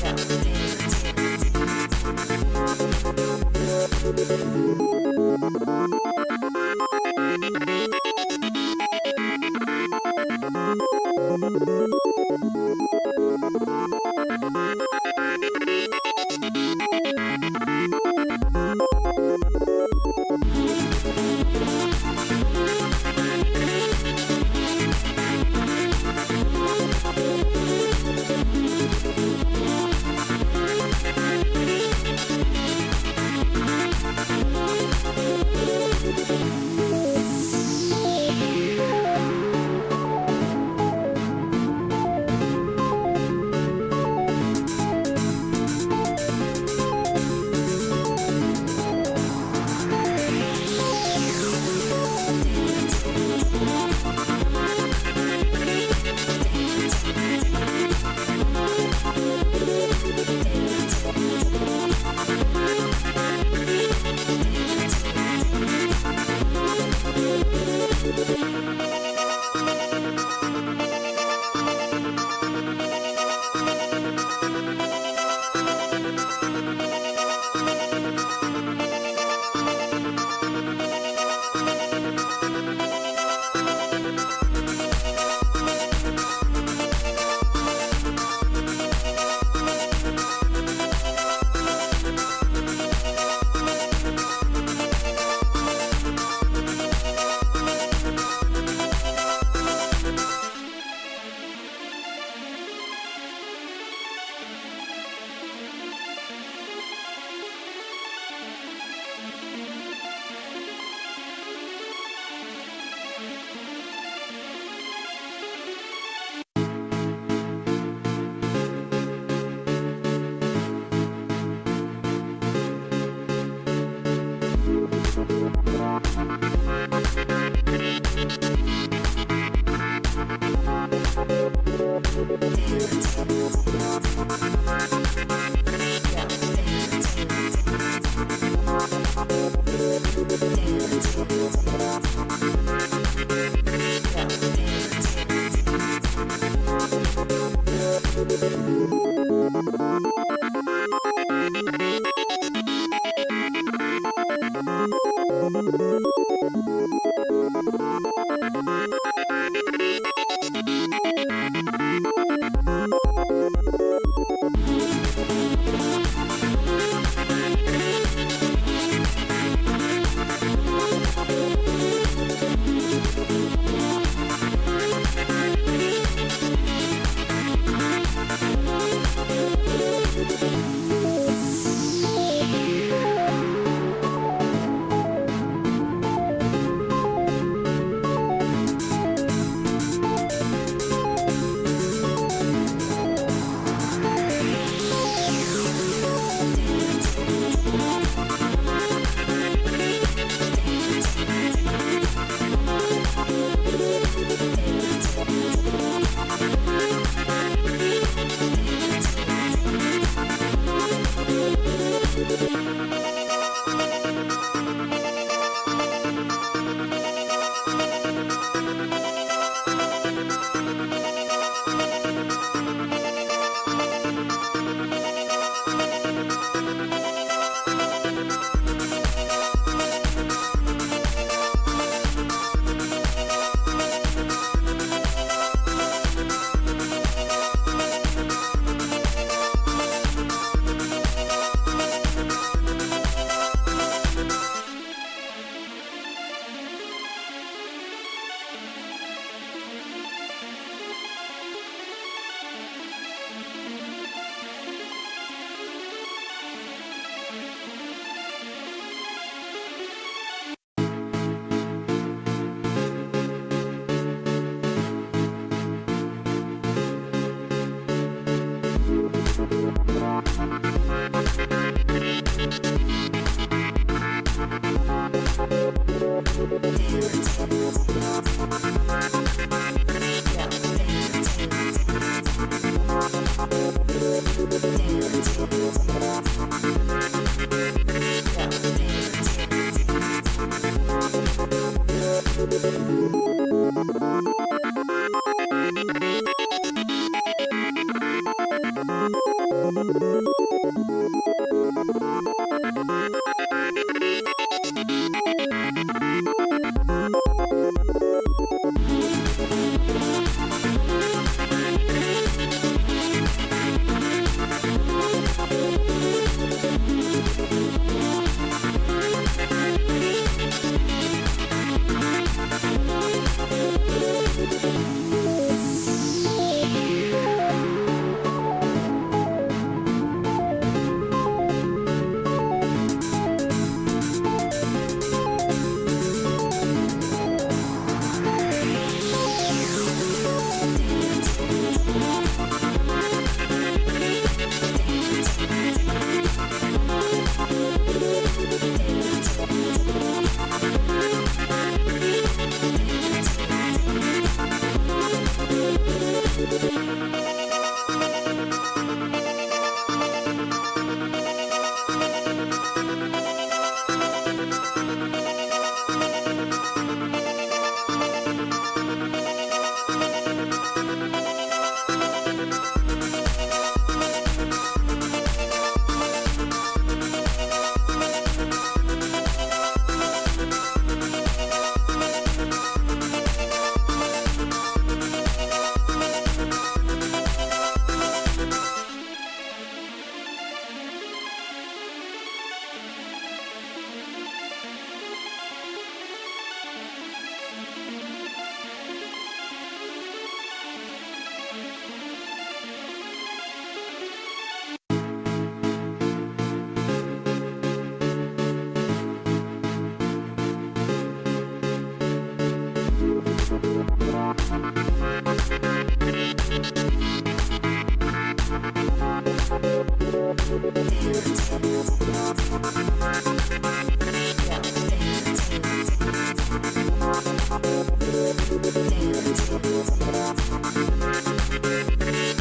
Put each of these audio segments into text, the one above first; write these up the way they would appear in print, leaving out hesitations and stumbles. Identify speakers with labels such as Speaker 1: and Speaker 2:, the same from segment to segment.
Speaker 1: Yeah.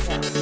Speaker 1: Yeah.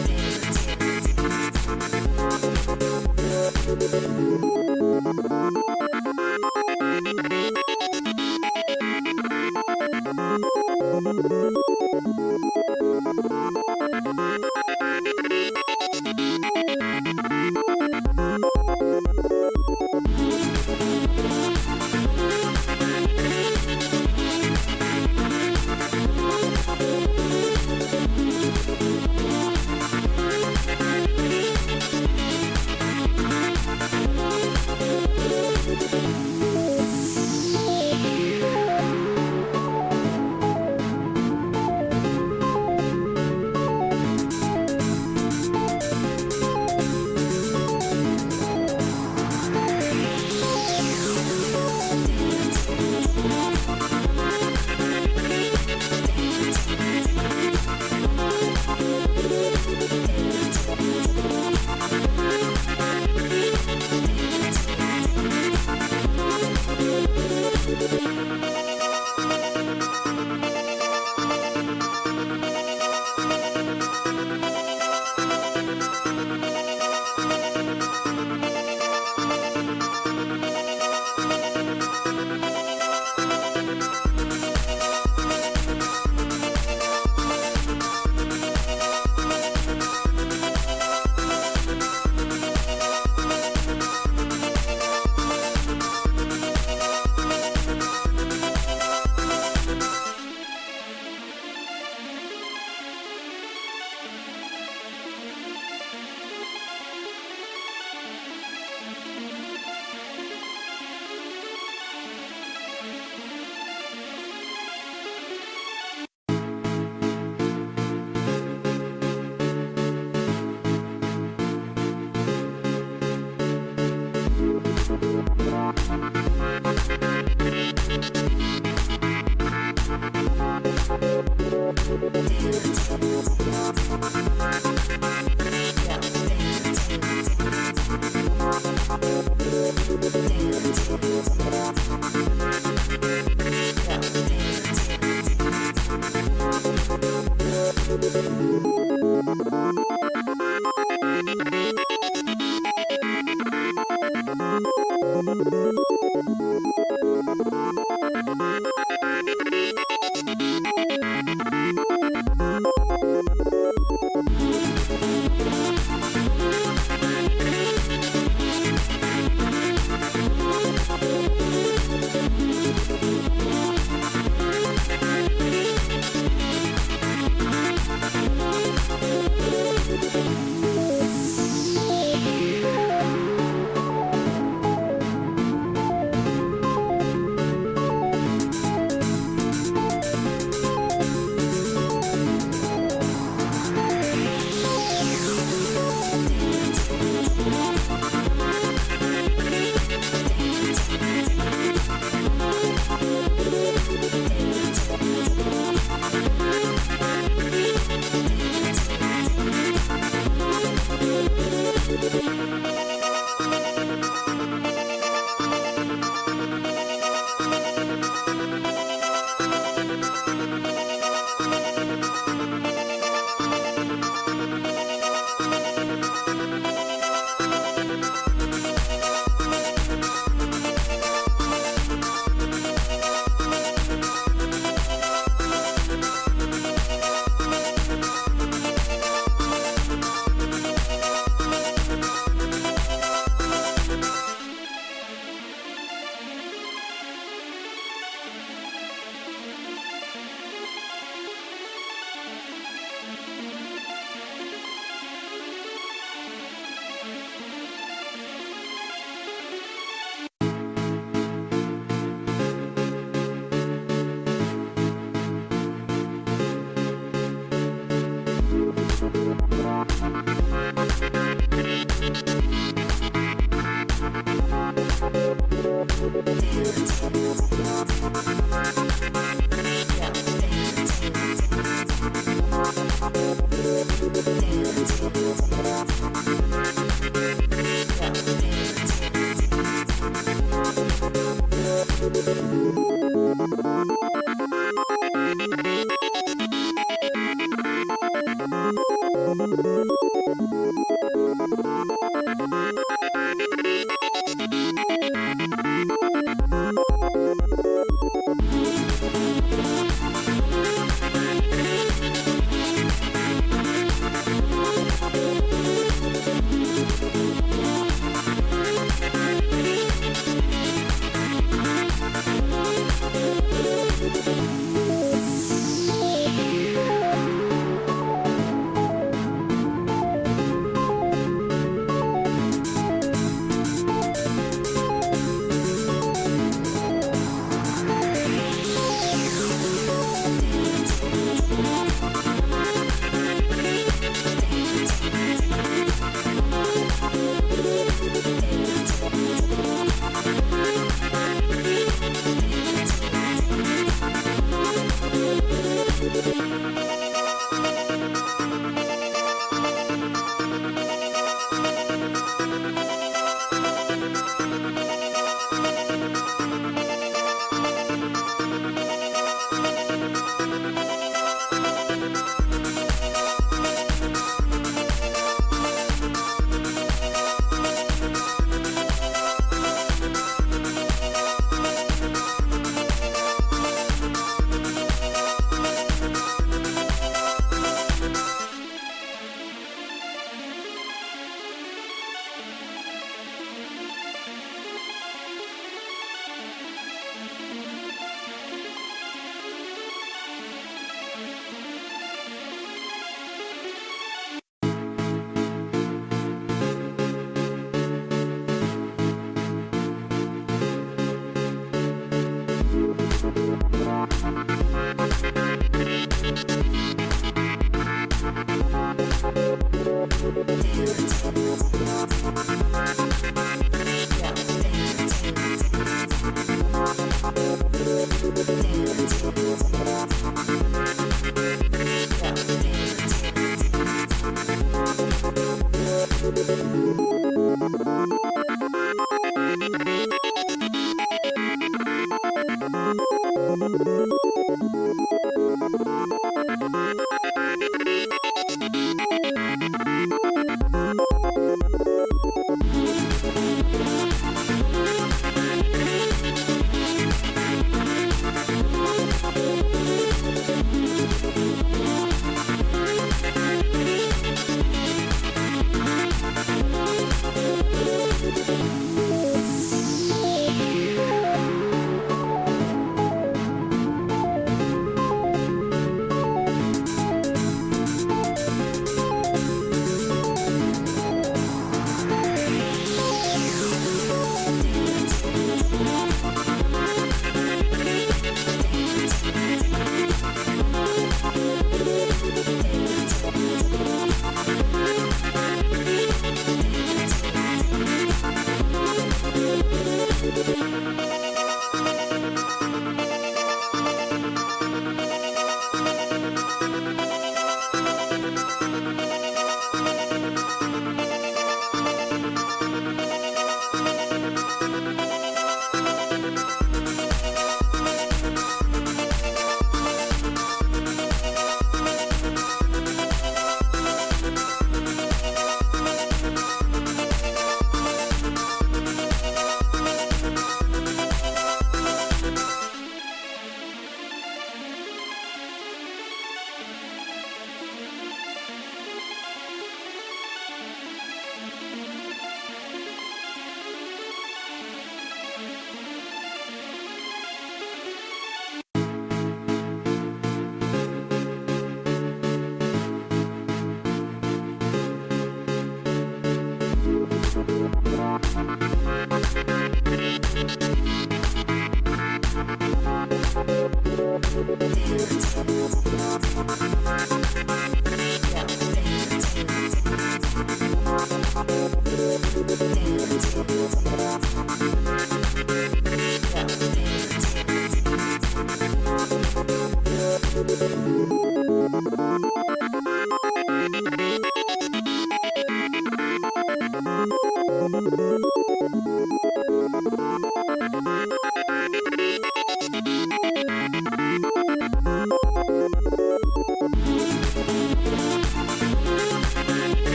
Speaker 1: Yeah.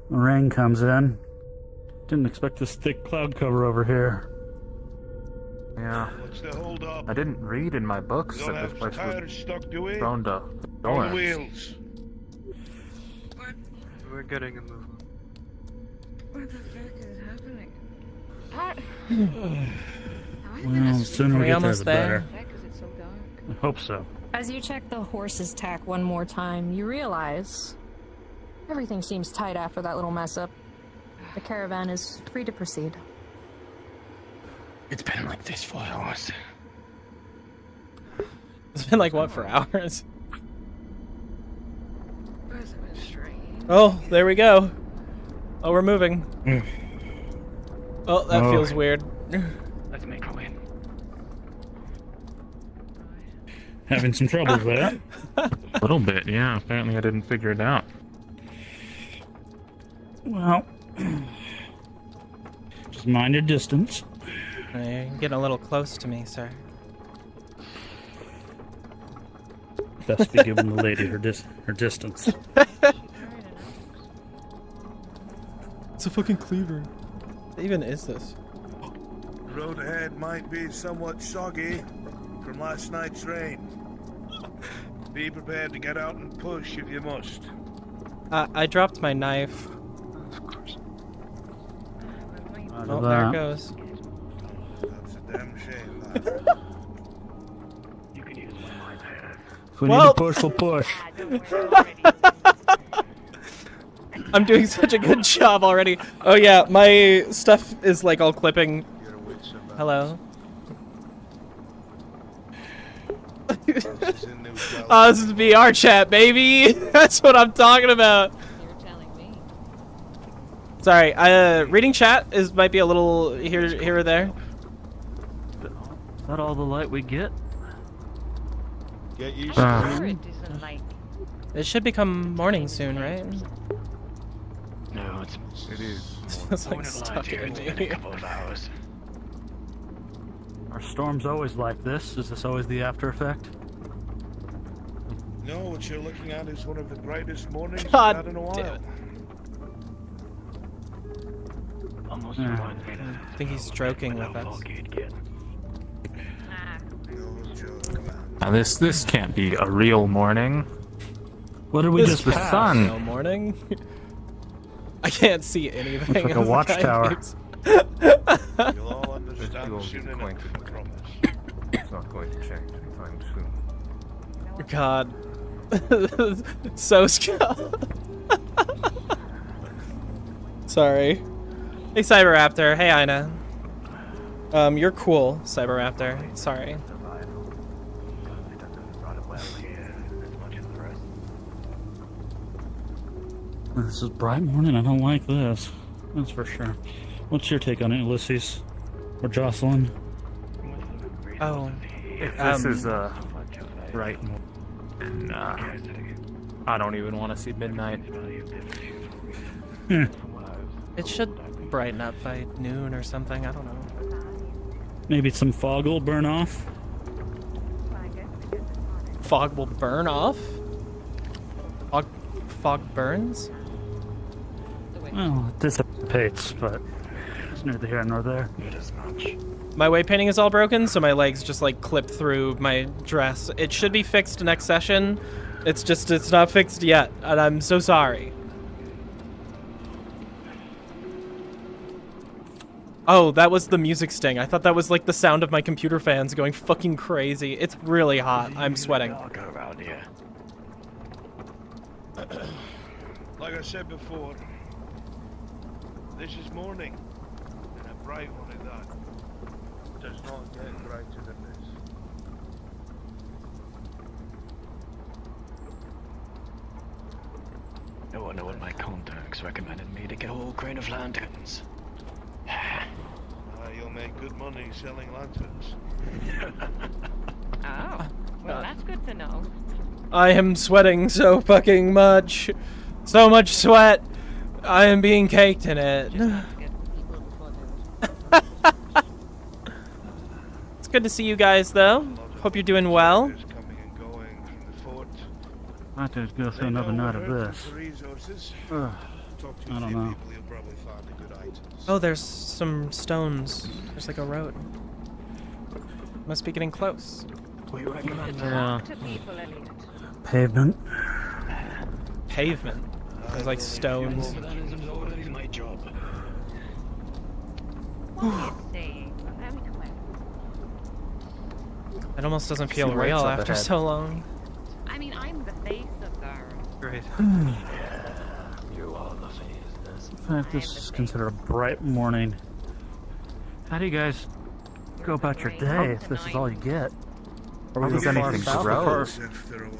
Speaker 1: Rain comes in. Didn't expect this thick cloud cover over here.
Speaker 2: Yeah.
Speaker 3: What's the hold up?
Speaker 2: I didn't read in my books
Speaker 3: You'll
Speaker 2: that this
Speaker 3: have
Speaker 2: place
Speaker 3: tires
Speaker 2: was
Speaker 3: stuck to it.
Speaker 2: prone to
Speaker 3: On
Speaker 2: storms.
Speaker 3: wheels.
Speaker 4: What?
Speaker 5: We're getting a move.
Speaker 4: What the fuck is happening?
Speaker 1: Well, the sooner we
Speaker 6: we
Speaker 1: get there,
Speaker 6: almost
Speaker 1: the
Speaker 6: there?
Speaker 1: better.
Speaker 4: Because it's so dark.
Speaker 1: I hope so.
Speaker 7: As you check the horse's tack one more time, you realize everything seems tight after that little mess up. The caravan is free to proceed.
Speaker 8: It's been like this for hours.
Speaker 6: It's been like, what, for hours?
Speaker 4: That's a bit strange.
Speaker 6: Oh, there we go. Oh, we're moving. Oh, that
Speaker 1: Oh.
Speaker 6: feels weird.
Speaker 8: Let's make a win.
Speaker 1: Having some trouble with that.
Speaker 2: A little bit, yeah. Apparently I didn't figure it out.
Speaker 1: Well, just mind your distance.
Speaker 6: You're getting a little close to me, sir.
Speaker 1: Best be giving the lady her distance.
Speaker 6: It's a fucking cleaver. What even is this?
Speaker 3: The road ahead might be somewhat soggy from last night's rain. Be prepared to get out and push if you must.
Speaker 6: I dropped my knife.
Speaker 5: Of course.
Speaker 6: Oh, there it goes.
Speaker 3: That's a damn shame, lad.
Speaker 8: You can use one of my pairs.
Speaker 1: If we need to push, we'll push.
Speaker 6: I'm doing such a good job already. Oh yeah, my stuff is like all clipping. Hello.
Speaker 3: This is in New South.
Speaker 6: Oh, this is VR chat, baby. That's what I'm talking about.
Speaker 7: You're telling me.
Speaker 6: Sorry, reading chat might be a little here or there.
Speaker 1: Is that all the light we get?
Speaker 3: Get used
Speaker 2: Uh.
Speaker 3: to
Speaker 4: Sure
Speaker 3: it.
Speaker 4: it isn't like
Speaker 6: It should become morning soon, right?
Speaker 8: No,
Speaker 5: It is.
Speaker 6: It's
Speaker 8: I
Speaker 6: like
Speaker 8: wouldn't lie
Speaker 6: stuck
Speaker 8: to you.
Speaker 6: in
Speaker 8: It's been a
Speaker 6: me.
Speaker 8: couple of hours.
Speaker 1: Are storms always like this? Is this always the after effect?
Speaker 3: No, what you're looking at is one of the brightest mornings
Speaker 6: God
Speaker 3: we've had in a while.
Speaker 6: damn it.
Speaker 8: Almost
Speaker 1: Yeah.
Speaker 8: reminds me that.
Speaker 6: I think he's joking with
Speaker 8: how
Speaker 6: us.
Speaker 8: foggy it'd get.
Speaker 3: No joke, man.
Speaker 2: Now this can't be a real morning.
Speaker 1: What did we
Speaker 6: This
Speaker 1: just
Speaker 2: the
Speaker 1: pass?
Speaker 2: sun.
Speaker 6: No morning. I can't see anything.
Speaker 1: Looks like a
Speaker 6: as the
Speaker 1: watchtower.
Speaker 6: guy keeps-
Speaker 3: You'll all understand
Speaker 5: all
Speaker 3: soon enough,
Speaker 5: quaint.
Speaker 3: I promise.
Speaker 5: It's not going to change anytime soon.
Speaker 6: God. So scared. Sorry. Hey Cyberraptor. Hey Ina. You're cool, Cyberraptor. Sorry.
Speaker 8: It doesn't run well here as much as the rest.
Speaker 1: This is bright morning. I don't like this. That's for sure. What's your take on it, Ulysses? Or Jocelyn?
Speaker 6: Oh.
Speaker 2: If this is
Speaker 8: Much of a
Speaker 2: right, nah. I don't even want to see midnight.
Speaker 6: It should brighten up by noon or something. I don't know.
Speaker 1: Maybe some fog will burn off?
Speaker 6: Fog will burn off? Fog burns?
Speaker 1: Well, it dissipates, but it's neither here nor there.
Speaker 8: It is much.
Speaker 6: My weight painting is all broken, so my legs just like clip through my dress. It should be fixed next session. It's not fixed yet, and I'm so sorry. Oh, that was the music sting. I thought that was like the sound of my computer fans going fucking crazy. It's really hot. I'm sweating.
Speaker 8: Go around here.
Speaker 3: Like I said before, this is morning, and a bright one at that. Does not get brighter than this.
Speaker 8: I wonder what my contacts recommended me to get a whole crane of lanterns.
Speaker 3: You'll make good money selling lanterns.
Speaker 4: oh. Well, that's good to know.
Speaker 6: I am sweating so fucking much. So much sweat. I am being caked in it. It's good to see you guys, though. Hope you're doing well.
Speaker 3: Coming and going from the fort.
Speaker 1: I have to go through another night of this.
Speaker 3: Resources.
Speaker 1: Ugh.
Speaker 3: Talk to
Speaker 1: I
Speaker 3: a
Speaker 1: don't
Speaker 3: few
Speaker 1: know.
Speaker 3: people, you'll probably find a good items.
Speaker 6: Oh, there's some stones. There's like a road. Must be getting close.
Speaker 8: We recommend
Speaker 2: Yeah.
Speaker 4: To people, Elliot.
Speaker 1: Pavement.
Speaker 6: Pavement. There's like stones.
Speaker 8: that is already my job.
Speaker 4: What are you saying? Let me come out.
Speaker 6: It almost doesn't feel
Speaker 2: See what's
Speaker 6: real
Speaker 2: up
Speaker 6: after
Speaker 2: ahead.
Speaker 6: so long.
Speaker 4: I mean, I'm the face of Garl.
Speaker 5: Great.
Speaker 8: You are the face.
Speaker 1: In fact, this is considered a bright morning. How do you guys go about your day if this is all you get?
Speaker 2: Or
Speaker 1: Does anything grow?
Speaker 3: After a while.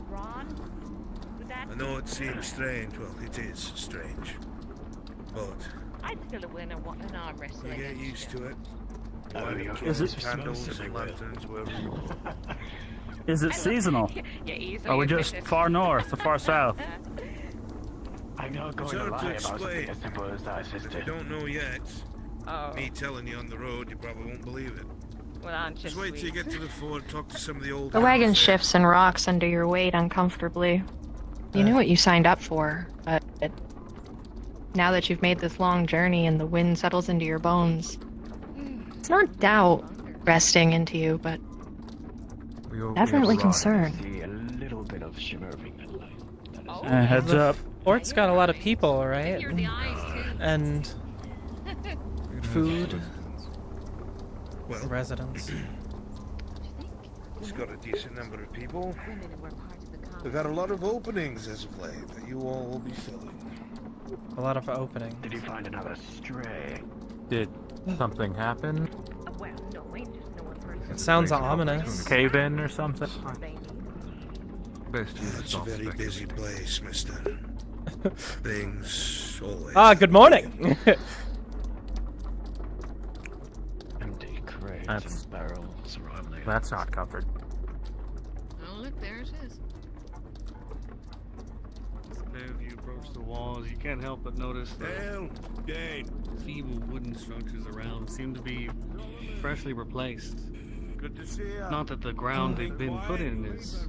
Speaker 4: Ron? Would that
Speaker 3: I know it seems strange. Well, it is strange. But
Speaker 4: I'd still win an arm
Speaker 3: you
Speaker 4: wrestling.
Speaker 3: get used to it.
Speaker 8: Oh, you're
Speaker 1: Is it-
Speaker 3: Candles and lanterns wherever you go.
Speaker 1: Is it seasonal?
Speaker 4: Yeah, easily
Speaker 1: Are we just
Speaker 4: efficient.
Speaker 1: far north or far south?
Speaker 8: I'm not going
Speaker 3: It's
Speaker 8: to
Speaker 3: hard
Speaker 8: lie
Speaker 3: to
Speaker 8: about something
Speaker 3: explain.
Speaker 8: as simple as that,
Speaker 3: If you
Speaker 8: sister.
Speaker 3: don't know yet,
Speaker 4: Oh,
Speaker 3: me telling you on the road, you probably won't believe it.
Speaker 4: well, aren't you
Speaker 3: Just wait till you
Speaker 4: sweet?
Speaker 3: get to the fort, talk to some of the old
Speaker 7: The wagon
Speaker 3: guys there.
Speaker 7: shifts and rocks under your weight uncomfortably. You knew what you signed up for, but now that you've made this long journey and the wind settles into your bones, it's not doubt resting into you, but definitely concern.
Speaker 8: See a little bit of shimmering light. That is
Speaker 4: Oh,
Speaker 1: Heads up.
Speaker 6: Fort's got a lot of people, right?
Speaker 4: you're the eyes too.
Speaker 6: And food,
Speaker 3: Well,
Speaker 6: residents.
Speaker 3: it's got a decent number of people.
Speaker 4: Women were part of the
Speaker 3: We've had a lot of openings as of late that you all will be filling.
Speaker 6: A lot of opening.
Speaker 8: Did you find another stray?
Speaker 2: Did something happen?
Speaker 4: Well, no, I just know a person
Speaker 6: It sounds ominous.
Speaker 2: Cave in or something?
Speaker 5: Best use
Speaker 3: It's a
Speaker 5: soft
Speaker 3: very
Speaker 5: spec.
Speaker 3: busy place, mister. Things always...
Speaker 6: Ah, good morning!
Speaker 8: Empty crates
Speaker 2: That's-
Speaker 8: and barrels around there.
Speaker 2: That's not covered.
Speaker 4: Oh, look, there it is.
Speaker 9: As you approach the walls, you can't help but notice the
Speaker 3: Hell, Dane.
Speaker 9: feeble wooden structures around seem to be freshly replaced.
Speaker 3: Good to see you.
Speaker 9: Not that the ground they've been put in is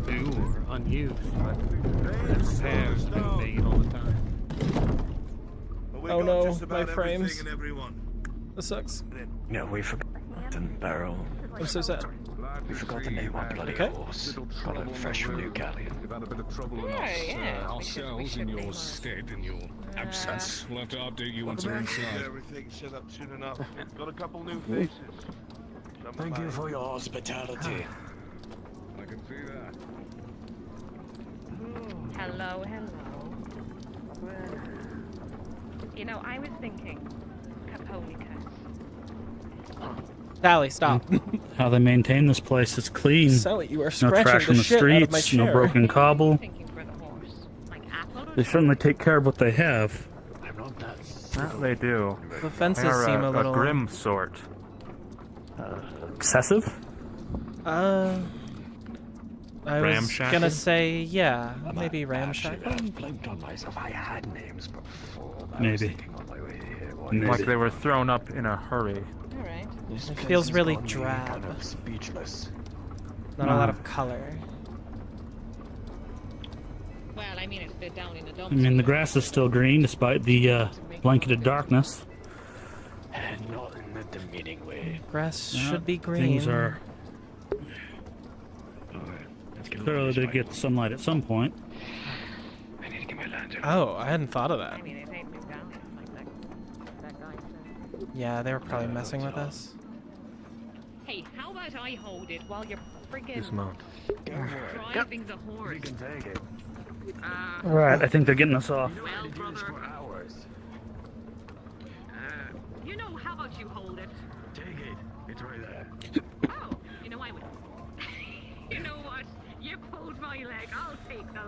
Speaker 9: new or unused, but repairs have been made all the time.
Speaker 3: Well, we
Speaker 6: Oh
Speaker 3: got
Speaker 6: no,
Speaker 3: just about
Speaker 6: my
Speaker 3: everything
Speaker 6: frames.
Speaker 3: and everyone.
Speaker 6: This sucks.
Speaker 8: Yeah, we forgot the barrel.
Speaker 6: I'm so sad.
Speaker 8: We forgot the name of our bloody
Speaker 6: Okay.
Speaker 8: horse. Got it fresh from New Galleon.
Speaker 5: We've had a bit of trouble in
Speaker 4: Yeah, yeah. We should
Speaker 10: ourselves in
Speaker 4: be
Speaker 10: your
Speaker 4: more-
Speaker 10: stead, in your absence. We'll have to update you once we're
Speaker 3: Get
Speaker 10: inside.
Speaker 3: everything set up soon enough. Got a couple new faces. Some
Speaker 8: Thank you
Speaker 3: fine.
Speaker 8: for your hospitality.
Speaker 10: I can see that.
Speaker 4: Hello, hello. You know, I was thinking, Caponicus.
Speaker 6: Sally, stop.
Speaker 1: How they maintain this place? It's clean.
Speaker 6: Sally, you are
Speaker 1: No
Speaker 6: scratching
Speaker 1: trash
Speaker 6: the
Speaker 1: on the
Speaker 6: shit out of my
Speaker 1: streets.
Speaker 6: chair.
Speaker 1: No broken cobble.
Speaker 4: Thinking for the horse. Like apple or
Speaker 1: They certainly take care of what they have.
Speaker 8: I'm not that.
Speaker 2: That they do.
Speaker 6: The fences
Speaker 2: They are
Speaker 6: seem a little...
Speaker 2: grim sort.
Speaker 1: Excessive?
Speaker 6: I was
Speaker 2: Ramshackle?
Speaker 6: gonna say, yeah, maybe ramshackle.
Speaker 8: I've blamed on myself. I had names before. I was
Speaker 1: Maybe.
Speaker 8: thinking on my way here. Why
Speaker 1: Maybe.
Speaker 2: Like they were thrown up in a hurry.
Speaker 4: Alright.
Speaker 8: This
Speaker 6: It
Speaker 8: place
Speaker 6: feels
Speaker 8: has
Speaker 6: really
Speaker 8: got me
Speaker 6: drab.
Speaker 8: Kind of speechless.
Speaker 6: Not a lot of color.
Speaker 4: Well, I mean, it's a bit down in the
Speaker 1: I
Speaker 4: dumps.
Speaker 1: mean, the grass is still green despite the blanketed darkness.
Speaker 8: And not in a demeaning way.
Speaker 6: Grass
Speaker 1: Yeah,
Speaker 6: should be green.
Speaker 1: Things are
Speaker 8: Alright, let's get
Speaker 1: clearly to get sunlight at some point.
Speaker 8: I need to get my lantern.
Speaker 6: Oh, I hadn't thought of that.
Speaker 4: I mean, it ain't moved down like that guy said.
Speaker 6: Yeah, they were probably messing with us.
Speaker 4: Hey, how about I hold it while you're friggin'
Speaker 2: Dismount.
Speaker 4: driving the horse?
Speaker 8: You can take it.
Speaker 1: All right, I think they're getting us off.
Speaker 4: Well, brother,
Speaker 8: For hours.
Speaker 4: you know, how about you hold it?
Speaker 8: Take it. It's right there.
Speaker 4: Oh, you know, I will. You know what? You pulled my leg. I'll take the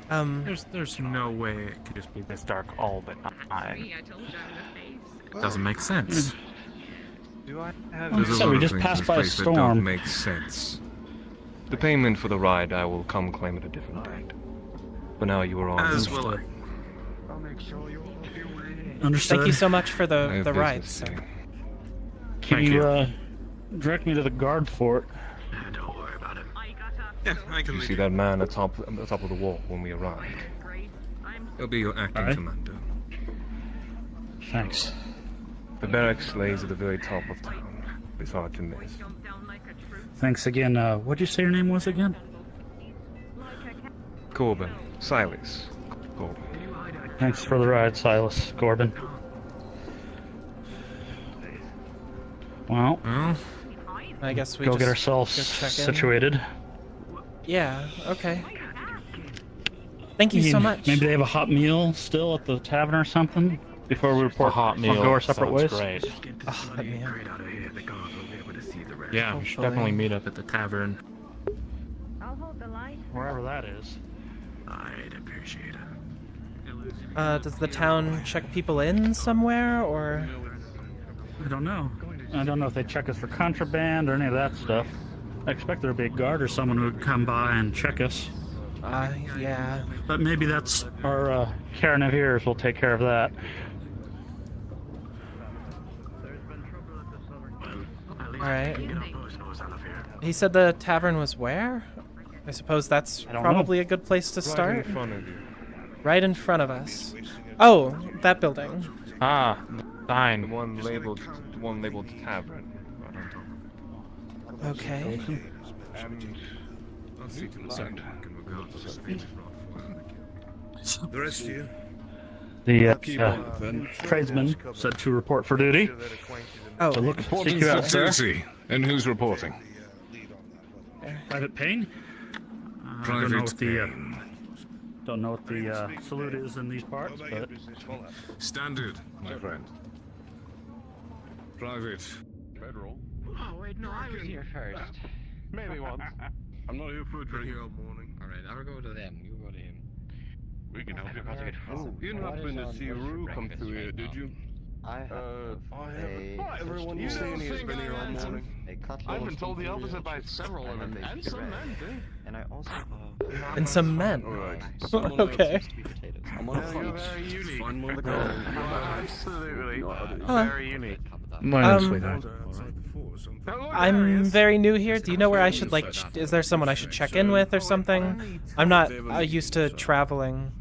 Speaker 4: lantern.
Speaker 2: There's no way it could just be this dark all the time.
Speaker 4: I told you I'm in the face.
Speaker 2: Doesn't make sense.
Speaker 5: Do I have
Speaker 1: Well,
Speaker 5: There's
Speaker 1: so
Speaker 5: a lot
Speaker 1: we
Speaker 5: of
Speaker 1: just
Speaker 5: things
Speaker 1: passed
Speaker 5: in
Speaker 1: by a
Speaker 5: space that don't
Speaker 1: storm.
Speaker 5: make sense. The payment for the ride I will come claim at a different date. But now you are on.
Speaker 1: Understood.
Speaker 8: I'll make sure you're on your way.
Speaker 1: Understood.
Speaker 6: Thank you so much for
Speaker 5: I
Speaker 6: the
Speaker 5: have
Speaker 6: ride.
Speaker 5: business
Speaker 6: sir.
Speaker 5: to do.
Speaker 1: Can
Speaker 2: Thank
Speaker 1: you,
Speaker 2: you.
Speaker 1: direct me to the guard fort?
Speaker 8: Don't worry about it.
Speaker 4: I got
Speaker 5: You see that man at the top of the wall when we arrived?
Speaker 4: great. I'm
Speaker 5: He'll be your acting
Speaker 1: Aye.
Speaker 5: commander.
Speaker 1: Thanks.
Speaker 5: The barracks lays at the very top of town. It's hard to miss.
Speaker 4: jumped down like a troop.
Speaker 1: Thanks again. What'd you say your name was again?
Speaker 4: Like a cat.
Speaker 5: Corbin. Silas. Corbin.
Speaker 1: Thanks for the ride, Silas Corbin. Well,
Speaker 5: Well,
Speaker 6: I guess we
Speaker 1: go
Speaker 6: just
Speaker 1: get ourselves
Speaker 6: go check in.
Speaker 1: situated.
Speaker 6: Yeah, okay. Thank you so much.
Speaker 1: Maybe they have a hot meal still at the tavern or something before we
Speaker 2: A
Speaker 1: report.
Speaker 2: hot
Speaker 1: or
Speaker 2: meal
Speaker 1: Go our separate
Speaker 2: sounds
Speaker 1: ways.
Speaker 2: great.
Speaker 6: Oh, that man.
Speaker 8: Out of here, the guard will be able to see the rest.
Speaker 2: Yeah, we should
Speaker 6: Hopefully.
Speaker 2: definitely meet up at the tavern.
Speaker 4: I'll hold the light.
Speaker 1: Wherever that is.
Speaker 8: I'd appreciate it.
Speaker 6: Does the town check people in somewhere, or?
Speaker 1: I don't know. I don't know if they check us for contraband or any of that stuff. I expect there'll be a guard or someone who would come by and check us.
Speaker 6: Yeah.
Speaker 1: But maybe that's our Karen of Ears will take care of that.
Speaker 6: Alright.
Speaker 8: Post knows out of here.
Speaker 6: He said the tavern was where? I suppose that's
Speaker 1: I don't
Speaker 6: probably a good place to
Speaker 5: right in
Speaker 6: start.
Speaker 5: front of you.
Speaker 6: Right in front of us. Oh, that building.
Speaker 2: Ah, the
Speaker 5: The
Speaker 2: sign.
Speaker 5: one labeled tavern. Right on top of it.
Speaker 6: Okay.
Speaker 5: And I'll see to the sidewalk in regards to this being brought
Speaker 3: The rest of you?
Speaker 1: The tradesman said to report for duty.
Speaker 6: Oh,
Speaker 1: So look, seek you out, sir.
Speaker 10: And who's reporting?
Speaker 1: Private Payne? Don't know what the salute is in these parts, but
Speaker 10: Standard, my friend. Private. Federal.
Speaker 8: Oh, wait, no, I was here first.
Speaker 5: Maybe once. I'm not here for a drink.
Speaker 3: Here all morning.
Speaker 8: Alright, I'll go to them. You go to him.
Speaker 3: We can help you.
Speaker 5: You didn't happen to see Rue come through here, did you?
Speaker 11: I have
Speaker 5: Not everyone you see in here has been here all morning.
Speaker 11: I've been told the opposite by several of them, and some men too. And I also have
Speaker 6: And some men.
Speaker 5: Alright.
Speaker 6: Okay.
Speaker 11: I'm on a
Speaker 5: You're
Speaker 11: hunt.
Speaker 5: very unique.
Speaker 11: Find one of the
Speaker 5: Absolutely.
Speaker 11: Very
Speaker 5: unique.
Speaker 1: My name's sweetheart.
Speaker 6: I'm very new here. Do you know where I should, like, is there someone I should check in with or something? I'm not used to traveling.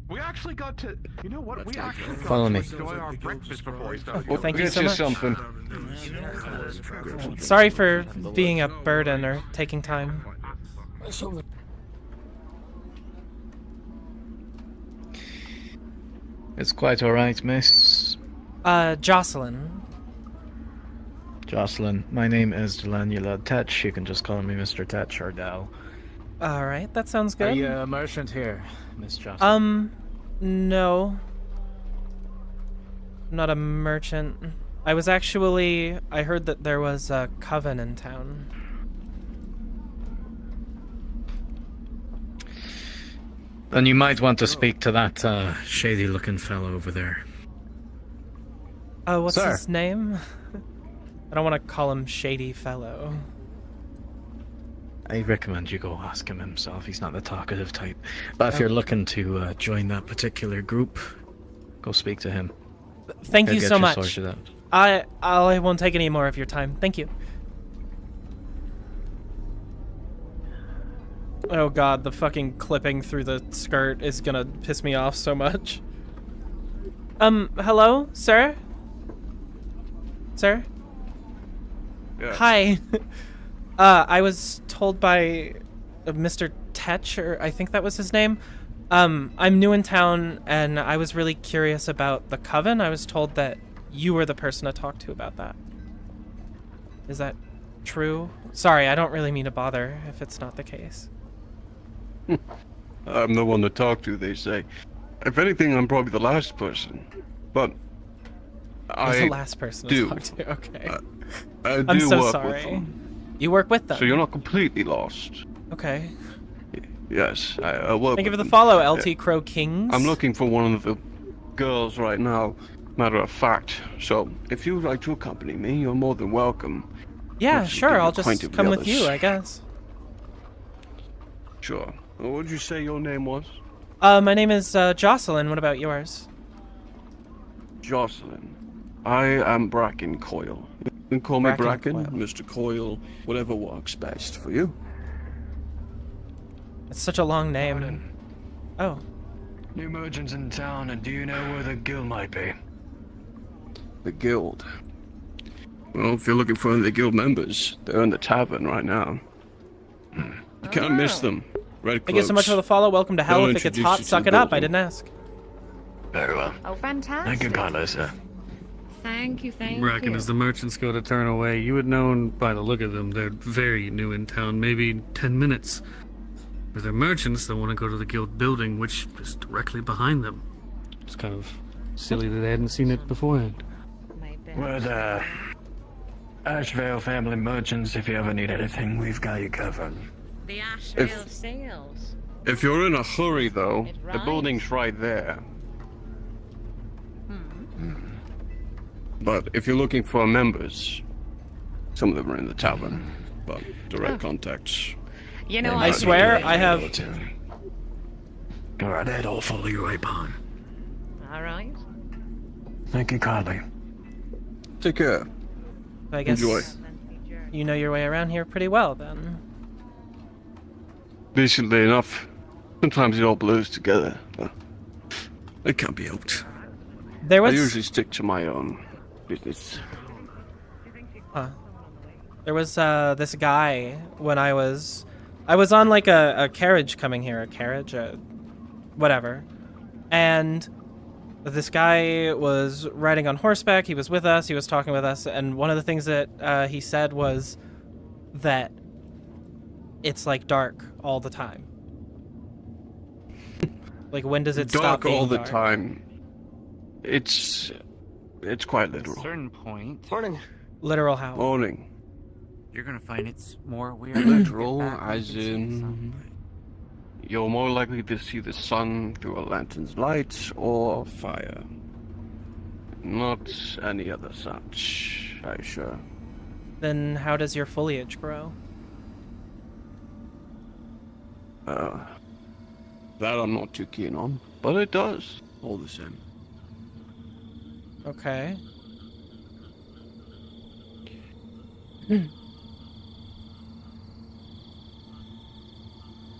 Speaker 11: We actually got to, you know what? We actually got
Speaker 1: Follow
Speaker 11: to
Speaker 1: me.
Speaker 11: enjoy our breakfast before we started.
Speaker 6: Thank you
Speaker 5: Get
Speaker 6: so
Speaker 5: you
Speaker 6: much.
Speaker 5: something.
Speaker 6: Sorry for being a burden or taking time.
Speaker 1: It's quite alright, miss.
Speaker 6: Jocelyn.
Speaker 1: Jocelyn, my name is Delanula Tetch. You can just call me Mr. Tetch or Dal.
Speaker 6: Alright, that sounds
Speaker 1: Are
Speaker 6: good.
Speaker 1: you a merchant here, Miss Jocelyn?
Speaker 6: No. I'm not a merchant. I heard that there was a coven in town.
Speaker 1: Then you might want to speak to that shady-looking fellow over there.
Speaker 6: Oh, what's
Speaker 1: Sir.
Speaker 6: his name? I don't want to call him Shady Fellow.
Speaker 1: I recommend you go ask him himself. He's not the talkative type. But if you're looking to join that particular group, go speak to him.
Speaker 6: Thank
Speaker 1: He'll
Speaker 6: you
Speaker 1: get
Speaker 6: so
Speaker 1: you
Speaker 6: much.
Speaker 1: sorted out.
Speaker 6: I won't take any more of your time. Thank you. Oh god, the fucking clipping through the skirt is gonna piss me off so much. Hello, sir? Sir?
Speaker 5: Yeah.
Speaker 6: Hi. I was told by Mr. Tetch, or I think that was his name. I'm new in town, and I was really curious about the coven. I was told that you were the person to talk to about that. Is that true? Sorry, I don't really mean to bother if it's not the case.
Speaker 5: I'm the one to talk to, they say. If anything, I'm probably the last person. But
Speaker 6: You're the last person
Speaker 5: do.
Speaker 6: to talk to. Okay.
Speaker 5: I do
Speaker 6: I'm so
Speaker 5: work
Speaker 6: sorry.
Speaker 5: with them.
Speaker 6: You work with them.
Speaker 5: So you're not completely lost.
Speaker 6: Okay.
Speaker 5: Yes, I work
Speaker 6: Thank you
Speaker 5: with
Speaker 6: for the
Speaker 5: them.
Speaker 6: follow, LT Crow Kings.
Speaker 5: I'm looking for one of the girls right now, matter of fact. So if you'd like to accompany me, you're more than welcome.
Speaker 6: Yeah,
Speaker 5: Let's
Speaker 6: sure.
Speaker 5: get
Speaker 6: I'll
Speaker 5: acquainted
Speaker 6: just
Speaker 5: with
Speaker 6: come
Speaker 5: the
Speaker 6: with you,
Speaker 5: others.
Speaker 6: I guess.
Speaker 5: Sure. What did you say your name was?
Speaker 6: My name is Jocelyn. What about yours?
Speaker 5: Jocelyn. I am Bracken Coyle. You can call me
Speaker 6: Bracken
Speaker 5: Bracken,
Speaker 6: Coyle.
Speaker 5: Mr. Coyle, whatever works best for you.
Speaker 6: It's such a long name. Oh.
Speaker 8: New merchants in town, and do you know where the guild might be?
Speaker 5: The guild. Well, if you're looking for any of the guild members, they're in the tavern right now. You can't miss them. Red
Speaker 6: Thank you so much for the follow. Welcome to hell.
Speaker 5: They'll
Speaker 6: If it gets
Speaker 5: introduce
Speaker 6: hot,
Speaker 5: you to
Speaker 6: suck
Speaker 5: the
Speaker 6: it up. I
Speaker 5: building.
Speaker 6: didn't ask.
Speaker 8: Very well.
Speaker 4: Oh, fantastic.
Speaker 8: Thank you kindly, sir.
Speaker 4: Thank you, thank
Speaker 1: Reckon
Speaker 4: you.
Speaker 1: as the merchants go to turn away, you would know by the look of them, they're very new in town, maybe 10 minutes. If they're merchants, they want to go to the guild building, which is directly behind them. It's kind of silly that they hadn't seen it beforehand.
Speaker 8: We're the Ashvale family merchants. If you ever need anything, we've got you covered.
Speaker 4: The Ashvale sales.
Speaker 5: If you're in a hurry, though,
Speaker 4: It
Speaker 5: the
Speaker 4: rhymes.
Speaker 5: building's right there. But if you're looking for members, some of them are in the tavern. But direct contacts.
Speaker 4: You know,
Speaker 6: I swear, I have.
Speaker 8: Go right ahead, I'll follow you right behind.
Speaker 4: All right.
Speaker 8: Thank you kindly.
Speaker 5: Take care.
Speaker 6: I guess
Speaker 5: Enjoy.
Speaker 6: you know your way around here pretty well, then.
Speaker 5: Decently enough. Sometimes it all blows together. But it can't be helped.
Speaker 6: There
Speaker 5: I
Speaker 6: was.
Speaker 5: usually stick to my own business.
Speaker 6: There was this guy when I was on like a carriage coming here, whatever, and this guy was riding on horseback. He was with us. He was talking with us, and one of the things that he said was that it's like dark all the time. Like, when does it stop
Speaker 5: Dark
Speaker 6: being
Speaker 5: all the
Speaker 6: dark?
Speaker 5: time. It's quite
Speaker 2: At a
Speaker 5: literal.
Speaker 2: certain point.
Speaker 11: Morning.
Speaker 6: Literal how?
Speaker 5: Morning.
Speaker 12: You're gonna find it's more weird.
Speaker 5: Literal, as in... You're more likely to see the sun through a lantern's light or fire. Not any other such, I assure.
Speaker 6: Then how does your foliage grow?
Speaker 5: That I'm not too keen on, but it does, all the same.
Speaker 6: Okay.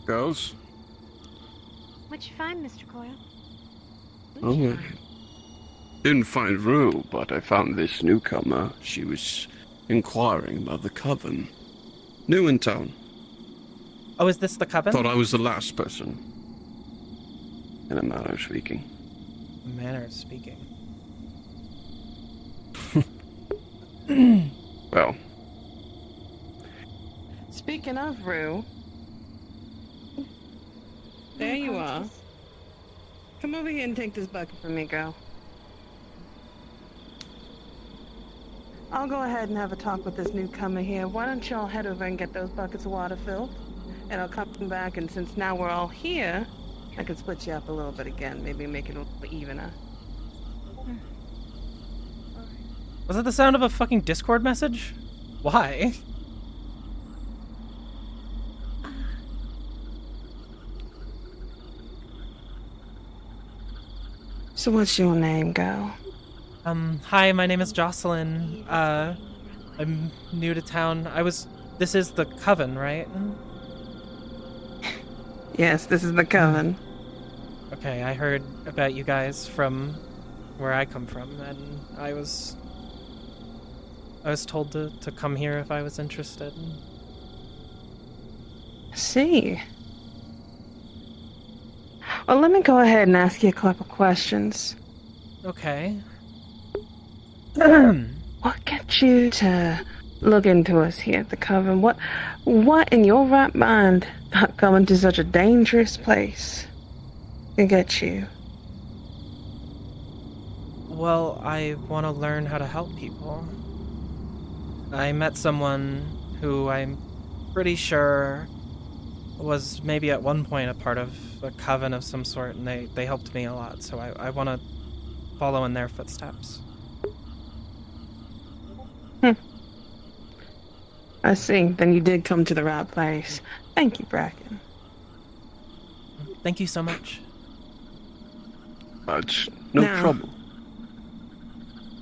Speaker 5: Girls?
Speaker 13: What'd you find, Mr. Coyle?
Speaker 5: Oh, I didn't find Rue, but I found this newcomer. She was inquiring about the coven. New in town.
Speaker 6: Oh, is this the coven?
Speaker 5: Thought I was the last person. In a manner of speaking.
Speaker 6: Manner of speaking.
Speaker 5: Well.
Speaker 14: Speaking of Rue, there you are. Come over here and take this bucket from me, girl. I'll go ahead and have a talk with this newcomer here. Why don't y'all head over and get those buckets of water filled? And I'll come back, and since now we're all here, I can split you up a little bit again. Maybe make it a little evener.
Speaker 6: Was that the sound of a fucking Discord message? Why?
Speaker 14: So what's your name, girl?
Speaker 6: Hi, my name is Jocelyn. I'm new to town. This is the coven, right?
Speaker 14: Yes, this is the coven.
Speaker 6: Okay, I heard about you guys from where I come from, and I was told to come here if I was interested.
Speaker 14: See. Well, let me go ahead and ask you a couple questions.
Speaker 6: Okay.
Speaker 14: What got you to look into us here at the coven? What in your right mind thought coming to such a dangerous place could get you?
Speaker 6: Well, I want to learn how to help people. I met someone who I'm pretty sure was maybe at one point a part of a coven of some sort, and they helped me a lot, so I want to follow in their footsteps.
Speaker 14: I see. Then you did come to the right place. Thank you, Bracken.
Speaker 6: Thank you so much.
Speaker 5: It's no trouble.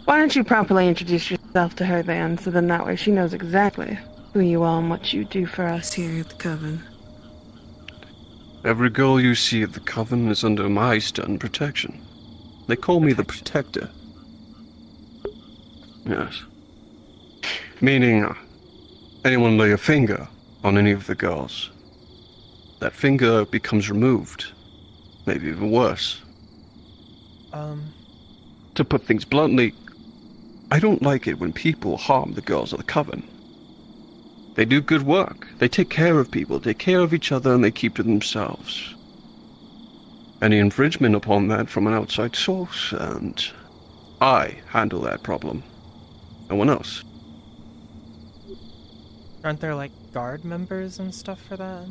Speaker 14: Why don't you properly introduce yourself to her then, so then that way she knows exactly who you are and what you do for us here at the coven.
Speaker 5: Every girl you see at the coven is under my stern protection. They call me the Protector. Yes. Meaning, anyone lay a finger on any of the girls, that finger becomes removed. Maybe even worse. To put things bluntly, I don't like it when people harm the girls of the coven. They do good work. They take care of people, take care of each other, and they keep to themselves. Any infringement upon that from an outside source, and I handle that problem. No one else.
Speaker 6: Aren't there, like, guard members and stuff for that?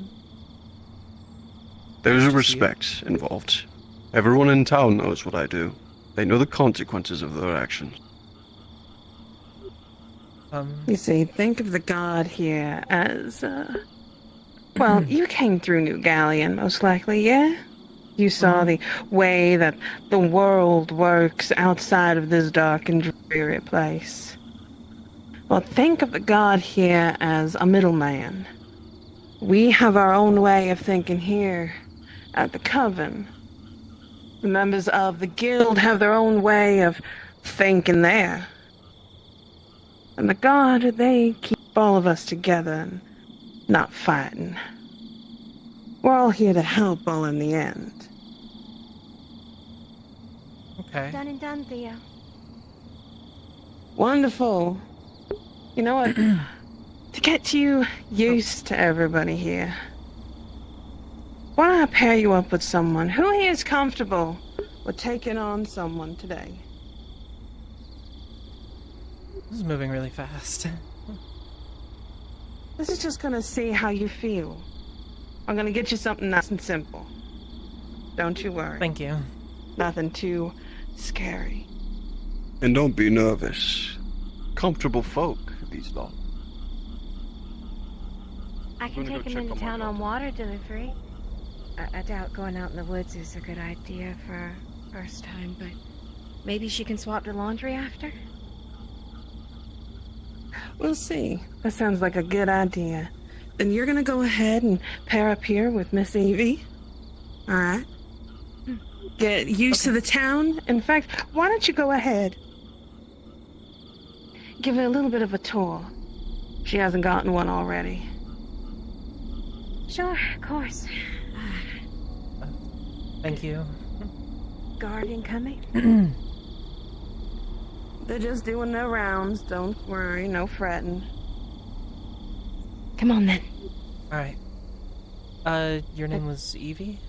Speaker 5: There's a respect involved. Everyone in town knows what I do. They know the consequences of their actions.
Speaker 14: You see, think of the god here as, well, you came through New Galleon, most likely, yeah? You saw the way that the world works outside of this dark and dreary place. Well, think of the god here as a middleman. We have our own way of thinking here at the coven. The members of the guild have their own way of thinking there. And the god, they keep all of us together and not fighting. We're all here to help all in the end.
Speaker 6: Okay.
Speaker 13: Done and done, Theo.
Speaker 14: Wonderful. You know what? To get you used to everybody here, why don't I pair you up with someone who is comfortable with taking on someone today?
Speaker 6: This is moving really fast.
Speaker 14: This is just gonna see how you feel. I'm gonna get you something nice and simple. Don't you worry.
Speaker 6: Thank you.
Speaker 14: Nothing too scary.
Speaker 5: And don't be nervous. Comfortable folk, these lot.
Speaker 13: I can take him into town on water delivery. I doubt going out in the woods is a good idea for our first time, but maybe she can swap the laundry after?
Speaker 14: We'll see. That sounds like a good idea. Then you're gonna go ahead and pair up here with Miss Evie. Alright? Get used to the town. In fact, why don't you go ahead? Give her a little bit of a tour. She hasn't gotten one already.
Speaker 13: Sure, of course.
Speaker 6: Thank you.
Speaker 13: Guardian coming?
Speaker 14: They're just doing their rounds. Don't worry, no fretting.
Speaker 13: Come on then.
Speaker 6: Alright. Your name was Evie?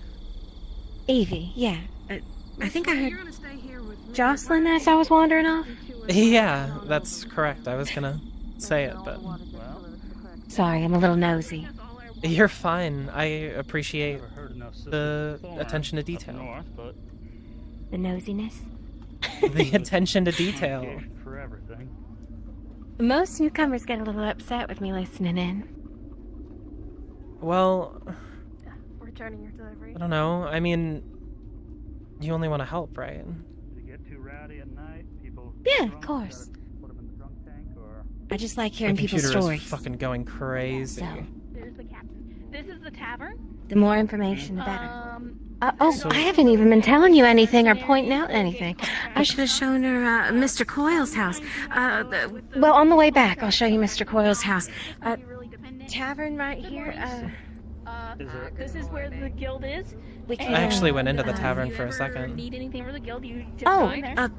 Speaker 13: Evie, yeah. I think I heard Jocelyn as I was wandering off.
Speaker 6: Yeah, that's correct. I was gonna say it, but...
Speaker 13: Sorry, I'm a little nosy.
Speaker 6: You're fine. I appreciate the attention to detail.
Speaker 13: The nosiness?
Speaker 6: The attention to detail.
Speaker 13: Most newcomers get a little upset with me listening in.
Speaker 6: Well,
Speaker 13: Returning your delivery.
Speaker 6: I don't know. I mean, you only want to help, right?
Speaker 13: Yeah, of course. I just like hearing
Speaker 6: My
Speaker 13: people's
Speaker 6: computer
Speaker 13: stories.
Speaker 6: is fucking going crazy.
Speaker 13: So,
Speaker 4: There's the captain. This is the tavern.
Speaker 13: the more information, the better.
Speaker 6: So-
Speaker 13: I haven't even been telling you anything or pointing out anything. I should have shown her Mr. Coyle's house. Well, on the way back, I'll show you Mr. Coyle's house. Tavern right here.
Speaker 4: This is where the guild is.
Speaker 13: We can,
Speaker 6: I actually went into the tavern
Speaker 4: If you
Speaker 6: for a
Speaker 4: ever
Speaker 6: second.
Speaker 4: Need anything for the guild? You just
Speaker 13: Oh,
Speaker 4: go in there.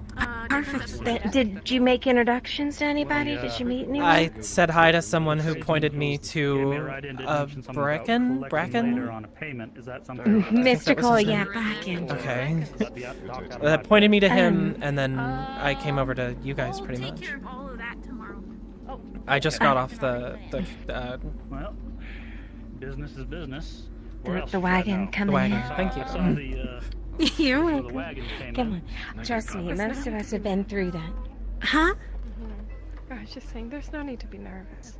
Speaker 13: perfect. Did you make introductions to anybody? Did you meet anyone?
Speaker 6: I said hi to someone who pointed me to Bracken?
Speaker 13: Mr. Coyle, yeah, Bracken.
Speaker 6: Okay. That pointed me to him, and then I came over to you guys pretty much.
Speaker 4: Take care of all of that tomorrow. Oh,
Speaker 6: I just got off the
Speaker 9: Well, business is business.
Speaker 13: The wagon coming
Speaker 6: wagon.
Speaker 13: in.
Speaker 6: Thank you.
Speaker 9: Some of the,
Speaker 13: You're
Speaker 9: the
Speaker 13: welcome.
Speaker 9: wagons came
Speaker 13: Come
Speaker 9: in.
Speaker 13: on. Trust me, most of us have been through that. Huh?
Speaker 15: I was just saying, there's no need to be nervous.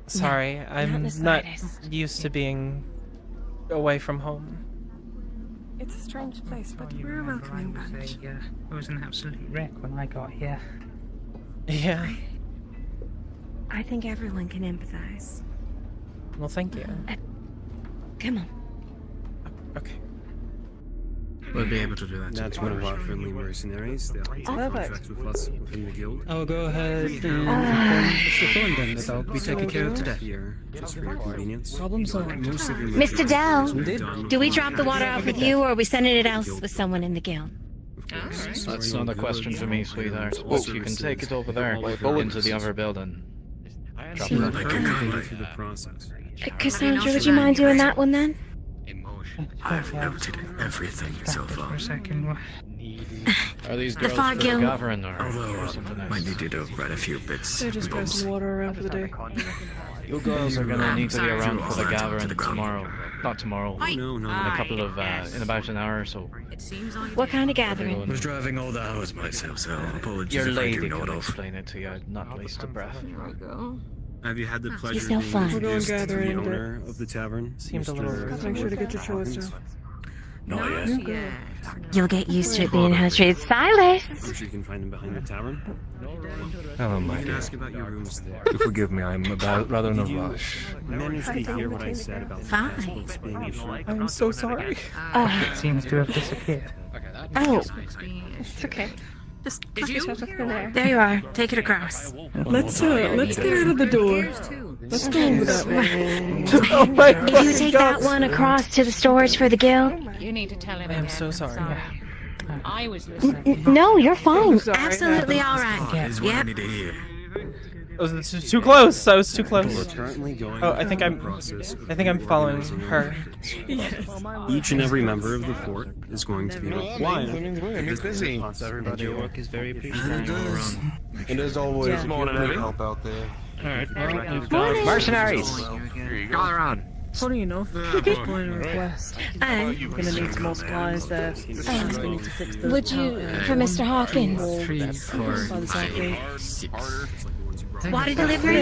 Speaker 6: Sorry,
Speaker 13: not
Speaker 6: I'm
Speaker 13: the
Speaker 6: not
Speaker 13: slightest.
Speaker 6: used to being away from home.
Speaker 15: It's a strange place, but we're a welcoming bunch.
Speaker 12: It was an absolute wreck when I got here.
Speaker 6: Yeah.
Speaker 13: I think everyone can empathize.
Speaker 6: Well, thank you.
Speaker 13: Come on.
Speaker 6: Okay.
Speaker 16: We'll be able to do that. That's one of our friendly mercenaries. They are contracts with us within the guild.
Speaker 12: I'll go ahead and inform Mr. Thornton that I'll be taken care of today.
Speaker 16: Here, just for your convenience.
Speaker 12: Problem solved.
Speaker 16: Most of your
Speaker 13: Mr. Dell,
Speaker 16: done.
Speaker 13: do we drop the water off with you, or are we sending it else with someone in the guild?
Speaker 8: That's not a question for me, sweetheart. You can take it over there, into the other building. Drop it off.
Speaker 16: I can go through the process.
Speaker 13: Cassandra, would you mind doing that one then?
Speaker 16: I've noted everything so far.
Speaker 12: For a second.
Speaker 8: Are these
Speaker 13: The
Speaker 8: girls
Speaker 13: Far
Speaker 8: for the
Speaker 13: Guild.
Speaker 8: Gavin or
Speaker 16: Although,
Speaker 8: something
Speaker 16: might
Speaker 8: else?
Speaker 16: need to write a few bits.
Speaker 15: They're just
Speaker 16: and bobs.
Speaker 15: passing water around for the day.
Speaker 8: You girls are gonna need to be around for the
Speaker 16: To
Speaker 8: Gavin
Speaker 16: the ground.
Speaker 8: tomorrow. Not tomorrow.
Speaker 16: Oh, no, no.
Speaker 8: In a couple of, in about an hour or so.
Speaker 13: What kind of gathering?
Speaker 16: I was driving all the hours myself, so apologies
Speaker 8: Your
Speaker 16: if I
Speaker 8: lady
Speaker 16: do know
Speaker 8: can
Speaker 16: it all.
Speaker 8: explain it to you, not waste of breath.
Speaker 16: Have you had the pleasure
Speaker 13: He's no
Speaker 16: of being
Speaker 13: fun.
Speaker 15: We're going
Speaker 16: introduced to
Speaker 15: gathering
Speaker 16: the
Speaker 15: a bit.
Speaker 16: owner of the tavern?
Speaker 6: Seemed a
Speaker 16: Mr.
Speaker 6: little-
Speaker 15: Just make sure to get your chores
Speaker 16: Hawkins?
Speaker 15: done.
Speaker 16: Not yet.
Speaker 13: You'll get used to it being how treated. Silas!
Speaker 16: I'm sure you can find him behind the tavern.
Speaker 17: Hello, my
Speaker 16: You can
Speaker 17: dear.
Speaker 16: ask about your rooms there.
Speaker 17: Do forgive me, I'm rather in a
Speaker 16: Did you
Speaker 17: rush.
Speaker 16: manage to hear what I said about the
Speaker 13: Fine.
Speaker 16: textbooks being issued?
Speaker 6: I'm so sorry.
Speaker 12: It seems to have disappeared.
Speaker 13: Oh,
Speaker 15: It's okay. Just tuck yourself up in there.
Speaker 13: there you are. Take it across.
Speaker 15: Let's get out of the door. Let's go over that way.
Speaker 6: Oh my
Speaker 13: If you take that one across to the storage for the guild.
Speaker 4: You need to tell him.
Speaker 6: I am so sorry.
Speaker 4: I was listening.
Speaker 13: No, you're fine.
Speaker 15: sorry.
Speaker 13: Absolutely all right.
Speaker 16: Is what I
Speaker 13: Yep.
Speaker 16: need to hear.
Speaker 6: It's too close. I was too
Speaker 16: We're
Speaker 6: close.
Speaker 16: currently going
Speaker 6: Oh, I think
Speaker 16: through
Speaker 6: I'm.
Speaker 16: the process of
Speaker 6: I think I'm following
Speaker 16: reorganizing our
Speaker 6: her.
Speaker 16: Each and every member of the fort is going to be required.
Speaker 17: It's busy.
Speaker 16: Everybody
Speaker 17: work
Speaker 16: is very
Speaker 17: It does. And as always, if you need help out there,
Speaker 12: Alright, well, we've got...
Speaker 8: Mercenaries! Gather on.
Speaker 15: Funny enough, just putting a request. We're gonna need some more supplies there. We need to fix the
Speaker 13: Would you, for Mr. Hawkins?
Speaker 8: 3, 4, 5, 6.
Speaker 13: Water delivery?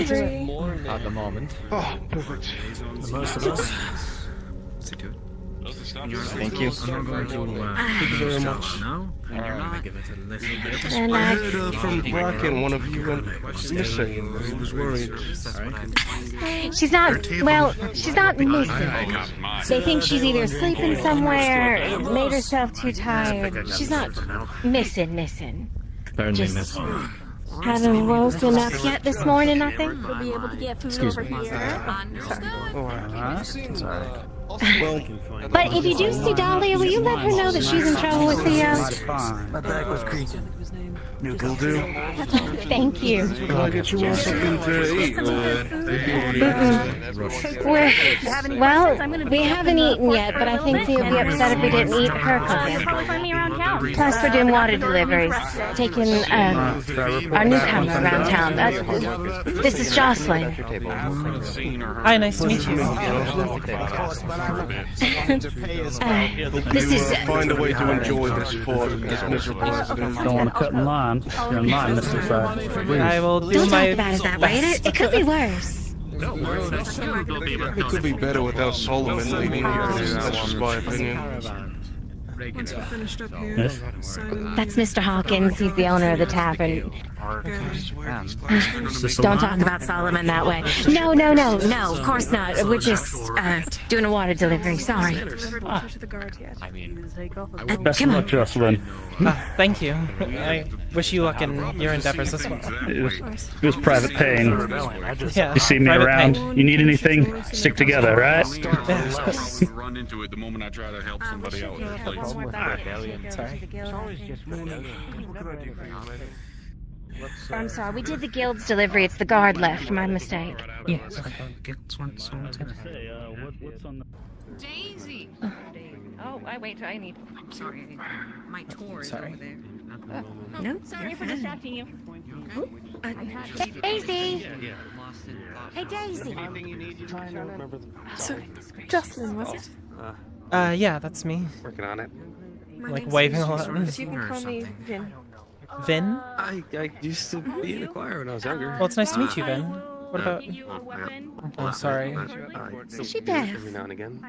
Speaker 8: At the moment.
Speaker 5: Oh, perfect.
Speaker 12: The most of us.
Speaker 8: Thank you.
Speaker 12: I'm going to,
Speaker 5: Thank you very much.
Speaker 12: now, and you're not. Give it a little bit.
Speaker 13: And
Speaker 5: I heard from Bracken one of you went missing. He was worried.
Speaker 13: she's not, well, she's not missing. They think she's either sleeping somewhere, made herself too tired. She's not missing.
Speaker 12: Apparently
Speaker 13: Just
Speaker 12: missing.
Speaker 13: haven't woken up yet this morning, I think.
Speaker 4: We'll be able to get food
Speaker 12: Excuse
Speaker 4: over
Speaker 12: me.
Speaker 4: here.
Speaker 12: Sorry.
Speaker 5: Well,
Speaker 13: But if you do see Dahlia, will you let her know that she's in trouble with Theo?
Speaker 3: My back was creaking. Will do.
Speaker 13: Thank you.
Speaker 5: can I get you all something to eat?
Speaker 13: Well, we haven't eaten yet, but I think Theo would be upset if we didn't eat her cooking. Plus, we're doing water deliveries, taking our newcomer around town. This is Jocelyn.
Speaker 6: Hi, nice to meet you.
Speaker 13: This is...
Speaker 5: Find a way to enjoy this for this miserable incident.
Speaker 12: Don't want to cut in line. You're in line, Mr. Fry.
Speaker 6: I will do
Speaker 13: Don't
Speaker 6: my
Speaker 13: talk about it that way. It could be worse.
Speaker 5: It could be better without Solomon leading here. That's just my opinion.
Speaker 15: Once we're finished up here,
Speaker 12: Yes?
Speaker 13: That's Mr. Hawkins. He's the owner of the tavern. Don't talk about Solomon that way. No, of course not. We're just doing a water delivery. Sorry.
Speaker 12: Best
Speaker 13: Come
Speaker 12: of
Speaker 13: on.
Speaker 12: luck, Jocelyn.
Speaker 6: Thank you. I wish you luck in your endeavors as well.
Speaker 12: It was private pain.
Speaker 6: Yeah,
Speaker 12: You see me
Speaker 6: private
Speaker 12: around.
Speaker 6: pain.
Speaker 12: You need anything? Stick together, right?
Speaker 10: Run into it the moment I try to help somebody else.
Speaker 6: Sorry.
Speaker 13: I'm sorry. We did the guild's delivery. It's the guard left. My mistake.
Speaker 6: Yes.
Speaker 4: Daisy. Oh, I need. I'm sorry. My tour is over there.
Speaker 13: No.
Speaker 4: Sorry for distracting you.
Speaker 13: Daisy. Hey, Daisy.
Speaker 15: So, Jocelyn, was it?
Speaker 6: Yeah, that's me.
Speaker 5: Working on it.
Speaker 6: Like waving a lot.
Speaker 15: You can call me Vin.
Speaker 6: Vin?
Speaker 5: I used to be in the choir when I was younger.
Speaker 6: Well, it's nice to meet you, Vin. What about... Oh, sorry.
Speaker 13: Is she deaf?
Speaker 5: Every now and again.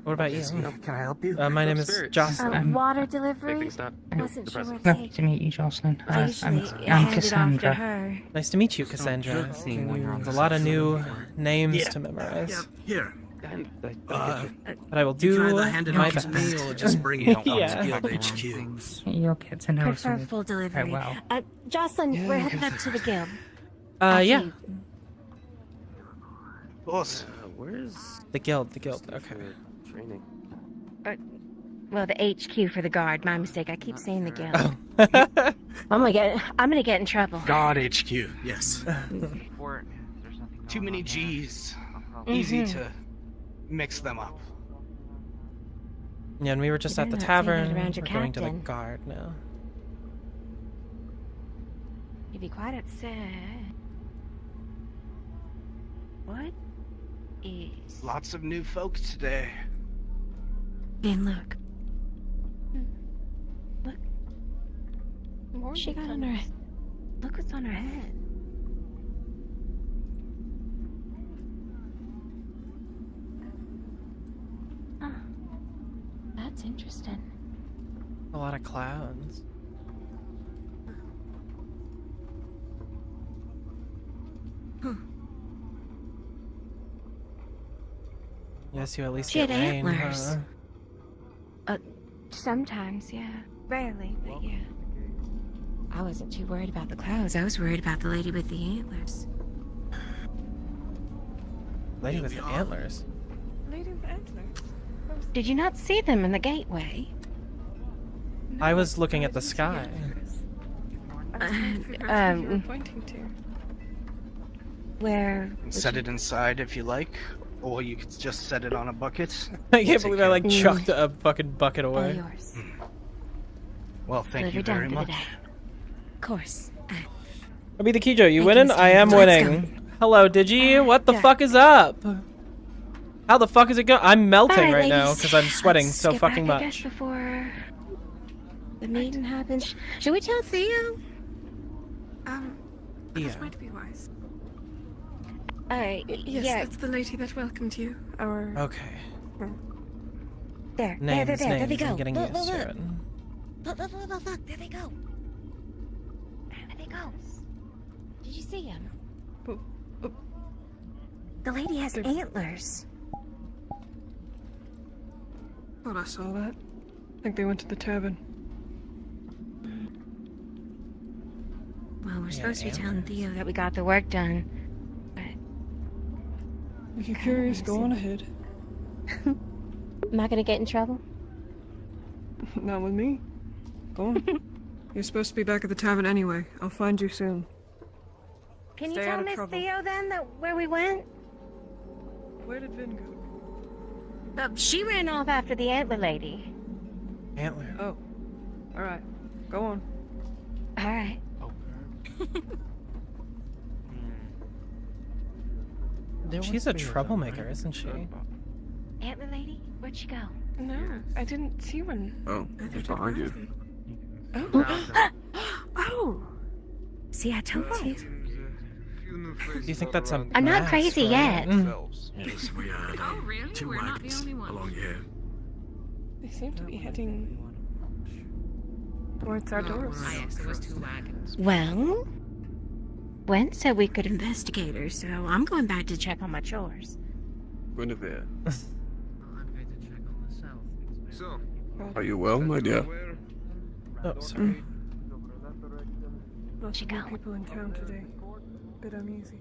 Speaker 6: What about you?
Speaker 3: Can I help you?
Speaker 6: My name is Jocelyn.
Speaker 13: Water delivery?
Speaker 5: Maybe it's not
Speaker 13: Wasn't sure where to
Speaker 18: Nice
Speaker 13: take.
Speaker 18: to meet you, Jocelyn.
Speaker 13: I usually
Speaker 18: I'm
Speaker 13: hand it off to
Speaker 18: Cassandra.
Speaker 13: her.
Speaker 6: Nice to meet you, Cassandra. There's a lot of new names to memorize.
Speaker 3: Here.
Speaker 6: But I will do my best.
Speaker 3: or just bring it
Speaker 6: Yeah.
Speaker 3: HQ?
Speaker 18: You'll get to know
Speaker 13: Prefer
Speaker 18: some
Speaker 13: full delivery.
Speaker 18: quite well.
Speaker 13: Jocelyn, we're headed up to the guild.
Speaker 6: Yeah.
Speaker 3: Boss.
Speaker 6: Where's the guild? Okay.
Speaker 5: Training.
Speaker 13: Well, the HQ for the guard. My mistake. I keep saying the guild.
Speaker 6: Oh.
Speaker 13: I'm gonna get in trouble.
Speaker 3: God HQ. Yes. Too many G's. Easy to mix them up.
Speaker 6: Yeah, and we were just
Speaker 13: You
Speaker 6: at the
Speaker 13: better not say that
Speaker 6: tavern.
Speaker 13: around your
Speaker 6: We're going to the
Speaker 13: captain.
Speaker 6: guard now.
Speaker 13: You'd be quite upset. What is...
Speaker 3: Lots of new folks today.
Speaker 13: And look. Look. What's she got on her head? Look what's on her head. Huh. That's interesting.
Speaker 6: A lot of clouds. Yes, you at least
Speaker 13: She
Speaker 6: get
Speaker 13: had
Speaker 6: rain,
Speaker 13: antlers.
Speaker 6: huh?
Speaker 13: Sometimes, yeah. Rarely, but yeah. I wasn't too worried about the clouds. I was worried about the lady with the antlers.
Speaker 6: Lady with the antlers.
Speaker 15: Lady with antlers?
Speaker 13: Did you not see them in the gateway?
Speaker 6: I was looking at the sky.
Speaker 15: Pointing to.
Speaker 13: Where?
Speaker 3: Set it inside if you like, or you could just set it on a bucket.
Speaker 6: I can't believe I like
Speaker 13: Mm.
Speaker 6: chucked a fucking bucket
Speaker 13: All
Speaker 6: away.
Speaker 13: yours.
Speaker 3: Well, thank you
Speaker 13: Delivery done
Speaker 3: very
Speaker 13: for
Speaker 3: much.
Speaker 13: today. Of course.
Speaker 6: I'll be the Kijo. You winning? I am winning. Hello, Digi. What the fuck is up? How the fuck is it going? I'm melting right now because I'm sweating so fucking much.
Speaker 13: I guess before the meeting happens. Should we tell Theo?
Speaker 6: Yeah.
Speaker 19: Might be wise.
Speaker 13: Yes,
Speaker 19: Yes, that's the lady that welcomed you. Our
Speaker 6: Okay.
Speaker 13: There
Speaker 6: Names,
Speaker 13: they
Speaker 6: names.
Speaker 13: go.
Speaker 6: I'm getting
Speaker 13: Look,
Speaker 6: used to
Speaker 13: look.
Speaker 6: it.
Speaker 13: Look, there they go. There they go. Did you see him? The lady has antlers.
Speaker 19: Thought I saw that. I think they went to the tavern.
Speaker 13: Well, we're supposed to be telling Theo that we got the work done. But
Speaker 19: If you're curious, go on ahead.
Speaker 13: am I gonna get in trouble?
Speaker 19: Not with me. Go on. You're supposed to be back at the tavern anyway. I'll find you soon.
Speaker 13: Can you
Speaker 19: Stay
Speaker 13: tell
Speaker 19: out of
Speaker 13: Miss
Speaker 19: trouble.
Speaker 13: Theo then that where we went?
Speaker 19: Where did Vin go?
Speaker 13: She ran off after the antler lady.
Speaker 6: Antler.
Speaker 19: Oh. Alright. Go on.
Speaker 13: Alright.
Speaker 6: She's a troublemaker, isn't she?
Speaker 13: Antler lady? Where'd she go?
Speaker 19: No, I didn't see one.
Speaker 5: Oh, it's behind you.
Speaker 19: Oh. Oh.
Speaker 13: See, I told you.
Speaker 6: Do you think that's a
Speaker 13: I'm not
Speaker 6: mask,
Speaker 13: crazy
Speaker 6: right?
Speaker 13: yet.
Speaker 10: Yes, we had
Speaker 4: Oh, really?
Speaker 10: two
Speaker 4: We're not the
Speaker 10: wagons
Speaker 4: only ones.
Speaker 10: along here.
Speaker 19: They seem to be heading towards our doors.
Speaker 4: Yes, there was 2 wagons.
Speaker 13: Well, Gwen said we could investigate her, so I'm going back to check on my chores.
Speaker 5: Guinevere,
Speaker 9: I'm going to check on the south.
Speaker 3: So,
Speaker 5: are you well, my dear?
Speaker 6: Oh, sorry.
Speaker 19: Lots of new people in town today. Bit uneasy.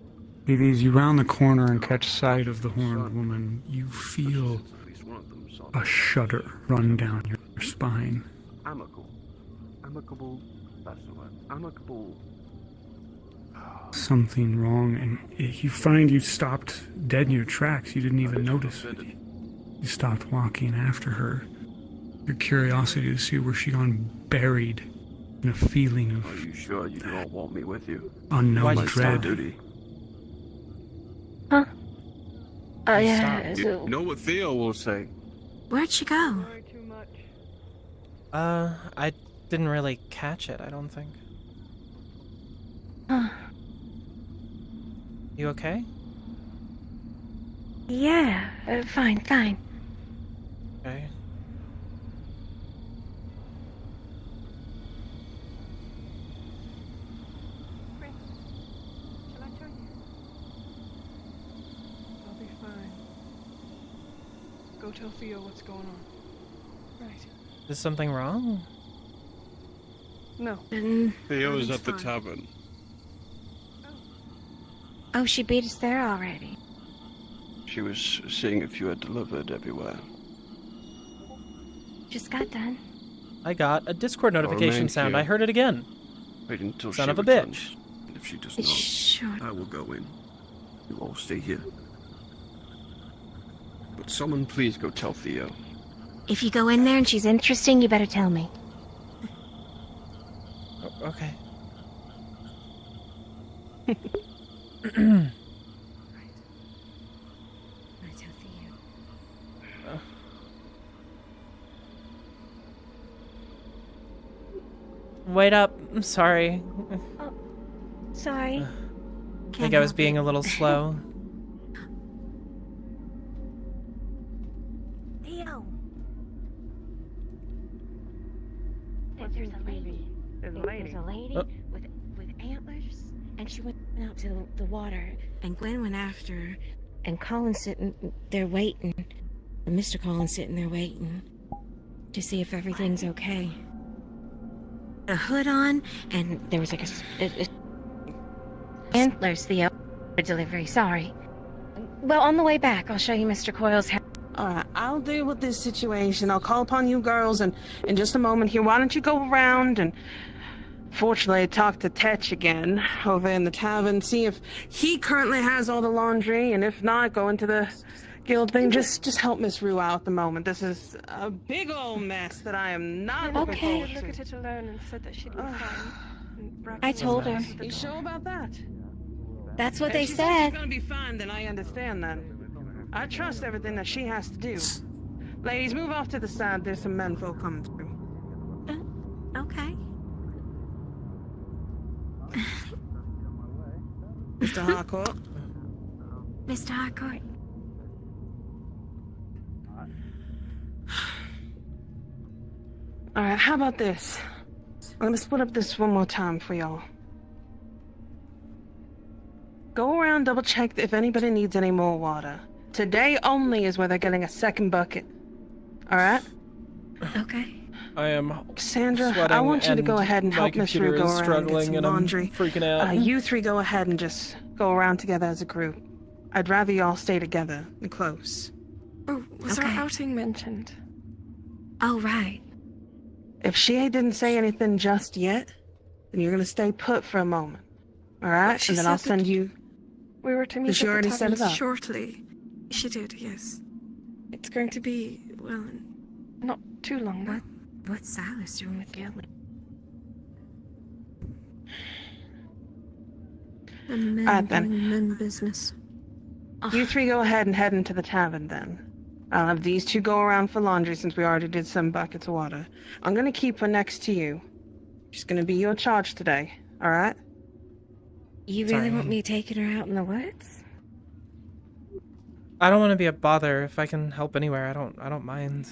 Speaker 12: As you round the corner and catch sight of the horned woman, you feel a shudder run down your spine.
Speaker 5: Amicable, that's the word. Amicable.
Speaker 12: Something wrong, and you find you stopped dead in your tracks. You didn't even notice it. You stopped walking after her. Your curiosity to see where she'd gone buried in a feeling
Speaker 5: Are
Speaker 12: of
Speaker 5: you sure you don't want me with you?
Speaker 12: unknown
Speaker 5: My
Speaker 12: dread.
Speaker 5: duty.
Speaker 13: Huh?
Speaker 5: You know what Theo will say.
Speaker 13: Where'd she go?
Speaker 6: I didn't really catch it, I don't think.
Speaker 13: Huh.
Speaker 6: You okay?
Speaker 13: Yeah, fine.
Speaker 6: Okay.
Speaker 19: Shall I join you? I'll be fine. Go tell Theo what's going on. Right.
Speaker 6: Is something wrong?
Speaker 19: No.
Speaker 5: Theo is at the tavern.
Speaker 13: Oh, she beat us there already.
Speaker 5: She was seeing if you had delivered everywhere.
Speaker 13: Just got done.
Speaker 6: I got a Discord notification
Speaker 5: remain
Speaker 6: sound.
Speaker 5: here.
Speaker 6: I heard it again.
Speaker 5: Wait until
Speaker 6: Son
Speaker 5: she
Speaker 6: of a
Speaker 5: returns.
Speaker 6: bitch.
Speaker 5: And if she does not,
Speaker 13: Sure.
Speaker 5: I will go in. You all stay here. But someone please go tell Theo.
Speaker 13: If you go in there and she's interesting, you better tell me.
Speaker 6: Oh, okay. Wait up. I'm sorry.
Speaker 13: Sorry.
Speaker 6: I think I was being a little slow.
Speaker 13: Theo.
Speaker 14: There's a lady.
Speaker 13: There's a lady with antlers, and she went out to the water, and Gwen went after her, and Colin's sitting there waiting, and Mr. Colin's sitting there waiting to see if everything's okay. A hood on, and there was like a antlers, Theo. Delivery, sorry. Well, on the way back, I'll show you Mr. Coyle's house.
Speaker 14: Alright, I'll deal with this situation. I'll call upon you girls in just a moment here. Why don't you go around and fortunately talk to Tetch again over in the tavern, see if he currently has all the laundry, and if not, go into the guild thing. Just help Miss Rue out at the moment. This is a big old mess that I am not looking forward to.
Speaker 19: Look at it alone and said that she'd be fine.
Speaker 13: I told her.
Speaker 14: You sure about that?
Speaker 13: That's what
Speaker 14: If
Speaker 13: they
Speaker 14: she
Speaker 13: said.
Speaker 14: she's gonna be fine, then I understand that. I trust everything that she has to do. Ladies, move off to the side. There's some menfolk coming through.
Speaker 13: Okay.
Speaker 14: Mr. Harcourt.
Speaker 13: Mr. Harcourt.
Speaker 14: Alright, how about this? I'm gonna split up this one more time for y'all. Go around, double check if anybody needs any more water. Today only is where they're getting a second bucket. Alright?
Speaker 13: Okay.
Speaker 6: I am
Speaker 14: Cassandra,
Speaker 6: sweating
Speaker 14: I want you to
Speaker 6: and
Speaker 14: go ahead and
Speaker 6: my
Speaker 14: help Miss
Speaker 6: computer
Speaker 14: Rue go
Speaker 6: is
Speaker 14: around and get
Speaker 6: struggling
Speaker 14: some
Speaker 6: and I'm
Speaker 14: laundry.
Speaker 6: freaking out.
Speaker 14: You three go ahead and just go around together as a group. I'd rather y'all stay together and close.
Speaker 19: Oh, was our outing mentioned?
Speaker 13: Oh, right.
Speaker 14: If she didn't say anything just yet, then you're gonna stay put for a moment. Alright?
Speaker 19: She
Speaker 14: And then I'll
Speaker 19: said
Speaker 14: send
Speaker 19: that
Speaker 14: you.
Speaker 19: We were to meet
Speaker 14: Did she
Speaker 19: at the
Speaker 14: already set it
Speaker 19: tavern
Speaker 14: up?
Speaker 19: shortly. She did, yes. It's going to be, well, not too long now.
Speaker 13: What's Silas doing with Gilly?
Speaker 19: The men
Speaker 14: Alright, then.
Speaker 19: doing men business.
Speaker 14: You three go ahead and head into the tavern then. I'll have these two go around for laundry since we already did some buckets of water. I'm gonna keep her next to you. She's gonna be your charge today, alright?
Speaker 13: You really want me taking her out in the woods?
Speaker 6: I don't want to be a bother. If I can help anywhere, I don't mind.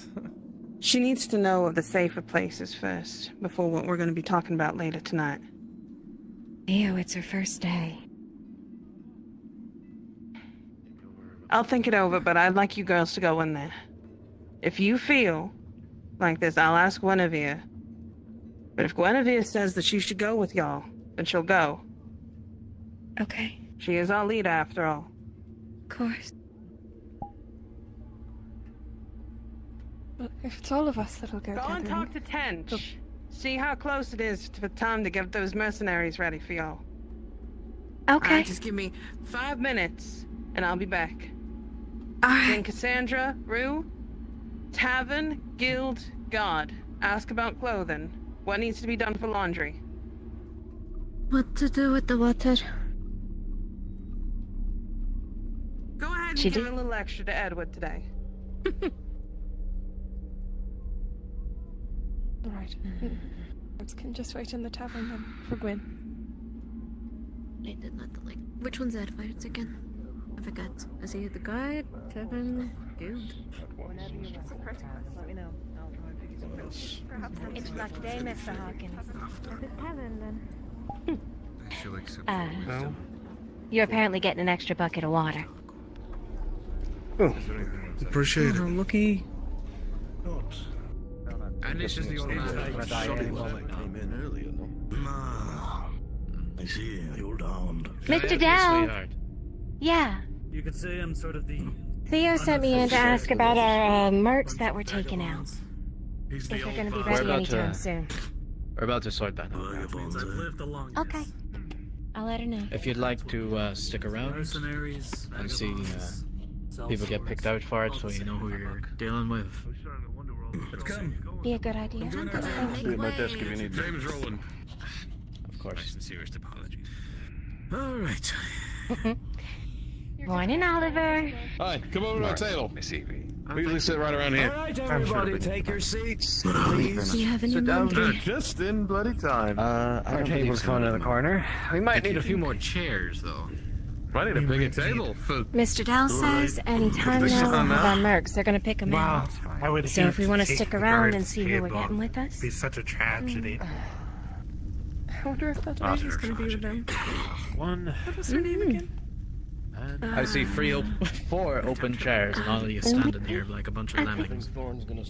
Speaker 14: She needs to know of the safer places first, before what we're gonna be talking about later tonight.
Speaker 13: Ew, it's her first day.
Speaker 14: I'll think it over, but I'd like you girls to go in there. If you feel like this, I'll ask Guinevere. But if Guinevere says that she should go with y'all, then she'll go.
Speaker 13: Okay.
Speaker 14: She is our leader, after all.
Speaker 13: Of course.
Speaker 19: Well, if it's all of us that'll go
Speaker 14: Go and
Speaker 19: gathering-
Speaker 14: talk to Tench. See how close it is to the time to get those mercenaries ready for y'all.
Speaker 13: Okay.
Speaker 14: Just give me 5 minutes, and I'll be back.
Speaker 13: Alright.
Speaker 14: Then Cassandra, Rue, Tavern, Guild, God. Ask about clothing. What needs to be done for laundry?
Speaker 13: What to do with the water?
Speaker 14: Go ahead and
Speaker 13: She
Speaker 14: give
Speaker 13: did-
Speaker 14: a little extra to Edward today.
Speaker 19: Alright. Let's can just wait in the tavern then, for Gwyn.
Speaker 20: I did not like. Which one's Edward again? I forgot. Is he the guy? Tavern? Guild?
Speaker 15: Let me know. I'll try and pick something else.
Speaker 13: It's lucky day, Mr. Hawkins.
Speaker 20: At the tavern then.
Speaker 13: You're apparently getting an extra bucket of water.
Speaker 16: Oh, appreciate it.
Speaker 15: Lucky.
Speaker 10: And this is the old man
Speaker 11: Came in earlier, no? I see, the old hound.
Speaker 13: Mr. Dell! Yeah.
Speaker 9: You could say I'm sort of the.
Speaker 13: Theo sent me in to ask about our mercs that were taken out. If they're gonna be ready anytime soon.
Speaker 8: We're about to sort that out.
Speaker 9: I've lived a long.
Speaker 13: Okay. I'll let her know.
Speaker 8: If you'd like to stick around
Speaker 9: Mercenaries,
Speaker 8: and see people get picked out for it, so you know who you're dealing with.
Speaker 9: Let's come.
Speaker 13: Be a good idea.
Speaker 11: Stay at my desk if you need me.
Speaker 10: James Rowland.
Speaker 8: Of course.
Speaker 10: Sincerest apologies.
Speaker 16: All right.
Speaker 13: Morning, Oliver.
Speaker 10: Hi, come over to my table. We usually sit right around here.
Speaker 16: All right, everybody, take your seats, please.
Speaker 20: Do you have any
Speaker 16: Sit down.
Speaker 20: laundry?
Speaker 11: Just in bloody time.
Speaker 17: Our table's going to the corner. We might need a few more chairs, though.
Speaker 10: I need a bigger table for.
Speaker 13: Mr. Dell says anytime now we'll have our mercs, they're gonna pick them out.
Speaker 12: I would
Speaker 13: So if we want to stick around and see who we're
Speaker 12: getting
Speaker 13: getting with us.
Speaker 12: It'd be such a tragedy.
Speaker 19: I wonder if that lady's gonna be with them.
Speaker 12: One.
Speaker 19: What was her name again?
Speaker 8: I see 4 open chairs, and all of you standing here like a bunch of lemmings.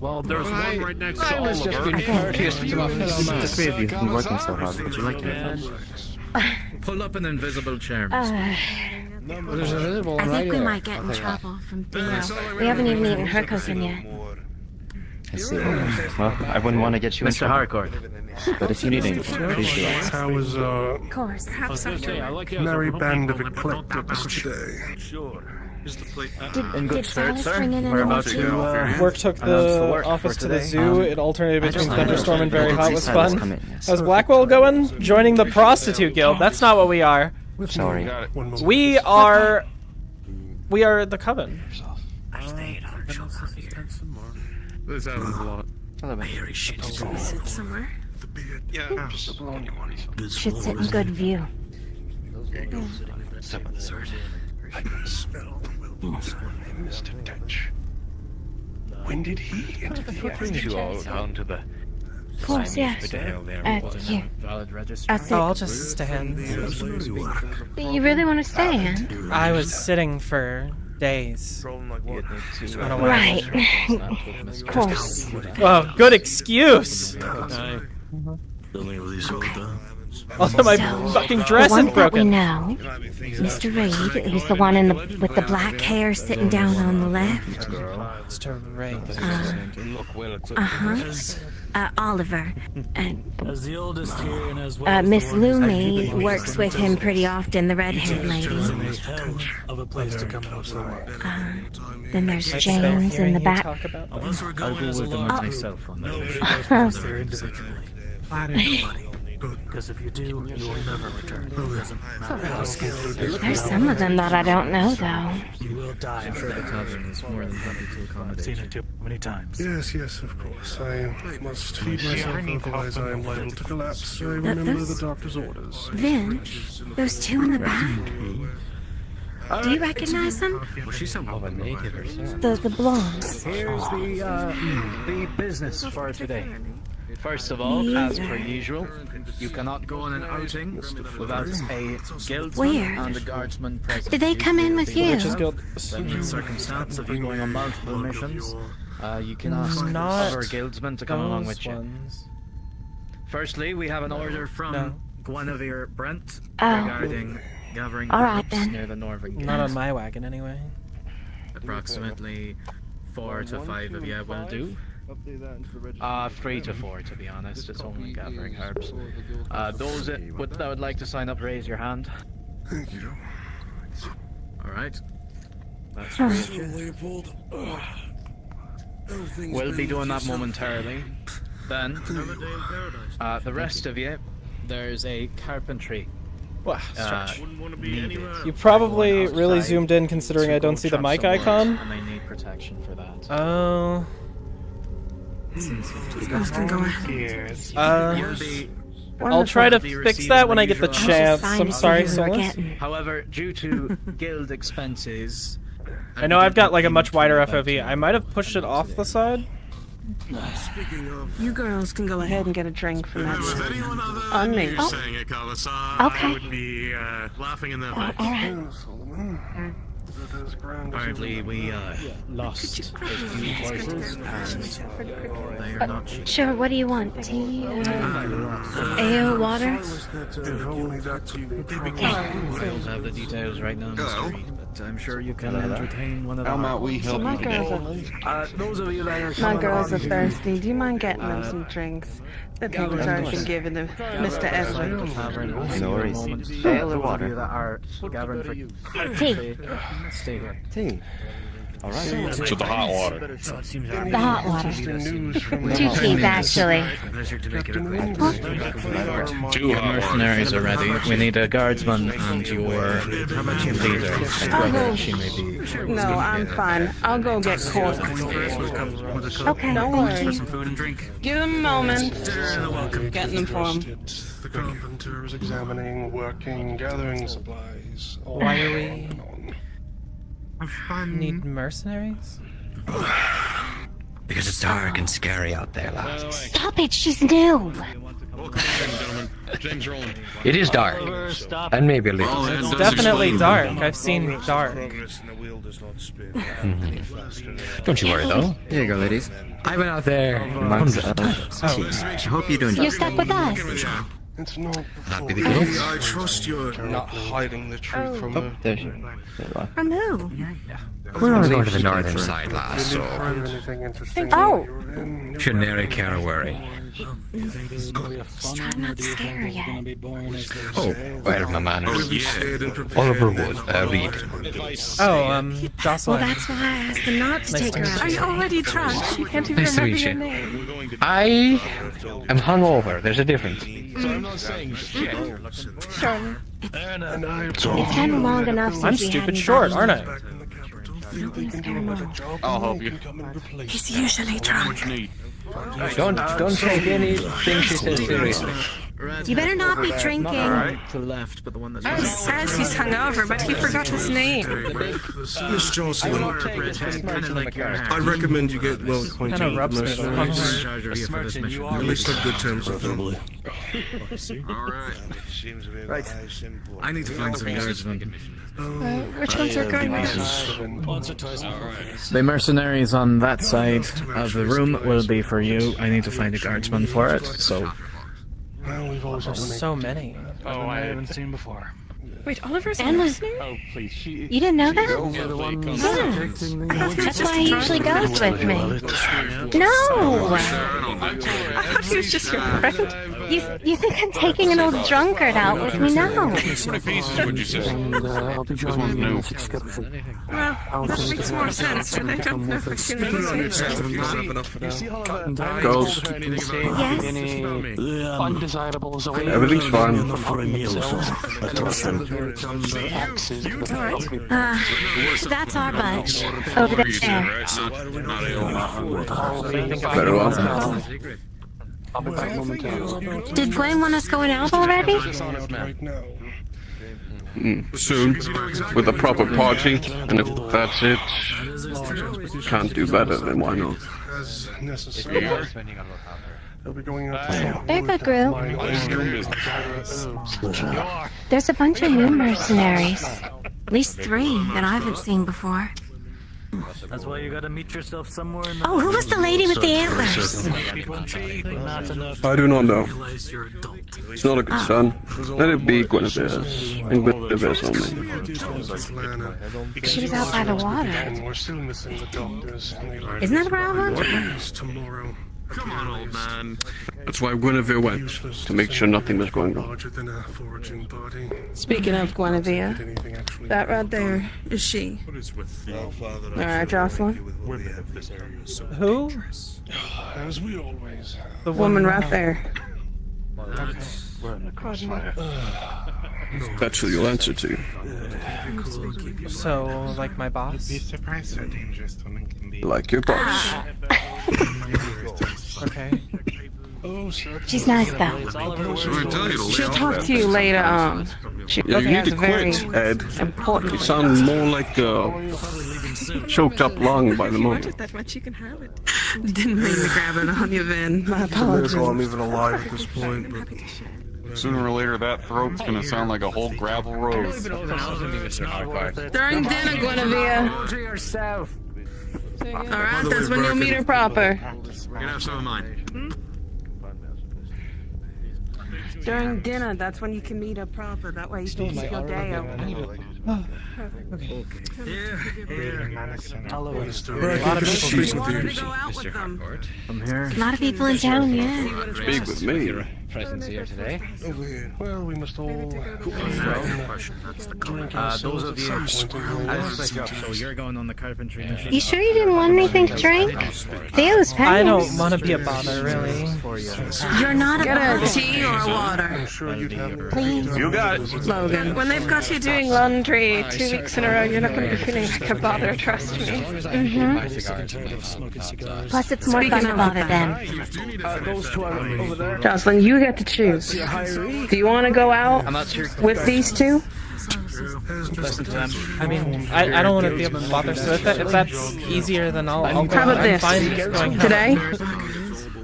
Speaker 10: Well, there's one right next to
Speaker 8: I was just
Speaker 10: Oliver.
Speaker 8: being courteous to my fellow man.
Speaker 17: The three of you have been working so hard. Would you like to?
Speaker 8: Pull up an invisible chair, miss.
Speaker 17: There's a visible one
Speaker 13: I
Speaker 17: right
Speaker 13: think we
Speaker 17: here.
Speaker 13: might get in trouble from Theo. We haven't even eaten her cooking yet.
Speaker 17: I see. Well, I wouldn't want to get you in
Speaker 8: Mr.
Speaker 17: trouble.
Speaker 8: Harcourt.
Speaker 17: But if you need anything, please do ask.
Speaker 12: How was
Speaker 13: Of course.
Speaker 19: Perhaps after.
Speaker 12: merry band of eclectics today?
Speaker 3: Sure.
Speaker 2: In good
Speaker 13: Did
Speaker 2: spirits,
Speaker 13: Silas
Speaker 2: sir.
Speaker 13: bring in
Speaker 2: We're
Speaker 13: any
Speaker 2: about to
Speaker 6: Work took
Speaker 2: announce
Speaker 6: the
Speaker 2: work
Speaker 6: office
Speaker 2: for
Speaker 6: to the
Speaker 2: today.
Speaker 6: zoo. It alternated
Speaker 2: I
Speaker 6: between
Speaker 2: just-
Speaker 6: thunderstorm and very hot was
Speaker 2: Silas come
Speaker 6: fun.
Speaker 2: in, yes.
Speaker 6: How's Blackwell going? Joining the prostitute guild. That's not what we are.
Speaker 2: Sorry.
Speaker 6: We are the coven.
Speaker 5: This happens a lot.
Speaker 11: I hear his shit.
Speaker 13: Sit somewhere.
Speaker 5: Yeah, just the only one.
Speaker 13: Should sit in good view.
Speaker 11: Some of the sort.
Speaker 5: I can smell the wilderness in Mr. Dutch. When did he enter the
Speaker 8: Brings you all down to the.
Speaker 13: Of course, yes. Here.
Speaker 8: Valid register.
Speaker 13: I'll sit.
Speaker 6: Oh, I'll just stand.
Speaker 13: You really want to stand?
Speaker 6: I was sitting for days. On a
Speaker 13: Right.
Speaker 6: wagon.
Speaker 13: Of course.
Speaker 6: Well, good excuse. Also, my fucking dress
Speaker 13: The
Speaker 6: is
Speaker 13: ones that we
Speaker 6: broken.
Speaker 13: know, Mr. Reed, he's the one with the black hair sitting down on the left.
Speaker 6: Mr. Reed.
Speaker 13: Oliver. And
Speaker 11: As the oldest here and as well
Speaker 13: Miss Lumi works with him pretty often, the red-haired lady.
Speaker 11: of a place to come out somewhere.
Speaker 13: Then there's James in the back.
Speaker 11: Unless we're
Speaker 8: I'll
Speaker 11: going
Speaker 8: go
Speaker 11: as a
Speaker 8: with them
Speaker 11: large
Speaker 8: myself on
Speaker 11: nobody
Speaker 8: that.
Speaker 11: goes there individually. Because if you do, you will never return. It doesn't matter how skilled you are.
Speaker 13: There's some of them that I don't know, though.
Speaker 11: You will die. I'm
Speaker 8: sure the tavern is more than happy to accommodate.
Speaker 11: I've seen it too many times.
Speaker 10: Yes, yes, of course. I must feed myself, otherwise I am liable to collapse. I remember
Speaker 13: those-
Speaker 10: the doctor's orders.
Speaker 13: Vin, those two in the back. Do you recognize them?
Speaker 8: Well, she's somewhat of a native herself.
Speaker 13: The blondes.
Speaker 8: Here's the business for today. First of all, as per usual, you cannot go on an outing without a guildsman
Speaker 13: Weird.
Speaker 8: and a guardsman present.
Speaker 13: Did they come in with you?
Speaker 6: Which is guild.
Speaker 8: That means circumstance of you going on multiple missions. You can ask
Speaker 6: Not
Speaker 8: other guildsmen to come along with
Speaker 6: those
Speaker 8: you.
Speaker 6: ones.
Speaker 8: Firstly, we have an order from Guinevere Brent
Speaker 13: Oh.
Speaker 8: regarding gathering
Speaker 13: All right,
Speaker 8: groups
Speaker 13: then.
Speaker 8: near the Northern Gate.
Speaker 6: Not on my wagon, anyway.
Speaker 8: Approximately 4 to 5 of you will do. 3 to 4 to be honest, it's only gathering herbs. Those that would like to sign up, raise your hand.
Speaker 10: Thank you.
Speaker 8: Alright. That's
Speaker 13: Huh.
Speaker 8: great. We'll be doing that momentarily. Then, the rest of you, there's a carpentry.
Speaker 6: Wow, stretch.
Speaker 8: Needed.
Speaker 6: You probably
Speaker 8: Outside
Speaker 6: really zoomed in considering
Speaker 8: to
Speaker 6: I don't
Speaker 8: go
Speaker 6: see the
Speaker 8: chop
Speaker 6: mic
Speaker 8: some wood,
Speaker 6: icon.
Speaker 8: And they need protection for that.
Speaker 6: Oh.
Speaker 8: You'll be
Speaker 6: I'll try to fix that when I get the chance. I'm sorry, Solus.
Speaker 8: However, due to guild expenses,
Speaker 6: I know I've got like a much wider FOV. I might have pushed it off the side.
Speaker 14: You girls can go ahead and get a drink from that
Speaker 10: Was
Speaker 14: side.
Speaker 10: anyone other
Speaker 14: On
Speaker 10: than
Speaker 14: me.
Speaker 10: you saying it, Carlos?
Speaker 13: Okay.
Speaker 10: I would be laughing in their face.
Speaker 8: apparently we lost a few horses and they are not cheap.
Speaker 13: Sure, what do you want? Tea? Ale, water?
Speaker 8: I don't have the details right now, Mr. Reed, but I'm sure you can entertain one of them.
Speaker 5: How might we help
Speaker 14: My
Speaker 5: you today?
Speaker 8: Those of you that are
Speaker 14: My
Speaker 8: coming
Speaker 14: girls are
Speaker 8: along-
Speaker 14: thirsty. Do you mind getting them some drinks? The people's already been given to Mr. Edward.
Speaker 8: No worries. Ale or water? Those of you that are gathering for
Speaker 13: Tea.
Speaker 8: stay here.
Speaker 11: Tea.
Speaker 10: All right. So the hot water.
Speaker 13: The hot water. 2 teas, actually.
Speaker 8: Your mercenaries are ready. We need a guardsman and your leader. Whoever she may be.
Speaker 14: No, I'm fine. I'll go get Cork.
Speaker 13: Okay,
Speaker 14: Don't
Speaker 13: thank
Speaker 14: worry.
Speaker 13: you.
Speaker 10: Food and drink.
Speaker 14: Give them a moment. Getting them for him.
Speaker 10: The carpenter is examining, working, gathering supplies.
Speaker 6: Why are we... Need mercenaries?
Speaker 11: Because it's dark and scary out there, lads.
Speaker 13: Stop it, she's new.
Speaker 10: James Rowland.
Speaker 11: It is dark. And maybe a little.
Speaker 6: It's definitely dark. I've seen dark.
Speaker 11: Don't you worry, though. Here you go, ladies. I've been out there months of times.
Speaker 13: Oh.
Speaker 11: I hope you're doing
Speaker 13: You're stuck with us.
Speaker 10: It's not
Speaker 16: Happy to
Speaker 10: before.
Speaker 16: go.
Speaker 10: I trust you're not hiding the truth from her.
Speaker 16: There you are.
Speaker 13: From who?
Speaker 16: We're only going to the northern side, lass, so...
Speaker 13: Oh!
Speaker 16: Generic Carawari.
Speaker 13: Just try not to scare her yet.
Speaker 16: Oh, where are my manners? Oliver Wood, Reed.
Speaker 6: Oh, Jocelyn.
Speaker 13: Well, that's why I asked them not to take her out.
Speaker 15: Are you already drunk? You can't even
Speaker 16: Nice to
Speaker 15: remember
Speaker 16: meet
Speaker 15: your
Speaker 16: you.
Speaker 15: name.
Speaker 16: I am hungover. There's a difference.
Speaker 11: I'm not saying shit.
Speaker 15: Charlotte.
Speaker 13: It's been long enough since
Speaker 6: I'm
Speaker 13: we
Speaker 6: stupid
Speaker 13: had
Speaker 6: short, aren't I?
Speaker 13: Nothing to scare him off.
Speaker 2: I'll help you.
Speaker 15: He's usually drunk.
Speaker 8: Don't take anything she says seriously.
Speaker 13: You better not be drinking.
Speaker 16: To the left, but the one that's...
Speaker 15: He says he's hungover, but he forgot his name.
Speaker 10: Miss Jocelyn, I recommend you get well acquainted
Speaker 6: Kinda rubs
Speaker 10: with
Speaker 6: me
Speaker 10: the
Speaker 6: the wrong
Speaker 10: mercenaries. At least have good terms with them.
Speaker 3: Alright. Seems to be
Speaker 8: Right.
Speaker 3: very simple.
Speaker 1: I need to find some guardsmen.
Speaker 15: Which ones are going on?
Speaker 2: The mercenaries on that side of the room will be for you. I need to find a guardsman for it, so...
Speaker 10: Well, we've always
Speaker 6: There's so many.
Speaker 2: Oh, I haven't seen before.
Speaker 15: Wait, Oliver's a
Speaker 13: Emma.
Speaker 15: mercenary?
Speaker 2: Oh, please,
Speaker 13: You didn't know that? That's why he usually goes with me. No!
Speaker 15: He was just your friend.
Speaker 13: You think I'm taking an old drunkard out with me? No.
Speaker 11: How many pieces would you say? This one's new.
Speaker 15: Well, that makes more sense, but I don't know if I can really say that.
Speaker 5: Girls,
Speaker 13: Yes?
Speaker 11: Undesirables
Speaker 5: everything's fine.
Speaker 11: for a meal or so. I trust them.
Speaker 13: That's our bunch. Over there.
Speaker 5: Very well.
Speaker 11: I'll be back momentarily.
Speaker 13: Did Gwen want us going out already?
Speaker 5: Soon, with a proper party, and if that's it, can't do better, then why not?
Speaker 10: As necessary. They'll be going out to
Speaker 13: They're a good group. There's a bunch of new mercenaries. At least 3 that I haven't seen before.
Speaker 9: That's why you gotta meet yourself somewhere in the...
Speaker 13: Oh, who was the lady with the antlers?
Speaker 5: I do not know. It's not a concern. Let it be Guinevere's, and Guinevere's only.
Speaker 13: She was out by the water.
Speaker 10: And we're still missing the doctors.
Speaker 13: Isn't that a problem?
Speaker 10: Tomorrow.
Speaker 3: Come on, old man.
Speaker 5: That's why Guinevere went, to make sure nothing was going wrong.
Speaker 10: Larger than a foraging body.
Speaker 14: Speaking of Guinevere,
Speaker 10: Anything actually.
Speaker 14: that right there is she. Alright, Jocelyn.
Speaker 6: Who?
Speaker 10: As we always.
Speaker 14: The woman right there.
Speaker 11: We're in the crossfire.
Speaker 5: That's who you'll answer to.
Speaker 6: So, like my boss?
Speaker 10: Surprised how dangerous something can be.
Speaker 5: Like your boss.
Speaker 6: Okay.
Speaker 10: Oh, sir.
Speaker 13: She's nice though.
Speaker 14: She'll talk to you later on. She
Speaker 5: Yeah, you
Speaker 14: has
Speaker 5: need
Speaker 14: a
Speaker 5: to
Speaker 14: very
Speaker 5: quit, Ed.
Speaker 14: important.
Speaker 5: You sound more like choked up lung by the
Speaker 15: If you want
Speaker 5: moment.
Speaker 15: it that much, you can have it.
Speaker 14: Didn't mean to grab it on you, Vin. My apologies.
Speaker 10: I'm even alive at this point.
Speaker 15: I'm happy to share.
Speaker 2: Sooner or later, that throat's gonna sound like a whole gravel road.
Speaker 14: During dinner, Guinevere.
Speaker 8: To yourself.
Speaker 14: Alright, that's when you'll meet her proper.
Speaker 3: We're gonna have some of mine.
Speaker 14: During dinner, that's when you can meet her proper. That way you can keep your day open.
Speaker 6: A lot of people.
Speaker 14: You wanted to go out with them.
Speaker 2: I'm here.
Speaker 13: A lot of people in town, yeah.
Speaker 5: Speak with me.
Speaker 8: Presence here today.
Speaker 10: Over here. Well, we must all.
Speaker 2: Those of you... So you're going on the carpentry mission?
Speaker 13: You sure you didn't want anything to drink? Theo's paying.
Speaker 6: I don't want to be a bother, really.
Speaker 13: You're not a
Speaker 14: Get a
Speaker 13: bother.
Speaker 14: tea or a water.
Speaker 10: I'm sure you'd have.
Speaker 13: Please.
Speaker 3: You got it.
Speaker 14: Logan.
Speaker 15: When they've got you doing laundry 2 weeks in a row, you're not going to be feeling like a bother, trust me.
Speaker 13: Plus, it's more fun to bother them.
Speaker 8: Those two are over there.
Speaker 14: Jocelyn, you get to choose. Do you want to go out
Speaker 8: I'm not sure.
Speaker 14: with these two?
Speaker 8: Listen to them.
Speaker 6: I mean, I don't want to be a bother, so if that's easier, then I'll go.
Speaker 14: How about
Speaker 6: I'm
Speaker 14: this?
Speaker 6: fine just going home.
Speaker 14: Today,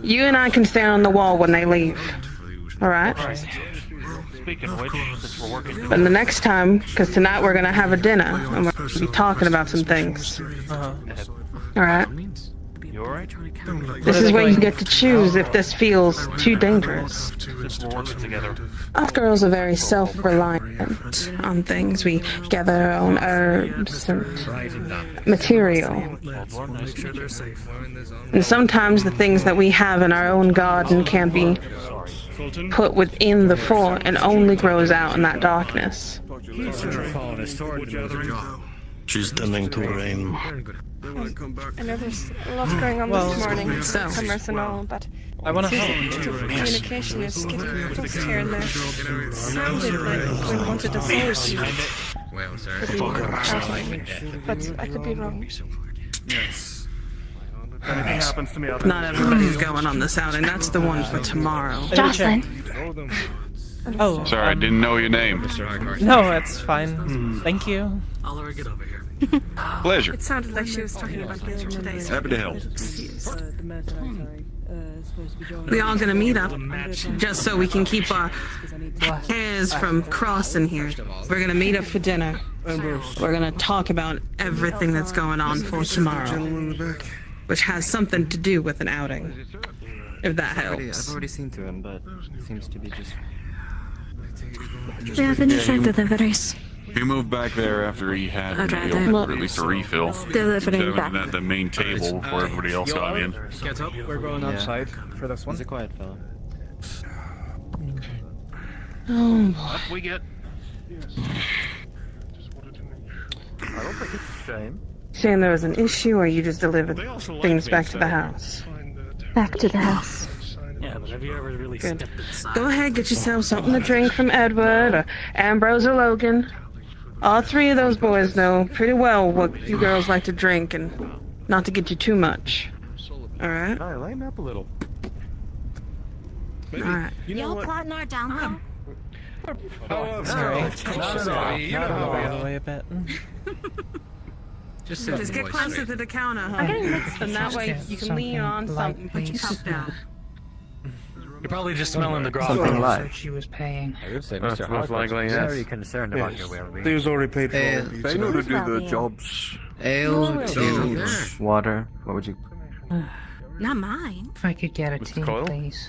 Speaker 14: you and I can stand on the wall when they leave. Alright?
Speaker 11: Speaking of which, since we're working.
Speaker 14: But the next time, because tonight we're going to have a dinner, and we're going to be talking about some things.
Speaker 6: Uh-huh.
Speaker 14: Alright?
Speaker 21: You alright?
Speaker 14: This is where you get to choose if this feels too dangerous. Us girls are very self-reliant on things. We gather our own herbs and material. And sometimes the things that we have in our own garden can't be put within the fort and only grows out in that darkness.
Speaker 11: She's tending to rain.
Speaker 15: I know there's a lot going on this morning, summers and all, but
Speaker 6: I want to help.
Speaker 15: communication is getting lost here and there. It sounded like we wanted to solve you.
Speaker 8: Well, sir.
Speaker 15: But I could be wrong.
Speaker 10: Yes. If anything happens to me, I'll
Speaker 14: Not everybody's going on this outing. That's the one for tomorrow.
Speaker 7: Jocelyn.
Speaker 6: Oh.
Speaker 22: Sorry, I didn't know your name.
Speaker 6: No, it's fine. Thank you.
Speaker 1: I'll ever get over here.
Speaker 22: Pleasure.
Speaker 15: It sounded like she was talking about guilt today.
Speaker 22: Happy to help.
Speaker 14: We all gonna meet up just so we can keep our hairs from crossing here. We're gonna meet up for dinner. We're gonna talk about everything that's going on for tomorrow, which has something to do with an outing, if that helps.
Speaker 17: I've already seen to him, but it seems to be just...
Speaker 20: We have finished our deliveries.
Speaker 22: He moved back there after he had
Speaker 20: I'd
Speaker 22: a
Speaker 20: rather-
Speaker 22: meal, or at least a refill.
Speaker 20: Delivering
Speaker 22: Instead of
Speaker 20: back.
Speaker 22: at the main table before everybody else got in.
Speaker 8: Get up, we're going outside for this one.
Speaker 17: He's a quiet fellow.
Speaker 14: Oh,
Speaker 22: Up we get.
Speaker 17: I don't think it's a shame.
Speaker 14: saying there was an issue, or you just delivered things back to the house?
Speaker 20: Back to the house.
Speaker 1: Yeah, but have you ever really
Speaker 14: Good.
Speaker 1: stepped inside?
Speaker 14: Go ahead, get yourself something to drink from Edward or Ambrose or Logan. All three of those boys know pretty well what you girls like to drink, and not to get you too much. All right?
Speaker 17: All right, lighten up a little.
Speaker 14: All right.
Speaker 13: Y'all plotting our downfall?
Speaker 6: Sorry.
Speaker 22: You
Speaker 6: Not
Speaker 22: know,
Speaker 6: all the way a bit.
Speaker 14: Just get closer to the counter, huh?
Speaker 7: I'm getting mixed
Speaker 14: And that way you can lean on something, put your cup down.
Speaker 1: You're probably just smelling the grog.
Speaker 17: Something light.
Speaker 18: She was paying.
Speaker 17: I would say
Speaker 22: That's
Speaker 17: Mr.
Speaker 22: most
Speaker 17: Hartford's
Speaker 22: likely, yes.
Speaker 17: very concerned about your well-being.
Speaker 10: He was already paid for all of
Speaker 5: They
Speaker 10: these.
Speaker 5: know to do the
Speaker 20: well-being?
Speaker 5: jobs.
Speaker 17: Ale, tea, water. What would you...
Speaker 13: Not mine.
Speaker 18: If I could get a tea,
Speaker 17: Coyle?
Speaker 18: please.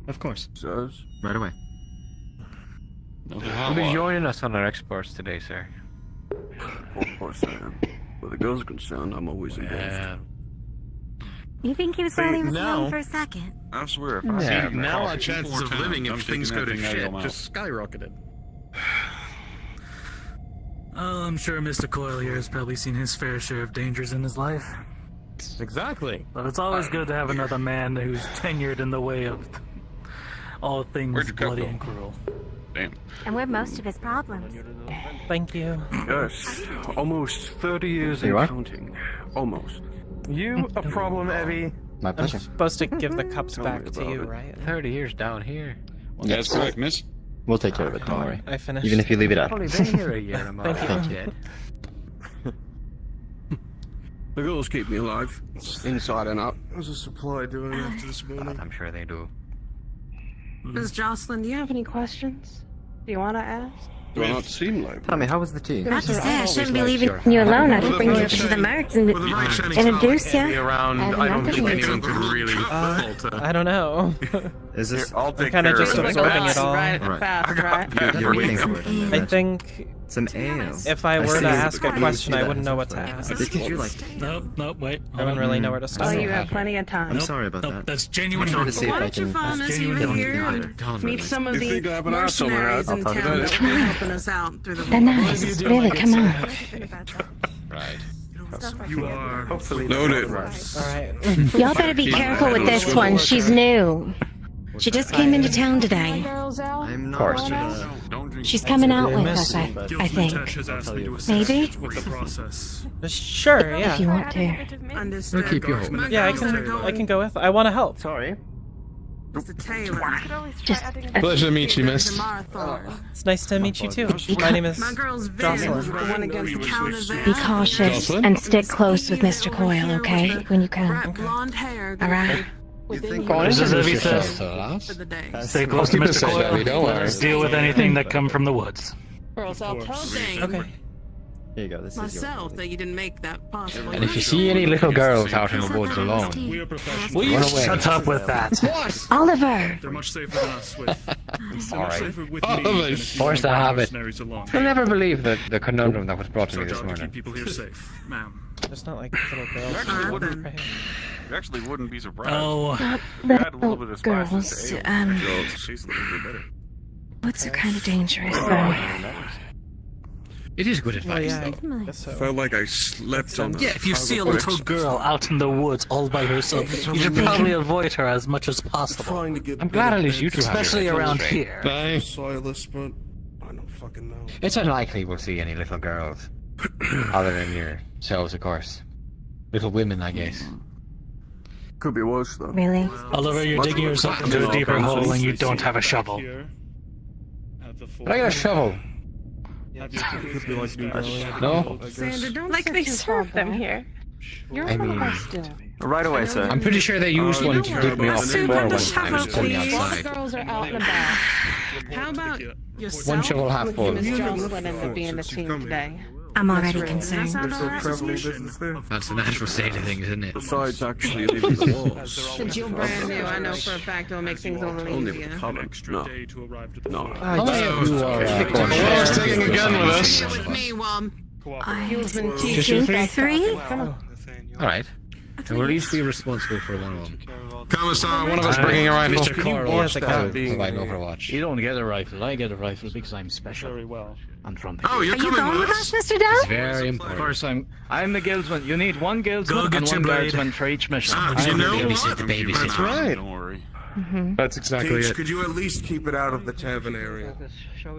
Speaker 17: Of course.
Speaker 5: Sirs.
Speaker 17: Right away. You'll be joining us on our exports today, sir.
Speaker 5: Of course I am. Where the girls are concerned, I'm always involved.
Speaker 13: You think he was rolling his own for a second?
Speaker 5: I swear, if I
Speaker 17: Yeah,
Speaker 5: see
Speaker 22: now our chances of living if things go to shit
Speaker 11: just skyrocketed.
Speaker 1: Oh, I'm sure Mr. Coyle here has probably seen his fair share of dangers in his life.
Speaker 11: Exactly.
Speaker 1: But it's always good to have another man who's tenured in the way of all things
Speaker 22: Where'd your cup
Speaker 1: bloody
Speaker 22: go?
Speaker 1: and cruel.
Speaker 22: Damn.
Speaker 13: And we're most of his problems.
Speaker 6: Thank you.
Speaker 5: Yes, almost 30 years
Speaker 17: You
Speaker 5: in
Speaker 17: are?
Speaker 5: counting. Almost.
Speaker 17: You a problem, Evie? My
Speaker 6: I'm
Speaker 17: pleasure.
Speaker 6: supposed to give the cups
Speaker 5: Tell me
Speaker 6: back to
Speaker 5: about
Speaker 6: you,
Speaker 5: it.
Speaker 6: right?
Speaker 17: 30 years down here.
Speaker 22: That's correct, miss.
Speaker 17: We'll take care of it, don't worry.
Speaker 6: I finished.
Speaker 17: Even if you leave it up. I've only been here a year, am I?
Speaker 6: Thank you.
Speaker 5: The girls keep me alive, inside and out.
Speaker 10: How's the supply doing after this morning?
Speaker 17: I'm sure they do.
Speaker 14: Miss Jocelyn, do you have any questions? Do you want to ask?
Speaker 5: Do I not seem like
Speaker 17: Tell me, how was the tea?
Speaker 13: Not to say I shouldn't be leaving you alone. I could bring you up to the marks and introduce you.
Speaker 22: Around, I don't think anyone could really fault
Speaker 6: I don't know.
Speaker 17: Is this...
Speaker 22: I'll
Speaker 6: I'm
Speaker 22: take
Speaker 6: kind of
Speaker 22: care
Speaker 6: just
Speaker 22: of it.
Speaker 6: observing it all.
Speaker 14: Right,
Speaker 17: Right.
Speaker 14: fast, right?
Speaker 17: You're waiting for it.
Speaker 6: I think
Speaker 17: Some ale.
Speaker 6: if I were
Speaker 17: see
Speaker 6: to
Speaker 17: it.
Speaker 6: ask a
Speaker 17: I
Speaker 6: question,
Speaker 17: see
Speaker 6: I
Speaker 17: that.
Speaker 6: wouldn't know what to ask.
Speaker 17: Did you like...
Speaker 1: Nope, wait.
Speaker 6: I wouldn't really know where to
Speaker 14: Oh,
Speaker 6: start.
Speaker 14: you have plenty of time.
Speaker 17: I'm sorry about
Speaker 1: Nope,
Speaker 17: that.
Speaker 1: that's genuine.
Speaker 17: I'm trying to see if
Speaker 14: Why
Speaker 17: I
Speaker 14: don't you
Speaker 17: can...
Speaker 14: phone us
Speaker 1: genuine.
Speaker 14: over here
Speaker 17: Don't
Speaker 14: and
Speaker 17: really.
Speaker 14: meet some of
Speaker 5: You
Speaker 14: the
Speaker 5: think I have an arse on my
Speaker 14: mercenaries
Speaker 5: head?
Speaker 14: in
Speaker 5: I'll
Speaker 14: town
Speaker 5: tell you
Speaker 14: that
Speaker 5: that.
Speaker 14: will be helping us out through the
Speaker 13: They're nice. Really, come on.
Speaker 22: Right.
Speaker 10: You are.
Speaker 17: Hopefully...
Speaker 5: Noted.
Speaker 6: Alright.
Speaker 13: Y'all better be careful with this one. She's new. She just came into town today.
Speaker 17: I'm not...
Speaker 13: She's coming out with
Speaker 6: miss
Speaker 13: us, I
Speaker 1: Guild
Speaker 13: think.
Speaker 1: Tech has asked me to assist
Speaker 13: Maybe?
Speaker 1: with the process.
Speaker 6: Sure,
Speaker 13: If you
Speaker 6: yeah.
Speaker 13: want to.
Speaker 14: Understood.
Speaker 17: We'll keep you home.
Speaker 6: Yeah, I can go with. I want to help.
Speaker 17: Sorry.
Speaker 14: Mr. Taylor.
Speaker 13: Just
Speaker 11: Pleasure to meet you, miss.
Speaker 6: It's nice to meet you too. My name is
Speaker 14: My girl's Vin,
Speaker 6: Jocelyn.
Speaker 14: the one against the counter there.
Speaker 13: be cautious
Speaker 11: Jocelyn?
Speaker 13: and stick close with Mr. Coyle, okay? When you
Speaker 14: Bright
Speaker 13: come.
Speaker 14: blonde hair.
Speaker 13: All right.
Speaker 11: You think
Speaker 1: This is Evie
Speaker 14: For
Speaker 1: says.
Speaker 14: the day.
Speaker 1: Stay close to
Speaker 11: Keep it
Speaker 1: Mr.
Speaker 11: safe,
Speaker 1: Coyle.
Speaker 11: Evie, don't worry.
Speaker 1: Deal with anything that come from the woods.
Speaker 14: Girls all posing.
Speaker 6: Okay.
Speaker 4: Here you go. This is
Speaker 14: Myself that you didn't make that possible.
Speaker 8: And if you see any little girls out in the woods alone,
Speaker 12: Will you
Speaker 8: run away.
Speaker 2: Shut up with that.
Speaker 12: What?
Speaker 13: Oliver!
Speaker 12: They're much safer than us with. They're much safer with me
Speaker 8: Oliver,
Speaker 12: than a few
Speaker 8: force to have it.
Speaker 12: mercenaries along.
Speaker 8: You'll never believe the conundrum that was brought to
Speaker 12: It's our
Speaker 8: me this
Speaker 12: job to
Speaker 8: morning.
Speaker 12: keep people here safe, ma'am.
Speaker 6: It's not like little girls.
Speaker 22: You actually wouldn't be surprised.
Speaker 2: Oh.
Speaker 22: You add a little bit of spice
Speaker 13: Girls,
Speaker 22: into ale, it tastes a little bit better.
Speaker 13: woods are kind of dangerous, though.
Speaker 8: It is good advice,
Speaker 6: yeah,
Speaker 8: though.
Speaker 6: I guess so.
Speaker 10: Felt like I slept on.
Speaker 2: Yeah, if you see a little girl out in the woods all by herself, you should probably avoid her as much as possible.
Speaker 10: Trying to get
Speaker 8: I'm glad at least you two have your
Speaker 2: Especially
Speaker 8: heads on
Speaker 2: around
Speaker 8: straight.
Speaker 2: here.
Speaker 8: Bye.
Speaker 10: Silas, but I don't fucking know.
Speaker 8: It's unlikely we'll see any little girls. Other than yourselves, of course. Little women, I guess.
Speaker 10: Could be worse though.
Speaker 13: Really?
Speaker 2: Oliver, you're digging yourself into a deeper hole and you don't have a shovel.
Speaker 8: But I got a shovel.
Speaker 10: Could be like New Gallian.
Speaker 8: No?
Speaker 14: Sandra, don't like they serve them here. You're
Speaker 8: I mean,
Speaker 4: Right away, sir.
Speaker 8: I'm pretty sure they used one to dig me off
Speaker 14: Sue,
Speaker 8: before
Speaker 14: got
Speaker 8: one
Speaker 14: the
Speaker 8: time and
Speaker 14: shovel,
Speaker 8: just pulled me
Speaker 14: please.
Speaker 8: outside.
Speaker 14: Girls are out and about. How about yourself?
Speaker 8: One shovel half full.
Speaker 14: Miss Jocelyn and being the team today.
Speaker 13: I'm already concerned.
Speaker 8: That's the natural state of things, isn't it?
Speaker 10: Besides actually leaving the walls.
Speaker 14: Since you're brand new, I know for a fact it'll make things a little
Speaker 10: Only
Speaker 14: easier.
Speaker 10: with the cover. No. No.
Speaker 8: You are
Speaker 10: War's taking a gun with us.
Speaker 14: Here with me while
Speaker 13: I've
Speaker 14: been
Speaker 13: been
Speaker 14: teaching.
Speaker 13: teaching three?
Speaker 8: Alright. We'll at least be responsible for one of them.
Speaker 22: Commissar, one of us bringing a rifle.
Speaker 2: Mr. Carl,
Speaker 6: He has a gun.
Speaker 8: Provide Overwatch.
Speaker 2: You don't get a rifle. I get a rifle because I'm special. Very well. And from
Speaker 22: Oh, you're
Speaker 13: Are you
Speaker 22: coming
Speaker 13: going
Speaker 22: with
Speaker 13: with
Speaker 22: us?
Speaker 13: us, Mr.
Speaker 8: It's
Speaker 13: Dell?
Speaker 8: very
Speaker 2: Of
Speaker 8: important.
Speaker 2: course, I'm the guildsman. You need one guildsman
Speaker 1: Go get
Speaker 2: and
Speaker 1: your
Speaker 2: one
Speaker 1: blade.
Speaker 2: guardsman for each mission.
Speaker 22: You know
Speaker 8: babysit
Speaker 22: what?
Speaker 8: the babysit.
Speaker 22: That's right. Don't worry.
Speaker 8: That's exactly
Speaker 10: Teach,
Speaker 8: it.
Speaker 10: could you at least keep it out of the tavern area?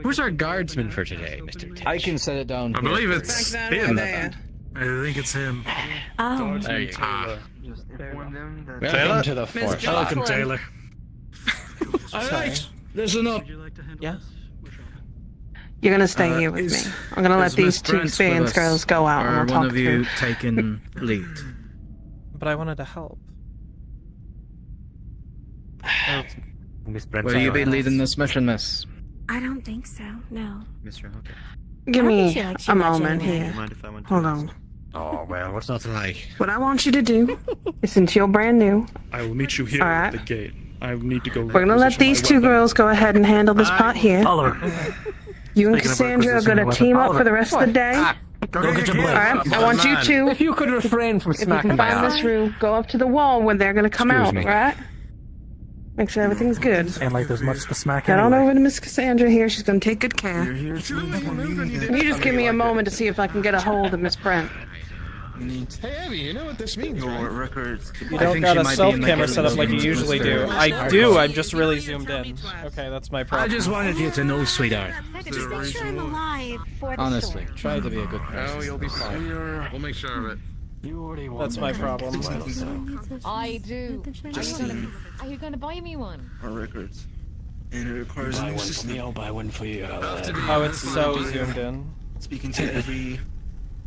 Speaker 8: Who's our guardsman for today, Mr. Titch?
Speaker 2: I can set it down.
Speaker 22: I believe it's
Speaker 14: Back that
Speaker 22: him.
Speaker 14: there.
Speaker 1: I think it's him.
Speaker 13: Oh.
Speaker 8: There you go.
Speaker 22: Ah.
Speaker 8: Welcome to the force.
Speaker 1: Welcome, Taylor.
Speaker 2: Alright, listen up.
Speaker 6: Yeah.
Speaker 14: You're gonna stay here with me. I'm gonna let these two experienced girls go out and
Speaker 2: Or
Speaker 14: we'll
Speaker 2: one
Speaker 14: talk
Speaker 2: of you
Speaker 14: through.
Speaker 2: taking lead.
Speaker 6: But I wanted to help.
Speaker 2: Will you be leading this mission, miss?
Speaker 13: I don't think so, no.
Speaker 4: Mr. Hooker.
Speaker 14: Give
Speaker 13: I
Speaker 14: me
Speaker 13: think she likes you
Speaker 14: a
Speaker 13: much
Speaker 14: moment
Speaker 13: anyway.
Speaker 14: here.
Speaker 4: Mind if I went to
Speaker 14: Hold
Speaker 4: this?
Speaker 14: on.
Speaker 8: Oh, well, what's not to like?
Speaker 14: What I want you to do is, since you're brand new,
Speaker 12: I will meet you here
Speaker 14: Alright.
Speaker 12: at the gate. I need to go.
Speaker 14: we're gonna let these two girls go ahead and handle this part here.
Speaker 1: Oliver.
Speaker 14: You and
Speaker 1: Speaking of
Speaker 14: Cassandra are
Speaker 1: requisition,
Speaker 14: gonna
Speaker 1: weapon.
Speaker 14: team up
Speaker 1: Oliver.
Speaker 14: for the rest of the day.
Speaker 1: Go get your blade.
Speaker 14: Alright, I want you two,
Speaker 8: If you could refrain from
Speaker 14: if you
Speaker 8: smacking
Speaker 14: can
Speaker 8: my
Speaker 14: find
Speaker 8: ass.
Speaker 14: this room, go up to the wall when they're gonna come
Speaker 8: Excuse
Speaker 14: out,
Speaker 8: me.
Speaker 14: right? Make sure everything's good.
Speaker 1: And like there's much to smack
Speaker 14: Head on
Speaker 1: anyway.
Speaker 14: over to Miss Cassandra here. She's gonna take good care.
Speaker 10: You're here to
Speaker 14: You just give me a moment to see if I can get a hold of Miss Brent.
Speaker 22: Hey, Abby, you know what this means, right?
Speaker 4: Records.
Speaker 6: You
Speaker 2: I
Speaker 6: don't
Speaker 2: think
Speaker 6: got
Speaker 2: she
Speaker 6: a
Speaker 2: might be
Speaker 6: self
Speaker 2: in the
Speaker 6: camera
Speaker 2: guild
Speaker 6: set up like you
Speaker 2: with
Speaker 6: usually
Speaker 2: Mr.
Speaker 6: do. I do, I'm just really zoomed in. Okay, that's my
Speaker 2: I
Speaker 6: problem.
Speaker 2: just wanted you to know, sweetheart.
Speaker 13: Just make sure I'm alive for the
Speaker 2: Honestly,
Speaker 13: story.
Speaker 2: try to be a good person.
Speaker 22: Oh, you'll be fine. We'll make sure of it.
Speaker 6: That's my problem.
Speaker 21: I do.
Speaker 10: Just
Speaker 21: Are you going to buy me one?
Speaker 10: our records. And it requires a new system.
Speaker 2: I'll buy one for you.
Speaker 6: Oh, it's so zoomed in.
Speaker 10: Speaking to every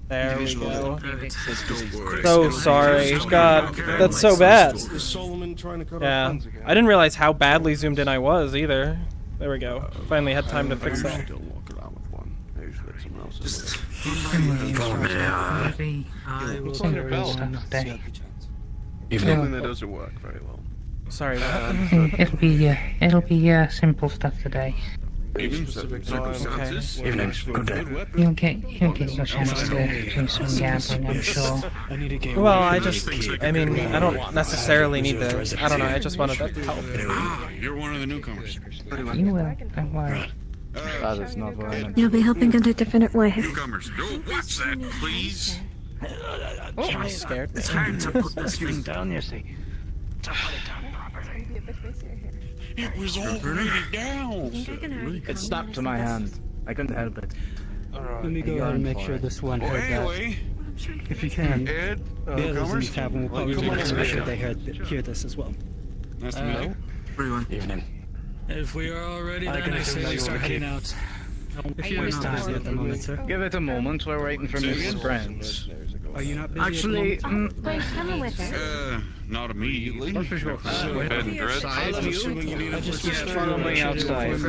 Speaker 6: There we
Speaker 10: individual.
Speaker 6: go. So sorry. God, that's so bad.
Speaker 10: Is Solomon trying to cut
Speaker 6: Yeah,
Speaker 10: off funds again?
Speaker 6: I didn't realize how badly zoomed in I was either. There we go. Finally had time to fix that.
Speaker 10: Don't walk around with one. I usually let someone else. Just
Speaker 22: What's on your belt?
Speaker 5: Something that doesn't work very well.
Speaker 6: Sorry, what?
Speaker 18: It'll be simple stuff today.
Speaker 10: specific circumstances.
Speaker 18: Evening. Good day. You'll get your chance to do some gambling, I'm sure.
Speaker 6: Well, I mean, I don't necessarily need the, I don't know, I just wanted that to help.
Speaker 22: Ah, you're one of the newcomers.
Speaker 18: You will, don't worry.
Speaker 2: That is not what I meant.
Speaker 13: You'll be helping in a different way.
Speaker 22: Newcomers, don't watch that, please.
Speaker 6: Oh, I'm scared.
Speaker 2: It's hard to put this thing down, you see. To put it down properly.
Speaker 22: It was already down.
Speaker 2: It snapped to my hand. I couldn't help it.
Speaker 23: Let me go ahead and make sure this one heard
Speaker 22: Anyway,
Speaker 23: that. If you can,
Speaker 22: Ed,
Speaker 23: the others in the
Speaker 22: newcomers.
Speaker 23: tavern will probably want to make sure they hear this as well.
Speaker 22: Nice to meet you.
Speaker 23: Everyone.
Speaker 2: Evening.
Speaker 1: If we are all ready,
Speaker 23: I
Speaker 1: then
Speaker 23: can
Speaker 1: I say we start heading out.
Speaker 23: If you're not busy at the moment, sir.
Speaker 2: Give it a moment. We're waiting for Mrs. Brent.
Speaker 23: Are you not busy?
Speaker 8: Actually,
Speaker 13: Grace, come with us.
Speaker 22: Not immediately.
Speaker 8: Bed
Speaker 22: and dread.
Speaker 23: I just
Speaker 8: follow me outside.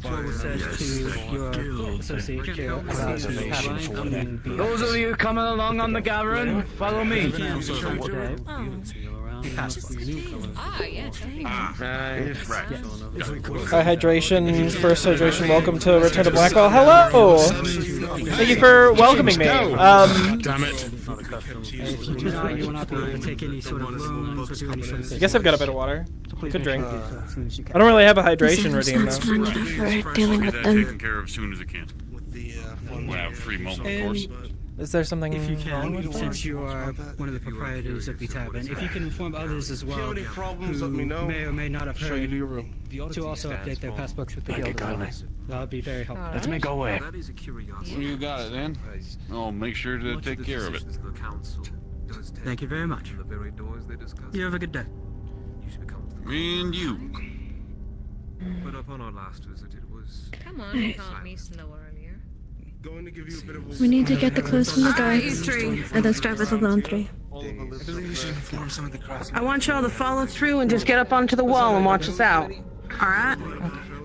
Speaker 23: What was said to your associate chair about
Speaker 8: Those of you coming along on the gathering, follow me.
Speaker 6: Hi, hydration. First hydration. Welcome to Return to Blackwell. Hello. Thank you for welcoming me.
Speaker 10: Damn it.
Speaker 6: I guess I've got a bit of water. Could drink. I don't really have a hydration routine though.
Speaker 20: For dealing with them.
Speaker 22: Taken care of as soon as I can. When I have a free moment, of course.
Speaker 6: Is there something
Speaker 23: If you
Speaker 6: wrong
Speaker 23: can,
Speaker 6: with that?
Speaker 23: since you are one of the proprietors of the tavern, if you can inform others as well
Speaker 10: any problems,
Speaker 23: who
Speaker 10: let me know.
Speaker 23: may or may not have
Speaker 10: Show you
Speaker 23: heard
Speaker 10: to your room.
Speaker 23: to also update their passbooks with the guild as well. That would be very helpful.
Speaker 8: Let's make our way.
Speaker 22: You got it, then. I'll make sure to take care of it.
Speaker 23: Thank you very much. You have a good day.
Speaker 22: And you.
Speaker 4: But upon our last visit, it was.
Speaker 21: Come on, you called me slow earlier.
Speaker 10: Going to give you a bit of a...
Speaker 20: We need to get the clothes from the guards and then start with the laundry.
Speaker 14: I want y'all to follow through and just get up onto the wall and watch us out. Alright?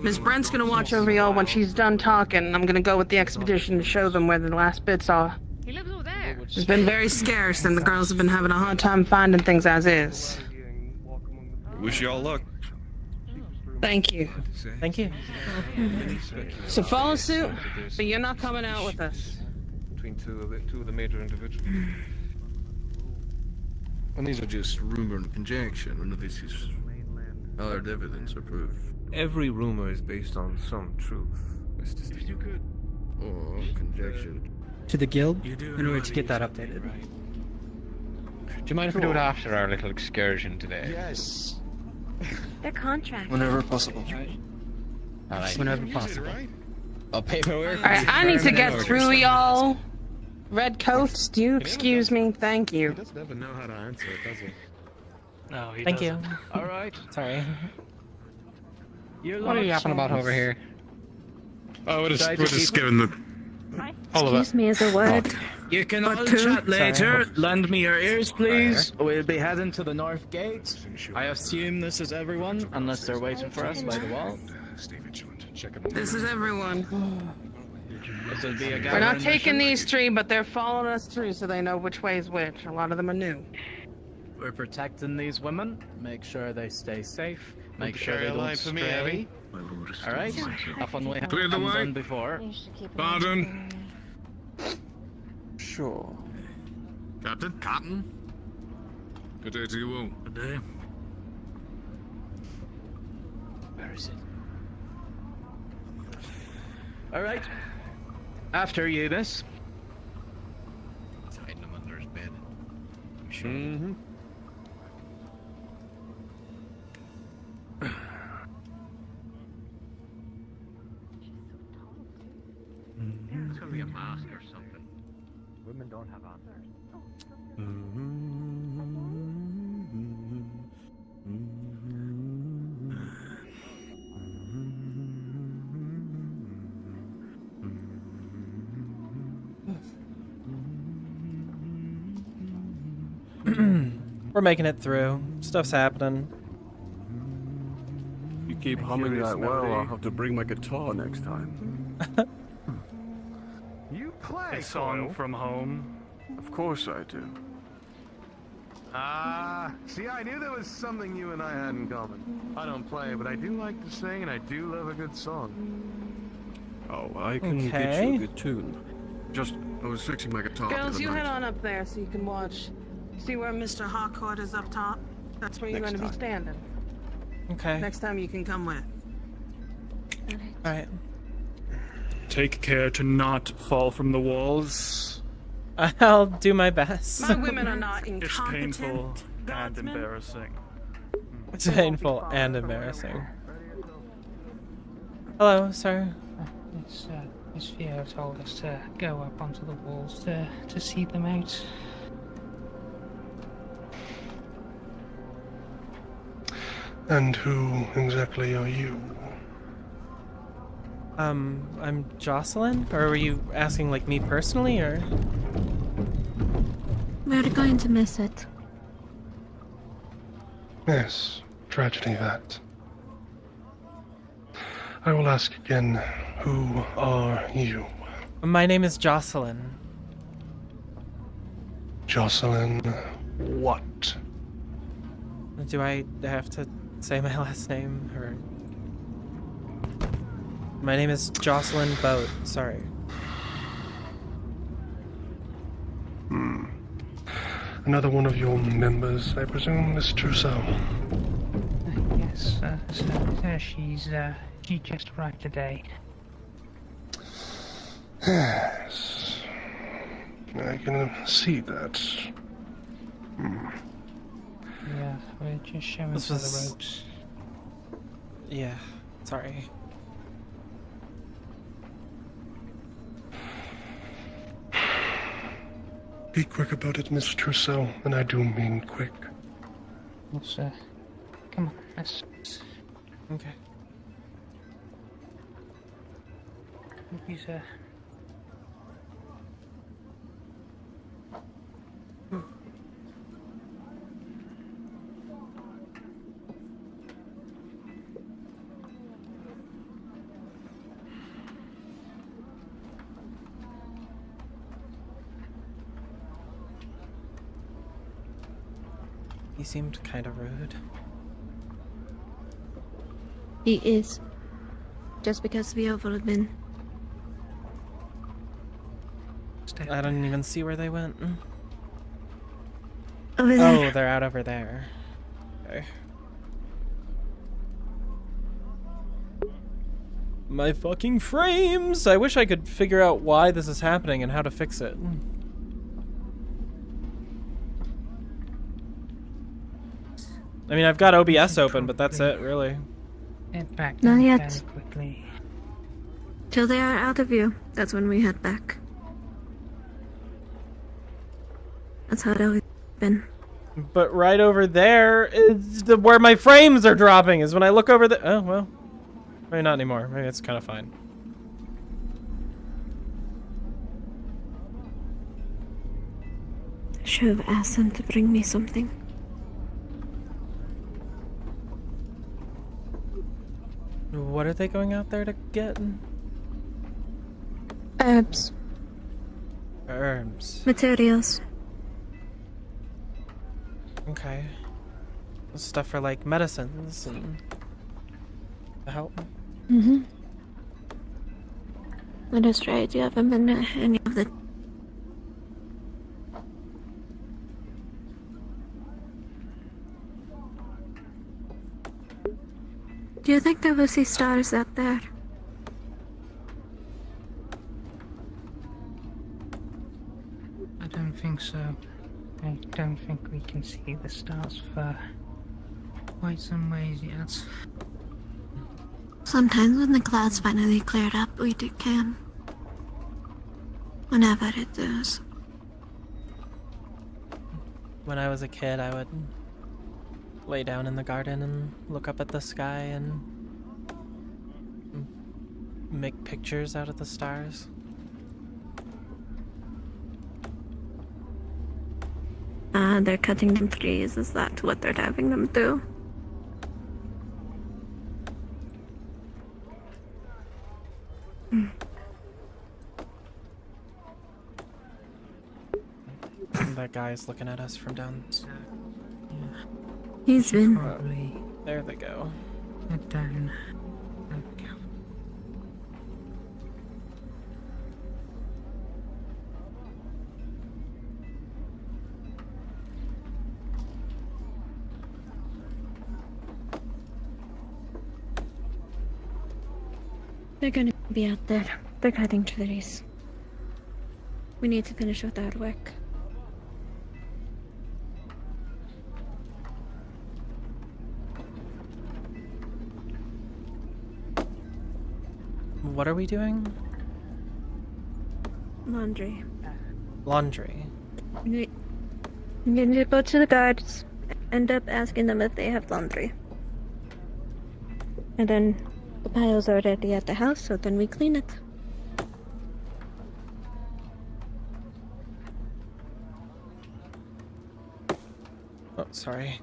Speaker 14: Miss Brent's gonna watch over y'all when she's done talking. I'm gonna go with the expedition to show them where the last bits are.
Speaker 21: He lives over there.
Speaker 14: It's been very scarce and the girls have been having a hard time finding things as is.
Speaker 22: Wish you all luck.
Speaker 14: Thank you.
Speaker 6: Thank you.
Speaker 14: So follow suit, but you're not coming out with us.
Speaker 4: Between two of the major individuals.
Speaker 16: And these are just rumor and conjecture. None of this is hard evidence or proof.
Speaker 4: Every rumor is based on some truth, Mr. Steve.
Speaker 16: Or conjecture.
Speaker 23: To the guild in order to get that updated.
Speaker 8: Do you mind if we do it after our little excursion today?
Speaker 10: Yes.
Speaker 13: Their contract.
Speaker 16: Whenever possible.
Speaker 8: Alright.
Speaker 23: Whenever possible.
Speaker 8: Oh, paperwork.
Speaker 14: Alright, I need to get through y'all. Red coats, do you excuse me? Thank you.
Speaker 4: He doesn't ever know how to answer it, does he?
Speaker 23: No, he
Speaker 6: Thank you.
Speaker 8: Alright.
Speaker 6: Sorry.
Speaker 8: What are you yapping about over here?
Speaker 22: Oh, we're just giving the... all of
Speaker 20: Excuse
Speaker 22: it.
Speaker 20: me as a word.
Speaker 8: You can all
Speaker 20: two.
Speaker 8: chat later. Lend me your ears, please. We'll be heading to the north gate. I assume this is everyone, unless they're waiting for us by the wall.
Speaker 14: This is everyone.
Speaker 8: This will be a
Speaker 14: We're not
Speaker 8: gathering
Speaker 14: taking
Speaker 8: mission.
Speaker 14: these three, but they're following us through so they know which way is which. A lot of them are new.
Speaker 8: We're protecting these women. Make sure they stay safe. Make sure they
Speaker 22: carry a
Speaker 8: don't
Speaker 22: line for me,
Speaker 8: stray.
Speaker 22: Abby.
Speaker 8: Alright? Have fun we
Speaker 22: Clear the
Speaker 8: haven't
Speaker 22: way.
Speaker 8: done before.
Speaker 22: Pardon.
Speaker 5: Sure.
Speaker 22: Captain? Cotton? Good day to you all. Good day.
Speaker 8: Where is it? Alright. After you, miss.
Speaker 22: He's hiding him under his bed. I'm sure.
Speaker 8: It's gonna be a mask or something. Women don't have answers.
Speaker 6: We're making it through. Stuff's happening.
Speaker 5: You keep humming that well, I'll have to bring my guitar next time.
Speaker 3: You play
Speaker 12: A song from home.
Speaker 5: Of course I do.
Speaker 3: See, I knew there was something you and I had in common. I don't play, but I do like to sing, and I do love a good song.
Speaker 5: Oh, I can get
Speaker 6: Okay.
Speaker 5: you a good tune. Just, I was fixing my guitar the
Speaker 14: Girls,
Speaker 5: other
Speaker 14: you
Speaker 5: night.
Speaker 14: head on up there so you can watch. See where Mr. Harcourt is up top? That's where you're
Speaker 5: Next
Speaker 14: going to be
Speaker 5: time.
Speaker 14: standing.
Speaker 6: Okay.
Speaker 14: Next time you can come with.
Speaker 6: Alright.
Speaker 12: Take care to not fall from the walls.
Speaker 6: I'll do my best.
Speaker 14: My women are not
Speaker 12: It's
Speaker 14: incompetent.
Speaker 12: painful and embarrassing.
Speaker 6: It's painful and embarrassing. Hello, sir.
Speaker 18: Miss Theo told us to go up onto the walls to see them out.
Speaker 10: And who exactly are you?
Speaker 6: I'm Jocelyn? Or were you asking, like, me personally, or?
Speaker 20: We're going to miss it.
Speaker 10: Yes, tragedy that. I will ask again, who are you?
Speaker 6: My name is Jocelyn.
Speaker 10: Jocelyn, what?
Speaker 6: Do I have to say my last name, or...? My name is Jocelyn Boat, sorry.
Speaker 10: Another one of your members, I presume, Miss Trousseau?
Speaker 18: Yes, she just arrived today.
Speaker 10: Yes. I can see that.
Speaker 18: Yeah, we're just showing
Speaker 6: This
Speaker 18: her the
Speaker 6: was-
Speaker 18: ropes.
Speaker 6: Yeah, sorry.
Speaker 10: Be quick about it, Miss Trousseau, and I do mean quick.
Speaker 18: Let's, come on, let's...
Speaker 6: Okay.
Speaker 18: He's,
Speaker 6: He seemed kind of rude.
Speaker 20: He is. Just because we have all been.
Speaker 6: I didn't even see where they went.
Speaker 20: Over there.
Speaker 6: Oh, they're out over there. Okay. My fucking frames! I wish I could figure out why this is happening and how to fix it. I mean, I've got OBS open, but that's it, really.
Speaker 18: Head back
Speaker 20: Not
Speaker 18: down
Speaker 20: yet.
Speaker 18: very quickly.
Speaker 20: Till they are out of view. That's when we head back. That's how it always been.
Speaker 6: But right over there is where my frames are dropping, is when I look over the... Oh, well. Maybe not anymore. Maybe it's kind of fine.
Speaker 20: I should have asked them to bring me something.
Speaker 6: What are they going out there to get?
Speaker 20: Herbs.
Speaker 6: Herbs.
Speaker 20: Materials.
Speaker 6: Okay. Stuff for, like, medicines and... to help.
Speaker 20: Mm-hmm. That is right. You haven't been to any of the... Do you think they will see stars out there?
Speaker 18: I don't think so. I don't think we can see the stars for quite some ways yet.
Speaker 20: Sometimes when the clouds finally cleared up, we can. Whenever it does.
Speaker 6: When I was a kid, I would lay down in the garden and look up at the sky and make pictures out of the stars.
Speaker 20: They're cutting down trees. Is that what they're having them do?
Speaker 6: That guy's looking at us from down.
Speaker 20: He's been.
Speaker 18: Probably
Speaker 6: There they go.
Speaker 18: head down. There we go.
Speaker 20: They're gonna be out there. They're cutting trees. We need to finish with our work.
Speaker 6: What are we doing?
Speaker 20: Laundry.
Speaker 6: Laundry.
Speaker 20: We need to go to the guards, end up asking them if they have laundry. And then the pile's already at the house, so then we clean it.
Speaker 6: Sorry.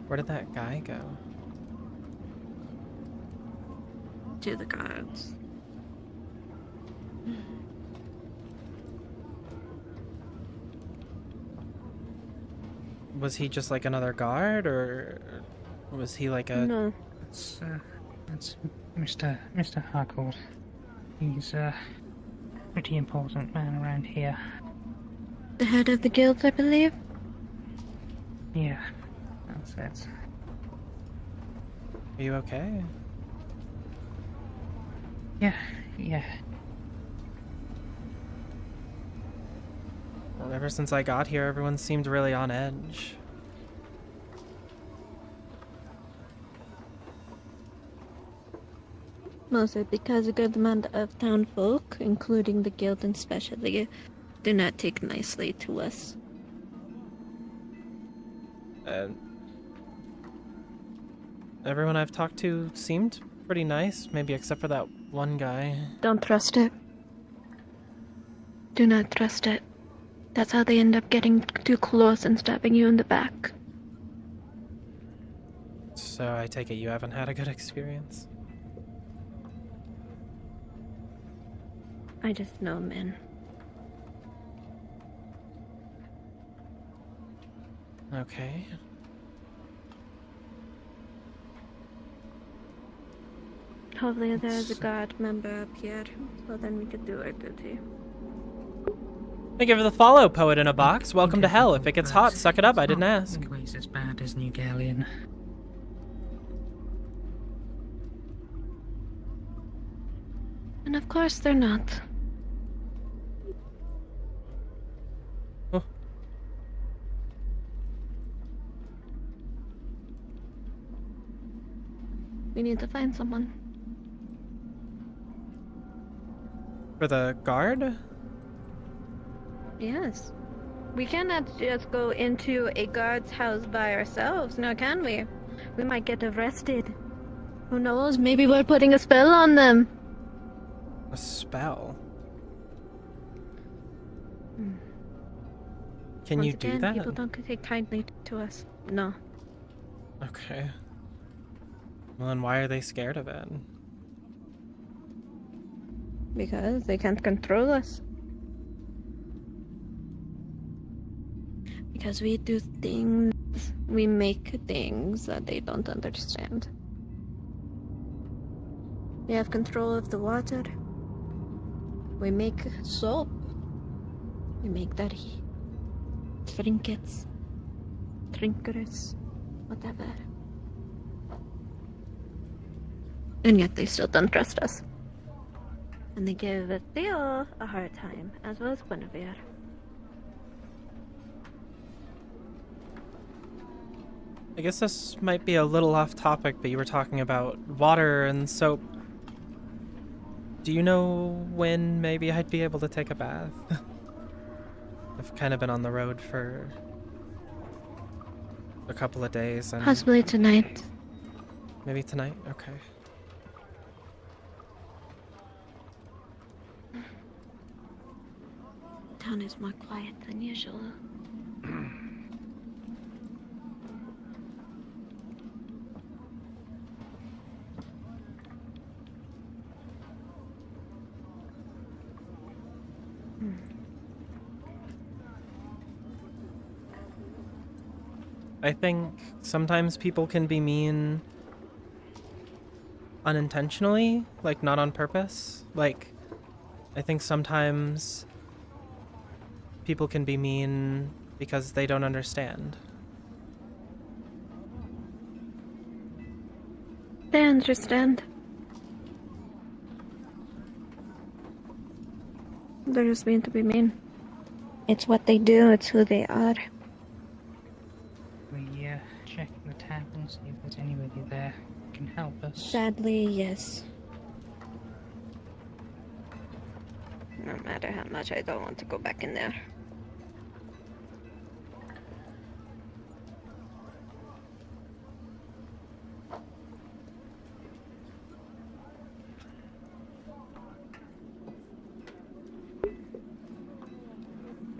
Speaker 6: Where did that guy go?
Speaker 20: To the guards.
Speaker 6: Was he just like another guard, or was he like a...
Speaker 20: No.
Speaker 18: That's Mr. Harcourt. He's a pretty important man around here.
Speaker 20: The head of the guild, I believe?
Speaker 18: Yeah, that's it.
Speaker 6: Are you okay?
Speaker 18: Yeah.
Speaker 6: Well, ever since I got here, everyone seemed really on edge.
Speaker 20: Mostly because a good amount of town folk, including the guild especially, do not take nicely to us.
Speaker 6: Everyone I've talked to seemed pretty nice, maybe except for that one guy.
Speaker 20: Don't trust it. Do not trust it. That's how they end up getting too close and stabbing you in the back.
Speaker 6: So I take it you haven't had a good experience?
Speaker 20: I just know men.
Speaker 6: Okay.
Speaker 20: Hopefully there's a guard member up here, so then we could do our duty.
Speaker 6: Thank you for the follow, Poet in a Box. Welcome to hell. If it gets hot, suck it up. I didn't ask.
Speaker 18: Always as bad as New Galleon.
Speaker 20: And of course they're not.
Speaker 6: Oh.
Speaker 20: We need to find someone.
Speaker 6: For the guard?
Speaker 20: Yes. We cannot just go into a guard's house by ourselves, now can we? We might get arrested. Who knows? Maybe we're putting a spell on them.
Speaker 6: A spell? Can
Speaker 20: Once
Speaker 6: you do
Speaker 20: again,
Speaker 6: that?
Speaker 20: People don't take kindly to us. No.
Speaker 6: Okay. Well, then why are they scared of it?
Speaker 20: Because they can't control us. Because we do things, we make things that they don't understand. We have control of the water. We make soap. We make trinkets, trinkers, whatever. And yet they still don't trust us. And they give Theo a hard time, as well as Guinevere.
Speaker 6: I guess this might be a little off topic, but you were talking about water and soap. Do you know when maybe I'd be able to take a bath? I've kind of been on the road for a couple of days. And
Speaker 20: Possibly tonight.
Speaker 6: Maybe tonight? Okay.
Speaker 20: Town is more quiet than usual.
Speaker 6: I think sometimes people can be mean unintentionally, like not on purpose. Like, I think sometimes people can be mean because they don't understand.
Speaker 20: They understand. They're just mean to be mean. It's what they do, it's who they are.
Speaker 18: We check the tavern, see if there's anybody there who can help us.
Speaker 20: Sadly, yes. No matter how much I don't want to go back in there.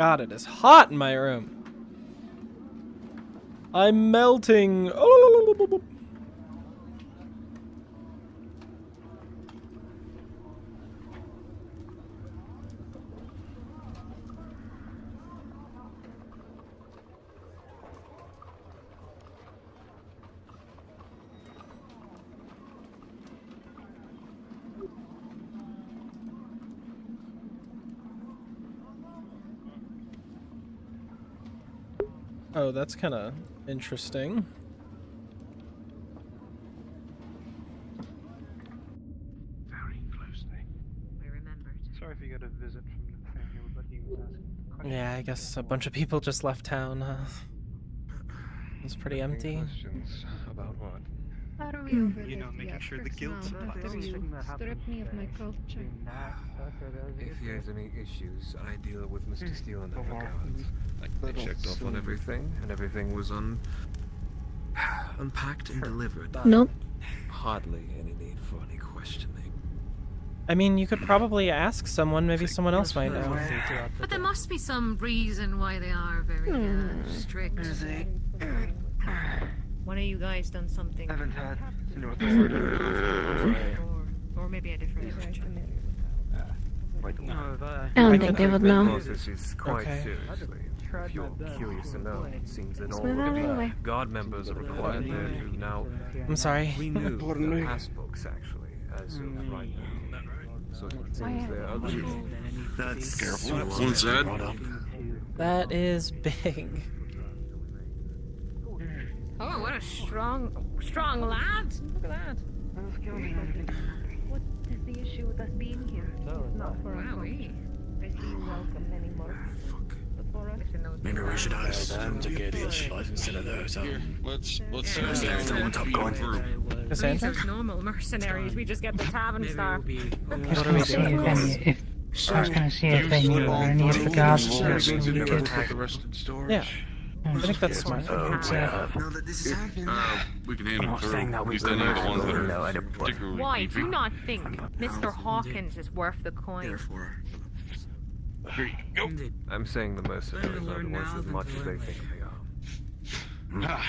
Speaker 6: God, it is hot in my room. I'm melting. Oh. Oh, that's kind of interesting.
Speaker 9: Very closely. I remembered. Sorry if you got a visit from the thing. Everybody was asking questions.
Speaker 6: Yeah, I guess a bunch of people just left town. It's pretty empty.
Speaker 4: Questions about what?
Speaker 20: How do we over
Speaker 9: You know,
Speaker 20: this
Speaker 9: making sure the
Speaker 20: first
Speaker 9: guild's
Speaker 20: now? How
Speaker 9: boxes.
Speaker 20: do you strip me of my culture?
Speaker 4: If he has any issues, I deal with Mr. Steele in that regard. I checked off on everything, and everything was unpacked and delivered.
Speaker 7: Nope.
Speaker 4: Hardly any need for any questioning.
Speaker 6: I mean, you could probably ask someone. Maybe someone else might know.
Speaker 21: But there must be some reason why they are very strict. One of you guys done something.
Speaker 9: Haven't had
Speaker 21: or maybe a different.
Speaker 7: I don't think they would know.
Speaker 4: This is quite
Speaker 6: Okay.
Speaker 4: seriously. If you're curious to know, it seems that all
Speaker 7: move
Speaker 4: of
Speaker 7: out
Speaker 4: the
Speaker 7: anyway.
Speaker 4: guard members are required there to now
Speaker 6: I'm sorry.
Speaker 4: renew their passbooks, actually, as of right now. So it seems there are others.
Speaker 11: That's
Speaker 16: Careful. One side.
Speaker 6: That is big.
Speaker 21: Oh, what a strong lad! Look at that.
Speaker 20: What is the issue with us being here? It's not for us.
Speaker 21: Wowee.
Speaker 20: I see you welcome many more. But for us,
Speaker 11: maybe we should ask them to get us instead of those.
Speaker 16: Let's
Speaker 11: going through.
Speaker 6: Cassandra?
Speaker 21: Those normal mercenaries, we just get the tavern staff.
Speaker 6: What are we doing?
Speaker 18: I was gonna see if they knew any of the guards so we could.
Speaker 6: Yeah. I think that's smart.
Speaker 16: We can handle through. These are the ones that are particularly
Speaker 21: Why
Speaker 16: beefy.
Speaker 21: do you not think Mr. Hawkins is worth the coin?
Speaker 16: Here you go.
Speaker 4: I'm saying the mercenaries aren't worth as much as they think they are.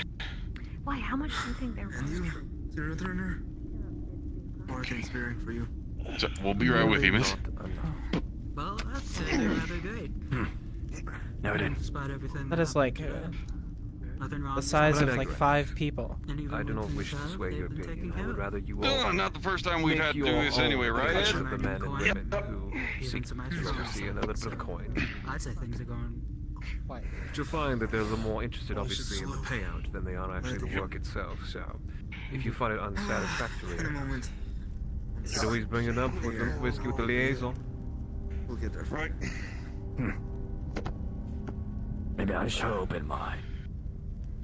Speaker 21: Why? How much do you think they're worth?
Speaker 11: Zero Turner. More conspiring for you.
Speaker 16: So, we'll be right with you, miss.
Speaker 23: Well, that's rather great.
Speaker 11: Noted.
Speaker 23: Despite everything
Speaker 6: That is like
Speaker 23: nothing wrong
Speaker 6: the
Speaker 23: with
Speaker 6: size
Speaker 23: that.
Speaker 6: of like 5 people.
Speaker 4: I do not wish to sway your opinion. I would rather you all
Speaker 16: Oh, not the first time we've had to do this anyway, right, Ed?
Speaker 4: of the men and women who seek to see another bit of coin.
Speaker 23: I'd say things are going quite.
Speaker 4: But you'll find that they're more interested, obviously, in the payout than they are actually the work itself. So, if you find it unsatisfactory, you can always bring it up with the whiskey with the liaison.
Speaker 11: We'll get there. Right. Maybe I should open mine.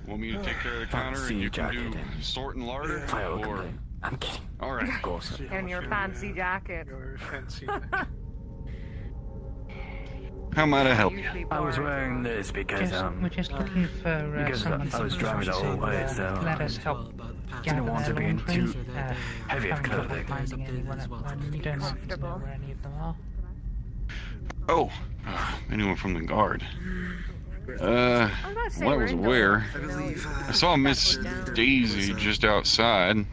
Speaker 16: Want me to take care of the counter and you can do sort and larder? Or...
Speaker 11: I'm kidding.
Speaker 16: All right.
Speaker 11: Of course.
Speaker 21: And your fancy jacket.
Speaker 9: Your fancy.
Speaker 16: How might I help you?
Speaker 11: I was wearing this because
Speaker 18: We're just looking for
Speaker 11: because
Speaker 18: someone
Speaker 11: I was driving the whole way, so
Speaker 18: let us help
Speaker 11: didn't want to be in too heavy of
Speaker 18: having trouble
Speaker 11: clothing.
Speaker 18: finding anyone at one. You don't happen to know where any of them are.
Speaker 16: Oh, anyone from the guard? Well, I was aware. I saw Miss Daisy just outside.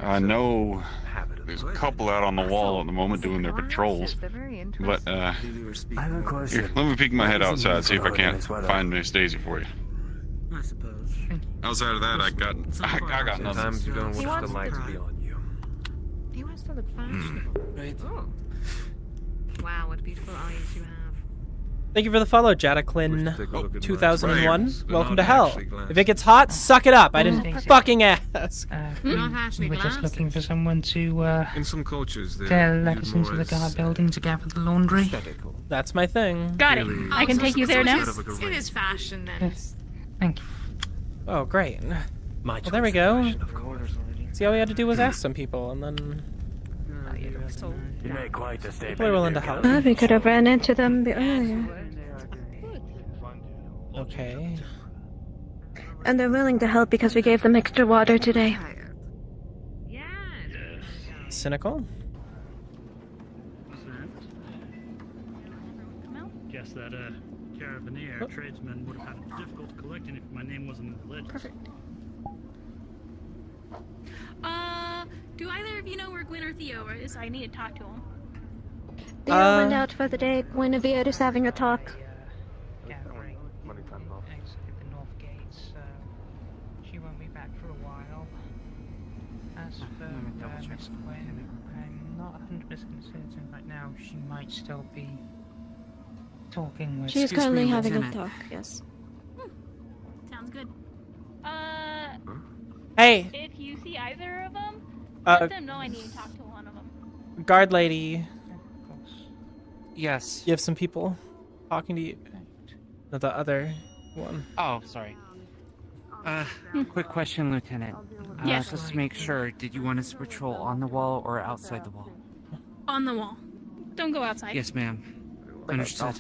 Speaker 16: I know there's a couple out on the wall at the moment doing their patrols. But, here, let me peek my head outside, see if I can't find Miss Daisy for you.
Speaker 23: I suppose.
Speaker 16: Outside of that, I got nothing.
Speaker 4: Sometimes you don't want the light to be on you.
Speaker 21: He wants to look fashionable.
Speaker 11: Right.
Speaker 21: Oh. Wow, what beautiful eyes you have.
Speaker 6: Thank you for the follow, Jadaclin.
Speaker 4: Look at
Speaker 6: 2001.
Speaker 4: mine.
Speaker 6: Welcome to
Speaker 4: They're
Speaker 6: hell.
Speaker 4: not actually
Speaker 6: If it gets hot, suck it up. I didn't
Speaker 18: Thanks.
Speaker 6: fucking ask.
Speaker 21: Not actually
Speaker 18: We're just
Speaker 21: glass.
Speaker 18: looking for someone to
Speaker 4: In some cultures,
Speaker 18: let
Speaker 4: they're
Speaker 18: us
Speaker 4: viewed
Speaker 18: into
Speaker 4: more
Speaker 18: the
Speaker 4: as
Speaker 18: guard building to gather the laundry.
Speaker 4: aesthetical.
Speaker 6: That's my thing.
Speaker 7: Got it.
Speaker 4: Really,
Speaker 7: I can take you there now.
Speaker 21: It is fashion then.
Speaker 18: Yes. Thank you.
Speaker 6: Oh, great.
Speaker 11: My
Speaker 6: Well, there we go.
Speaker 11: choice of course.
Speaker 6: See, all we had to do was ask some people, and then
Speaker 21: Oh, you look so.
Speaker 11: You made quite the statement.
Speaker 6: people are willing to help.
Speaker 7: We could have ran into them earlier.
Speaker 6: Okay.
Speaker 7: And they're willing to help because we gave them extra water today.
Speaker 21: Yeah.
Speaker 6: Cynical?
Speaker 9: Yes,
Speaker 12: that carabinier tradesman would have had it difficult collecting if my name wasn't in the list.
Speaker 15: Perfect. Do either of you know where Gwen or Theo is? I need to talk to him.
Speaker 20: Theo went out for the day. Guinevere is having a talk.
Speaker 18: Gathering exit the north gates. She won't be back for a while. As for Miss Gwen, I'm not 100% certain right now. She might still be talking with.
Speaker 20: She's currently having a talk. Yes.
Speaker 15: Sounds good.
Speaker 6: Hey.
Speaker 15: If you see either of them,
Speaker 6: Uh,
Speaker 15: let them know I need to talk to one of them.
Speaker 6: Guard lady.
Speaker 17: Yes.
Speaker 6: You have some people talking to you. No, the other one.
Speaker 17: Oh, sorry. Quick question, Lieutenant.
Speaker 15: Yes.
Speaker 17: Just to make sure, did you want us to patrol on the wall or outside the wall?
Speaker 15: On the wall. Don't go outside.
Speaker 17: Yes, ma'am. Understood.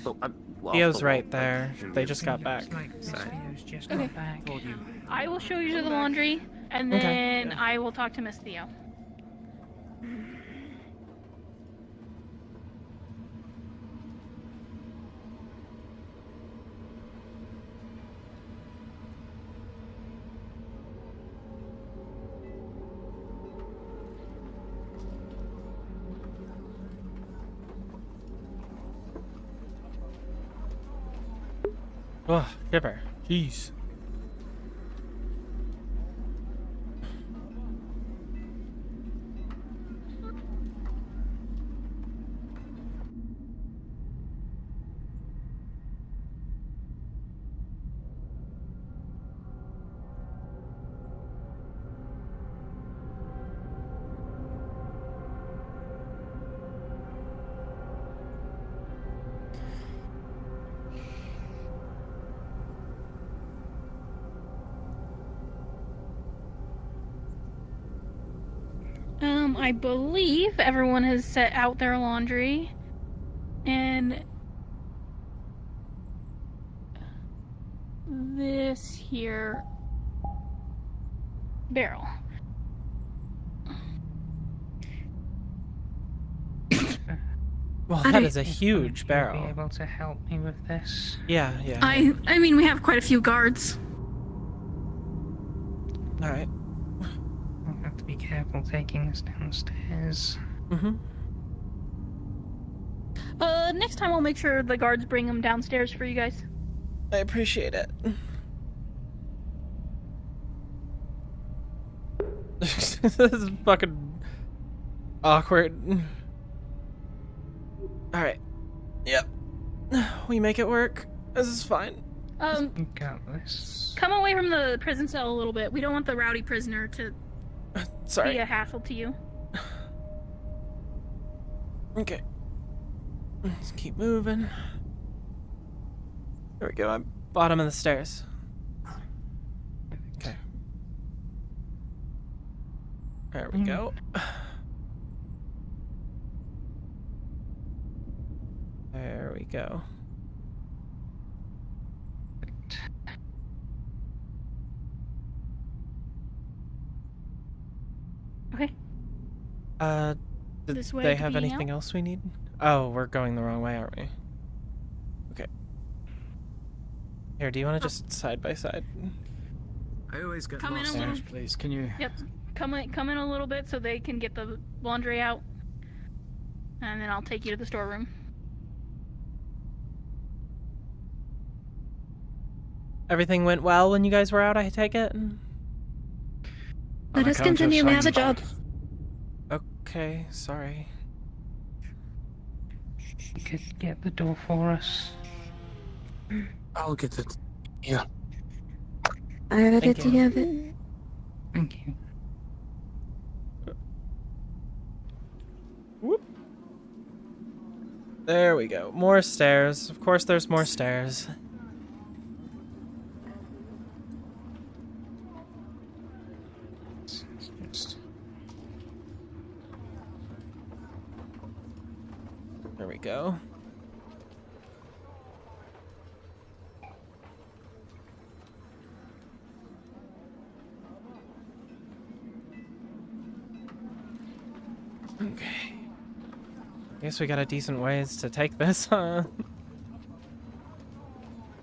Speaker 6: Theo's right there. They just got back.
Speaker 15: Okay. I will show you to the laundry, and then I will talk to Miss Theo.
Speaker 6: Oh, give her. Jeez.
Speaker 15: I believe everyone has set out their laundry, and this here barrel.
Speaker 6: Well, that is a huge barrel.
Speaker 18: Be able to help me with this?
Speaker 6: Yeah.
Speaker 15: I mean, we have quite a few guards.
Speaker 6: All right.
Speaker 18: I'll have to be careful taking this downstairs.
Speaker 15: Next time I'll make sure the guards bring them downstairs for you guys.
Speaker 6: I appreciate it. This is fucking awkward. Alright. Yep. We make it work. This is fine.
Speaker 18: Got this.
Speaker 15: Come away from the prison cell a little bit. We don't want the rowdy prisoner to
Speaker 6: Sorry.
Speaker 15: be a hassle to you.
Speaker 6: Okay. Let's keep moving. There we go. I'm bottom of the stairs. Okay. There we go. There we go.
Speaker 15: Okay.
Speaker 6: Did
Speaker 15: This way
Speaker 6: they
Speaker 15: to
Speaker 6: have
Speaker 15: being
Speaker 6: anything
Speaker 15: out?
Speaker 6: else we need? Oh, we're going the wrong way, aren't we? Okay. Here, do you want to just side by side?
Speaker 23: I always get
Speaker 15: Come in
Speaker 23: lost
Speaker 15: a little.
Speaker 23: please. Can you?
Speaker 15: Yep. Come in a little bit so they can get the laundry out, and then I'll take you to the storeroom.
Speaker 6: Everything went well when you guys were out, I take it?
Speaker 20: Let us continue. We have a job.
Speaker 6: Okay, sorry.
Speaker 18: You could get the door for us.
Speaker 23: I'll get it. Yeah.
Speaker 20: I have it.
Speaker 6: Thank you.
Speaker 20: You have it.
Speaker 18: Thank you.
Speaker 6: There we go. More stairs. Of course there's more stairs. There we go. Okay. Guess we got a decent ways to take this, huh?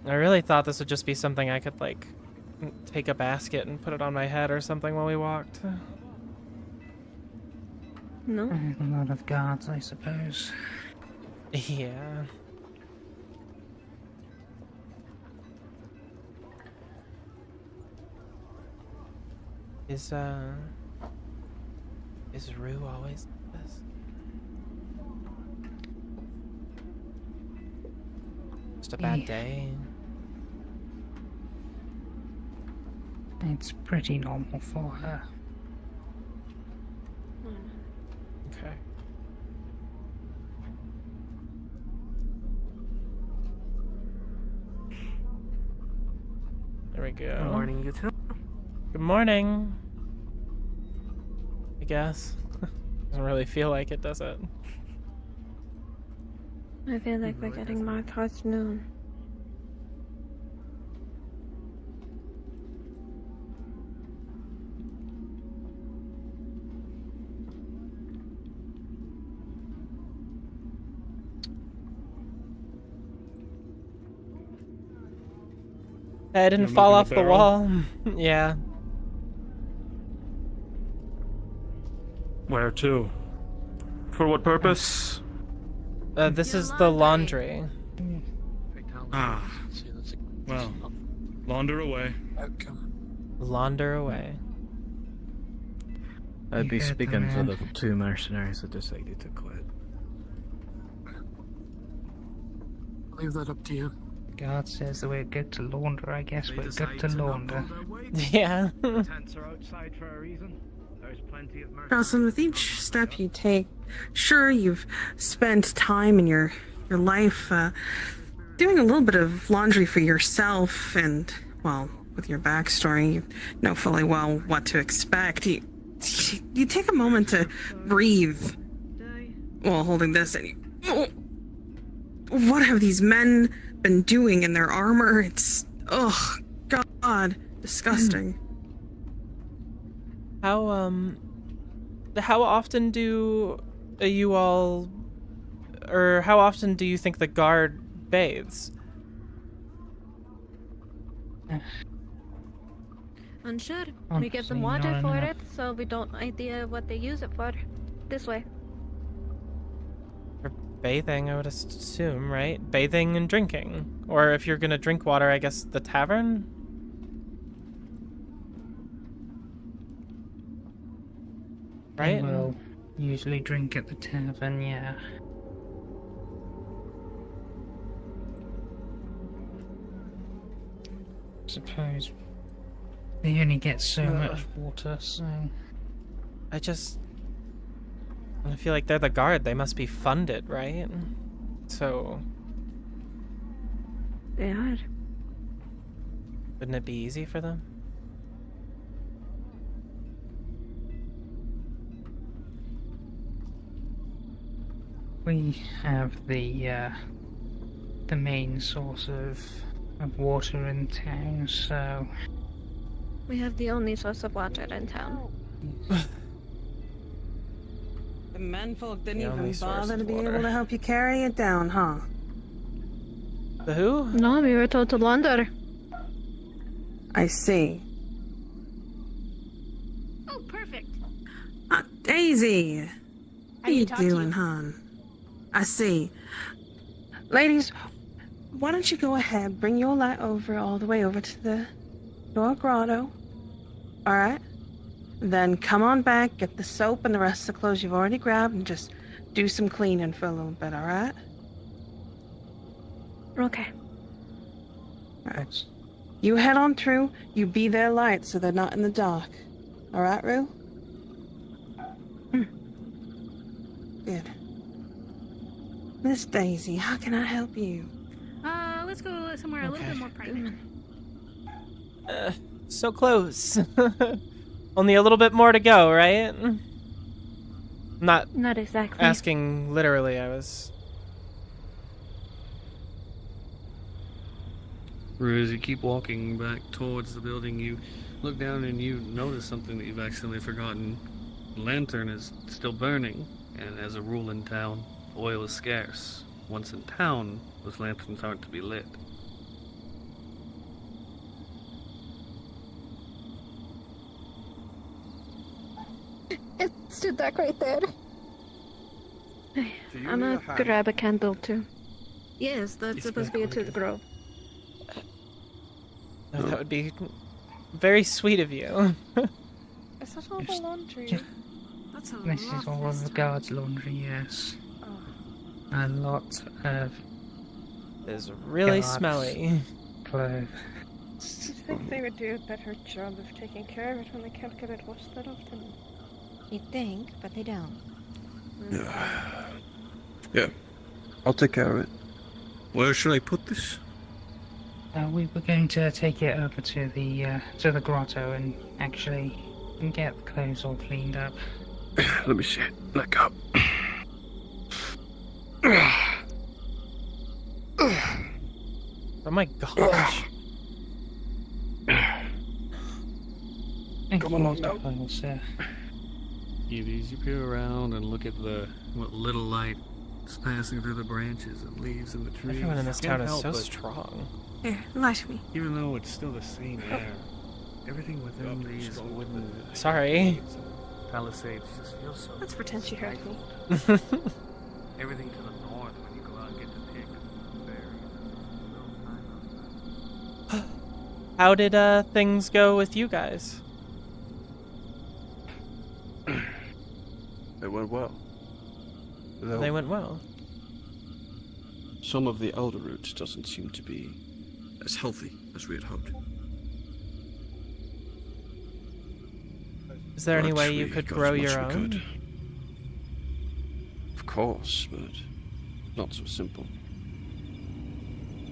Speaker 6: I really thought this would just be something I could, like, take a basket and put it on my head or something while we walked.
Speaker 20: No?
Speaker 18: A lot of guards, I suppose.
Speaker 6: Yeah. Is Rue always like this? Just a bad day?
Speaker 18: It's pretty normal for her.
Speaker 6: Okay. There we go.
Speaker 4: Good morning, you two.
Speaker 6: Good morning. I guess. Doesn't really feel like it, does it?
Speaker 20: I feel like we're getting more towards noon.
Speaker 6: I didn't fall off the wall. Yeah.
Speaker 12: Where to? For what purpose?
Speaker 6: This is the laundry.
Speaker 12: Ah. Well, launder away.
Speaker 6: Launder away.
Speaker 8: I'd be
Speaker 18: You heard the
Speaker 8: speaking for
Speaker 18: man.
Speaker 8: the two mercenaries that decided to quit.
Speaker 23: Leave that up to you.
Speaker 18: Guard says that we're good to launder, I guess we're good to launder.
Speaker 6: Yeah.
Speaker 9: Tents are outside for a reason. There's plenty of mercy.
Speaker 14: Jocelyn, with each step you take, sure, you've spent time in your life doing a little bit of laundry for yourself, and, well, with your backstory, you know fully well what to expect. You take a moment to breathe while holding this, and what have these men been doing in their armor? It's, oh, God, disgusting.
Speaker 6: How often do you all, or how often do you think the guard bathes?
Speaker 20: Unsure. We
Speaker 18: Honestly,
Speaker 20: give them water
Speaker 18: not
Speaker 20: for
Speaker 18: enough.
Speaker 20: it, so we don't idea what they use it for. This way.
Speaker 6: For bathing, I would assume, right? Bathing and drinking. Or if you're gonna drink water, I guess the tavern? Right?
Speaker 18: They will usually drink at the tavern, yeah. Suppose they only get so much water, so...
Speaker 6: I feel like they're the guard. They must be funded, right? So...
Speaker 20: They are.
Speaker 6: Wouldn't it be easy for them?
Speaker 18: We have the main source of water in town, so...
Speaker 20: We have the only source of water in town.
Speaker 14: The menfolk didn't
Speaker 6: The only
Speaker 14: even
Speaker 6: source
Speaker 14: bother to
Speaker 6: of
Speaker 14: be
Speaker 6: water.
Speaker 14: able to help you carry it down, huh?
Speaker 6: The who?
Speaker 20: No, we were told to launder.
Speaker 14: I see.
Speaker 15: Oh, perfect.
Speaker 14: Daisy! How you doing, hon? I see. Ladies, why don't you go ahead, bring your light over all the way over to the door grotto. Alright? Then come on back, get the soap and the rest of the clothes you've already grabbed, and just do some cleaning for a little bit, alright?
Speaker 20: Okay.
Speaker 14: Alright. You head on through, you be their light so they're not in the dark. Alright, Rue? Good. Miss Daisy, how can I help you?
Speaker 15: Let's go somewhere a little bit more private.
Speaker 6: So close. Only a little bit more to go, right? Not
Speaker 20: exactly.
Speaker 6: asking literally, I was...
Speaker 5: Rue, as you keep walking back towards the building, you look down and you notice something that you've accidentally forgotten. The lantern is still burning, and as a rule in town, oil is scarce. Once in town, those lanterns aren't to be lit.
Speaker 20: stood that right there. I'm gonna grab a candle too. Yes, that's supposed to be a to the grove.
Speaker 6: Oh, that would be very sweet of you.
Speaker 7: Is that all the laundry? That's a lot.
Speaker 18: This is all of the guards' laundry, yes. A lot of.
Speaker 6: It's really
Speaker 18: guards'
Speaker 6: smelly.
Speaker 18: Clothes.
Speaker 7: Do you think they would do a better job of taking care of it when they can't get it washed that often?
Speaker 13: You'd think, but they don't.
Speaker 5: Yeah. I'll take care of it. Where should I put this?
Speaker 18: We were going to take it over to the grotto and actually get the clothes all cleaned up.
Speaker 5: Let me see it. Let go.
Speaker 6: Oh my gosh.
Speaker 18: Come on, sir.
Speaker 1: You peer around and look at what little light is passing through the branches and leaves in the trees.
Speaker 6: Everyone in this
Speaker 1: Can't
Speaker 6: town is
Speaker 1: help
Speaker 6: so
Speaker 1: but-
Speaker 6: strong.
Speaker 7: Here, light me.
Speaker 1: Even though it's still the same air, everything within these wooden
Speaker 6: Sorry.
Speaker 1: palisades just feels so.
Speaker 7: Let's pretend she heard me.
Speaker 1: Everything to the north when you go out and get to pick berries.
Speaker 6: How did things go with you guys?
Speaker 5: It went well.
Speaker 6: They went well.
Speaker 5: Some of the elder roots doesn't seem to be as healthy as we had hoped.
Speaker 6: Is there any
Speaker 5: But
Speaker 6: way you
Speaker 5: we
Speaker 6: could
Speaker 5: got
Speaker 6: grow
Speaker 5: as much
Speaker 6: your
Speaker 5: we
Speaker 6: own?
Speaker 5: could. Of course, but not so simple.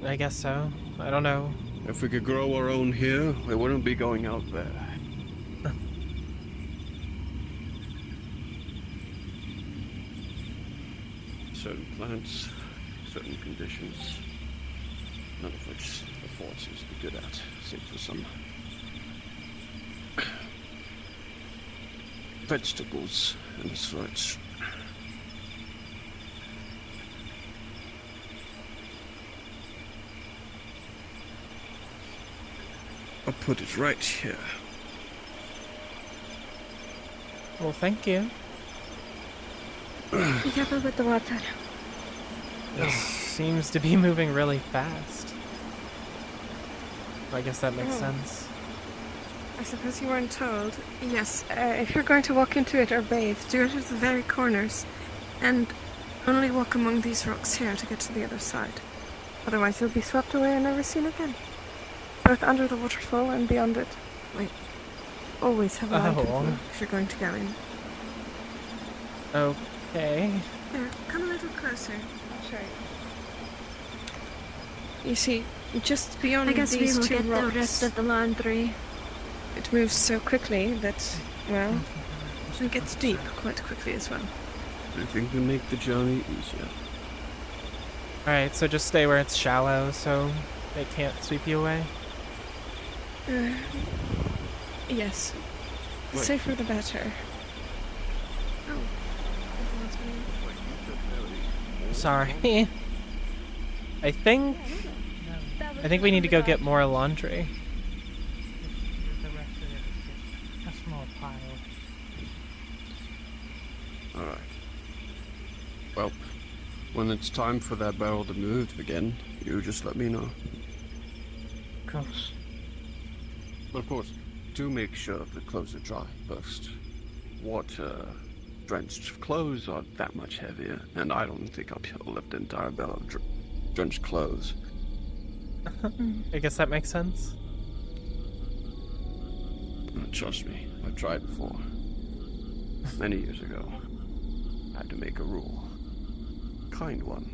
Speaker 6: I guess so. I don't know.
Speaker 5: If we could grow our own here, we wouldn't be going out there. Certain plants, certain conditions, none of which the fort seems to be good at, save for some vegetables and such. I'll put it right here.
Speaker 6: Well, thank you.
Speaker 20: Be careful with the water.
Speaker 6: This seems to be moving really fast. I guess that makes sense.
Speaker 7: I suppose you weren't told. Yes, if you're going to walk into it or bathe, do it at the very corners. And only walk among these rocks here to get to the other side. Otherwise you'll be swept away and never seen again. Both under the waterfall and beyond it. Wait. Always have a light with you if you're going to go in.
Speaker 6: Okay.
Speaker 7: Here, come a little closer. I'll show you. You see, just beyond
Speaker 20: I guess we
Speaker 7: these
Speaker 20: will
Speaker 7: two
Speaker 20: get
Speaker 7: rocks,
Speaker 20: the rest of the laundry.
Speaker 7: it moves so quickly that, well, it gets deep quite quickly as well.
Speaker 5: Anything to make the journey easier.
Speaker 6: Alright, so just stay where it's shallow so they can't sweep you away?
Speaker 7: Yes. The
Speaker 5: Wait.
Speaker 7: safer the better.
Speaker 6: Sorry. I think we need to go get more laundry.
Speaker 18: The rest of it is just a small pile.
Speaker 5: Alright. Well, when it's time for that barrel to move again, you just let me know.
Speaker 18: Of course.
Speaker 5: But of course, do make sure the clothes are dry first. Water-drenched clothes are that much heavier, and I don't think I'll be able to lift the entire barrel of drenched clothes.
Speaker 6: I guess that makes sense.
Speaker 5: Trust me, I've tried before. Many years ago. I had to make a rule. Kind one.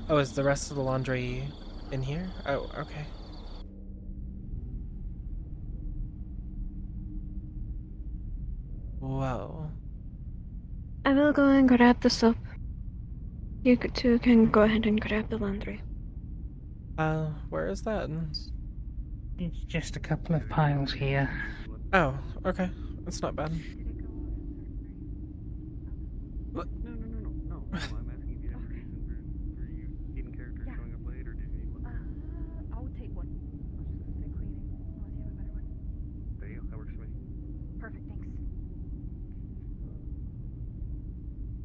Speaker 6: Oh, is the rest of the laundry in here? Oh, okay. Whoa.
Speaker 20: I will go and grab the soap. You two can go ahead and grab the laundry.
Speaker 6: Where is that?
Speaker 18: It's just a couple of piles here.
Speaker 6: Oh, okay. That's not bad.
Speaker 9: No, I'm asking if you had a reason for you hidden characters showing up late, or did you need one?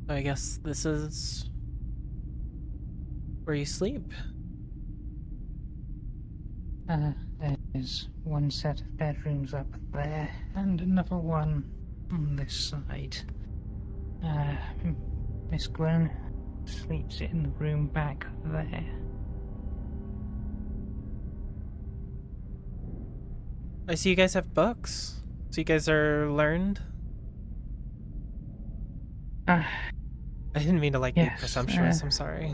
Speaker 6: I guess this is where you sleep.
Speaker 18: There's one set of bedrooms up there, and another one on this side. Miss Gwen sleeps in the room back there.
Speaker 6: I see you guys have books. So you guys are learned? I didn't mean to be presumptuous, I'm sorry.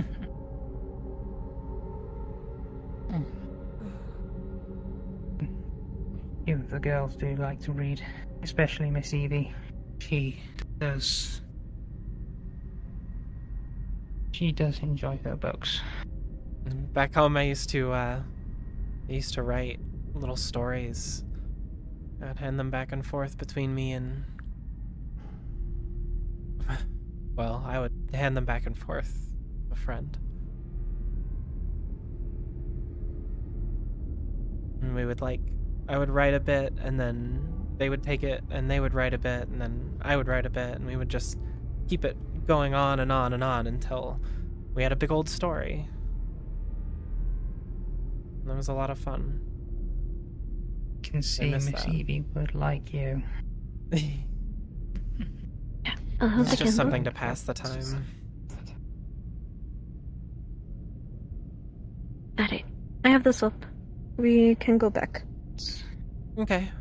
Speaker 18: You the girls do like to read, especially Miss Evie. She does enjoy her books.
Speaker 6: Back home, I used to write little stories. I'd hand them back and forth between me and... Well, I would hand them back and forth to a friend. And we would I would write a bit, and then they would take it, and they would write a bit, and then I would write a bit, and we would just keep it going on and on and on until we had a big old story. And that was a lot of fun.
Speaker 18: Can see Miss Evie would like you.
Speaker 6: It's just something to pass the time.
Speaker 20: Alright, I have the soap. We can go back.
Speaker 6: Okay.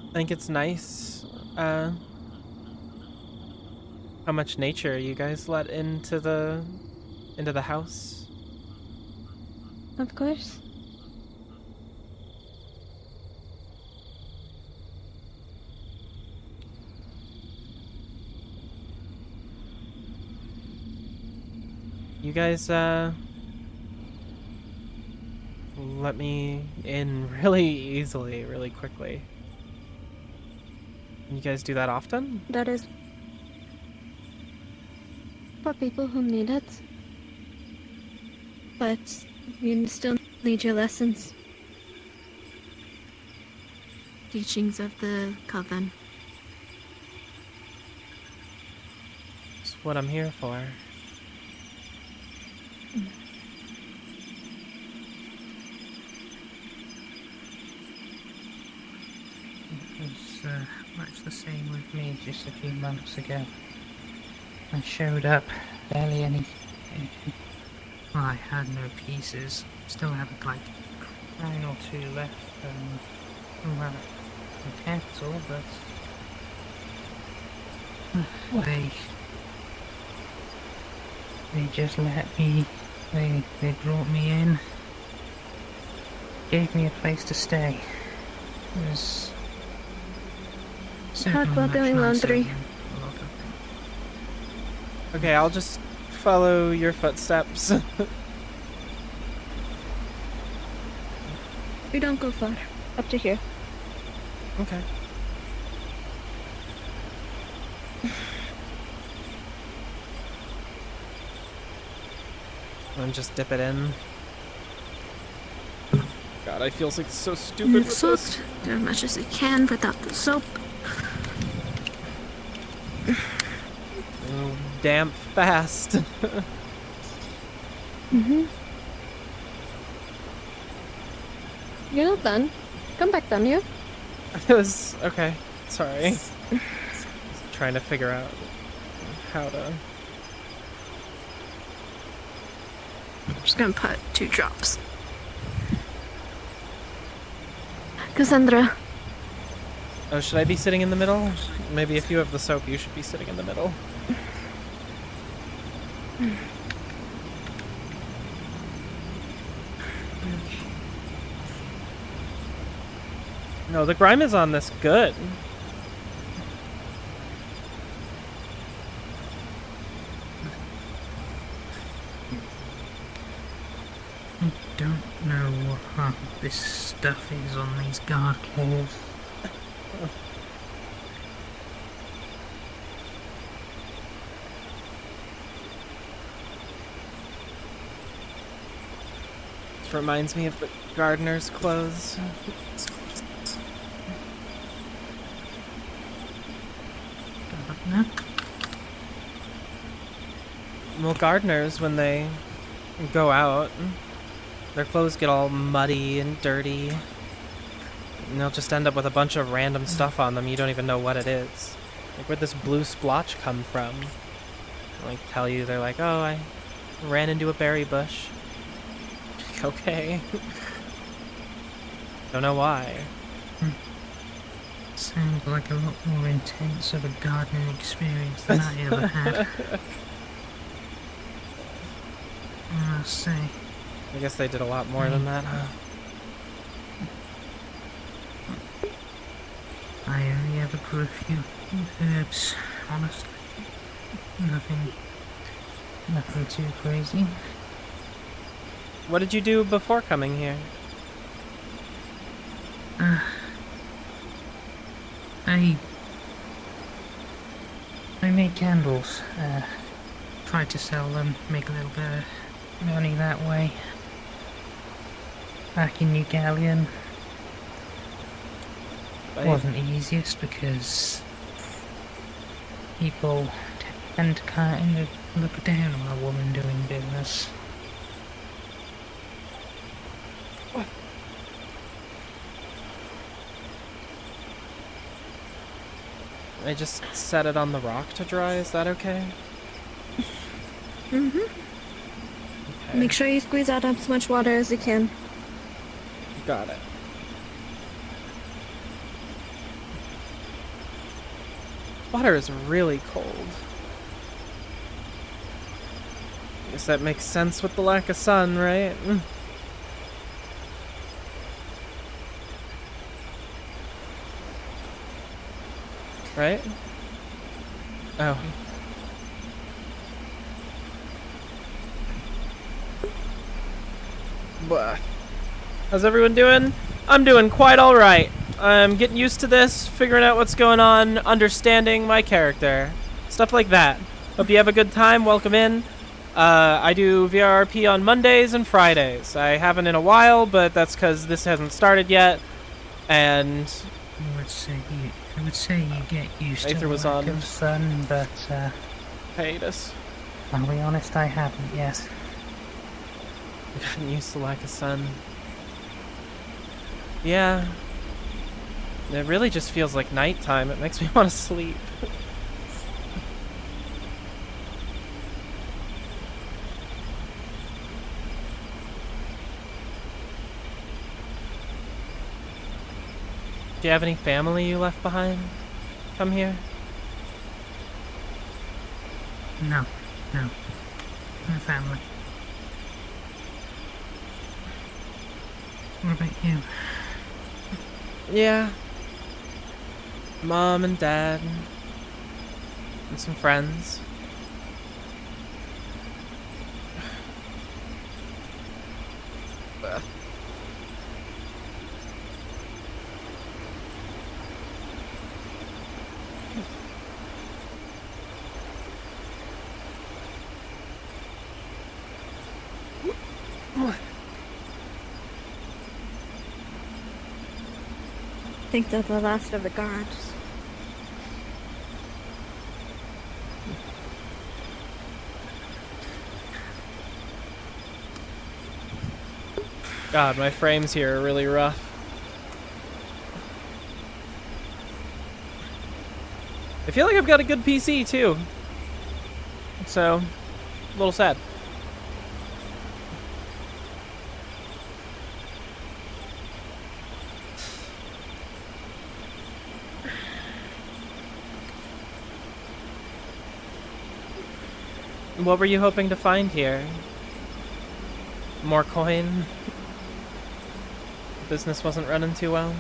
Speaker 6: I think it's nice, how much nature you guys let into the house.
Speaker 20: Of course.
Speaker 6: You guys, let me in really easily, really quickly. You guys do that often?
Speaker 20: That is for people who need it. But you still need your lessons. Teachings of the Coven.
Speaker 6: It's what I'm here for.
Speaker 18: It was much the same with me just a few months ago. I showed up, barely any... Well, I had no pieces. Still have like a crown or two left, well, a capital, but... They just let me... They brought me in. Gave me a place to stay. It was...
Speaker 20: Hard while doing laundry.
Speaker 6: Okay, I'll just follow your footsteps.
Speaker 20: We don't go far. Up to here.
Speaker 6: Okay. And just dip it in. God, I feel like so stupid with this.
Speaker 20: Do as much as you can without the soap.
Speaker 6: Damp fast.
Speaker 20: You're not done. Come back down here.
Speaker 6: It was okay. Sorry. Just trying to figure out how to.
Speaker 20: I'm just gonna put 2 drops. Cassandra.
Speaker 6: Oh, should I be sitting in the middle? Maybe if you have the soap, you should be sitting in the middle. No, the grime is on this good.
Speaker 18: I don't know what half of this stuff is on these guard clothes.
Speaker 6: This reminds me of the gardener's clothes.
Speaker 18: Gardener?
Speaker 6: Well, gardeners, when they go out, their clothes get all muddy and dirty. And they'll just end up with a bunch of random stuff on them. You don't even know what it is. Like, where'd this blue splotch come from? Like, tell you, they're like, oh, I ran into a berry bush. Okay. Don't know why.
Speaker 18: Sounds like a lot more intense of a gardening experience than I ever had. I must say.
Speaker 6: I guess they did a lot more than that, huh?
Speaker 18: I only ever grew a few herbs, honestly. Nothing too crazy.
Speaker 6: What did you do before coming here?
Speaker 18: I made candles. Tried to sell them, make a little bit of money that way. Back in New Galleon. Wasn't the easiest because people tend to kind of look down on a woman doing business.
Speaker 6: I just set it on the rock to dry, is that okay?
Speaker 20: Mm-hmm.
Speaker 6: Okay.
Speaker 20: Make sure you squeeze out as much water as you can.
Speaker 6: Got it. Water is really cold. Guess that makes sense with the lack of sun, right? Right? Oh. Blah. How's everyone doing? I'm doing quite alright. I'm getting used to this, figuring out what's going on, understanding my character. Stuff like that. Hope you have a good time. Welcome in. I do VRP on Mondays and Fridays. I haven't in a while, but that's because this hasn't started yet. And
Speaker 18: I would say you get used to the lack of sun, but
Speaker 6: hiatus.
Speaker 18: I'll be honest, I haven't yet.
Speaker 6: I've gotten used to the lack of sun. Yeah. It really just feels like nighttime. It makes me want to sleep. Do you have any family you left behind? Come here?
Speaker 18: No. No family. What about you?
Speaker 6: Yeah. Mom and Dad. And some friends.
Speaker 20: I think they're the last of the guards.
Speaker 6: God, my frames here are really rough. I feel like I've got a good PC too. So, a little sad. What were you hoping to find here? More coin? Business wasn't running too well?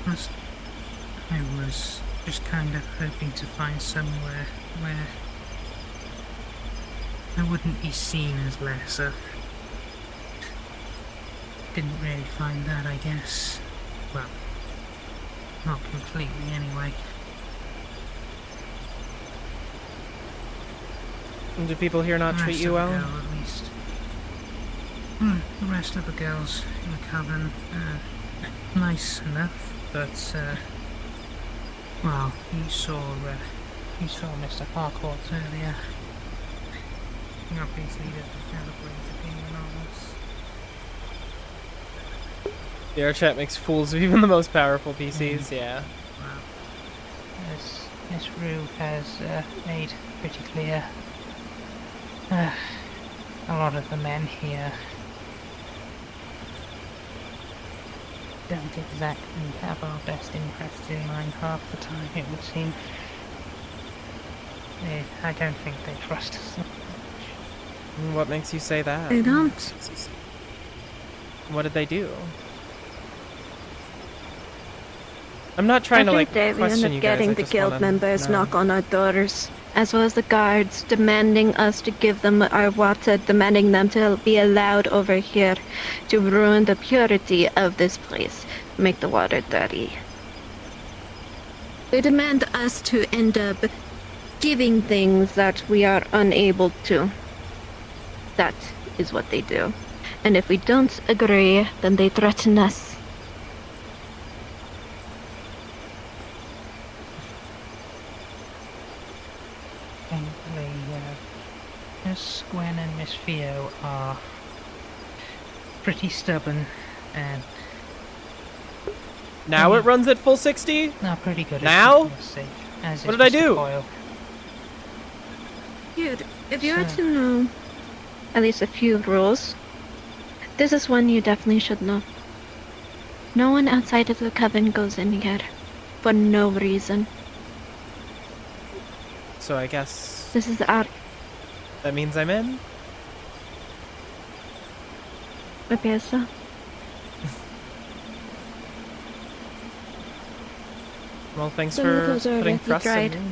Speaker 18: I was just kind of hoping to find somewhere where I wouldn't be seen as lesser. didn't really find that, I guess. Well, not completely anyway.
Speaker 6: And do people here not treat you well?
Speaker 18: At least. The rest of the girls in the coven, nice enough, but, well, you saw Mr. Harcourt earlier. He obviously doesn't have a great opinion on us.
Speaker 6: The air chat makes fools of even the most powerful PCs, yeah.
Speaker 18: Well, as Miss Rue has made pretty clear, a lot of the men here don't exactly have our best interests in mind half the time, it would seem. I don't think they trust us.
Speaker 6: What makes you say that?
Speaker 20: They don't.
Speaker 6: What did they do? I'm not trying to, like,
Speaker 20: we
Speaker 6: question
Speaker 20: end
Speaker 6: you
Speaker 20: up
Speaker 6: guys.
Speaker 20: getting
Speaker 6: I
Speaker 20: the
Speaker 6: just
Speaker 20: guild
Speaker 6: wanna
Speaker 20: members
Speaker 6: know.
Speaker 20: knock on our doors, as well as the guards demanding us to give them our water, demanding them to be allowed over here to ruin the purity of this place, make the water dirty. They demand us to end up giving things that we are unable to. That is what they do. And if we don't agree, then they threaten us.
Speaker 18: Thankfully, Miss Gwen and Miss Theo are pretty stubborn and
Speaker 6: Now it runs at full 60?
Speaker 18: No, pretty good.
Speaker 6: Now?
Speaker 18: At safe, as
Speaker 6: What
Speaker 18: is
Speaker 6: did I
Speaker 18: Mr.
Speaker 6: do?
Speaker 18: Coyle.
Speaker 20: Dude, if you had to know at least a few rules, this is one you definitely should know. No one outside of the coven goes in here for no reason.
Speaker 6: So I guess
Speaker 20: This is our...
Speaker 6: that means I'm in?
Speaker 20: I guess so.
Speaker 6: Well, thanks
Speaker 20: The
Speaker 6: for
Speaker 20: noodles are
Speaker 6: putting
Speaker 20: already
Speaker 6: trust
Speaker 20: dried.
Speaker 6: in me.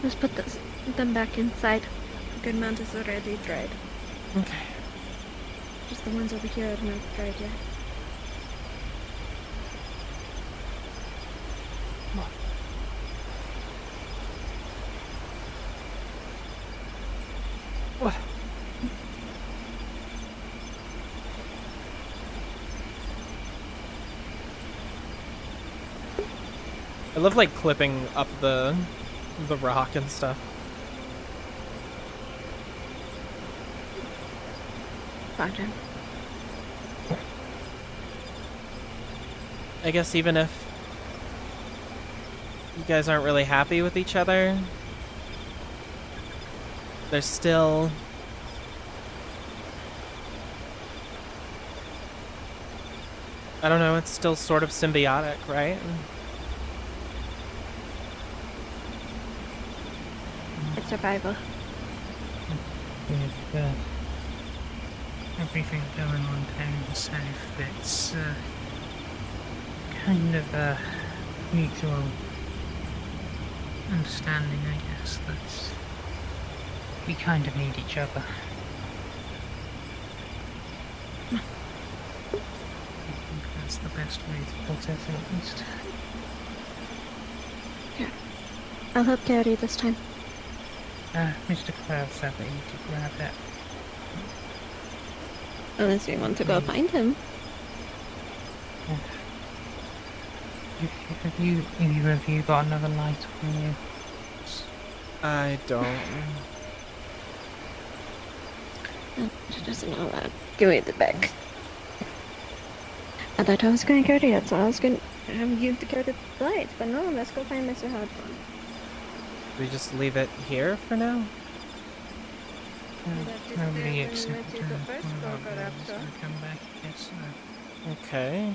Speaker 20: Let's put them back inside. Good amount is already dried.
Speaker 6: Okay.
Speaker 20: Just the ones over here are not dried yet.
Speaker 6: What? I love, like, clipping up the rock and stuff.
Speaker 20: Roger.
Speaker 6: I guess even if you guys aren't really happy with each other, there's still I don't know, it's still sort of symbiotic, right?
Speaker 20: It's survival.
Speaker 18: With everything going on down the south, it's kind of a mutual understanding, I guess, that we kind of need each other. I think that's the best way to put it, at least.
Speaker 20: Here. I'll help carry this time.
Speaker 18: Mr. Cloud said that you could grab it.
Speaker 20: Unless you want to go find him.
Speaker 18: Have you got another light on you?
Speaker 6: I don't.
Speaker 20: She doesn't know that. Give me the bag. I thought I was going to carry it, so I was going to have you to carry the lights. But no, let's go find Mr. Hardbone.
Speaker 6: We just leave it here for now?
Speaker 18: Nobody except one of our girls is going to come back, yes, sir.
Speaker 6: Okay.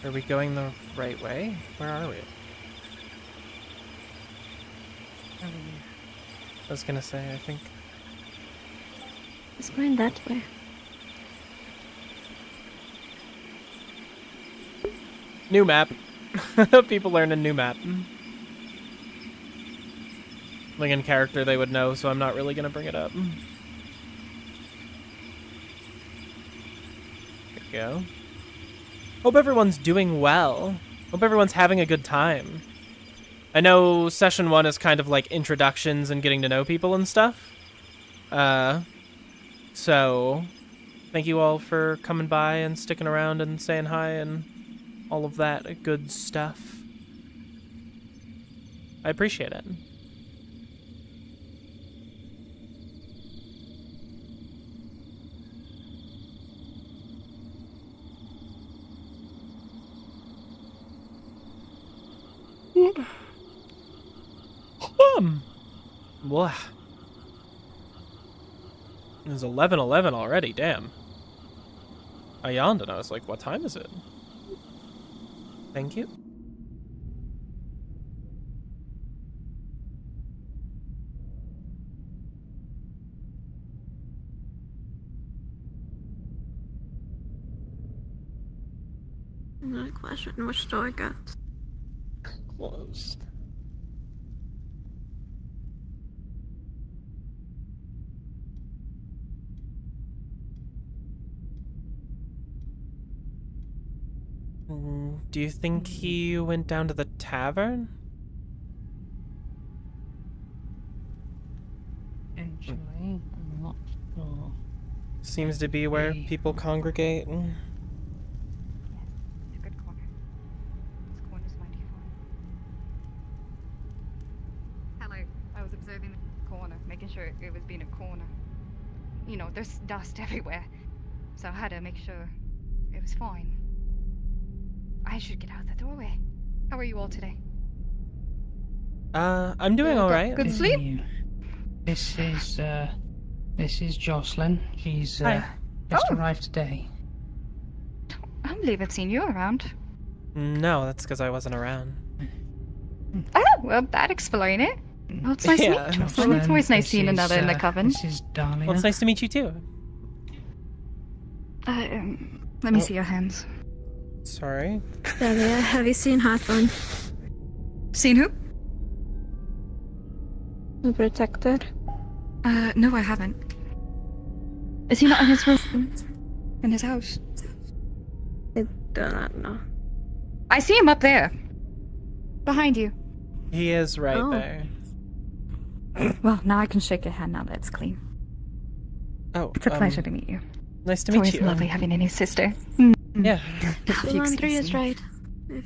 Speaker 6: Are we going the right way? Where are we? I was gonna say, I think
Speaker 20: It's going that way.
Speaker 6: New map. People learn a new map. Like in character they would know, so I'm not really gonna bring it up. There you go. Hope everyone's doing well. Hope everyone's having a good time. I know session 1 is kind of like introductions and getting to know people and stuff. So thank you all for coming by and sticking around and saying hi and all of that good stuff. I appreciate it. Blah. It was 11:11 already, damn. I yawned and I was like, what time is it? Thank you.
Speaker 20: Another question, which door got
Speaker 6: closed? Do you think he went down to the tavern?
Speaker 18: Potentially, I'm not sure.
Speaker 6: Seems to be where people congregate.
Speaker 2: It's a good corner. This corner's 94. Hello. I was observing the corner, making sure it was being a corner. You know, there's dust everywhere. So I had to make sure it was fine. I should get out the doorway. How are you all today?
Speaker 6: I'm doing alright.
Speaker 2: Good sleep?
Speaker 18: This is Jocelyn. She's just arrived today.
Speaker 2: I don't believe I've seen you around.
Speaker 6: No, that's because I wasn't around.
Speaker 2: Oh, well, that explains it. Oh, it's nice to meet you, Jocelyn. It's always nice seeing another in the coven.
Speaker 18: This is Dahlia.
Speaker 6: Well, it's nice to meet you too.
Speaker 2: Let me see your hands.
Speaker 6: Sorry.
Speaker 20: Dahlia, have you seen Hawthorne?
Speaker 2: Seen who?
Speaker 20: The Protector.
Speaker 2: No, I haven't. Is he not in his room? In his house?
Speaker 20: I do not know.
Speaker 2: I see him up there. Behind you.
Speaker 6: He is right there.
Speaker 2: Well, now I can shake your hand now that it's clean.
Speaker 6: Oh,
Speaker 2: it's a pleasure to meet you.
Speaker 6: Nice to
Speaker 2: It's
Speaker 6: meet
Speaker 2: always
Speaker 6: you.
Speaker 2: lovely having a new sister.
Speaker 6: Yeah.
Speaker 20: The laundry is right.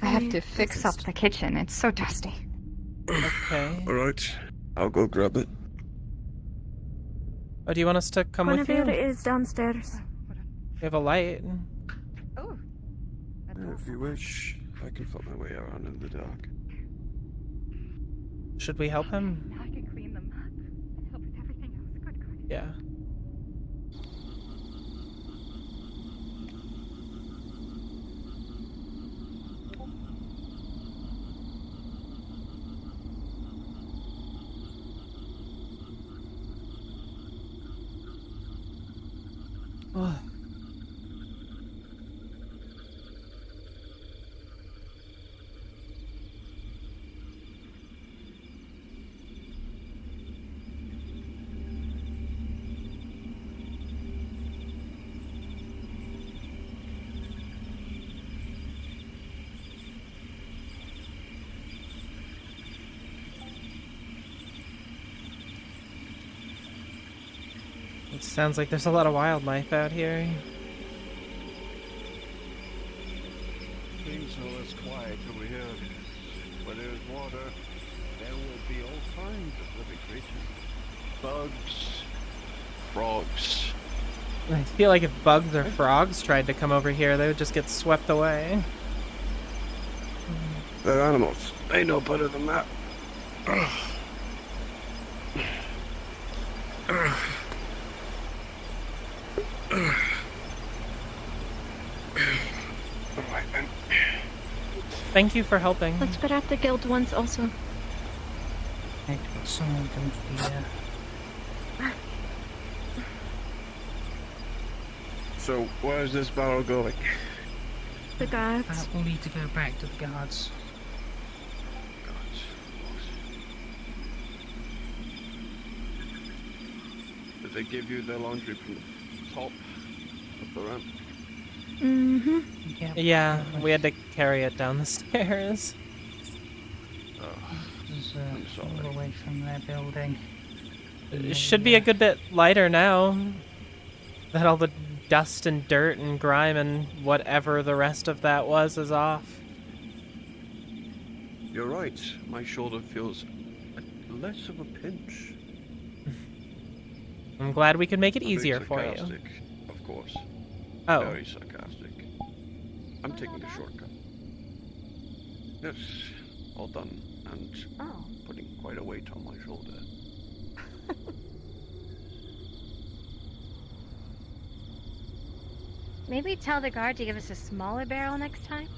Speaker 2: I have to fix up the kitchen. It's so dusty.
Speaker 6: Okay.
Speaker 10: Alright, I'll go grab it.
Speaker 6: Oh, do you want us to come with you?
Speaker 20: Guinevere is downstairs.
Speaker 6: We have a light.
Speaker 2: Oh.
Speaker 10: If you wish, I can find my way around in the dark.
Speaker 6: Should we help him?
Speaker 2: Now I can clean them up and help with everything else. Good.
Speaker 6: Yeah. Oh. It sounds like there's a lot of wildlife out here.
Speaker 11: Things are less quiet over here. Where there's water, there will be all kinds of living creatures. Bugs, frogs.
Speaker 6: I feel like if bugs or frogs tried to come over here, they would just get swept away.
Speaker 10: They're animals. They know better than that. Alright then.
Speaker 6: Thank you for helping.
Speaker 20: Let's put out the guild once also.
Speaker 18: Someone can be
Speaker 11: So, where's this barrel going?
Speaker 13: The guards.
Speaker 18: We'll need to go back to the guards.
Speaker 11: Did they give you their laundry from the top of the ramp?
Speaker 13: Mm-hmm.
Speaker 6: Yeah, we had to carry it down the stairs.
Speaker 11: I'm sorry.
Speaker 18: All away from their building.
Speaker 6: It should be a good bit lighter now that all the dust and dirt and grime and whatever the rest of that was is off.
Speaker 5: You're right. My shoulder feels less of a pinch.
Speaker 6: I'm glad we could make it
Speaker 5: I'm being
Speaker 6: easier for you.
Speaker 5: sarcastic, of course.
Speaker 6: Oh.
Speaker 5: Very sarcastic. I'm taking the shortcut. Yes, all done, and putting quite a weight on my shoulder.
Speaker 13: Maybe tell the guard to give us a smaller barrel next time.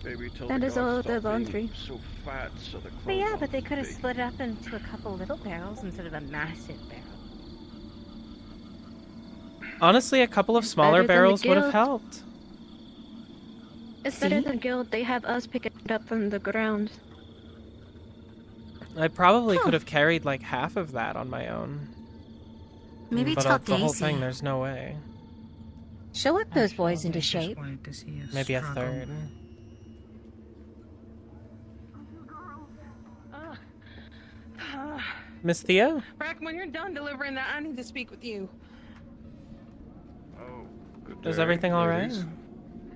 Speaker 5: Maybe tell
Speaker 13: That
Speaker 5: the
Speaker 13: is
Speaker 5: guards
Speaker 13: all
Speaker 5: stop
Speaker 13: the
Speaker 5: being
Speaker 13: laundry.
Speaker 5: so fat so the
Speaker 13: But
Speaker 5: clothes
Speaker 13: yeah,
Speaker 5: aren't
Speaker 13: but they could have
Speaker 5: big.
Speaker 13: split it up into a couple little barrels instead of a massive barrel.
Speaker 6: Honestly, a couple of smaller
Speaker 13: better than the
Speaker 6: barrels would have
Speaker 13: guild.
Speaker 6: helped.
Speaker 13: It's better than guild. They have us pick it up from the ground.
Speaker 6: I probably could have carried like half of that on my own.
Speaker 13: Maybe
Speaker 6: but
Speaker 13: tell
Speaker 6: the whole
Speaker 13: Daisy.
Speaker 6: thing, there's no way.
Speaker 13: She'll whip those boys into shape.
Speaker 6: Maybe a third. Miss Theo?
Speaker 14: Brack, when you're done delivering that, I need to speak with you.
Speaker 11: Oh, good
Speaker 6: Is
Speaker 11: day,
Speaker 6: everything all right?
Speaker 11: ladies.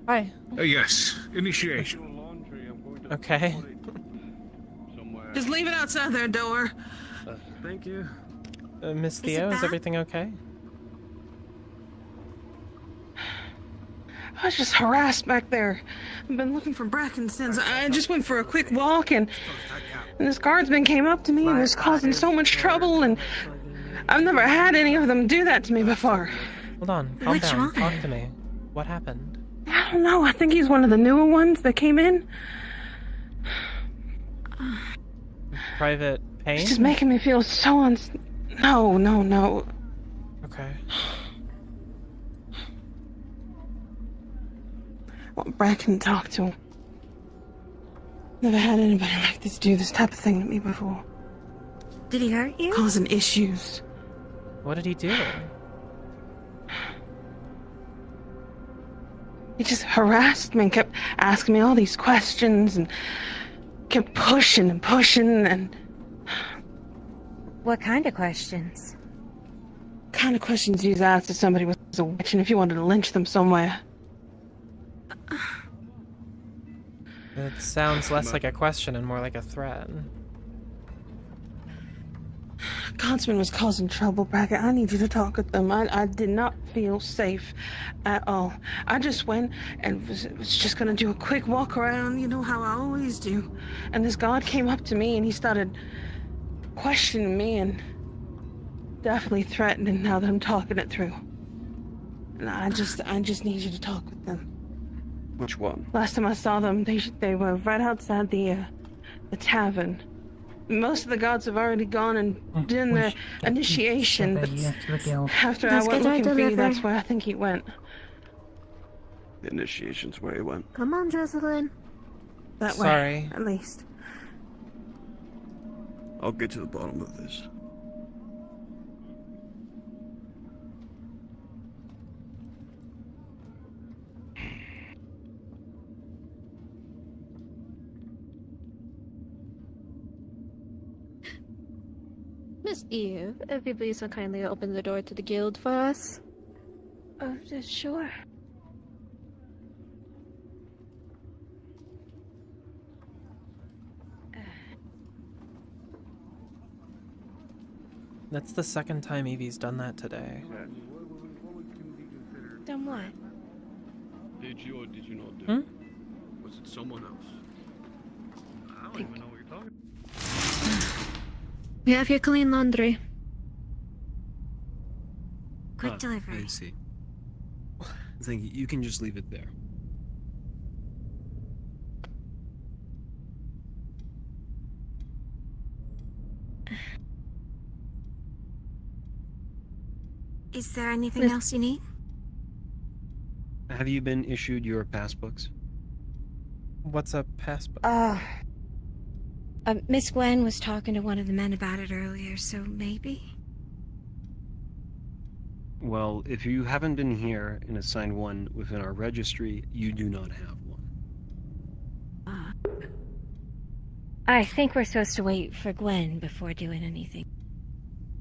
Speaker 6: Hi.
Speaker 10: Yes, initiation.
Speaker 6: Okay.
Speaker 14: Just leave it outside their door.
Speaker 11: Thank you.
Speaker 6: Miss
Speaker 14: it
Speaker 6: Theo, is
Speaker 14: bad?
Speaker 6: everything okay?
Speaker 14: I was just harassed back there. I've been looking for Bracken since I just went for a quick walk and this guardsman came up to me and was causing so much trouble and I've never had any of them do that to me before.
Speaker 6: Hold on, calm
Speaker 14: Which
Speaker 6: down.
Speaker 14: one?
Speaker 6: Talk to me. What happened?
Speaker 14: I don't know. I think he's one of the newer ones that came in.
Speaker 6: Private pain?
Speaker 14: He's just making me feel so No.
Speaker 6: Okay.
Speaker 14: I want Bracken to talk to him. Never had anybody like this do this type of thing to me before.
Speaker 13: Did he hurt you?
Speaker 14: Causing issues.
Speaker 6: What did he do?
Speaker 14: He just harassed me and kept asking me all these questions and kept pushing and pushing and...
Speaker 13: What kind of questions?
Speaker 14: Kind of questions you'd ask if somebody was a witch and if you wanted to lynch them somewhere.
Speaker 6: It sounds less like a question and more like a threat.
Speaker 14: Guardsman was causing trouble, Brackett. I need you to talk with them. I did not feel safe at all. I just went and was just gonna do a quick walk around, you know how I always do. And this guard came up to me and he started questioning me and definitely threatening now that I'm talking it through. And I just need you to talk with them.
Speaker 5: Which one?
Speaker 14: Last time I saw them, they were right outside the tavern. Most of the gods have already gone and done their initiation, but after I went looking for you, that's where I think he went.
Speaker 5: The initiation's where he went.
Speaker 13: Come on, Jocelyn.
Speaker 14: That
Speaker 6: Sorry.
Speaker 14: way, at least.
Speaker 5: I'll get to the bottom of this.
Speaker 20: Miss Eve, if you please so kindly open the door to the guild for us.
Speaker 13: Oh, sure.
Speaker 6: That's the second time Evie's done that today.
Speaker 13: Done what?
Speaker 5: Did you or did you not do? Was it someone else?
Speaker 11: I don't even know what you're talking about.
Speaker 20: We have your clean laundry.
Speaker 13: Quick delivery.
Speaker 3: I see. Thank you. You can just leave it there.
Speaker 13: Is there anything else you need?
Speaker 3: Have you been issued your pass books?
Speaker 6: What's a passbook?
Speaker 13: Miss Gwen was talking to one of the men about it earlier, so maybe?
Speaker 3: Well, if you haven't been here and assigned one within our registry, you do not have one.
Speaker 13: I think we're supposed to wait for Gwen before doing anything.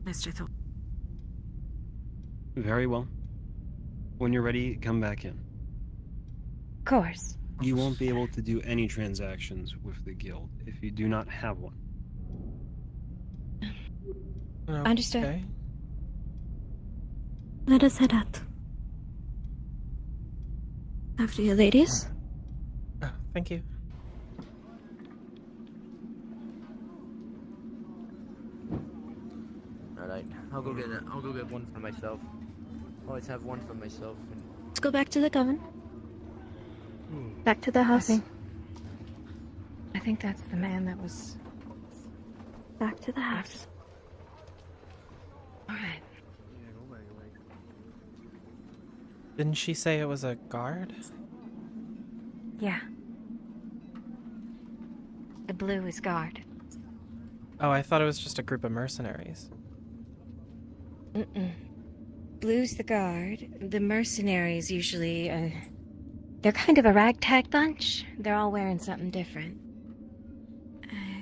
Speaker 13: Mr. Thor.
Speaker 3: Very well. When you're ready, come back in.
Speaker 13: Of course.
Speaker 3: You won't be able to do any transactions with the guild if you do not have one.
Speaker 13: Understood.
Speaker 6: Okay.
Speaker 20: Let us head out. After you, ladies.
Speaker 6: Oh, thank you.
Speaker 16: Alright, I'll go get one for myself. Always have one for myself.
Speaker 20: Let's go back to the coven. Back to the house.
Speaker 7: I think that's the man that was...
Speaker 20: Back to the house.
Speaker 7: Alright.
Speaker 6: Didn't she say it was a guard?
Speaker 7: Yeah. The blue is guard.
Speaker 6: Oh, I thought it was just a group of mercenaries.
Speaker 13: Blue's the guard. The mercenaries usually, they're kind of a ragtag bunch. They're all wearing something different.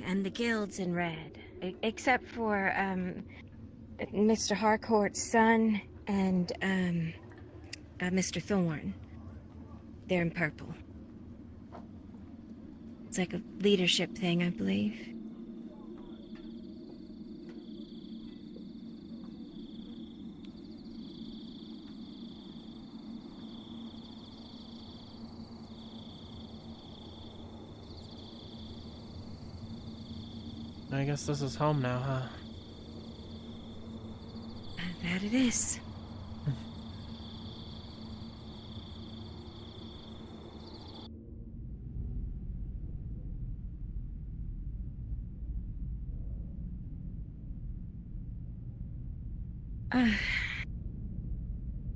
Speaker 13: And the guild's in red. Except for, Mr. Harcourt's son and, Mr. Thorne. They're in purple. It's like a leadership thing, I believe.
Speaker 6: I guess this is home now, huh?
Speaker 13: That it is.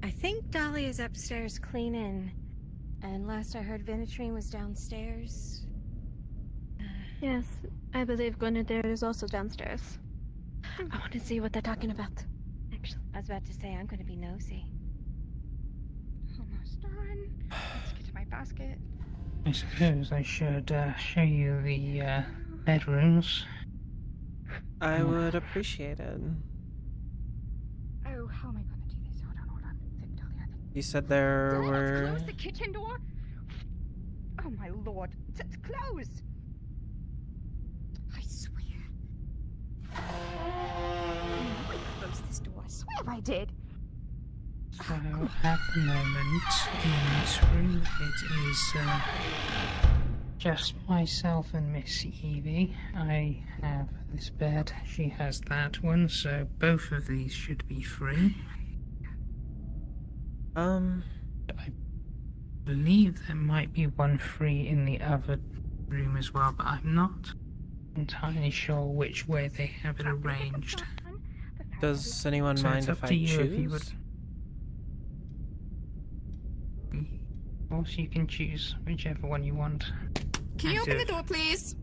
Speaker 13: I think Dolly is upstairs cleaning, and last I heard Vinitrine was downstairs.
Speaker 20: Yes, I believe Gwenadair is also downstairs. I want to see what they're talking about.
Speaker 13: Actually, I was about to say I'm going to be nosy.
Speaker 2: Almost done. Let's get to my basket.
Speaker 18: I suppose I should show you the bedrooms.
Speaker 6: I would appreciate it.
Speaker 2: Oh, how am I going to do this? Hold on. Victoria,
Speaker 6: You said there were...
Speaker 2: Close the kitchen door. Oh my lord, it's closed. I swear. I closed this door. I swear I did.
Speaker 18: So, at the moment, in this room, it is just myself and Miss Evie. I have this bed, she has that one, so both of these should be free. I believe there might be one free in the other room as well, but I'm not entirely sure which way they have it arranged.
Speaker 6: Does anyone
Speaker 18: So
Speaker 6: mind
Speaker 18: it's
Speaker 6: if
Speaker 18: up
Speaker 6: I
Speaker 18: to you
Speaker 6: choose?
Speaker 18: if you would. Also, you can choose whichever one you want.
Speaker 2: Can you open the door, please?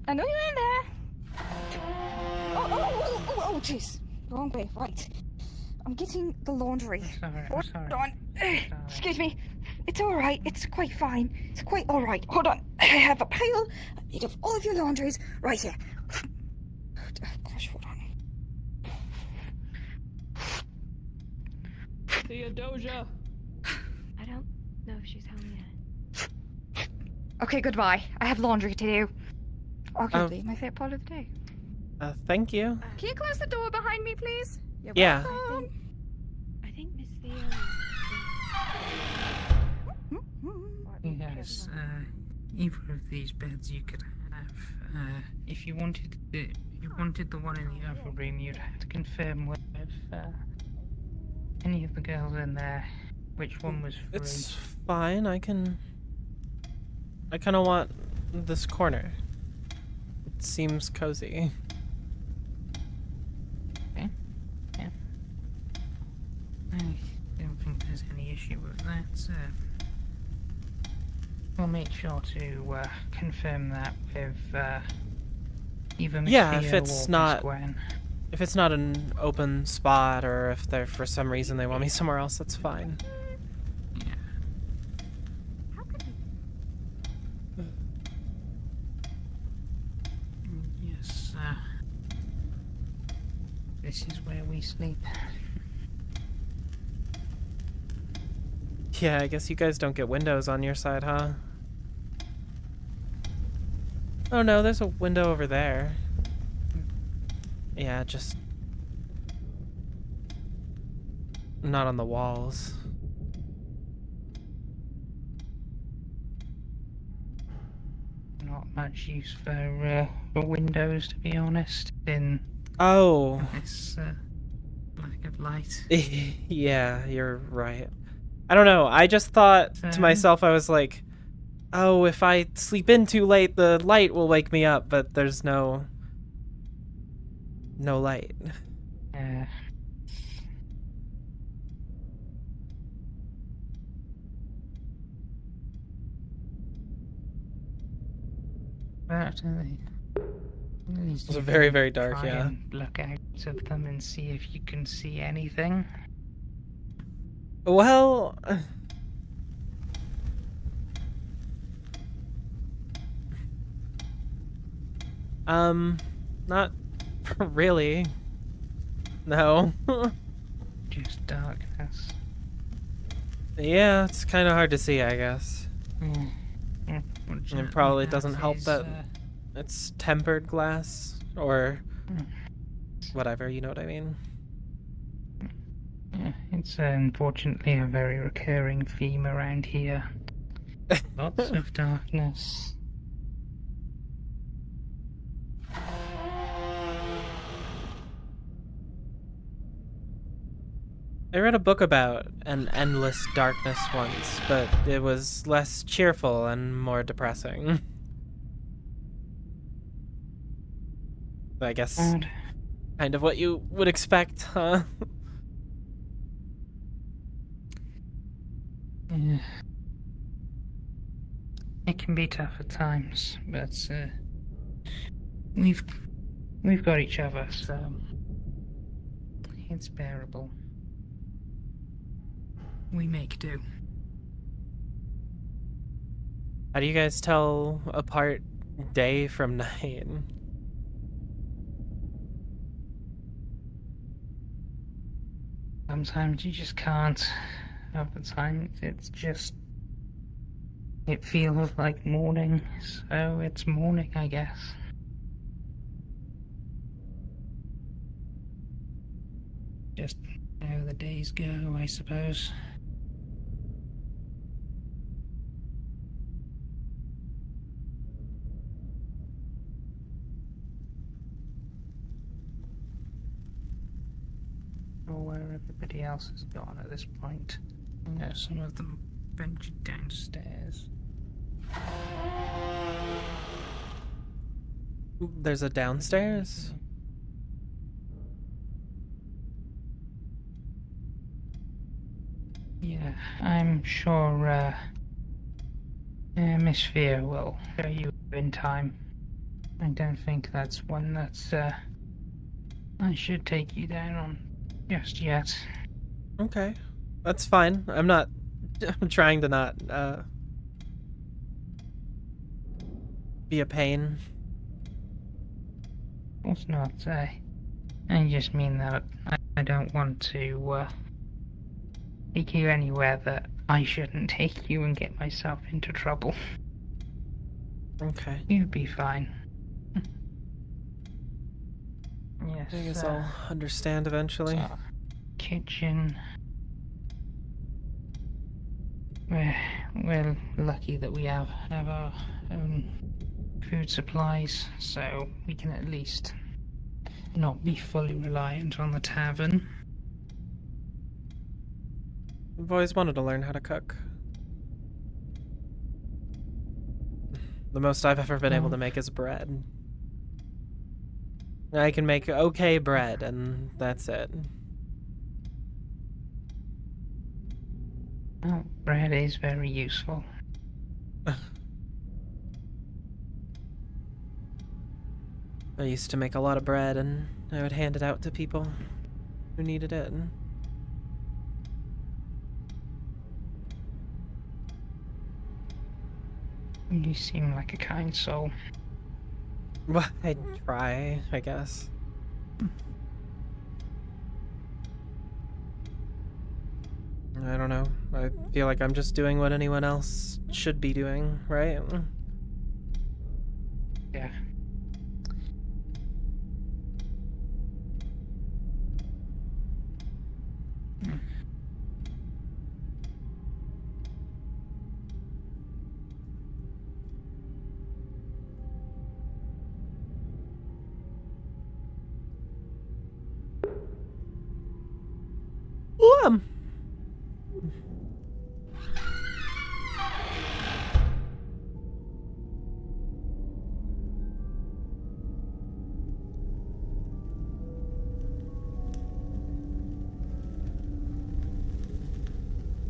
Speaker 2: I know you're in there. Oh, jeez. Wrong way, right. I'm getting the laundry.
Speaker 18: I'm sorry.
Speaker 2: Hold on. Excuse me. It's alright. It's quite fine. It's quite alright. Hold on. I have a pile made of all of your laundries right here. Oh, gosh, hold on.
Speaker 19: Theodosia!
Speaker 7: I don't know if she's home yet.
Speaker 2: Okay, goodbye. I have laundry to do. Arguably, my favorite part of the day.
Speaker 6: Thank you.
Speaker 2: Can you close the door behind me, please? You're
Speaker 6: Yeah.
Speaker 2: welcome.
Speaker 13: I think Miss Theo...
Speaker 18: Yes, either of these beds you could have. If you wanted the one in the other room, you'd have to confirm with any of the girls in there which one was free.
Speaker 6: It's fine, I kind of want this corner. It seems cozy.
Speaker 18: Okay. Yeah. I don't think there's any issue with that. We'll make sure to confirm that with either Miss
Speaker 6: Yeah, if
Speaker 18: Theo
Speaker 6: it's
Speaker 18: or Miss
Speaker 6: not
Speaker 18: Gwen.
Speaker 6: if it's not an open spot, or if they're for some reason they want me somewhere else, that's fine.
Speaker 18: Yes, this is where we sleep.
Speaker 6: Yeah, I guess you guys don't get windows on your side, huh? Oh no, there's a window over there. Yeah, just not on the walls.
Speaker 18: Not much use for windows, to be honest. In
Speaker 6: Oh.
Speaker 18: this lack of light.
Speaker 6: Yeah, you're right. I don't know. I just thought to myself, I was like, oh, if I sleep in too late, the light will wake me up, but there's no light.
Speaker 18: But
Speaker 6: It was very, very dark,
Speaker 18: try
Speaker 6: yeah.
Speaker 18: and look out of them and see if you can see anything.
Speaker 6: Well, not really. No.
Speaker 18: Just darkness.
Speaker 6: Yeah, it's kind of hard to see, I guess. It probably doesn't help that it's tempered glass, or whatever, you know what I mean?
Speaker 18: Yeah, it's unfortunately a very recurring theme around here. Lots of darkness.
Speaker 6: I read a book about an endless darkness once, but it was less cheerful and more depressing. I guess kind of what you would expect, huh?
Speaker 18: Yeah. It can be tough at times, but we've got each other, so it's bearable. We make do.
Speaker 6: How do you guys tell apart day from night?
Speaker 18: Sometimes you just can't. Other times it's just... it feels like morning, so it's morning, I guess. Just how the days go, I suppose. Or where everybody else has gone at this point. I know some of them ventured downstairs.
Speaker 6: There's a downstairs?
Speaker 18: Yeah, I'm sure Miss Fear will show you in time. I don't think that's one that's I should take you down on just yet.
Speaker 6: Okay, that's fine. I'm trying to not be a pain.
Speaker 18: Of course not. I just mean that I don't want to take you anywhere that I shouldn't take you and get myself into trouble.
Speaker 6: Okay.
Speaker 18: You'll be fine. Yes.
Speaker 6: I guess I'll understand eventually.
Speaker 18: Kitchen. We're lucky that we have our own food supplies, so we can at least not be fully reliant on the tavern.
Speaker 6: I've always wanted to learn how to cook. The most I've ever been able to make is bread. I can make okay bread, and that's it.
Speaker 18: Well, bread is very useful.
Speaker 6: I used to make a lot of bread, and I would hand it out to people who needed it.
Speaker 18: You seem like a kind soul.
Speaker 6: Well, I'd try, I guess. I don't know. I feel like I'm just doing what anyone else should be doing, right?
Speaker 18: Yeah.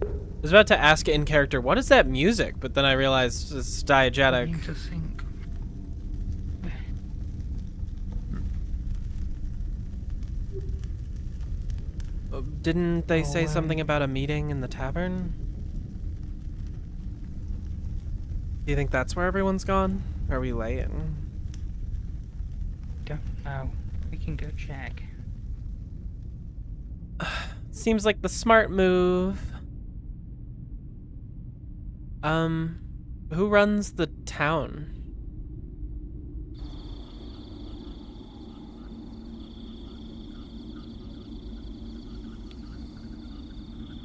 Speaker 6: I was about to ask in character, what is that music? But then I realized it's diegetic.
Speaker 18: I need to think.
Speaker 6: Didn't they say something about a meeting in the tavern? Do you think that's where everyone's gone? Are we late?
Speaker 18: Don't know. We can go check.
Speaker 6: Seems like the smart move. Who runs the town?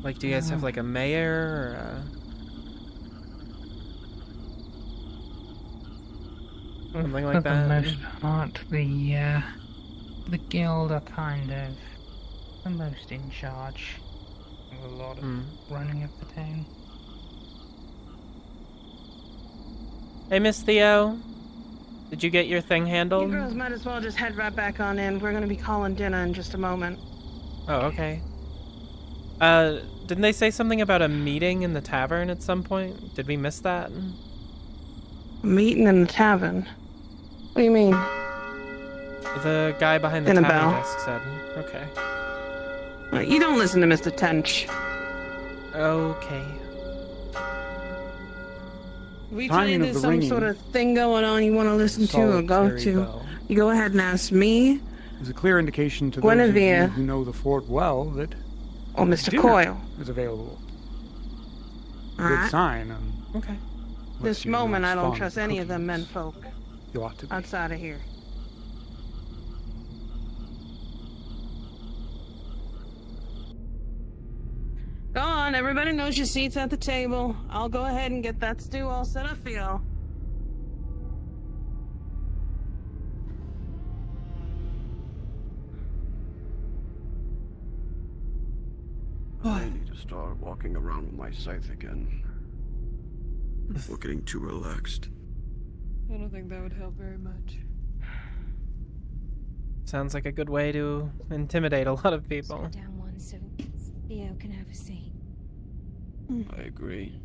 Speaker 6: Like, do you guys have like a mayor or something like that?
Speaker 18: For the most part, the guild are kind of the most in charge of a lot of running of the town.
Speaker 6: Hey, Miss Theo. Did you get your thing handled?
Speaker 14: You girls might as well just head right back on in. We're gonna be calling dinner in just a moment.
Speaker 6: Oh, okay. Didn't they say something about a meeting in the tavern at some point? Did we miss that?
Speaker 14: Meeting in the tavern? What do you mean?
Speaker 6: The guy behind the tavern desk said. Okay.
Speaker 14: Well, you don't listen to Mr. Tench.
Speaker 6: Okay.
Speaker 14: We tell you there's some sort of thing going on you want to listen to or go to, you go ahead and ask me.
Speaker 12: There's a clear indication to those of you who know the fort well that
Speaker 14: or Mr. Coyle
Speaker 12: is available.
Speaker 14: All
Speaker 12: Good
Speaker 14: right.
Speaker 12: sign.
Speaker 14: Okay. This moment, I don't trust any of them menfolk
Speaker 12: You ought to be.
Speaker 14: outside of here. Go on, everybody knows your seats at the table. I'll go ahead and get that stew all set up for y'all.
Speaker 5: I need to start walking around with my scythe again. We're getting too relaxed.
Speaker 19: I don't think that would help very much.
Speaker 6: Sounds like a good way to intimidate a lot of people.
Speaker 13: Sit down one so Theo can have a seat.
Speaker 5: I agree.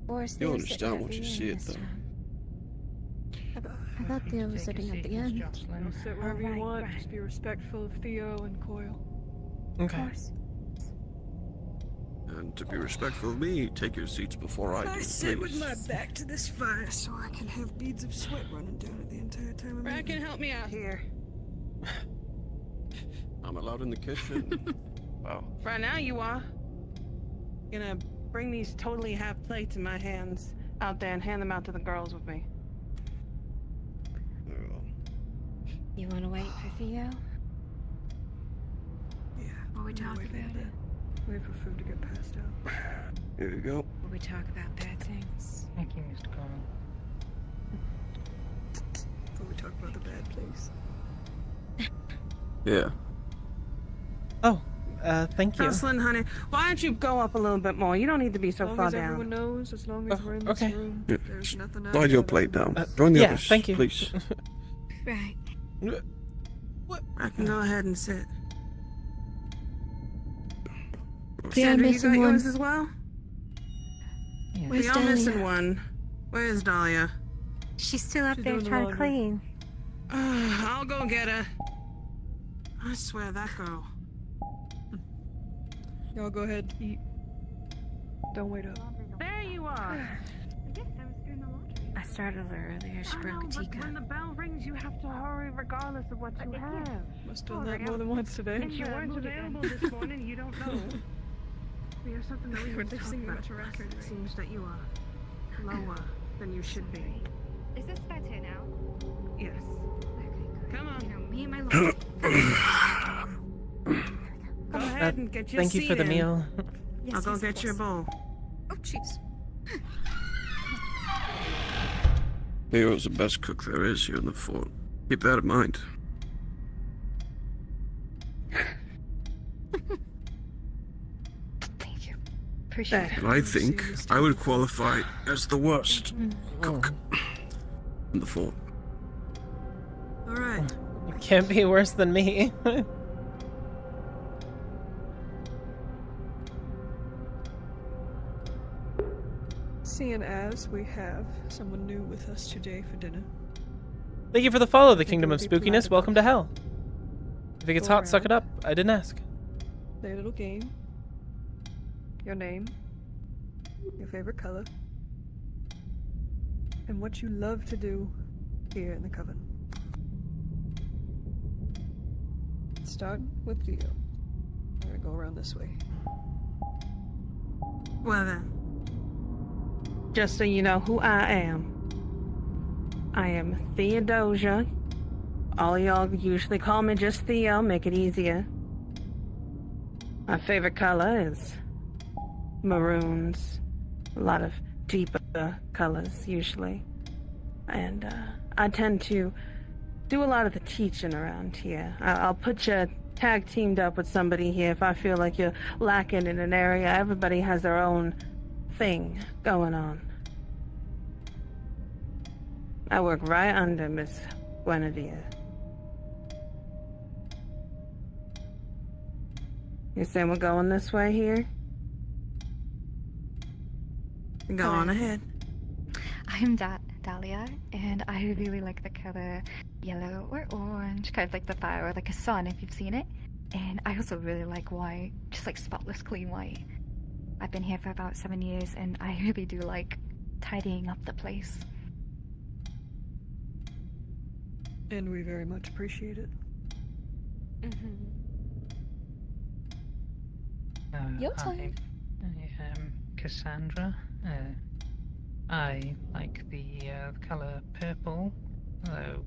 Speaker 13: Boris,
Speaker 5: You'll understand once you see it, though.
Speaker 13: I thought Theo was sitting at the end.
Speaker 19: Jocelyn, sit wherever you want. Just be respectful of Theo and Coyle.
Speaker 6: Okay.
Speaker 5: And to be respectful of me, take your seats before I do.
Speaker 19: I sit with
Speaker 5: please.
Speaker 19: my back to this fire so I can have beads of sweat running down it the entire time I'm
Speaker 14: Bracken, help me out here.
Speaker 5: I'm allowed in the kitchen. Wow.
Speaker 14: Right now you are. Gonna bring these totally half plates in my hands out there and hand them out to the girls with me.
Speaker 13: You want to wait for Theo?
Speaker 19: Yeah.
Speaker 13: Or we talk about it?
Speaker 19: Wait for food to get passed out.
Speaker 5: Here you go.
Speaker 13: Or we talk about bad things?
Speaker 18: Thank you, Mr. Coleman.
Speaker 19: Before we talk about the bad place.
Speaker 5: Yeah.
Speaker 6: Oh, thank you.
Speaker 14: Jocelyn, honey, why don't you go up a little bit more? You don't need to be so
Speaker 19: As long
Speaker 14: far
Speaker 19: as
Speaker 14: down.
Speaker 19: everyone knows, as long as we're in this room,
Speaker 5: Yeah.
Speaker 19: there's nothing out
Speaker 5: Slide
Speaker 19: there
Speaker 5: your
Speaker 19: that
Speaker 5: plate
Speaker 19: I
Speaker 5: down.
Speaker 19: don't-
Speaker 5: Join the
Speaker 6: yeah,
Speaker 5: others,
Speaker 6: thank you.
Speaker 5: please.
Speaker 13: Right.
Speaker 14: I can go ahead and sit.
Speaker 13: We are
Speaker 14: Sandra, you
Speaker 13: missing
Speaker 14: got yours
Speaker 13: one.
Speaker 14: as well?
Speaker 13: Where's
Speaker 14: We are
Speaker 13: Dahlia?
Speaker 14: missing one. Where's Dahlia?
Speaker 13: She's still up
Speaker 19: She's
Speaker 13: there
Speaker 19: doing the
Speaker 13: trying to
Speaker 19: laundry.
Speaker 13: clean.
Speaker 14: I'll go get her. I swear, that girl.
Speaker 19: Y'all go ahead, eat. Don't wait up.
Speaker 14: There you are.
Speaker 13: I started her earlier. She broke a teacup.
Speaker 14: When the bell rings, you have to hurry regardless of what you have.
Speaker 19: Must have done that more than once today.
Speaker 14: Since you weren't available this morning, you don't know. We have something that we
Speaker 19: We're
Speaker 14: need to talk
Speaker 19: listening
Speaker 14: about.
Speaker 19: to record.
Speaker 14: It seems that you are lower than you should be.
Speaker 2: Is this better now?
Speaker 14: Yes. Come on.
Speaker 2: You know, me and my lord.
Speaker 14: Go ahead and get your
Speaker 6: Thank you
Speaker 14: seat
Speaker 6: for the
Speaker 14: in.
Speaker 6: meal.
Speaker 14: I'll go get your bowl.
Speaker 19: Oh, jeez.
Speaker 5: Leo's the best cook there is here in the fort. Keep that in mind.
Speaker 7: Thank you. Appreciate it.
Speaker 5: And I think I would qualify as the worst cook in the fort.
Speaker 14: All right.
Speaker 6: You can't be worse than me.
Speaker 19: Seeing as we have someone new with us today for dinner.
Speaker 6: Thank you for the follow, the
Speaker 19: I think
Speaker 6: Kingdom
Speaker 19: it
Speaker 6: of
Speaker 19: would be
Speaker 6: Spookiness.
Speaker 19: polite
Speaker 6: Welcome to hell. If it gets
Speaker 19: Go
Speaker 6: hot, suck it
Speaker 19: around.
Speaker 6: up. I didn't ask.
Speaker 19: Play a little game. Your name. Your favorite color. And what you love to do here in the Coven. Start with Theo. We're gonna go around this way.
Speaker 14: Well then, just so you know who I am Theodosia. All y'all usually call me just Theo, make it easier. My favorite color is maroons. A lot of deeper colors, usually. And I tend to do a lot of the teaching around here. I'll put you tag teamed up with somebody here if I feel like you're lacking in an area. Everybody has their own thing going on. I work right under Miss Guinevere. You saying we're going this way here? Go on ahead.
Speaker 2: I'm Dahlia, and I really like the color yellow or orange, kind of like the fire or like a sun if you've seen it. And I also really like white, just like spotless clean white. I've been here for about 7 years, and I really do like tidying up the place.
Speaker 19: And we very much appreciate it.
Speaker 18: Your time. I am Cassandra. I like the color purple, though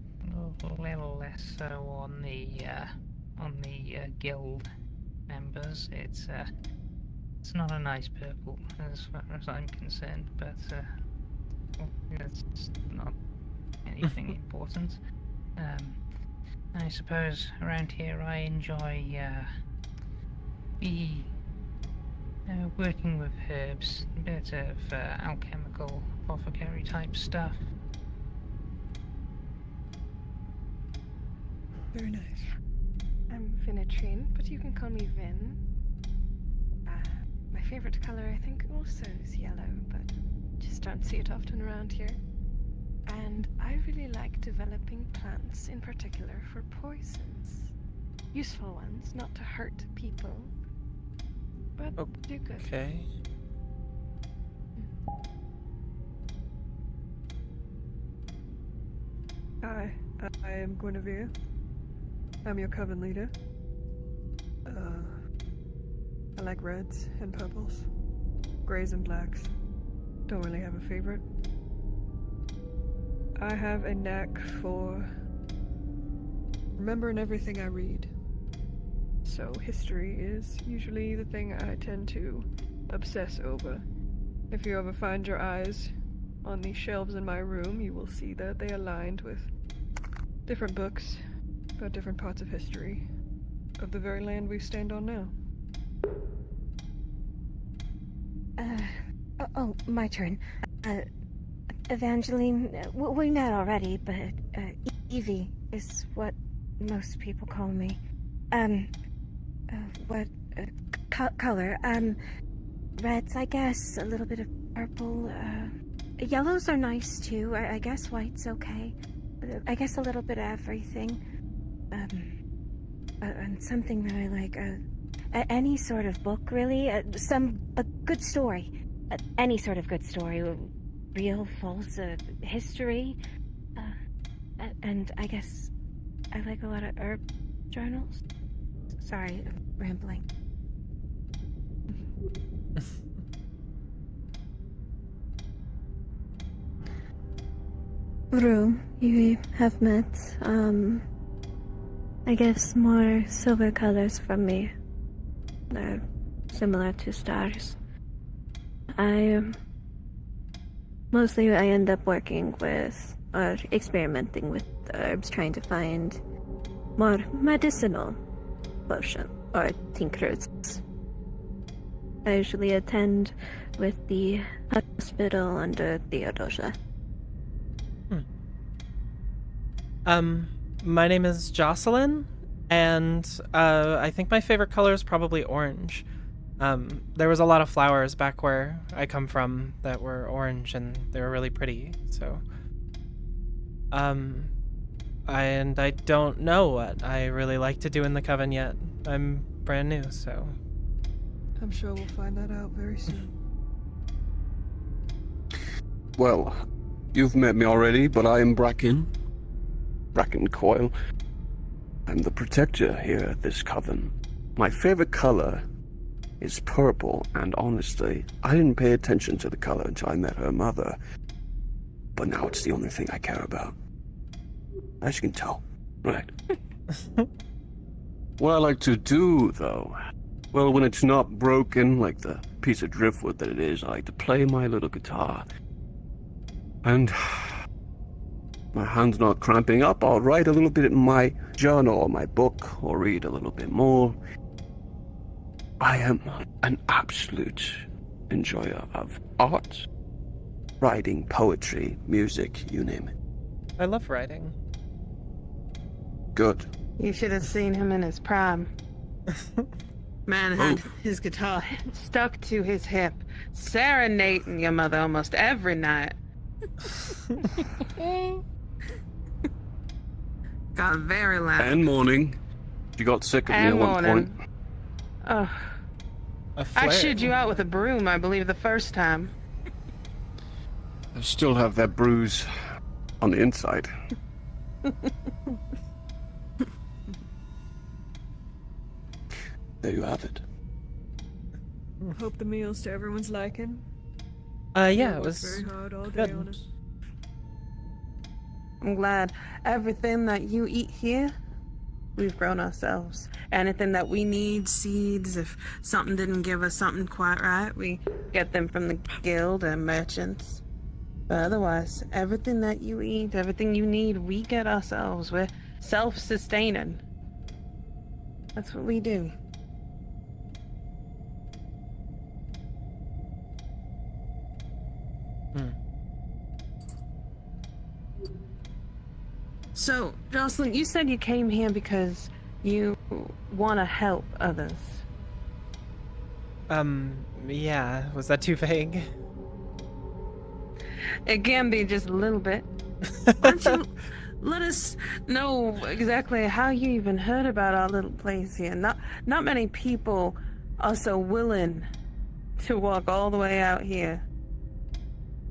Speaker 18: a little less so on the guild members. It's not a nice purple as far as I'm concerned, but it's not anything important. I suppose around here I enjoy working with herbs, a bit of alchemical, apothecary type stuff.
Speaker 19: Very nice.
Speaker 7: I'm Vinatrine, but you can call me Vin. My favorite color, I think, also is yellow, but just don't see it often around here. And I really like developing plants in particular for poisons. Useful ones, not to hurt people, but do good.
Speaker 6: Okay.
Speaker 19: Hi, I am Guinevere. I'm your coven leader. I like reds and purples, grays and blacks. Don't really have a favorite. I have a knack for remembering everything I read. So history is usually the thing I tend to obsess over. If you ever find your eyes on the shelves in my room, you will see that they are lined with different books about different parts of history of the very land we stand on now.
Speaker 13: My turn. Evangeline, we met already, but Evie is what most people call me. What color? Reds, I guess. A little bit of purple. Yellows are nice too. I guess white's okay. I guess a little bit of everything. And something that I like. Any sort of book, really. A good story. Any sort of good story. Real, false, history. And I guess I like a lot of herb journals. Sorry, I'm rambling.
Speaker 20: Rue, you have met, I guess more silver colors from me. They're similar to stars. Mostly I end up working with, or experimenting with herbs, trying to find more medicinal potion, or tinctures. I usually attend with the hospital under Theodosia.
Speaker 6: My name is Jocelyn, and I think my favorite color is probably orange. There was a lot of flowers back where I come from that were orange, and they were really pretty, so... and I don't know what I really like to do in the Coven yet. I'm brand new, so...
Speaker 19: I'm sure we'll find that out very soon.
Speaker 5: Well, you've met me already, but I am Bracken Coil. I'm the protector here at this coven. My favorite color is purple, and honestly, I didn't pay attention to the color until I met her mother. But now it's the only thing I care about. As you can tell, right? What I like to do, though, well, when it's not broken, like the piece of driftwood that it is, I like to play my little guitar. And my hand's not cramping up, I'll write a little bit in my journal or my book, or read a little bit more. I am an absolute enjoyer of art, writing, poetry, music, you name it.
Speaker 6: I love writing.
Speaker 5: Good.
Speaker 14: You should have seen him in his prime. Man had his guitar stuck to his hip, serenading your mother almost every night. Got very loud.
Speaker 5: And morning. You got sick of me at one point.
Speaker 14: Oh. I shooed you out with a broom, I believe, the first time.
Speaker 5: I still have that bruise on the inside. There you have it.
Speaker 19: Hope the meal's to everyone's liking.
Speaker 6: Yeah, it was
Speaker 19: very hard all
Speaker 6: good.
Speaker 19: day on it.
Speaker 14: I'm glad everything that you eat here, we've grown ourselves. Anything that we need, seeds, if something didn't give us something quite right, we get them from the guild and merchants. But otherwise, everything that you eat, everything you need, we get ourselves. We're self-sustaining. That's what we do. So, Jocelyn, you said you came here because you want to help others.
Speaker 6: Yeah. Was that too vague?
Speaker 14: It can be just a little bit. Why don't you let us know exactly how you even heard about our little place here? Not many people are so willing to walk all the way out here.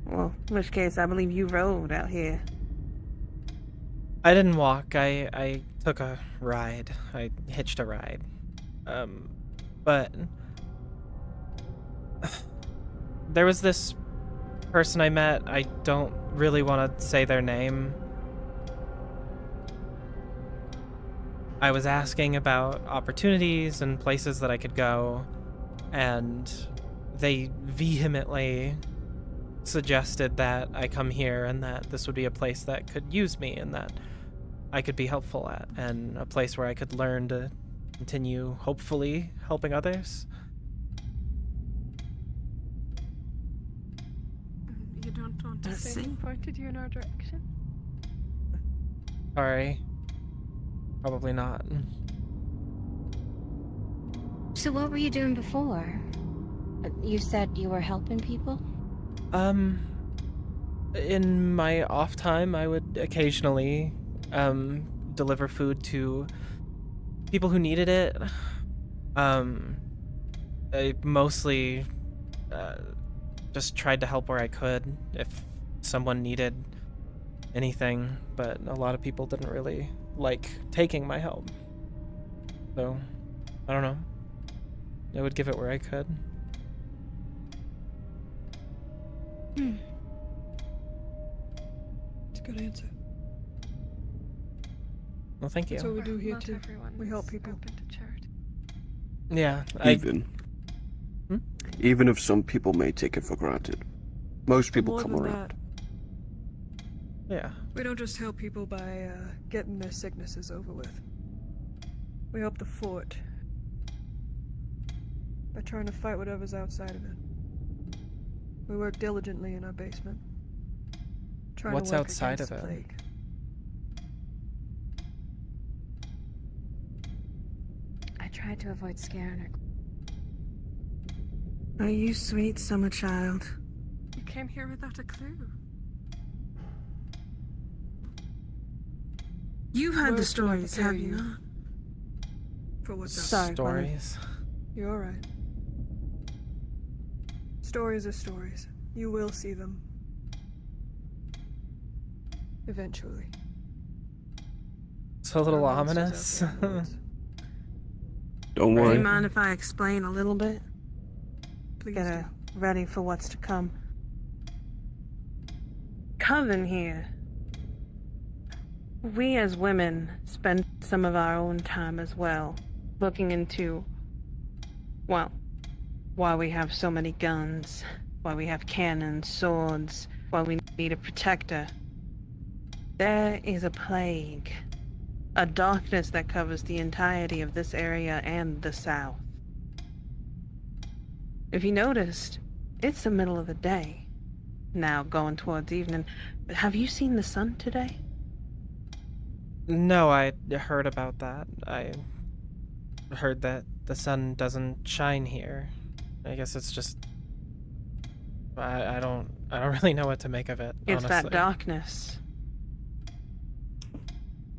Speaker 14: Well, in which case, I believe you rode out here.
Speaker 6: I didn't walk. I took a ride. I hitched a ride. But there was this person I met. I don't really want to say their name. I was asking about opportunities and places that I could go, and they vehemently suggested that I come here and that this would be a place that could use me and that I could be helpful at, and a place where I could learn to continue, hopefully, helping others.
Speaker 19: You don't want to say who pointed you in our direction?
Speaker 6: Sorry. Probably not.
Speaker 13: So what were you doing before? You said you were helping people?
Speaker 6: In my off time, I would occasionally deliver food to people who needed it. I mostly just tried to help where I could if someone needed anything, but a lot of people didn't really like taking my help. So, I don't know. I would give it where I could.
Speaker 19: It's a good answer.
Speaker 6: Well, thank you.
Speaker 19: That's what we do here too. We help people.
Speaker 6: Yeah,
Speaker 5: Even if some people may take it for granted, most people
Speaker 19: More
Speaker 5: come
Speaker 19: than
Speaker 5: around.
Speaker 6: Yeah.
Speaker 19: We don't just help people by getting their sicknesses over with. We help the fort by trying to fight whatever's outside of it. We work diligently in our basement. Trying
Speaker 6: What's
Speaker 19: to work
Speaker 6: outside
Speaker 19: against
Speaker 6: of
Speaker 19: the
Speaker 6: it?
Speaker 19: plague.
Speaker 13: I tried to avoid scaring her.
Speaker 14: Are you sweet summer child?
Speaker 19: You came here without a clue.
Speaker 14: You've heard the
Speaker 19: Words do not
Speaker 14: stories,
Speaker 19: prepare
Speaker 14: have you not?
Speaker 19: For what's
Speaker 14: Sorry,
Speaker 6: Stories.
Speaker 19: You're alright. Stories are stories. You will see them. Eventually.
Speaker 6: It's a little
Speaker 19: Our monsters
Speaker 6: ominous.
Speaker 19: out there in the woods.
Speaker 5: Don't
Speaker 14: Do
Speaker 5: worry.
Speaker 14: you mind if I explain a little bit?
Speaker 19: Please
Speaker 14: Get her ready for what's to come. Coven here. We as women spend some of our own time as well, looking into, well, why we have so many guns, why we have cannons, swords, why we need a protector. There is a plague, a darkness that covers the entirety of this area and the south. If you noticed, it's the middle of the day, now going towards evening, but have you seen the sun today?
Speaker 6: No, I heard about that. I heard that the sun doesn't shine here. I guess it's just I don't really know what to make of it.
Speaker 14: It's
Speaker 6: honestly.
Speaker 14: that darkness.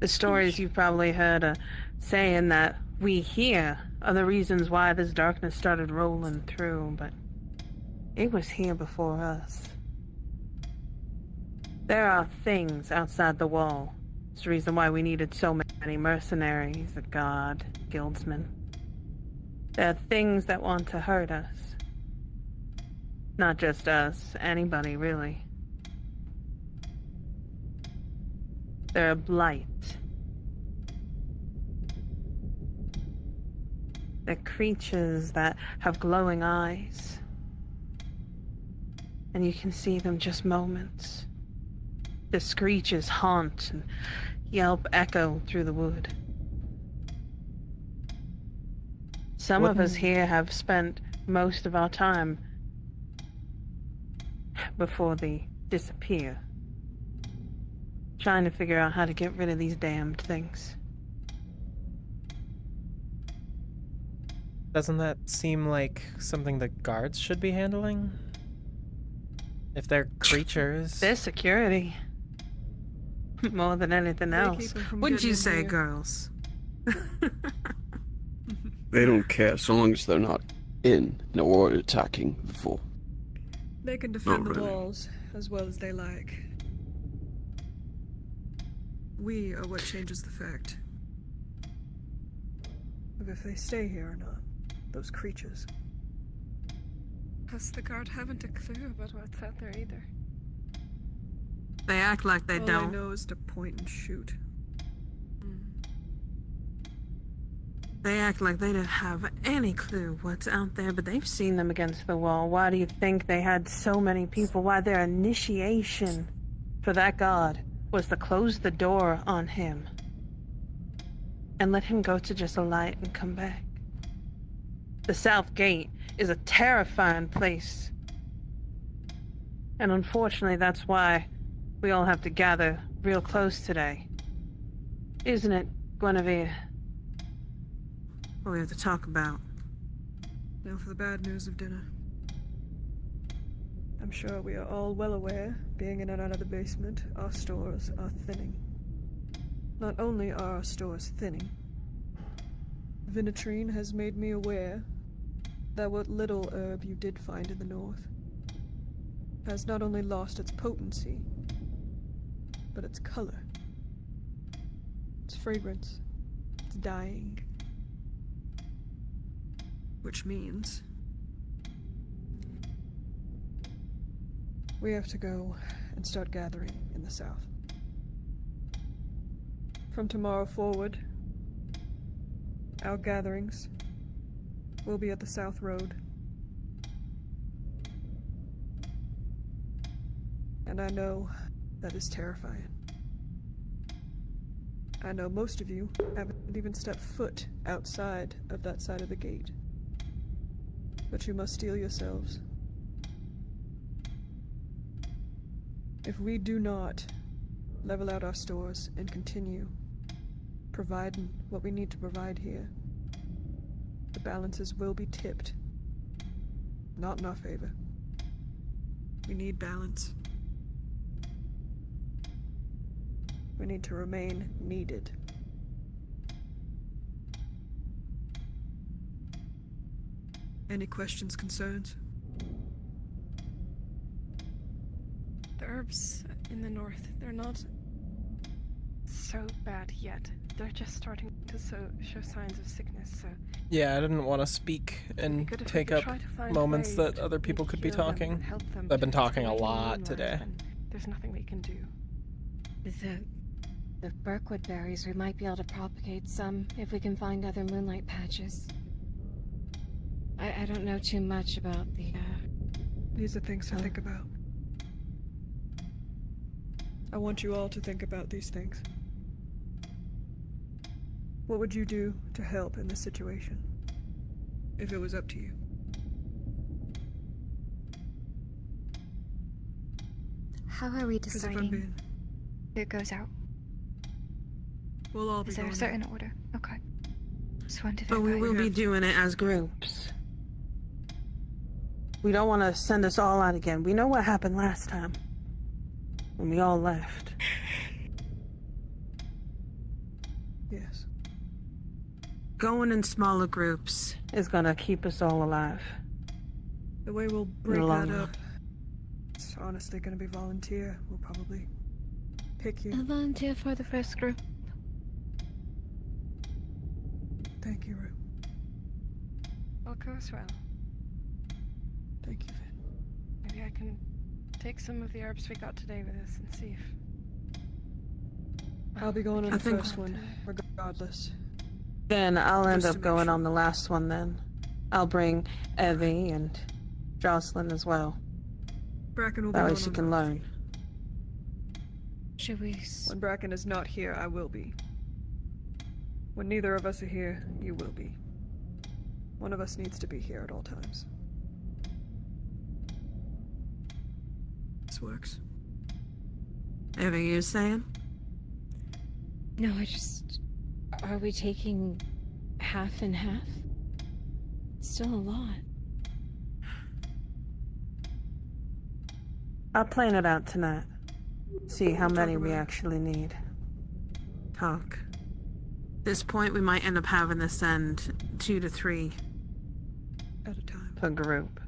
Speaker 14: The stories you've probably heard are saying that we here are the reasons why this darkness started rolling through, but it was here before us. There are things outside the wall. It's the reason why we needed so many mercenaries, a guard, guildsmen. There are things that want to hurt us. Not just us, anybody really. They're a blight. They're creatures that have glowing eyes. And you can see them just moments. The screeches haunt and yelp echo through the wood. Some of us here have spent most of our time before they disappear, trying to figure out how to get rid of these damned things.
Speaker 6: Doesn't that seem like something the guards should be handling? If they're creatures.
Speaker 14: They're security. More than anything else. Wouldn't you say, girls?
Speaker 5: They don't care so long as they're not in or attacking before.
Speaker 19: They can defend
Speaker 5: Not
Speaker 19: the
Speaker 5: really.
Speaker 19: walls as well as they like. We are what changes the fact of if they stay here or not. Those creatures. Plus, the guard haven't a clue about what's out there either.
Speaker 14: They act like they
Speaker 19: All
Speaker 14: don't.
Speaker 19: I know is to point and shoot.
Speaker 14: They act like they don't have any clue what's out there, but they've seen them against the wall. Why do you think they had so many people? Why their initiation for that god was to close the door on him and let him go to just a light and come back. The South Gate is a terrifying place. And unfortunately, that's why we all have to gather real close today. Isn't it, Guinevere? What we have to talk about.
Speaker 19: Now for the bad news of dinner. I'm sure we are all well aware, being in and out of the basement, our stores are thinning. Not only are our stores thinning, Vinatrine has made me aware that what little herb you did find in the north has not only lost its potency, but its color, its fragrance, its dying. Which means we have to go and start gathering in the south. From tomorrow forward, our gatherings will be at the South Road. And I know that is terrifying. I know most of you haven't even stepped foot outside of that side of the gate. But you must steel yourselves. If we do not level out our stores and continue providing what we need to provide here, the balances will be tipped. Not in our favor. We need balance. We need to remain needed. Any questions, concerns?
Speaker 17: The herbs in the north, they're not so bad yet. They're just starting to show signs of sickness, so...
Speaker 6: Yeah, I didn't want to speak and take up moments that other people could be talking. I've been talking a lot today.
Speaker 17: There's nothing we can do.
Speaker 13: The Birkwood berries, we might be able to propagate some if we can find other moonlight patches. I don't know too much about the,
Speaker 19: These are things to think about. I want you all to think about these things. What would you do to help in this situation? If it was up to you.
Speaker 2: How are we deciding who goes out?
Speaker 19: We'll all be
Speaker 2: Is there a
Speaker 19: going
Speaker 2: certain order? Okay. Just wanted to
Speaker 14: But we will be doing it as groups. We don't want to send us all out again. We know what happened last time. When we all left.
Speaker 19: Yes.
Speaker 14: Going in smaller groups is gonna keep us all alive.
Speaker 19: The way we'll break that up, it's honestly gonna be volunteer. We'll probably pick you.
Speaker 20: A volunteer for the first group.
Speaker 19: Thank you, Rue.
Speaker 17: All goes well.
Speaker 19: Thank you, Vin.
Speaker 17: Maybe I can take some of the herbs we got today with us and see if...
Speaker 19: I'll be going on the first one, regardless.
Speaker 14: Then I'll end
Speaker 19: Just
Speaker 14: up
Speaker 19: to make
Speaker 14: going on the last one then. I'll bring Evie and Jocelyn as well.
Speaker 19: Bracken will be
Speaker 14: That way
Speaker 19: going
Speaker 14: she
Speaker 19: on
Speaker 14: can
Speaker 19: both.
Speaker 14: learn.
Speaker 13: Should we...
Speaker 19: When Bracken is not here, I will be. When neither of us are here, you will be. One of us needs to be here at all times. This works.
Speaker 14: Evie, you saying?
Speaker 13: No, I just... Are we taking half and half? It's still a lot.
Speaker 14: I'll plan it out tonight. See how many we actually need. Talk. At this point, we might end up having to send 2 to 3
Speaker 19: at a time
Speaker 14: per group.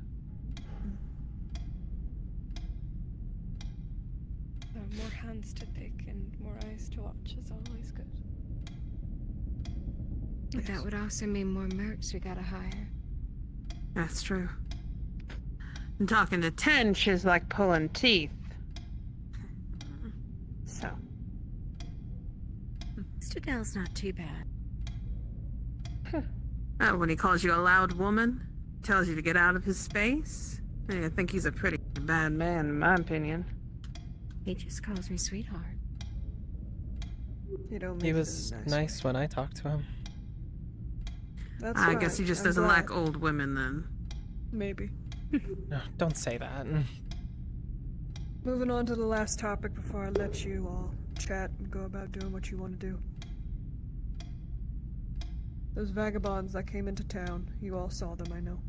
Speaker 17: More hands to pick and more eyes to watch is always good.
Speaker 13: But that would also mean more mercs we gotta hire.
Speaker 14: That's true. And talking to Tench is like pulling teeth. So.
Speaker 13: Mr. Dell's not too bad.
Speaker 14: Oh, when he calls you a loud woman, tells you to get out of his space, I think he's a pretty bad man, in my opinion.
Speaker 13: He just calls me sweetheart.
Speaker 19: You don't
Speaker 6: He was nice when I talked to him.
Speaker 19: That's
Speaker 14: I guess he just
Speaker 19: I'm
Speaker 14: doesn't
Speaker 19: glad.
Speaker 14: like old women then.
Speaker 19: Maybe.
Speaker 6: No, don't say that.
Speaker 19: Moving on to the last topic before I let you all chat and go about doing what you want to do. Those vagabonds that came into town, you all saw them, I know.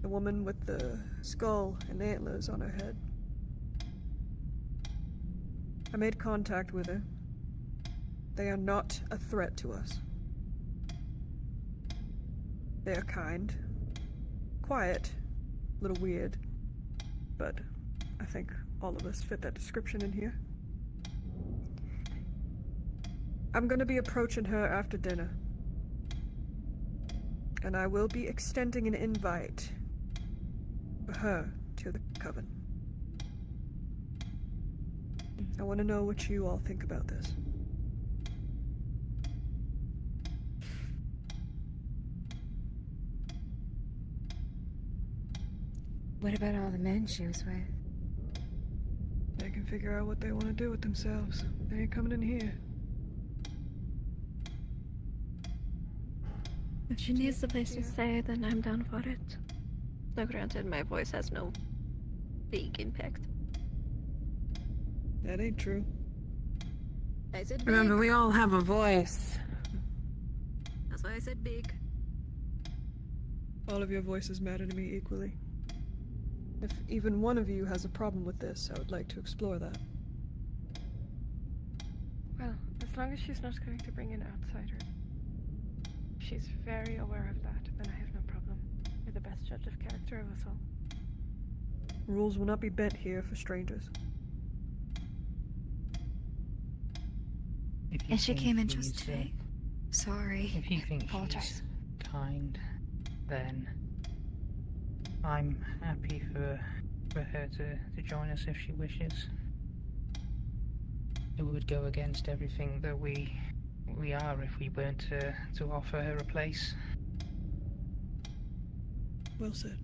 Speaker 19: The woman with the skull and antlers on her head. I made contact with her. They are not a threat to us. They are kind, quiet, a little weird, but I think all of us fit that description in here. I'm gonna be approaching her after dinner. And I will be extending an invite for her to the coven. I want to know what you all think about this.
Speaker 13: What about all the men she was with?
Speaker 19: They can figure out what they want to do with themselves. They ain't coming in here.
Speaker 20: If she needs a place to stay, then I'm down for it. Though granted, my voice has no big impact.
Speaker 19: That ain't true.
Speaker 20: I said big.
Speaker 14: Remember, we all have a voice.
Speaker 20: That's why I said big.
Speaker 19: All of your voices matter to me equally. If even one of you has a problem with this, I would like to explore that.
Speaker 17: Well, as long as she's not going to bring an outsider. If she's very aware of that, then I have no problem. You're the best judge of character of us all.
Speaker 19: Rules will not be bent here for strangers.
Speaker 2: And she came in just today. Sorry.
Speaker 18: If you think
Speaker 2: apologize.
Speaker 18: she's kind, then I'm happy for her to join us if she wishes. It would go against everything that we are if we weren't to offer her a place.
Speaker 19: Well said.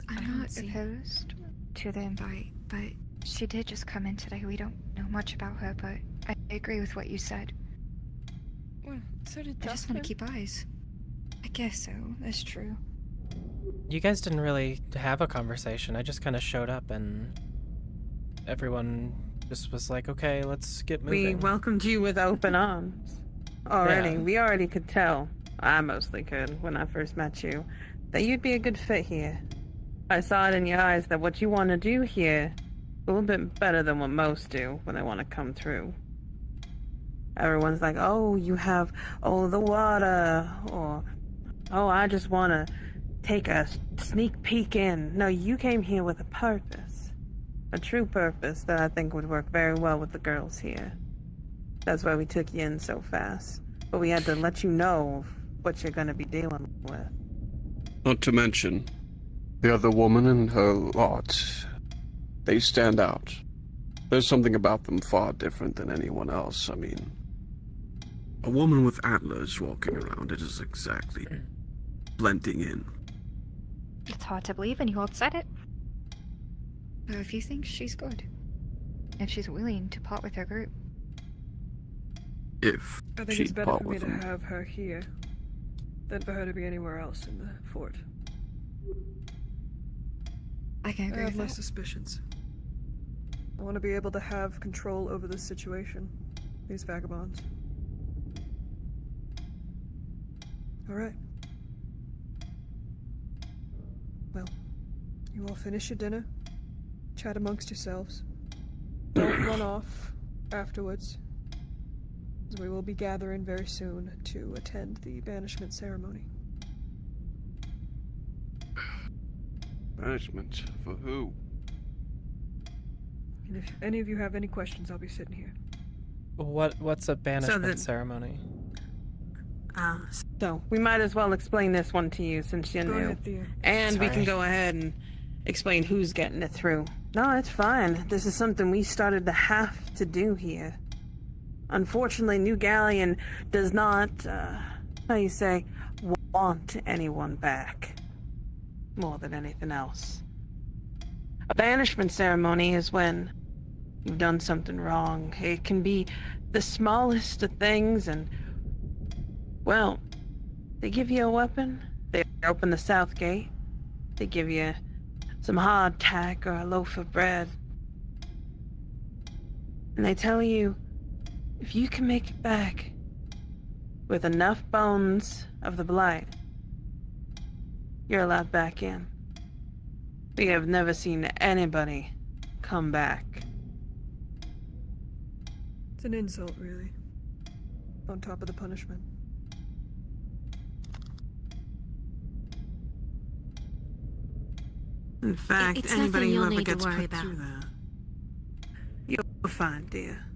Speaker 2: I'm not opposed to the invite, but she did just come in today. We don't know much about her, but I agree with what you said.
Speaker 17: Well, so did
Speaker 2: I just want to keep eyes. I guess so. That's true.
Speaker 6: You guys didn't really have a conversation. I just kind of showed up and everyone just was like, okay, let's get moving.
Speaker 14: We welcomed you with open arms. Already.
Speaker 6: Yeah.
Speaker 14: We already could tell, I mostly could, when I first met you, that you'd be a good fit here. I saw it in your eyes that what you want to do here a little bit better than what most do when they want to come through. Everyone's like, oh, you have all the water, or oh, I just want to take a sneak peek in. No, you came here with a purpose. A true purpose that I think would work very well with the girls here. That's why we took you in so fast. But we had to let you know what you're going to be dealing with.
Speaker 5: Not to mention, the other woman and her lot, they stand out. There's something about them far different than anyone else. I mean, a woman with antlers walking around, it is exactly blending in.
Speaker 2: It's hard to believe, and you all said it. So if you think she's good, if she's willing to part with her group,
Speaker 5: If
Speaker 19: I think
Speaker 5: she'd
Speaker 19: it's better
Speaker 5: part
Speaker 19: for me
Speaker 5: with
Speaker 19: to
Speaker 5: them.
Speaker 19: have her here than for her to be anywhere else in the fort.
Speaker 2: I can agree
Speaker 19: I have
Speaker 2: with
Speaker 19: my
Speaker 2: that.
Speaker 19: suspicions. I want to be able to have control over this situation. These vagabonds. Alright. Well, you all finish your dinner. Chat amongst yourselves. Don't run off afterwards, as we will be gathering very soon to attend the banishment ceremony.
Speaker 5: Banishment? For who?
Speaker 19: And if any of you have any questions, I'll be sitting here.
Speaker 6: What's a banishment
Speaker 14: the-
Speaker 6: ceremony?
Speaker 14: So, we might as well explain this one to you since you're
Speaker 19: Go
Speaker 14: new.
Speaker 19: ahead, Thea.
Speaker 14: And we can
Speaker 6: Sorry.
Speaker 14: go ahead and explain who's getting it through. No, it's fine. This is something we started to have to do here. Unfortunately, New Galleon does not, how you say, want anyone back. More than anything else. A banishment ceremony is when you've done something wrong. It can be the smallest of things, and, well, they give you a weapon, they open the south gate, they give you some hardtack or a loaf of bread, and they tell you if you can make it back with enough bones of the blight, you're allowed back in. We have never seen anybody come back.
Speaker 19: It's an insult, really. On top of the punishment.
Speaker 14: In fact,
Speaker 13: It's
Speaker 14: anybody
Speaker 13: nothing
Speaker 14: who
Speaker 13: you'll
Speaker 14: ever
Speaker 13: need to
Speaker 14: gets
Speaker 13: worry
Speaker 14: put
Speaker 13: about.
Speaker 14: through that, you'll fine, dear.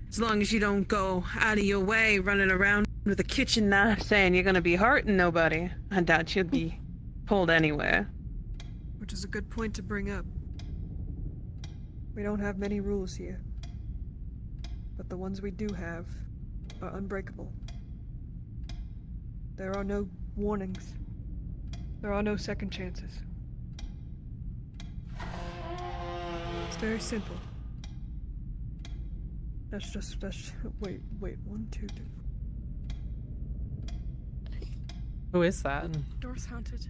Speaker 14: As long as you don't go out of your way running around with a kitchen knife saying you're gonna be hurting nobody, I doubt you'll be pulled anywhere.
Speaker 19: Which is a good point to bring up. We don't have many rules here. But the ones we do have are unbreakable. There are no warnings. There are no second chances. It's very simple. Wait, 1, 2, 3.
Speaker 6: Who is that?
Speaker 17: Door's haunted.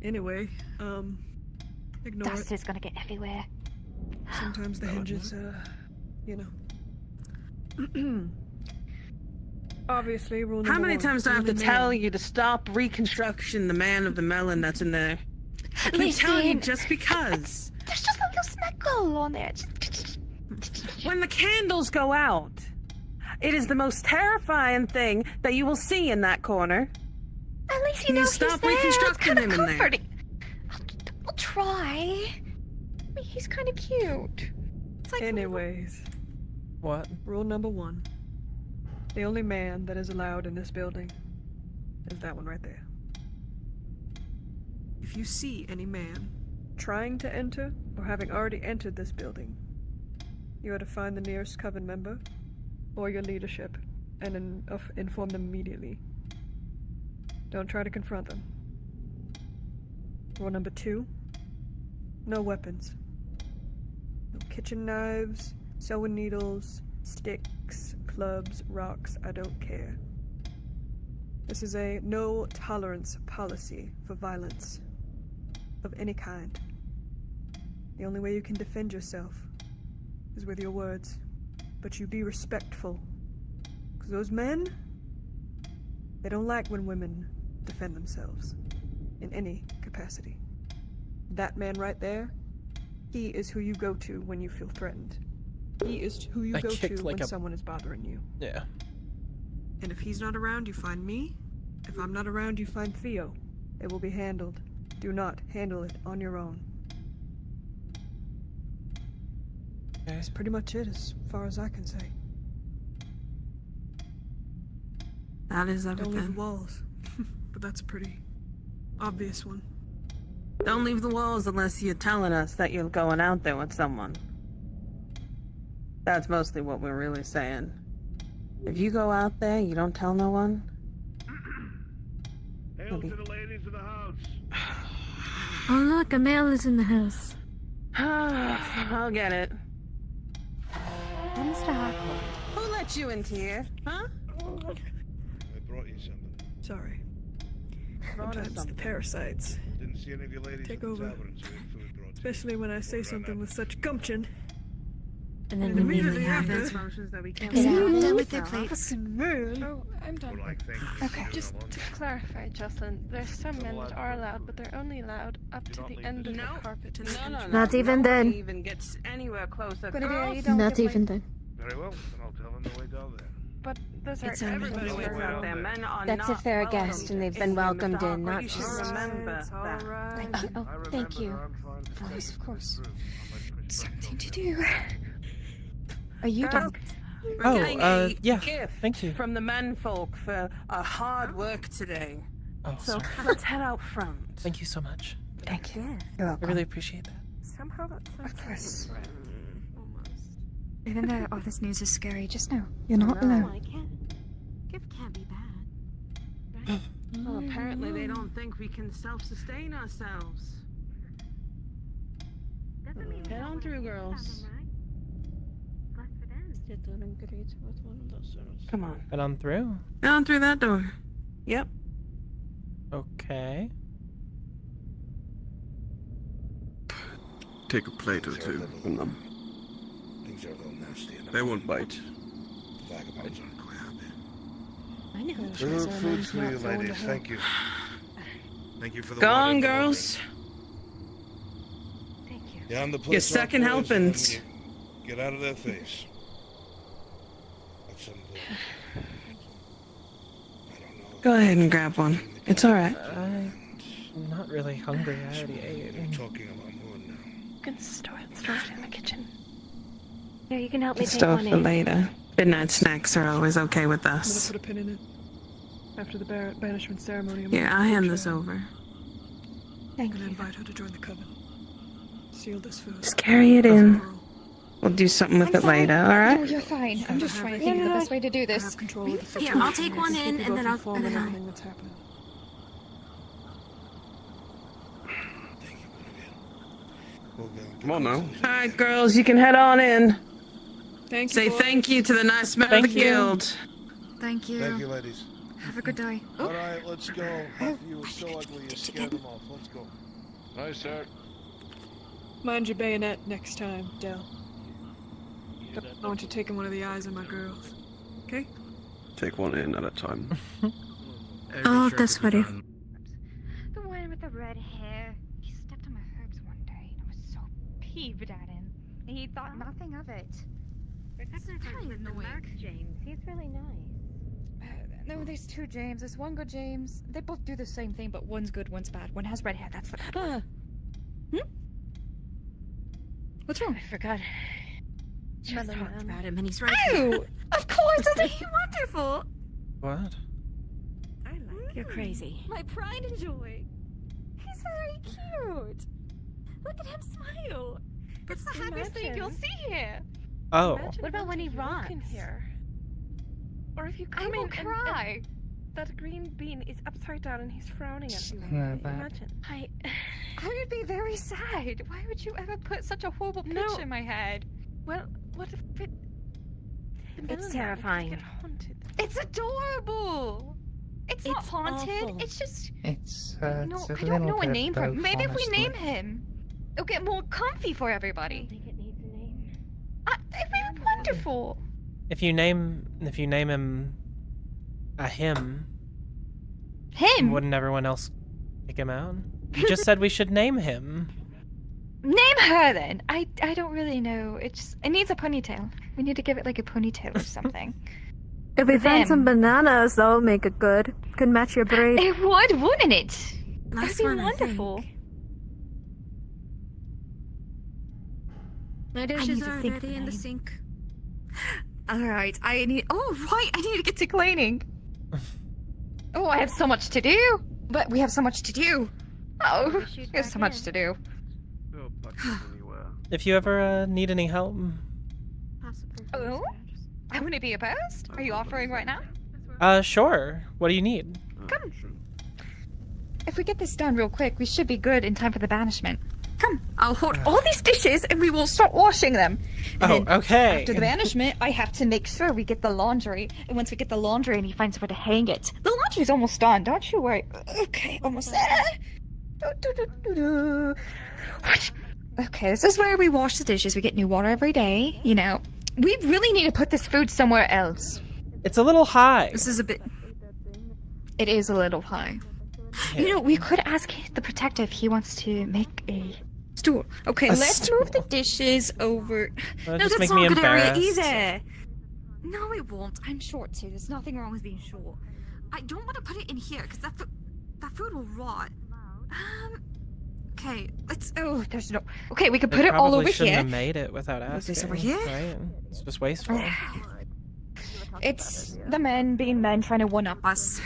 Speaker 19: Anyway, ignore
Speaker 2: Dust
Speaker 19: it.
Speaker 2: is gonna get everywhere.
Speaker 19: Sometimes the hinges, you know. Obviously, rule number
Speaker 14: How many
Speaker 19: one,
Speaker 14: times do I have to
Speaker 19: only
Speaker 14: tell
Speaker 19: man.
Speaker 14: you to stop reconstruction the man of the melon that's in there? I keep telling you just because.
Speaker 2: There's just a little speckle on there.
Speaker 14: When the candles go out, it is the most terrifying thing that you will see in that corner.
Speaker 2: At least
Speaker 14: Can you stop reconstructing him in there?
Speaker 2: I'll try. I mean, he's kind of cute. It's like
Speaker 19: Anyways,
Speaker 6: What?
Speaker 19: rule number 1. The only man that is allowed in this building is that one right there. If you see any man trying to enter or having already entered this building, you are to find the nearest coven member or your leadership and inform them immediately. Don't try to confront them. Rule number 2, no weapons. No kitchen knives, sewing needles, sticks, clubs, rocks, I don't care. This is a no tolerance policy for violence of any kind. The only way you can defend yourself is with your words, but you be respectful. Because those men, they don't like when women defend themselves in any capacity. That man right there, he is who you go to when you feel threatened. He is who you
Speaker 6: I
Speaker 19: go to
Speaker 6: kicked like
Speaker 19: when
Speaker 6: a-
Speaker 19: someone is bothering you.
Speaker 6: Yeah.
Speaker 19: And if he's not around, you find me. If I'm not around, you find Theo. It will be handled. Do not handle it on your own. That's pretty much it as far as I can say.
Speaker 14: That is
Speaker 19: Don't leave the
Speaker 14: everything.
Speaker 19: walls. But that's a pretty obvious one.
Speaker 14: Don't leave the walls unless you're telling us that you're going out there with someone. That's mostly what we're really saying. If you go out there, you don't tell no one.
Speaker 11: Hail to the ladies of the house.
Speaker 13: Oh look, a male is in the house.
Speaker 14: I'll get it.
Speaker 2: Mr. Harcourt.
Speaker 14: Who let you into here? Huh?
Speaker 11: I brought you something.
Speaker 19: Sorry.
Speaker 14: Brought us
Speaker 19: Sometimes the
Speaker 14: something.
Speaker 19: parasites
Speaker 11: Didn't see any of you ladies
Speaker 19: take
Speaker 11: at the
Speaker 19: over.
Speaker 11: tavern, so we had food brought to you.
Speaker 19: Especially when I say something with such gumption.
Speaker 13: And then
Speaker 19: And
Speaker 13: immediately
Speaker 19: immediately
Speaker 13: after.
Speaker 19: after.
Speaker 14: Functions that we can't
Speaker 13: Is everyone
Speaker 14: see.
Speaker 13: done with their plates?
Speaker 17: Oh, I'm done.
Speaker 11: Well, like, thank you.
Speaker 17: Okay, just to clarify, Jocelyn, there's some men that are allowed, but they're only allowed up to the end of the carpet in the entrance.
Speaker 13: Not even
Speaker 14: Nobody
Speaker 13: then.
Speaker 14: even gets anywhere closer.
Speaker 17: Good idea,
Speaker 14: Girls,
Speaker 17: you don't
Speaker 13: Not
Speaker 17: get
Speaker 13: even
Speaker 17: my-
Speaker 13: then.
Speaker 11: Very well, then I'll tell them to wait down there.
Speaker 17: But those are
Speaker 13: It's only
Speaker 14: everybody waits
Speaker 11: Wait
Speaker 14: out
Speaker 11: down
Speaker 14: there.
Speaker 11: there.
Speaker 14: Men are
Speaker 13: That's
Speaker 14: not
Speaker 13: if they're a
Speaker 14: welcome
Speaker 13: guest
Speaker 14: to
Speaker 13: and they've
Speaker 14: this
Speaker 13: been
Speaker 14: Mr.
Speaker 13: welcomed in,
Speaker 14: Harper.
Speaker 13: not
Speaker 14: You should
Speaker 13: just.
Speaker 14: remember
Speaker 19: It's all
Speaker 14: that.
Speaker 19: right.
Speaker 13: Thank you. Oh,
Speaker 11: I remember
Speaker 13: thank you.
Speaker 11: I'm fine to
Speaker 17: Of
Speaker 11: stay
Speaker 17: course.
Speaker 11: in this room. I might push
Speaker 2: Something
Speaker 11: back
Speaker 2: to
Speaker 11: over
Speaker 2: do. Are you
Speaker 14: Girls,
Speaker 2: done?
Speaker 14: we're
Speaker 6: Oh,
Speaker 14: getting a
Speaker 6: yeah,
Speaker 14: gift
Speaker 6: thank you.
Speaker 14: from the menfolk for our hard work today.
Speaker 6: Oh,
Speaker 14: So
Speaker 6: sorry.
Speaker 14: let's head out front.
Speaker 6: Thank you so much.
Speaker 2: Thank you.
Speaker 6: I
Speaker 2: You're welcome.
Speaker 6: really appreciate that.
Speaker 17: Somehow that sounds
Speaker 2: Of course.
Speaker 17: like almost.
Speaker 2: Even though all this news is scary, just know you're not alone.
Speaker 13: Gift can't be bad.
Speaker 14: Well, apparently they don't think we can self-sustain ourselves. Head on through, girls. Come on.
Speaker 6: Head on through.
Speaker 14: Head on through that door. Yep.
Speaker 6: Okay.
Speaker 5: Take a plate or two from them.
Speaker 10: Things are a little nasty.
Speaker 5: They won't bite.
Speaker 10: Vagabonds aren't quite happy.
Speaker 13: I know.
Speaker 11: Food for you, ladies. Thank you.
Speaker 10: Thank you for the
Speaker 14: Go
Speaker 10: water
Speaker 14: on,
Speaker 10: and the
Speaker 14: girls.
Speaker 10: Yeah, I'm the
Speaker 14: Your
Speaker 10: police
Speaker 14: second
Speaker 10: officer,
Speaker 14: helpings.
Speaker 10: and you get out of their face. That's some of the...
Speaker 14: Go ahead and grab one. It's all right.
Speaker 6: I'm not really hungry. I already ate.
Speaker 10: We're talking about more now.
Speaker 17: You can store it in the kitchen.
Speaker 13: Here, you can help me take
Speaker 14: Stuff
Speaker 13: one
Speaker 14: for
Speaker 13: in.
Speaker 14: later. Midnight snacks are always okay with
Speaker 19: I'm
Speaker 14: us.
Speaker 19: gonna put a pin in it. After the banishment ceremony, I'm
Speaker 14: Here,
Speaker 19: gonna
Speaker 14: I'll hand
Speaker 19: approach
Speaker 14: this
Speaker 19: her
Speaker 14: over.
Speaker 13: Thank
Speaker 19: and
Speaker 13: you.
Speaker 19: invite her to join the coven. Seal this food.
Speaker 14: Just carry it in. We'll do something with it later,
Speaker 2: No,
Speaker 14: alright?
Speaker 2: you're fine. I'm just trying to think of the best way to do this.
Speaker 13: Here, I'll take one in, and then I'll.
Speaker 19: Everything that's happening.
Speaker 11: Come on now.
Speaker 14: Alright, girls, you can head on in.
Speaker 19: Thank you.
Speaker 14: Say
Speaker 19: boys.
Speaker 14: thank you to the nice men of the guild.
Speaker 2: Thank you.
Speaker 10: Thank you, ladies.
Speaker 2: Have a good day. Oh.
Speaker 11: All right, let's go. Half of you are so ugly, you scared them off. Let's go. Nice, sir.
Speaker 19: Mind your bayonet next time, Del. I want you taking one of the eyes on my girls. Okay?
Speaker 5: Take one in at a time.
Speaker 13: Oh, that's funny.
Speaker 2: The one with the red hair. He stepped on my herbs one day, and I was so peeved at him. And he thought nothing of it. That's kind of annoying.
Speaker 13: James, he's really nice.
Speaker 2: No, there's two James. There's one good James. They both do the same thing, but one's good, one's bad. One has red hair. That's the. What's wrong?
Speaker 13: I forgot. Just talked about him, and he's right.
Speaker 2: Oh, of course! Isn't he wonderful?
Speaker 6: What?
Speaker 13: I like. You're crazy.
Speaker 2: My pride and joy. He's very cute. Look at him smile. It's the happiest thing you'll see here.
Speaker 6: Oh.
Speaker 13: What about when he rots?
Speaker 17: In here? Or if you
Speaker 2: I
Speaker 17: come
Speaker 2: will
Speaker 17: in
Speaker 2: cry.
Speaker 17: and that green bean is upside down and he's frowning at you. Imagine.
Speaker 2: I would be very sad. Why would you ever put such a horrible picture in my head?
Speaker 17: Well, what if it...
Speaker 13: It's terrifying.
Speaker 2: It's adorable. It's not haunted.
Speaker 13: awful.
Speaker 2: It's just.
Speaker 18: It's
Speaker 2: No,
Speaker 18: it's a
Speaker 2: I don't know
Speaker 18: little
Speaker 2: a
Speaker 18: bit
Speaker 2: name for him.
Speaker 18: both,
Speaker 2: Maybe if we
Speaker 18: honestly.
Speaker 2: name him, it'll get more comfy for everybody. It'd be wonderful.
Speaker 6: If you name him a him, wouldn't everyone else kick him out? You just said we should name him.
Speaker 2: Name her then. I don't really know. It needs a ponytail. We need to give it like a ponytail or something.
Speaker 20: If we find
Speaker 2: Them.
Speaker 20: some bananas, that'll make it good. Could match your braid.
Speaker 2: It would, wouldn't it?
Speaker 13: Last
Speaker 2: That'd be
Speaker 13: one, I
Speaker 2: wonderful.
Speaker 13: My dishes are ready in the sink.
Speaker 2: Alright, I need. Oh, right, I need to get to cleaning. Oh, I have so much to do. But we have so much to do. Oh, there's so much to do.
Speaker 6: If you ever need any help,
Speaker 2: Oh? I wouldn't be opposed. Are you offering right now?
Speaker 6: sure. What do you need?
Speaker 2: Come. If we get this done real quick, we should be good in time for the banishment. Come, I'll hold all these dishes and we will start washing them. And
Speaker 6: Oh,
Speaker 2: then
Speaker 6: okay.
Speaker 2: After the banishment, I have to make sure we get the laundry. And once we get the laundry and he finds where to hang it. The laundry's almost done, don't you worry. Okay, almost there. Okay, this is where we wash the dishes. We get new water every day, you know. We really need to put this food somewhere else.
Speaker 6: It's a little high.
Speaker 2: This is a bit... It is a little high. You know, we could ask the protector if he wants to make a stool. Okay,
Speaker 6: A
Speaker 2: let's
Speaker 6: stool.
Speaker 2: move the dishes over.
Speaker 6: That'll
Speaker 2: No,
Speaker 6: just
Speaker 2: that's
Speaker 6: make me
Speaker 2: not a good area
Speaker 6: embarrassed.
Speaker 2: either. No, it won't. I'm short too. There's nothing wrong with being short. I don't want to put it in here because that food will rot. Okay, let's. Oh, there's no. Okay, we could put
Speaker 6: They
Speaker 2: it all
Speaker 6: probably
Speaker 2: over
Speaker 6: shouldn't
Speaker 2: here.
Speaker 6: have made it without
Speaker 2: Move
Speaker 6: asking.
Speaker 2: this over here.
Speaker 6: Right? It's just wasteful.
Speaker 2: It's the men being men trying to one-up us.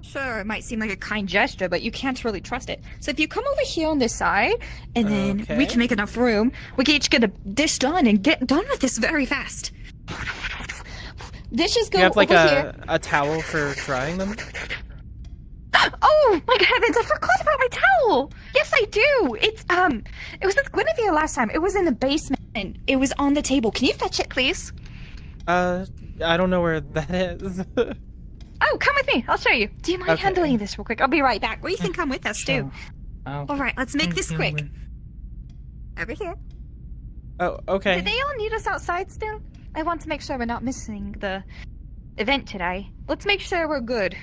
Speaker 2: Sure, it might seem like a kind gesture, but you can't really trust it. So if you come over here on this side, and then we
Speaker 6: Okay.
Speaker 2: can make enough room, we can each get a dish done and get done with this very fast. Dishes go
Speaker 6: You have like
Speaker 2: over here.
Speaker 6: a towel for drying them?
Speaker 2: Oh my heavens, I forgot about my towel! Yes, I do! It was with Guinevere last time. It was in the basement. It was on the table. Can you fetch it, please?
Speaker 6: I don't know where that is.
Speaker 2: Oh, come with me. I'll show you. Do you mind
Speaker 6: Okay.
Speaker 2: handling this real quick? I'll be right back. Well, you can come with us, too.
Speaker 18: Oh.
Speaker 2: All right, let's make this quick. Over here.
Speaker 6: Oh, okay.
Speaker 2: Do they all need us outside still? I want to make sure we're not missing the event today. Let's make sure we're good.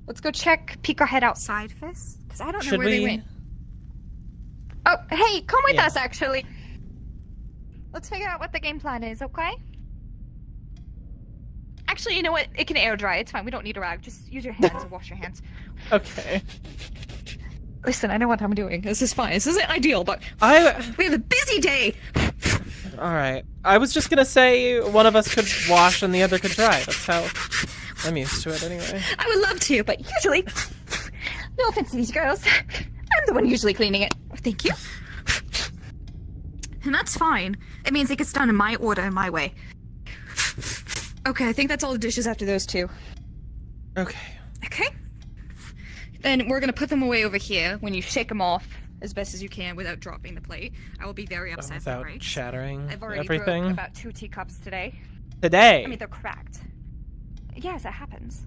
Speaker 2: Let's go peek our head outside first, because I don't know
Speaker 6: Should
Speaker 2: where they
Speaker 6: we?
Speaker 2: went. Oh, hey, come with
Speaker 6: Yeah.
Speaker 2: us, actually. Let's figure out what the game plan is, okay? Actually, you know what? It can air dry. It's fine. We don't need a rag. Just use your hands and wash your hands.
Speaker 6: Okay.
Speaker 2: Listen, I know what I'm doing. This is fine. This isn't ideal, but we have a busy day.
Speaker 6: All right. I was just gonna say one of us could wash and the other could dry. That's how I'm used to it anyway.
Speaker 2: I would love to, but usually, no offense to these girls, I'm the one usually cleaning it. Thank you. And that's fine. It means it gets done in my order and my way. Okay, I think that's all the dishes after those two.
Speaker 6: Okay.
Speaker 2: Okay. Then we're gonna put them away over here when you shake them off as best as you can without dropping the plate. I will be very upset.
Speaker 6: Without
Speaker 2: breaks.
Speaker 6: shattering
Speaker 2: I've already
Speaker 6: everything.
Speaker 2: broke about 2 teacups today.
Speaker 6: Today?
Speaker 2: I mean, they're cracked. Yes, it happens.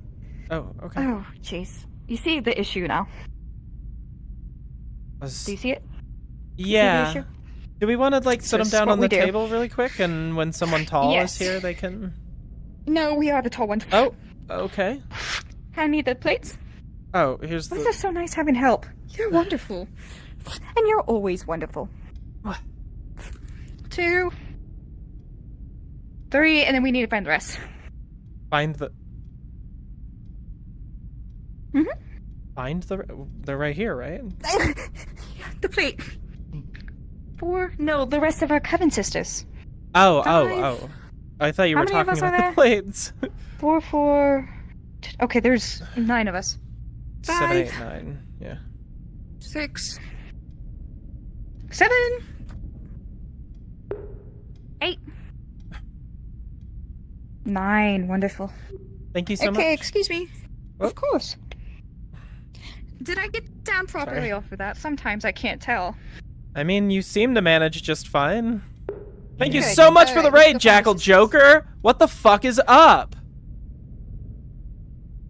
Speaker 6: Oh, okay.
Speaker 2: Oh, jeez. You see the issue now. Do you see it?
Speaker 6: Yeah.
Speaker 2: See the issue?
Speaker 6: Do we want to like sit them
Speaker 2: Just
Speaker 6: down
Speaker 2: what
Speaker 6: on the
Speaker 2: we do.
Speaker 6: table really quick, and when someone tall
Speaker 2: Yes.
Speaker 6: is here, they can?
Speaker 2: No, we are the tall ones.
Speaker 6: Oh, okay.
Speaker 2: Hand me the plates.
Speaker 6: Oh, here's
Speaker 2: Why
Speaker 6: the.
Speaker 2: is it so nice having help? You're wonderful. And you're always wonderful. 2, 3, and then we need to find the rest.
Speaker 6: Find the.
Speaker 2: Mhm.
Speaker 6: Find the. They're right here, right?
Speaker 2: The plate. 4. No, the rest of our coven sisters.
Speaker 6: Oh,
Speaker 2: 5.
Speaker 6: I thought you
Speaker 2: How
Speaker 6: were
Speaker 2: many of
Speaker 6: talking
Speaker 2: us are
Speaker 6: about the
Speaker 2: there?
Speaker 6: plates.
Speaker 2: 4. Okay, there's 9 of us.
Speaker 6: 7, 8,
Speaker 2: 5.
Speaker 6: 9. Yeah.
Speaker 2: 6. 7. 8. 9. Wonderful.
Speaker 6: Thank you so much.
Speaker 2: Okay, excuse me.
Speaker 6: Oh.
Speaker 2: Of course. Did I get down properly
Speaker 6: Sorry.
Speaker 2: off of that? Sometimes I can't tell.
Speaker 6: I mean, you seem to manage just fine. Thank you
Speaker 2: Good.
Speaker 6: so much for the
Speaker 2: Alright, let's
Speaker 6: raid,
Speaker 2: go
Speaker 6: Jackal
Speaker 2: find the
Speaker 6: Joker. What the fuck is up?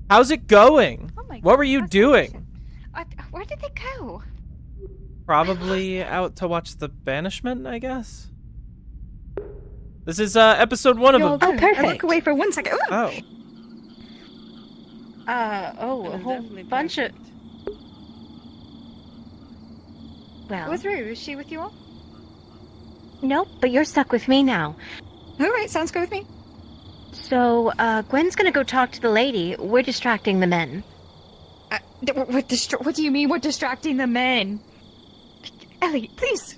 Speaker 6: How's it going?
Speaker 2: Oh my
Speaker 6: What were you doing?
Speaker 2: Where did they go?
Speaker 6: Probably out to watch The Banishment, I guess. This is episode 1 of
Speaker 2: Yo,
Speaker 6: a.
Speaker 2: I look away for 1 second. Ooh.
Speaker 6: Oh.
Speaker 14: A whole bunch of.
Speaker 13: Well,
Speaker 2: What's Rue? Is she with you all?
Speaker 13: nope, but you're stuck with me now.
Speaker 2: Alright, sounds good with me.
Speaker 13: So, Gwen's gonna go talk to the lady. We're distracting the men.
Speaker 2: What do you mean we're distracting the men? Ellie, please.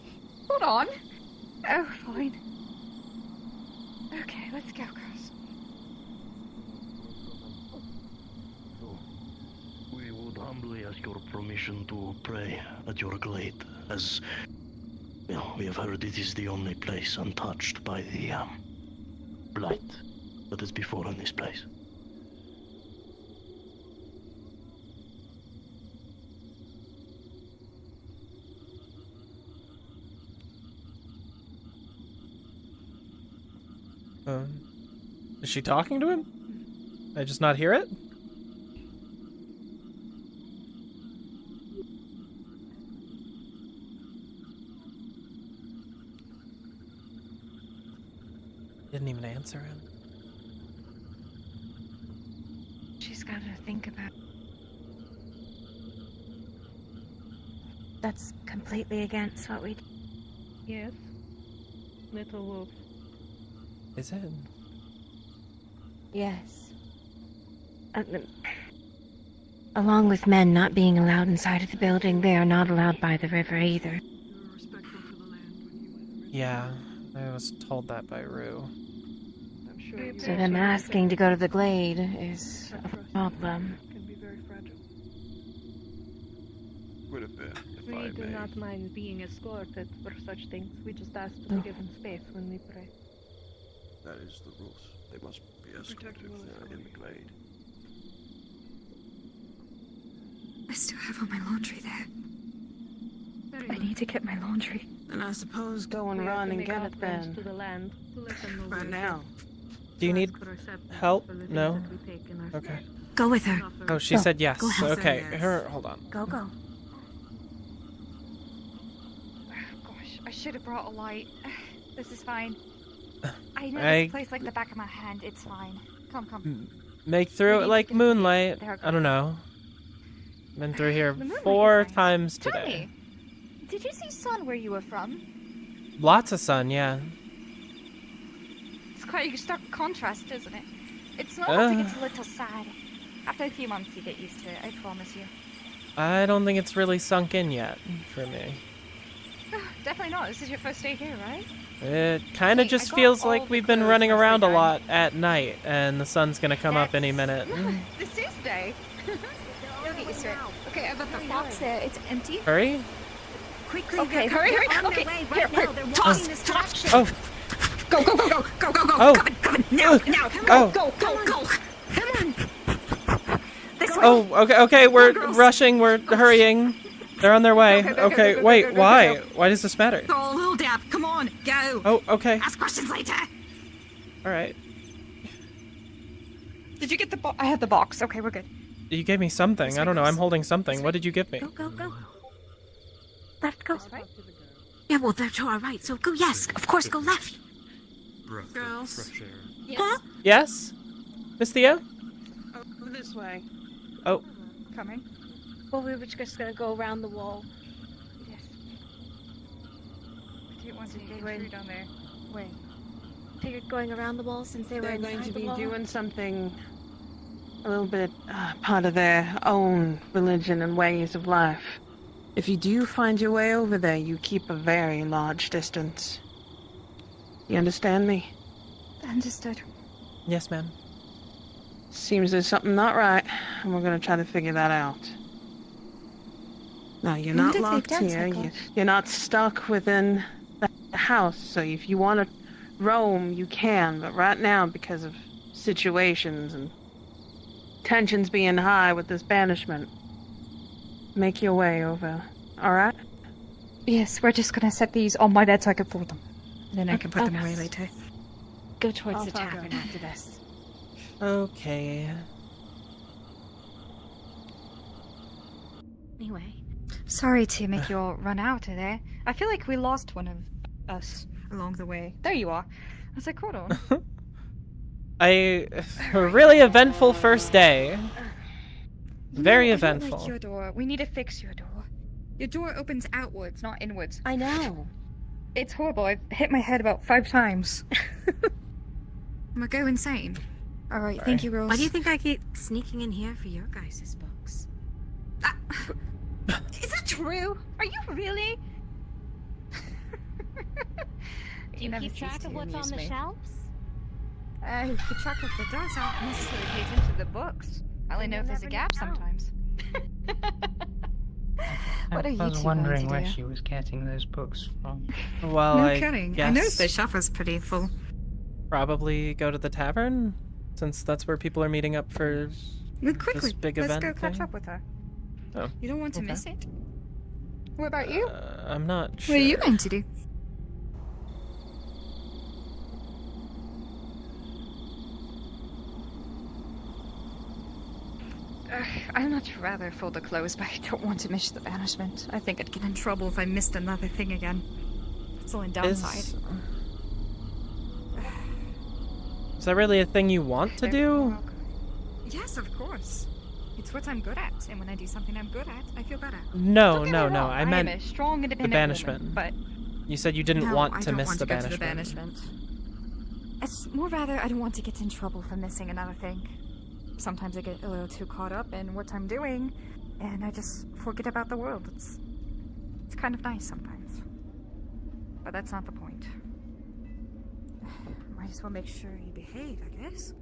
Speaker 2: Hold on. Oh, fine. Okay, let's go, girls.
Speaker 4: We would humbly ask your permission to pray at your glade, as well, we have heard it is the only place untouched by the blight that has befallen this place.
Speaker 6: Is she talking to him? Did I just not hear it? Didn't even answer him.
Speaker 13: She's gotta think about. That's completely against what we.
Speaker 17: Yes. Little wolf.
Speaker 6: Is it?
Speaker 13: Yes. Along with men not being allowed inside of the building, they are not allowed by the river either.
Speaker 6: Yeah, I was told that by Rue.
Speaker 13: So them asking to go to the glade is a problem.
Speaker 11: Would have been, if
Speaker 17: We
Speaker 11: I
Speaker 17: do
Speaker 11: may.
Speaker 17: not mind being escorted for such things. We just ask to be given space when we pray.
Speaker 11: That is the rules. They must be escorted if they're in the glade.
Speaker 2: I still have all my laundry there. I need to get my laundry.
Speaker 14: And I suppose go and
Speaker 17: We have
Speaker 14: run
Speaker 17: to
Speaker 14: and
Speaker 17: make
Speaker 14: get it
Speaker 17: offerings
Speaker 14: then.
Speaker 17: to the land to let them know
Speaker 14: Right
Speaker 17: we
Speaker 14: now.
Speaker 6: Do you need help?
Speaker 17: for the things
Speaker 6: No?
Speaker 17: that we take in our
Speaker 6: Okay.
Speaker 2: Go with her.
Speaker 6: Oh, she
Speaker 2: Go.
Speaker 6: said yes.
Speaker 2: Go help.
Speaker 6: Okay,
Speaker 2: Said yes.
Speaker 6: her. Hold on.
Speaker 2: Go. Gosh, I should have brought a light. This is fine. I know this place like the back of my hand. It's fine. Come.
Speaker 6: Make through it like moonlight. I don't know. Been through here
Speaker 2: The moonlight
Speaker 6: 4
Speaker 2: is nice.
Speaker 6: times
Speaker 2: Tell
Speaker 6: today.
Speaker 2: me, did you see sun where you were from?
Speaker 6: Lots of sun, yeah.
Speaker 2: It's quite a stark contrast, isn't it? It's normal to get a little sad. After a few months, you get used to it, I promise you.
Speaker 6: I don't think it's really sunk in yet for me.
Speaker 2: Definitely not. This is your first day here, right?
Speaker 6: It kind of
Speaker 2: Hey,
Speaker 6: just
Speaker 2: I got
Speaker 6: feels
Speaker 2: all
Speaker 6: like
Speaker 2: the
Speaker 6: we've been
Speaker 2: clothes
Speaker 6: running
Speaker 2: nicely
Speaker 6: around a
Speaker 2: done.
Speaker 6: lot at night, and the sun's gonna come up any minute.
Speaker 2: This is day. You'll get used to it. Okay, about the box there, it's empty.
Speaker 6: Hurry?
Speaker 2: Quickly, okay, hurry. Okay, here,
Speaker 13: Walking this direction.
Speaker 6: Oh.
Speaker 13: Go, go, go, go, go, go, go.
Speaker 6: Oh.
Speaker 13: Come on, now, now.
Speaker 6: Oh.
Speaker 13: Go, go, go. Come on. This way.
Speaker 6: Oh, okay, we're rushing, we're hurrying. They're on their way. Okay, wait, why? Why does this matter?
Speaker 13: Go, little dab. Come on, go.
Speaker 6: Oh, okay.
Speaker 13: Ask questions later.
Speaker 6: Alright.
Speaker 2: Did you get the box? I have the box. Okay, we're good.
Speaker 6: You gave me something. I don't know, I'm holding something. What did you give me?
Speaker 13: Go, go, go. Left, go. Yeah, well, they're to our right, so go, yes. Of course, go left.
Speaker 14: Girls.
Speaker 13: Huh?
Speaker 6: Yes? Miss Theo?
Speaker 14: Over this way.
Speaker 6: Oh.
Speaker 2: Coming.
Speaker 13: Well, we were just gonna go around the wall.
Speaker 2: Yes. I didn't want to intrude down there. Wait.
Speaker 13: Figured going around the wall since they were
Speaker 14: They're
Speaker 13: inside
Speaker 14: going to
Speaker 13: the
Speaker 14: be
Speaker 13: wall.
Speaker 14: doing something a little bit part of their own religion and ways of life. If you do find your way over there, you keep a very large distance. You understand me?
Speaker 2: Understood.
Speaker 6: Yes, ma'am.
Speaker 14: Seems there's something not right, and we're gonna try to figure that out. Now, you're not locked here. You're not stuck within the house, so if you want to roam, you can. But right now, because of situations and tensions being high with this banishment, make your way over. Alright?
Speaker 2: Yes, we're just gonna set these on my bed so I can fold them. And then I can put them away later.
Speaker 13: Go towards
Speaker 14: I'll
Speaker 13: the
Speaker 14: follow.
Speaker 13: tavern after this.
Speaker 6: Okay.
Speaker 13: Anyway.
Speaker 2: Sorry to make you all run out of there. I feel like we lost one of us along the way. There you are. I was like, hold on.
Speaker 6: A really eventful first day. Very
Speaker 2: No, I
Speaker 6: eventful.
Speaker 2: don't like your door. We need to fix your door. Your door opens outwards, not inwards.
Speaker 13: I know.
Speaker 2: It's horrible. I've hit my head about 5 times. I'm gonna go insane. Alright, thank you, Rose.
Speaker 13: Why do you think I keep sneaking in here for your guys' books?
Speaker 2: Is that true? Are you really?
Speaker 13: Do you keep track of what's on the shelves?
Speaker 2: I keep track of the doors. I don't necessarily pay attention to the books. I only know if there's a gap sometimes. What are you
Speaker 18: I was
Speaker 2: two
Speaker 18: wondering
Speaker 2: going
Speaker 18: where
Speaker 2: to do?
Speaker 18: she was getting those books from.
Speaker 6: Well,
Speaker 2: No
Speaker 6: I
Speaker 2: kidding.
Speaker 6: guess
Speaker 2: I noticed the shelf was pretty full.
Speaker 6: probably go to the tavern, since that's where people are meeting up for
Speaker 2: Quickly,
Speaker 6: this big
Speaker 2: let's
Speaker 6: event
Speaker 2: go catch
Speaker 6: thing.
Speaker 2: up with her.
Speaker 6: Oh,
Speaker 2: You don't want to
Speaker 6: okay.
Speaker 2: miss it? What about you?
Speaker 6: I'm not sure.
Speaker 2: What are you going to do? I'd much rather fold the clothes, but I don't want to miss the banishment. I think I'd get in trouble if I missed another thing again. It's the only downside.
Speaker 6: Is that really a thing you want to do?
Speaker 2: Yes, of course. It's what I'm good at, and when I do something I'm good at, I feel better.
Speaker 6: No,
Speaker 2: Don't get
Speaker 6: no,
Speaker 2: me
Speaker 6: no.
Speaker 2: wrong,
Speaker 6: I meant
Speaker 2: am a strong,
Speaker 6: the
Speaker 2: independent
Speaker 6: banishment.
Speaker 2: woman, but
Speaker 6: You said you didn't
Speaker 2: no,
Speaker 6: want
Speaker 2: I
Speaker 6: to
Speaker 2: don't
Speaker 6: miss
Speaker 2: want
Speaker 6: the
Speaker 2: to go to
Speaker 6: banishment.
Speaker 2: the banishment. It's more rather I don't want to get in trouble for missing another thing. Sometimes I get a little too caught up in what I'm doing, and I just forget about the world. It's kind of nice sometimes. But that's not the point. Might as well make sure you behave, I guess.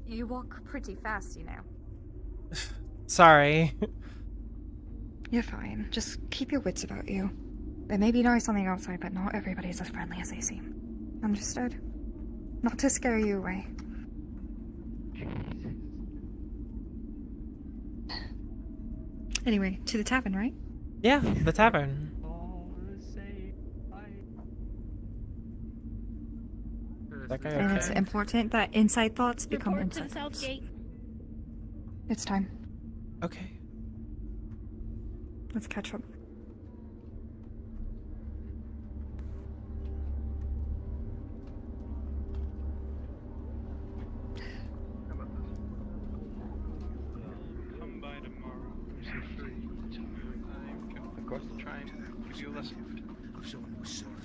Speaker 2: You walk pretty fast, you know.
Speaker 6: Sorry.
Speaker 2: You're fine. Just keep your wits about you. They may be nice on the outside, but not everybody's as friendly as they seem. Understood? Not to scare you away. Anyway, to the tavern, right?
Speaker 6: Yeah, the tavern. That guy
Speaker 2: And it's
Speaker 6: okay?
Speaker 2: important that inside thoughts become
Speaker 15: Report to the
Speaker 2: inside
Speaker 15: south
Speaker 2: thoughts.
Speaker 15: gate.
Speaker 2: It's time.
Speaker 6: Okay.
Speaker 2: Let's catch up.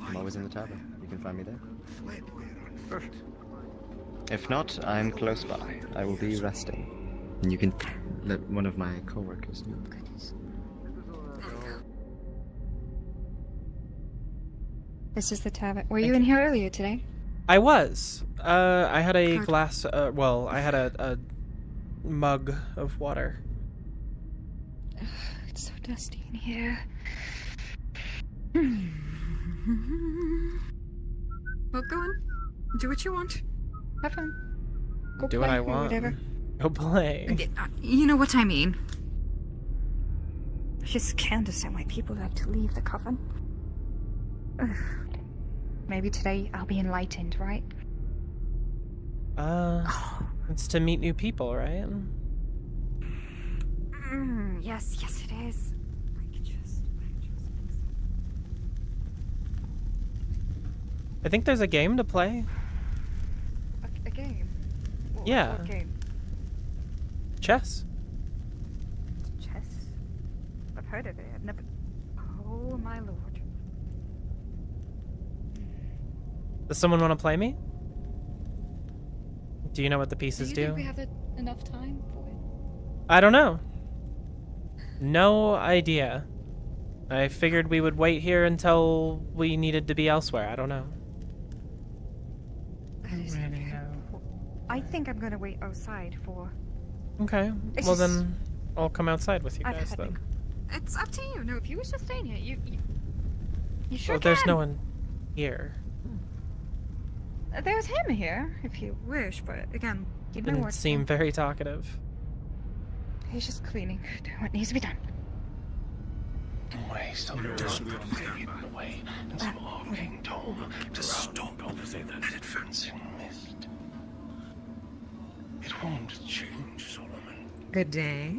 Speaker 8: I'm always in the tavern. You can find me there.
Speaker 9: Perfect.
Speaker 8: If not, I'm close by. I will be resting. And you can let one of my co-workers know.
Speaker 2: This is the tavern. Were you in here earlier today?
Speaker 6: I was. I had a glass. Well, I had a mug of water.
Speaker 2: It's so dusty in here. Well, go on. Do what you want. Have fun. Go
Speaker 6: Do
Speaker 2: play
Speaker 6: what I
Speaker 2: or
Speaker 6: want.
Speaker 2: whatever.
Speaker 6: Go play.
Speaker 2: You know what I mean. I just can't understand why people like to leave the coven. Ugh. Maybe today I'll be enlightened, right?
Speaker 6: It's to meet new people, right?
Speaker 2: Yes, it is.
Speaker 6: I think there's a game to play.
Speaker 2: A game?
Speaker 6: Yeah.
Speaker 2: What game?
Speaker 6: Chess.
Speaker 2: Chess? I've heard of it. I've never... Oh, my lord.
Speaker 6: Does someone want to play me? Do you know what the pieces do?
Speaker 2: Do you think we have enough time for it?
Speaker 6: I don't know. No idea. I figured we would wait here until we needed to be elsewhere. I don't know.
Speaker 2: I think I'm gonna wait outside for...
Speaker 6: Okay.
Speaker 2: It's
Speaker 6: Well
Speaker 2: just-
Speaker 6: then, I'll come outside with you
Speaker 2: I've
Speaker 6: guys
Speaker 2: had
Speaker 6: then.
Speaker 2: It's up to you. No, if you wish to stay in here, you sure
Speaker 6: Well, there's
Speaker 2: can.
Speaker 6: no one here.
Speaker 2: There's him here, if you wish, but again, you know
Speaker 6: Didn't
Speaker 2: what?
Speaker 6: seem very talkative.
Speaker 2: He's just cleaning, doing what needs to be done.
Speaker 11: Away, stop the way. It's walking tone to stop that advancing mist. It won't change, Solomon.
Speaker 14: Good day.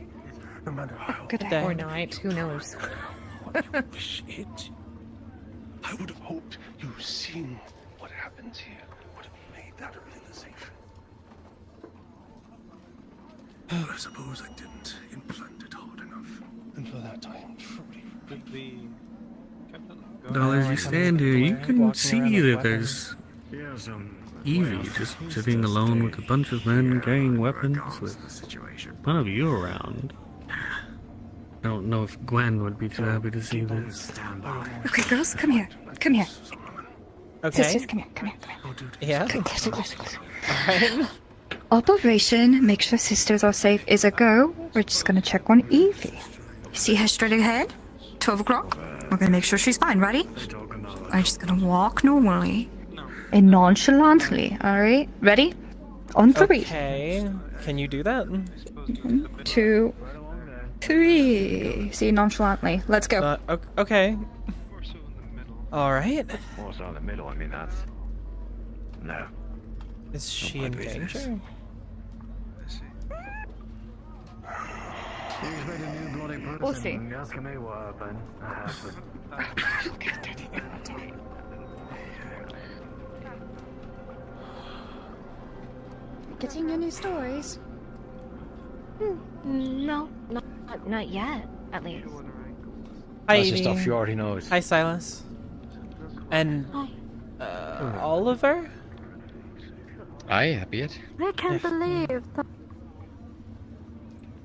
Speaker 11: No matter how
Speaker 2: Good day.
Speaker 14: Or night, who knows?
Speaker 11: wish it. I would have hoped you've seen what happens here. Would have made that realization. I suppose I didn't implant it hard enough. And for that I am truly
Speaker 1: Well, as you stand here, you can see that there's Evie just sitting alone with a bunch of men carrying weapons with none of you around. I don't know if Gwen would be too happy to see this.
Speaker 2: Okay, girls, come here. Come here.
Speaker 6: Okay.
Speaker 2: Sisters, come here, come here, come here.
Speaker 6: Yeah.
Speaker 2: Come closer, closer, closer.
Speaker 6: Alright.
Speaker 2: Operation Make Sure Sisters Are Safe is a go. We're just gonna check on Evie. You see her straight ahead? 12 o'clock. We're gonna make sure she's fine. Ready? I'm just gonna walk normally and nonchalantly. Alright? Ready? On 3.
Speaker 6: Okay. Can you do that?
Speaker 2: 2, 3. See, nonchalantly. Let's go.
Speaker 6: Okay. Alright.
Speaker 9: Also in the middle, I mean, that's... No.
Speaker 6: Is she in danger?
Speaker 2: We'll see.
Speaker 9: Asking me what happened. I haven't.
Speaker 2: Getting your new stories?
Speaker 13: No, not yet, at least.
Speaker 6: Hi,
Speaker 16: That's just
Speaker 6: Evie.
Speaker 16: stuff she already knows.
Speaker 6: Hi, Silas. And, Oliver?
Speaker 8: Aye, be it.
Speaker 20: I can't believe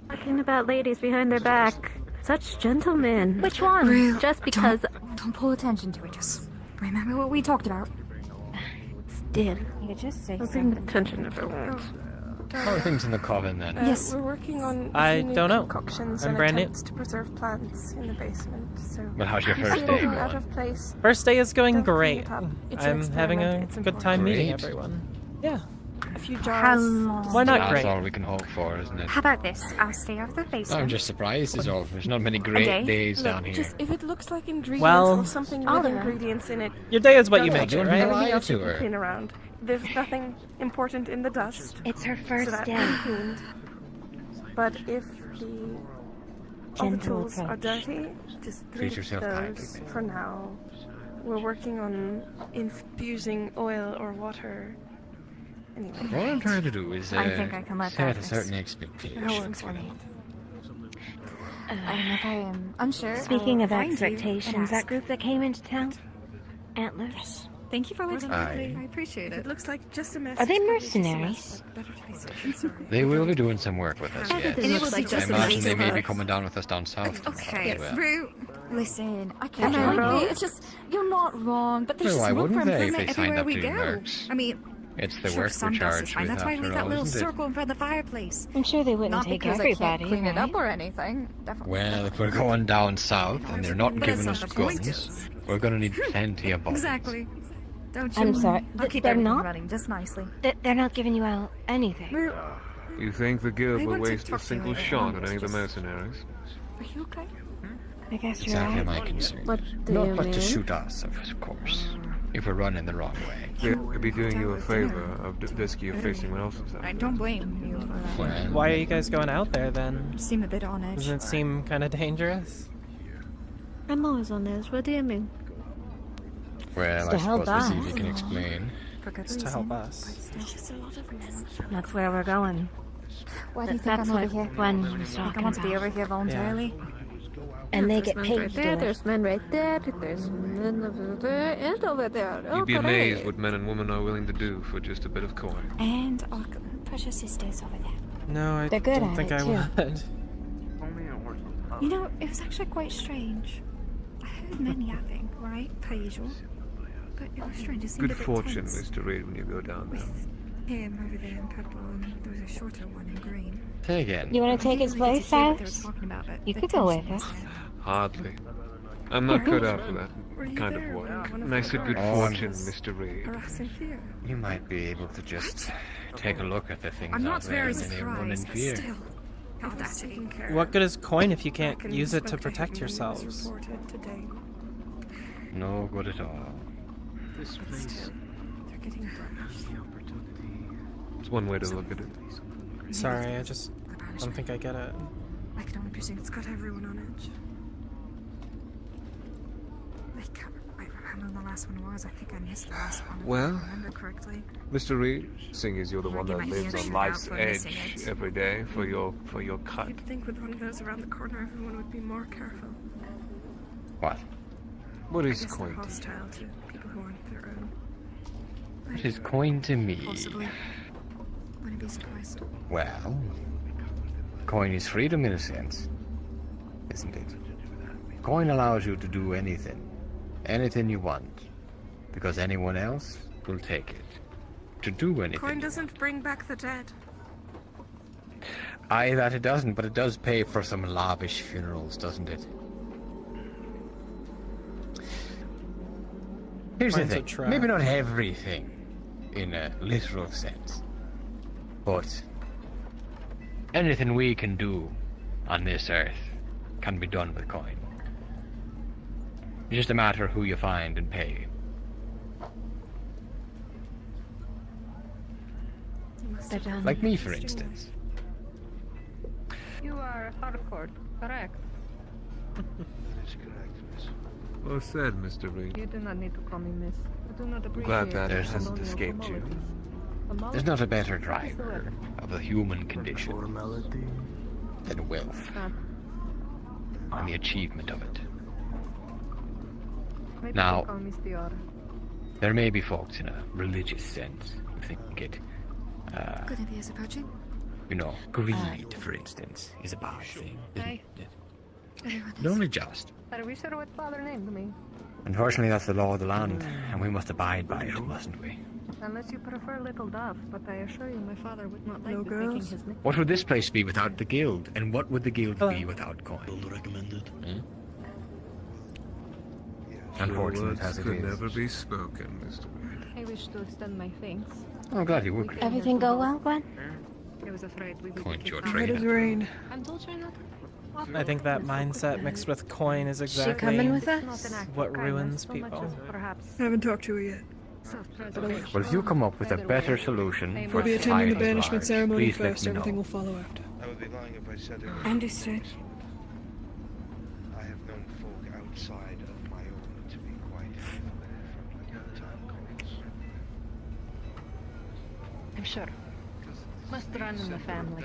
Speaker 20: talking about ladies behind their back. Such gentlemen.
Speaker 2: Which one? Real.
Speaker 20: Just because.
Speaker 2: Don't pull attention to it. Just remember what we talked about.
Speaker 20: Still.
Speaker 2: You just say
Speaker 20: I'll
Speaker 2: something.
Speaker 20: bring attention if I want.
Speaker 8: How are things in the coven then?
Speaker 2: Yes.
Speaker 17: We're working on
Speaker 6: I
Speaker 17: unique
Speaker 6: don't know.
Speaker 17: concoctions
Speaker 6: I'm
Speaker 17: and
Speaker 6: brand new.
Speaker 17: attempts to preserve plants in the basement. So
Speaker 8: Well, how's your
Speaker 17: if you
Speaker 8: first
Speaker 17: see
Speaker 8: day
Speaker 17: anything
Speaker 8: going?
Speaker 17: out of place,
Speaker 6: First day is going
Speaker 17: don't clean
Speaker 6: great.
Speaker 17: it up. It's an
Speaker 6: I'm having a
Speaker 17: experiment. It's
Speaker 6: good time meeting
Speaker 8: Great.
Speaker 6: everyone. Yeah.
Speaker 17: a few
Speaker 2: How
Speaker 17: jars.
Speaker 2: long?
Speaker 6: Why not
Speaker 8: That's
Speaker 6: great?
Speaker 8: all we can hope for, isn't it?
Speaker 2: How about this? I'll stay off the basement.
Speaker 8: I'm just surprised is all. There's not many great
Speaker 2: day?
Speaker 8: days
Speaker 17: Look,
Speaker 8: down here.
Speaker 17: just if it looks like ingredients
Speaker 6: Well-
Speaker 17: or something with
Speaker 2: Oliver.
Speaker 17: ingredients in it,
Speaker 6: Your day is what you
Speaker 17: don't
Speaker 6: make
Speaker 17: touch
Speaker 6: it,
Speaker 8: Don't
Speaker 6: right?
Speaker 8: lie
Speaker 17: Everything else
Speaker 8: to
Speaker 17: you can
Speaker 8: her.
Speaker 17: clean around. There's nothing important in the dust.
Speaker 2: It's her
Speaker 17: So
Speaker 2: first
Speaker 17: that
Speaker 2: day.
Speaker 17: can be cleaned. But if all the
Speaker 2: Gentle
Speaker 17: tools are
Speaker 2: approach.
Speaker 17: dirty, just
Speaker 8: Treat
Speaker 17: leave
Speaker 8: yourself
Speaker 17: those
Speaker 8: kindly.
Speaker 17: for now. We're working on infusing oil or water. Anyway.
Speaker 8: What I'm trying to do is
Speaker 2: I think I can let
Speaker 8: set
Speaker 2: that
Speaker 8: a certain
Speaker 2: rest.
Speaker 8: expectation.
Speaker 17: That works for me.
Speaker 21: I don't know if I am unsure.
Speaker 13: Speaking
Speaker 21: I'll
Speaker 13: of
Speaker 21: find you
Speaker 13: expectations,
Speaker 21: and
Speaker 13: that
Speaker 21: ask.
Speaker 13: group that came into town? Antlers?
Speaker 21: Thank you for letting me.
Speaker 8: Aye.
Speaker 21: I appreciate it.
Speaker 17: It looks like just a mess.
Speaker 13: Are they
Speaker 17: it's probably just a mess,
Speaker 13: mercenaries?
Speaker 17: but better to be safe than sorry.
Speaker 8: They will be doing some work with us,
Speaker 21: And
Speaker 8: yes.
Speaker 21: it will be
Speaker 8: I
Speaker 21: just a
Speaker 8: imagine
Speaker 21: mess
Speaker 8: they may
Speaker 21: over.
Speaker 8: be coming down with us down south
Speaker 21: Okay,
Speaker 8: as well.
Speaker 21: Rue, listen, I can't
Speaker 13: Okay,
Speaker 21: help
Speaker 13: bro.
Speaker 21: it. It's just, you're not wrong, but there's
Speaker 8: Well,
Speaker 21: just
Speaker 8: why
Speaker 21: room for
Speaker 8: wouldn't they if
Speaker 21: improvement
Speaker 8: they signed
Speaker 21: everywhere
Speaker 8: up
Speaker 21: we
Speaker 8: to do
Speaker 21: go.
Speaker 8: mercs?
Speaker 21: I mean,
Speaker 8: It's the
Speaker 21: sure,
Speaker 8: work
Speaker 21: some
Speaker 8: we're
Speaker 21: dust is
Speaker 8: charged
Speaker 21: fine.
Speaker 8: with
Speaker 21: That's why we
Speaker 8: after
Speaker 21: leave that
Speaker 8: all,
Speaker 21: little
Speaker 8: isn't it?
Speaker 21: circle in front of the fireplace.
Speaker 13: I'm sure they wouldn't
Speaker 21: Not
Speaker 13: take
Speaker 21: because
Speaker 13: everybody,
Speaker 21: I can't clean it
Speaker 13: right?
Speaker 21: up or anything. Definitely.
Speaker 8: Well, if we're going down south and they're not
Speaker 21: But
Speaker 8: giving
Speaker 21: that's
Speaker 8: us
Speaker 21: not the point.
Speaker 8: guns, we're going to need plenty of bullets.
Speaker 21: Exactly. Don't you?
Speaker 13: I'm sorry.
Speaker 21: I'll keep
Speaker 13: They're
Speaker 21: everything
Speaker 13: not?
Speaker 21: running just nicely.
Speaker 13: They're not giving you out anything.
Speaker 10: You think the guild
Speaker 21: I
Speaker 10: will
Speaker 21: want to
Speaker 10: waste a
Speaker 21: talk to you
Speaker 10: single
Speaker 21: later.
Speaker 10: shot at any of the
Speaker 21: Just-
Speaker 10: mercenaries?
Speaker 21: Are you okay?
Speaker 13: I guess you're
Speaker 8: Exactly
Speaker 13: right.
Speaker 8: my concern.
Speaker 13: What do
Speaker 8: Not
Speaker 13: you
Speaker 8: but
Speaker 13: mean?
Speaker 8: to shoot us, of course, if we're running the wrong way.
Speaker 10: They would be doing you a favor of risking you facing what else is out
Speaker 21: I
Speaker 10: there.
Speaker 21: don't blame you for that.
Speaker 8: Well,
Speaker 6: Why are you guys going out there then?
Speaker 21: Seem a bit on edge.
Speaker 6: Doesn't it seem kind of dangerous?
Speaker 13: I'm always on this. What do you mean?
Speaker 8: well,
Speaker 13: to
Speaker 8: I
Speaker 13: help
Speaker 8: suppose we'll see if
Speaker 13: us.
Speaker 8: you can explain.
Speaker 21: For good
Speaker 6: It's to help us.
Speaker 21: There's just a lot of men.
Speaker 13: That's where we're going.
Speaker 21: Why do you think
Speaker 13: That's
Speaker 21: I'm over
Speaker 13: what
Speaker 21: here?
Speaker 13: Gwen was
Speaker 21: Think I
Speaker 13: talking
Speaker 21: want to be
Speaker 13: about.
Speaker 21: over here voluntarily?
Speaker 13: And they
Speaker 21: There's
Speaker 13: get
Speaker 21: men
Speaker 13: paid
Speaker 21: right
Speaker 13: to do
Speaker 21: there,
Speaker 13: it.
Speaker 21: there's men right there, there's men over there, and over there.
Speaker 10: You'd be
Speaker 21: Oh,
Speaker 10: amazed
Speaker 21: great.
Speaker 10: what men and women are willing to do for just a bit of coin.
Speaker 21: And our precious sisters over there.
Speaker 6: No, I
Speaker 13: They're good
Speaker 6: don't
Speaker 13: at
Speaker 6: think
Speaker 13: it,
Speaker 6: I
Speaker 13: too.
Speaker 6: would.
Speaker 21: You know, it was actually quite strange. I heard men yapping, right, per usual. But it was strange, it seemed
Speaker 10: Good
Speaker 21: a bit
Speaker 10: fortune,
Speaker 21: tense.
Speaker 10: Mr. Reed, when you go down there.
Speaker 21: With him over there in purple, and there was a shorter one in green.
Speaker 8: Say again.
Speaker 13: You want to take his
Speaker 21: I didn't really get
Speaker 13: place,
Speaker 21: to hear what they were
Speaker 13: Cyrus?
Speaker 21: talking about, but
Speaker 13: You
Speaker 21: the
Speaker 13: could go with
Speaker 21: tension
Speaker 13: us.
Speaker 21: was there.
Speaker 10: Hardly. I'm not cut out for that
Speaker 17: Were you
Speaker 10: kind of
Speaker 17: there when
Speaker 10: work.
Speaker 17: one of
Speaker 10: And I
Speaker 17: the
Speaker 10: said good
Speaker 17: guards
Speaker 10: fortune,
Speaker 17: was
Speaker 10: Mr. Reed.
Speaker 17: harassing Theo?
Speaker 8: You might be able to just take a look at the things
Speaker 21: I'm
Speaker 8: out
Speaker 21: not
Speaker 8: there
Speaker 21: very
Speaker 8: and then run in
Speaker 21: surprised, but
Speaker 8: fear.
Speaker 21: still. Audacity.
Speaker 6: What good is coin if you can't
Speaker 17: Back in
Speaker 6: use it to
Speaker 17: Spectre
Speaker 6: protect
Speaker 17: Haven, it was
Speaker 6: yourselves?
Speaker 17: reported today.
Speaker 8: No good at all.
Speaker 4: This
Speaker 21: But
Speaker 4: place
Speaker 21: still, they're getting brash.
Speaker 10: It's one way to look at it.
Speaker 6: Sorry, I just don't think I get it.
Speaker 21: I can only presume
Speaker 17: It's got everyone on edge.
Speaker 21: Like, I remember the last one was. I think I missed the last one.
Speaker 10: Well,
Speaker 21: if I remember correctly.
Speaker 10: Mr. Reed, seeing as you're the one
Speaker 21: Get
Speaker 10: that
Speaker 21: my
Speaker 10: lives
Speaker 21: ears
Speaker 10: on
Speaker 21: shut
Speaker 10: life's
Speaker 21: out for missing
Speaker 10: edge
Speaker 21: it.
Speaker 10: every day for your cut.
Speaker 17: You'd think with one of those around the corner, everyone would be more careful.
Speaker 8: What?
Speaker 10: What
Speaker 17: I
Speaker 10: is
Speaker 17: guess they're
Speaker 10: coin to you?
Speaker 17: hostile to people who aren't their own.
Speaker 8: What is coin to me?
Speaker 21: Possibly. Wouldn't be surprised.
Speaker 8: Well, coin is freedom in a sense, isn't it? Coin allows you to do anything. Anything you want. Because anyone else will take it. To do anything.
Speaker 17: Coin doesn't bring back the dead.
Speaker 8: Aye, that it doesn't, but it does pay for some lavish funerals, doesn't it? Here's the
Speaker 6: Coin's a
Speaker 8: thing.
Speaker 6: trap.
Speaker 8: Maybe not everything in a literal sense. But anything we can do on this earth can be done with coin. It's just a matter of who you find and pay.
Speaker 21: They're done.
Speaker 8: Like me, for instance.
Speaker 2: You are hardcore, correct?
Speaker 10: Well said, Mr. Reed.
Speaker 2: You do not need to call me miss. I do not
Speaker 10: I'm
Speaker 2: appreciate
Speaker 10: glad that
Speaker 8: There's-
Speaker 10: hasn't escaped you.
Speaker 8: There's not a better driver of the human condition than wealth and the achievement of it.
Speaker 2: Maybe
Speaker 8: Now-
Speaker 2: you call me Stiora.
Speaker 8: There may be folks in a religious sense who think it,
Speaker 21: Good if he is approaching.
Speaker 8: you know, greed, for instance, is a bad thing,
Speaker 2: Hey.
Speaker 8: isn't it?
Speaker 21: Everyone
Speaker 8: But only just.
Speaker 2: Are we sure what father named me?
Speaker 8: Unfortunately, that's the law of the land, and we must abide by it, mustn't we?
Speaker 2: Unless you prefer little dove, but I assure you my father would not like
Speaker 17: No
Speaker 2: you taking
Speaker 17: girls?
Speaker 2: his name.
Speaker 8: What would this place be without the guild? And what would the guild be without coin?
Speaker 4: recommended.
Speaker 8: Unfortunate
Speaker 10: Your words
Speaker 8: as it
Speaker 10: could
Speaker 8: is.
Speaker 10: never be spoken, Mr. Reed.
Speaker 2: I wish to extend my thanks.
Speaker 8: I'm glad you agree.
Speaker 13: Everything go well, Gwen?
Speaker 2: I was afraid we would
Speaker 8: Point
Speaker 2: be
Speaker 8: your
Speaker 2: kicked out.
Speaker 17: Red as rain.
Speaker 2: And don't you not?
Speaker 6: I think that mindset mixed with coin is exactly
Speaker 13: coming with
Speaker 2: It's not
Speaker 13: us?
Speaker 2: an act of
Speaker 6: what
Speaker 2: kindness
Speaker 6: ruins
Speaker 2: so much
Speaker 6: people.
Speaker 2: as perhaps
Speaker 17: I haven't talked to her yet.
Speaker 2: self-preservation.
Speaker 8: Well, if you come up with a better solution for
Speaker 17: We'll be attending the
Speaker 8: society at
Speaker 17: banishment
Speaker 8: large,
Speaker 17: ceremony
Speaker 8: please let
Speaker 17: first.
Speaker 8: me
Speaker 17: Everything
Speaker 8: know.
Speaker 17: will follow after.
Speaker 11: I would be lying if I said it.
Speaker 13: Understood.
Speaker 11: I have known folk outside of my own to be quite friendly at times.
Speaker 2: I'm sure. Must run in the family.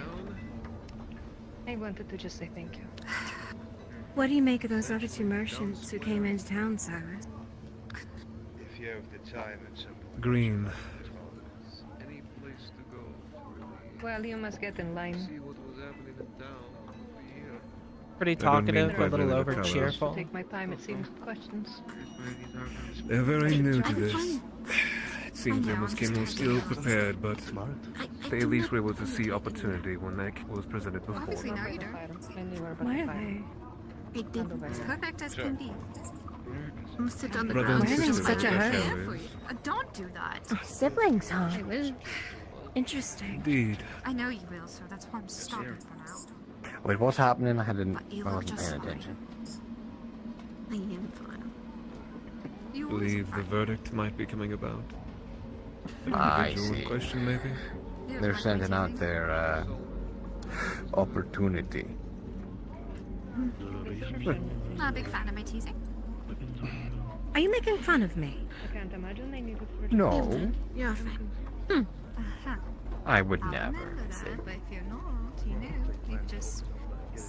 Speaker 2: I wanted to just say thank you.
Speaker 13: What do you make of those other two merchants who came into town, Cyrus?
Speaker 11: If you have the time at some point.
Speaker 12: Green.
Speaker 11: Any place to go.
Speaker 14: Well, you must get in line.
Speaker 11: See what was happening in town. Be here.
Speaker 6: Pretty
Speaker 12: I don't mean
Speaker 6: talkative, a
Speaker 12: quite
Speaker 6: little
Speaker 12: really
Speaker 6: over
Speaker 12: the colours.
Speaker 6: cheerful.
Speaker 14: Take my time, it seems. Questions?
Speaker 12: They're very new to this. It seems they must came still prepared, but they at least were able to see opportunity when that was presented before
Speaker 2: Obviously, now
Speaker 12: them.
Speaker 2: you don't.
Speaker 13: Why are they?
Speaker 21: It did perfect as can be. I'm gonna sit on the
Speaker 12: Brother and
Speaker 21: ground.
Speaker 13: Why are they in
Speaker 12: sister,
Speaker 13: such a
Speaker 12: I guess
Speaker 13: hurry?
Speaker 12: that is.
Speaker 21: Don't do that.
Speaker 13: Oh, siblings, huh? Interesting.
Speaker 12: Indeed.
Speaker 21: I know you will, so that's why I'm stopping for now.
Speaker 8: Wait, what's happening? I
Speaker 21: You
Speaker 8: wasn't
Speaker 21: look just
Speaker 8: paying
Speaker 21: fine.
Speaker 8: attention.
Speaker 21: I am fine. You always
Speaker 12: Believe the verdict might be coming about. The
Speaker 8: I
Speaker 12: individual in
Speaker 8: see.
Speaker 12: question, maybe?
Speaker 8: They're sending out their opportunity.
Speaker 21: Not a big fan of my teasing.
Speaker 13: Are you making fun of me?
Speaker 14: I can't imagine they need to.
Speaker 8: No,
Speaker 21: You're fine.
Speaker 8: I would
Speaker 2: I'll
Speaker 8: never.
Speaker 2: remember that, but if you're not, you know, you just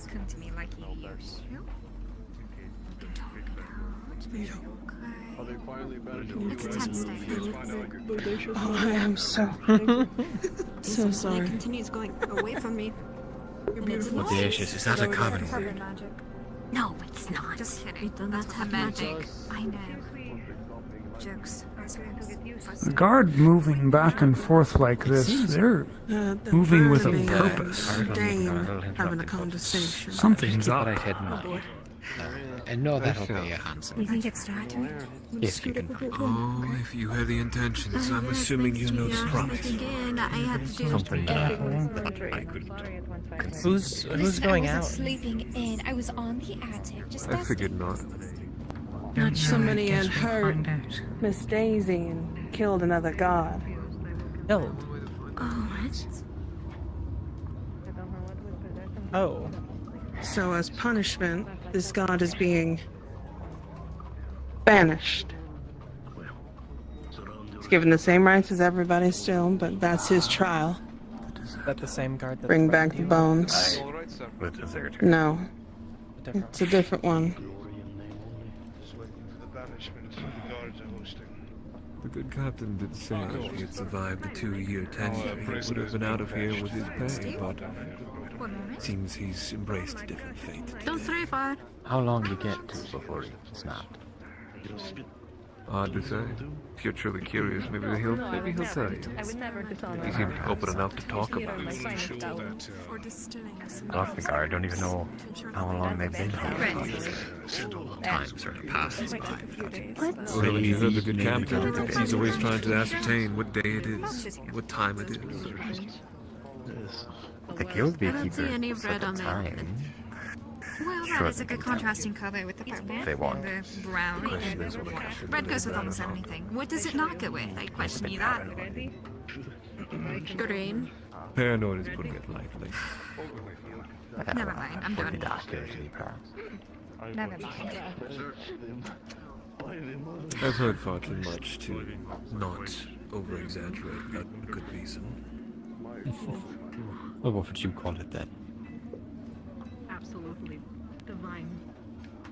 Speaker 2: come to me like you used to. We can talk it out. Be
Speaker 11: Are
Speaker 2: okay.
Speaker 11: they finally managing
Speaker 21: It's
Speaker 11: to
Speaker 21: a tense day.
Speaker 14: Oh, I am so so sorry.
Speaker 21: Continues going away from me. You're beautiful.
Speaker 8: What the ashes? Is that a common?
Speaker 21: Cover magic.
Speaker 13: No, it's not.
Speaker 21: Just kidding.
Speaker 13: You don't
Speaker 21: That's
Speaker 13: have
Speaker 21: what
Speaker 13: magic.
Speaker 21: I know. Jokes.
Speaker 12: The guard moving back and forth like this, they're
Speaker 14: The
Speaker 12: moving with a
Speaker 14: Burnaby
Speaker 12: purpose.
Speaker 14: and Dane having a conversation.
Speaker 12: Something's
Speaker 8: Keep what I
Speaker 12: up.
Speaker 8: had in mind. And no, that'll be a handsome.
Speaker 13: You think it's starting?
Speaker 8: If you can find
Speaker 12: Oh, if you had the intentions, I'm assuming you know the promise.
Speaker 21: Again, I had to do
Speaker 8: something
Speaker 14: Uh,
Speaker 8: that I could.
Speaker 6: Who's
Speaker 21: Listen,
Speaker 6: going
Speaker 21: I
Speaker 6: out?
Speaker 21: wasn't sleeping in. I was on the attic. Just
Speaker 12: I figured not.
Speaker 14: Not somebody had hurt
Speaker 12: Find out.
Speaker 14: Miss Daisy and killed another god.
Speaker 6: Killed.
Speaker 21: Oh, what?
Speaker 6: Oh.
Speaker 14: So as punishment, this god is being banished. He's given the same rights as everybody still, but that's his trial.
Speaker 6: Is that the same guard that
Speaker 14: Bring back
Speaker 6: threatened
Speaker 14: the
Speaker 6: you?
Speaker 14: bones.
Speaker 8: With deserter.
Speaker 14: No,
Speaker 6: Different.
Speaker 14: it's a different one.
Speaker 11: Just waiting for the banishment the guards are hosting.
Speaker 12: The good captain did say if he had survived the 2-year tenure, he would have been out of here with his pay, but it seems he's embraced a different fate.
Speaker 21: Don't throw fire.
Speaker 8: How long do you get to before he snapped?
Speaker 12: Hard to say. If you're truly curious, maybe he'll tell you.
Speaker 14: I would never dishonor.
Speaker 12: He seemed open enough to talk about it.
Speaker 21: For distilling some
Speaker 8: I don't think I don't even know how long they've been here. Time sort of passes by.
Speaker 12: Well, when you heard the good captain, he's always trying to ascertain what day it is, what time it is.
Speaker 8: The guild
Speaker 21: I don't see
Speaker 8: beekeeper
Speaker 21: any
Speaker 8: for
Speaker 21: red
Speaker 8: the
Speaker 21: on there.
Speaker 8: time.
Speaker 21: Well,
Speaker 8: Sure,
Speaker 21: that is a
Speaker 8: they
Speaker 21: good
Speaker 8: can tell
Speaker 21: contrasting color with the purple
Speaker 8: They want.
Speaker 21: and the brown.
Speaker 12: Question is what the captain
Speaker 21: Red
Speaker 12: did
Speaker 21: goes with
Speaker 12: about
Speaker 21: almost
Speaker 12: it all.
Speaker 21: anything. What does it not go with? I question you that. Green.
Speaker 12: Paranoid is putting it lightly.
Speaker 21: Never mind, I'm done. Never mind.
Speaker 12: I've heard far too much to not over-exaggerate without good reason.
Speaker 8: Well, what would you call it then?
Speaker 14: Absolutely divine.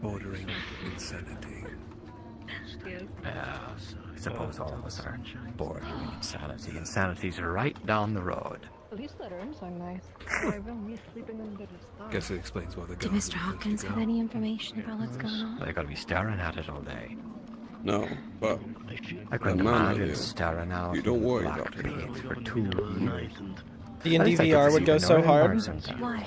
Speaker 12: Bordering insanity.
Speaker 8: Yeah, I suppose all of us are bored with insanity. Insanity's right down the road.
Speaker 14: At least that rooms are nice. I will miss sleeping under the stars.
Speaker 12: Guess it explains why the
Speaker 13: Did
Speaker 12: guard
Speaker 13: Mr. Hopkins have any information about what's going on?
Speaker 8: They gotta be staring at it all day.
Speaker 5: No, but
Speaker 8: I couldn't
Speaker 5: the man
Speaker 8: imagine
Speaker 5: here,
Speaker 8: staring out
Speaker 5: you don't worry
Speaker 8: black
Speaker 5: about it.
Speaker 8: paint for 2 years.
Speaker 6: D&D
Speaker 8: At least I get
Speaker 6: VR
Speaker 8: to
Speaker 6: would
Speaker 8: see
Speaker 6: go
Speaker 8: the
Speaker 6: so
Speaker 8: Northern
Speaker 6: hard.
Speaker 8: Mars sometime.
Speaker 13: Why?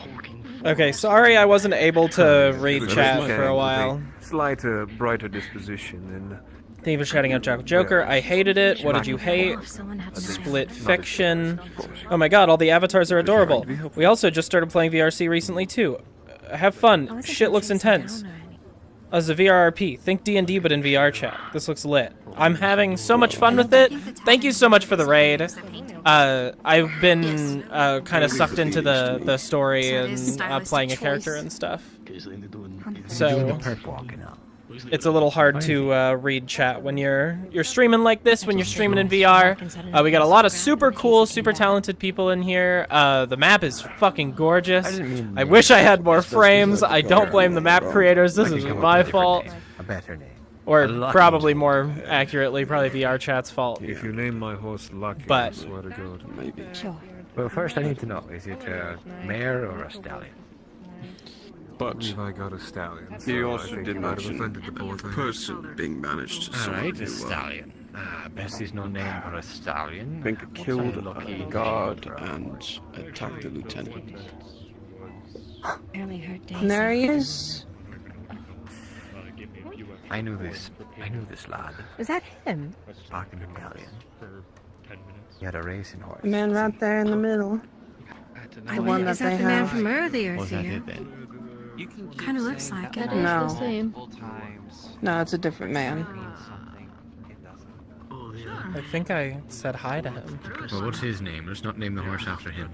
Speaker 6: Okay, sorry I wasn't able to read chat for a while.
Speaker 12: Slighter, brighter disposition than.
Speaker 6: Thank you for shouting out Joker. I hated it. What did you hate?
Speaker 13: If someone had to
Speaker 6: Split Fiction. Oh my god, all the avatars are adorable. We also just started playing VRC recently too. Have fun. Shit looks intense. As a VRRP, think D&D but in VR chat. This looks lit. I'm having so much fun with it. Thank you so much for the raid. I've been kind of sucked into the story and playing a character and stuff. So,
Speaker 8: Perp walking out.
Speaker 6: it's a little hard to read chat when you're streaming like this, when you're streaming in VR. We got a lot of super cool, super talented people in here. The map is fucking gorgeous. I wish I had more frames. I don't blame the map creators. This is my fault.
Speaker 8: A better name.
Speaker 6: Or probably more accurately, probably VR chat's fault.
Speaker 11: If you name my horse Lucky,
Speaker 6: But-
Speaker 11: I swear to God.
Speaker 8: Maybe. Well, first I need to know, is it a mare or a stallion?
Speaker 5: But
Speaker 11: I got a stallion.
Speaker 5: he
Speaker 11: so I
Speaker 5: also
Speaker 11: think
Speaker 5: did
Speaker 11: you might have
Speaker 5: mention
Speaker 11: offended the poor
Speaker 5: a
Speaker 11: thing.
Speaker 5: person being managed to
Speaker 8: Alright,
Speaker 5: do
Speaker 8: a
Speaker 5: well.
Speaker 8: stallion. Best is no name for a stallion.
Speaker 5: I think it killed a guard and attacked the lieutenant.
Speaker 13: Apparently her days.
Speaker 14: And there he is.
Speaker 8: I knew this lad.
Speaker 13: Is that him?
Speaker 8: Back in the galleon. He had a racing horse.
Speaker 14: The man right there in the middle. The one that
Speaker 13: Is that
Speaker 14: they
Speaker 13: the man
Speaker 14: have.
Speaker 13: from earlier,
Speaker 8: Was that
Speaker 13: Theo?
Speaker 8: it then?
Speaker 13: Kind of looks like it.
Speaker 14: No.
Speaker 13: It's the same.
Speaker 14: No, it's a different man.
Speaker 6: I think I said hi to him.
Speaker 8: Well, what's his name? Let's not name the horse after him.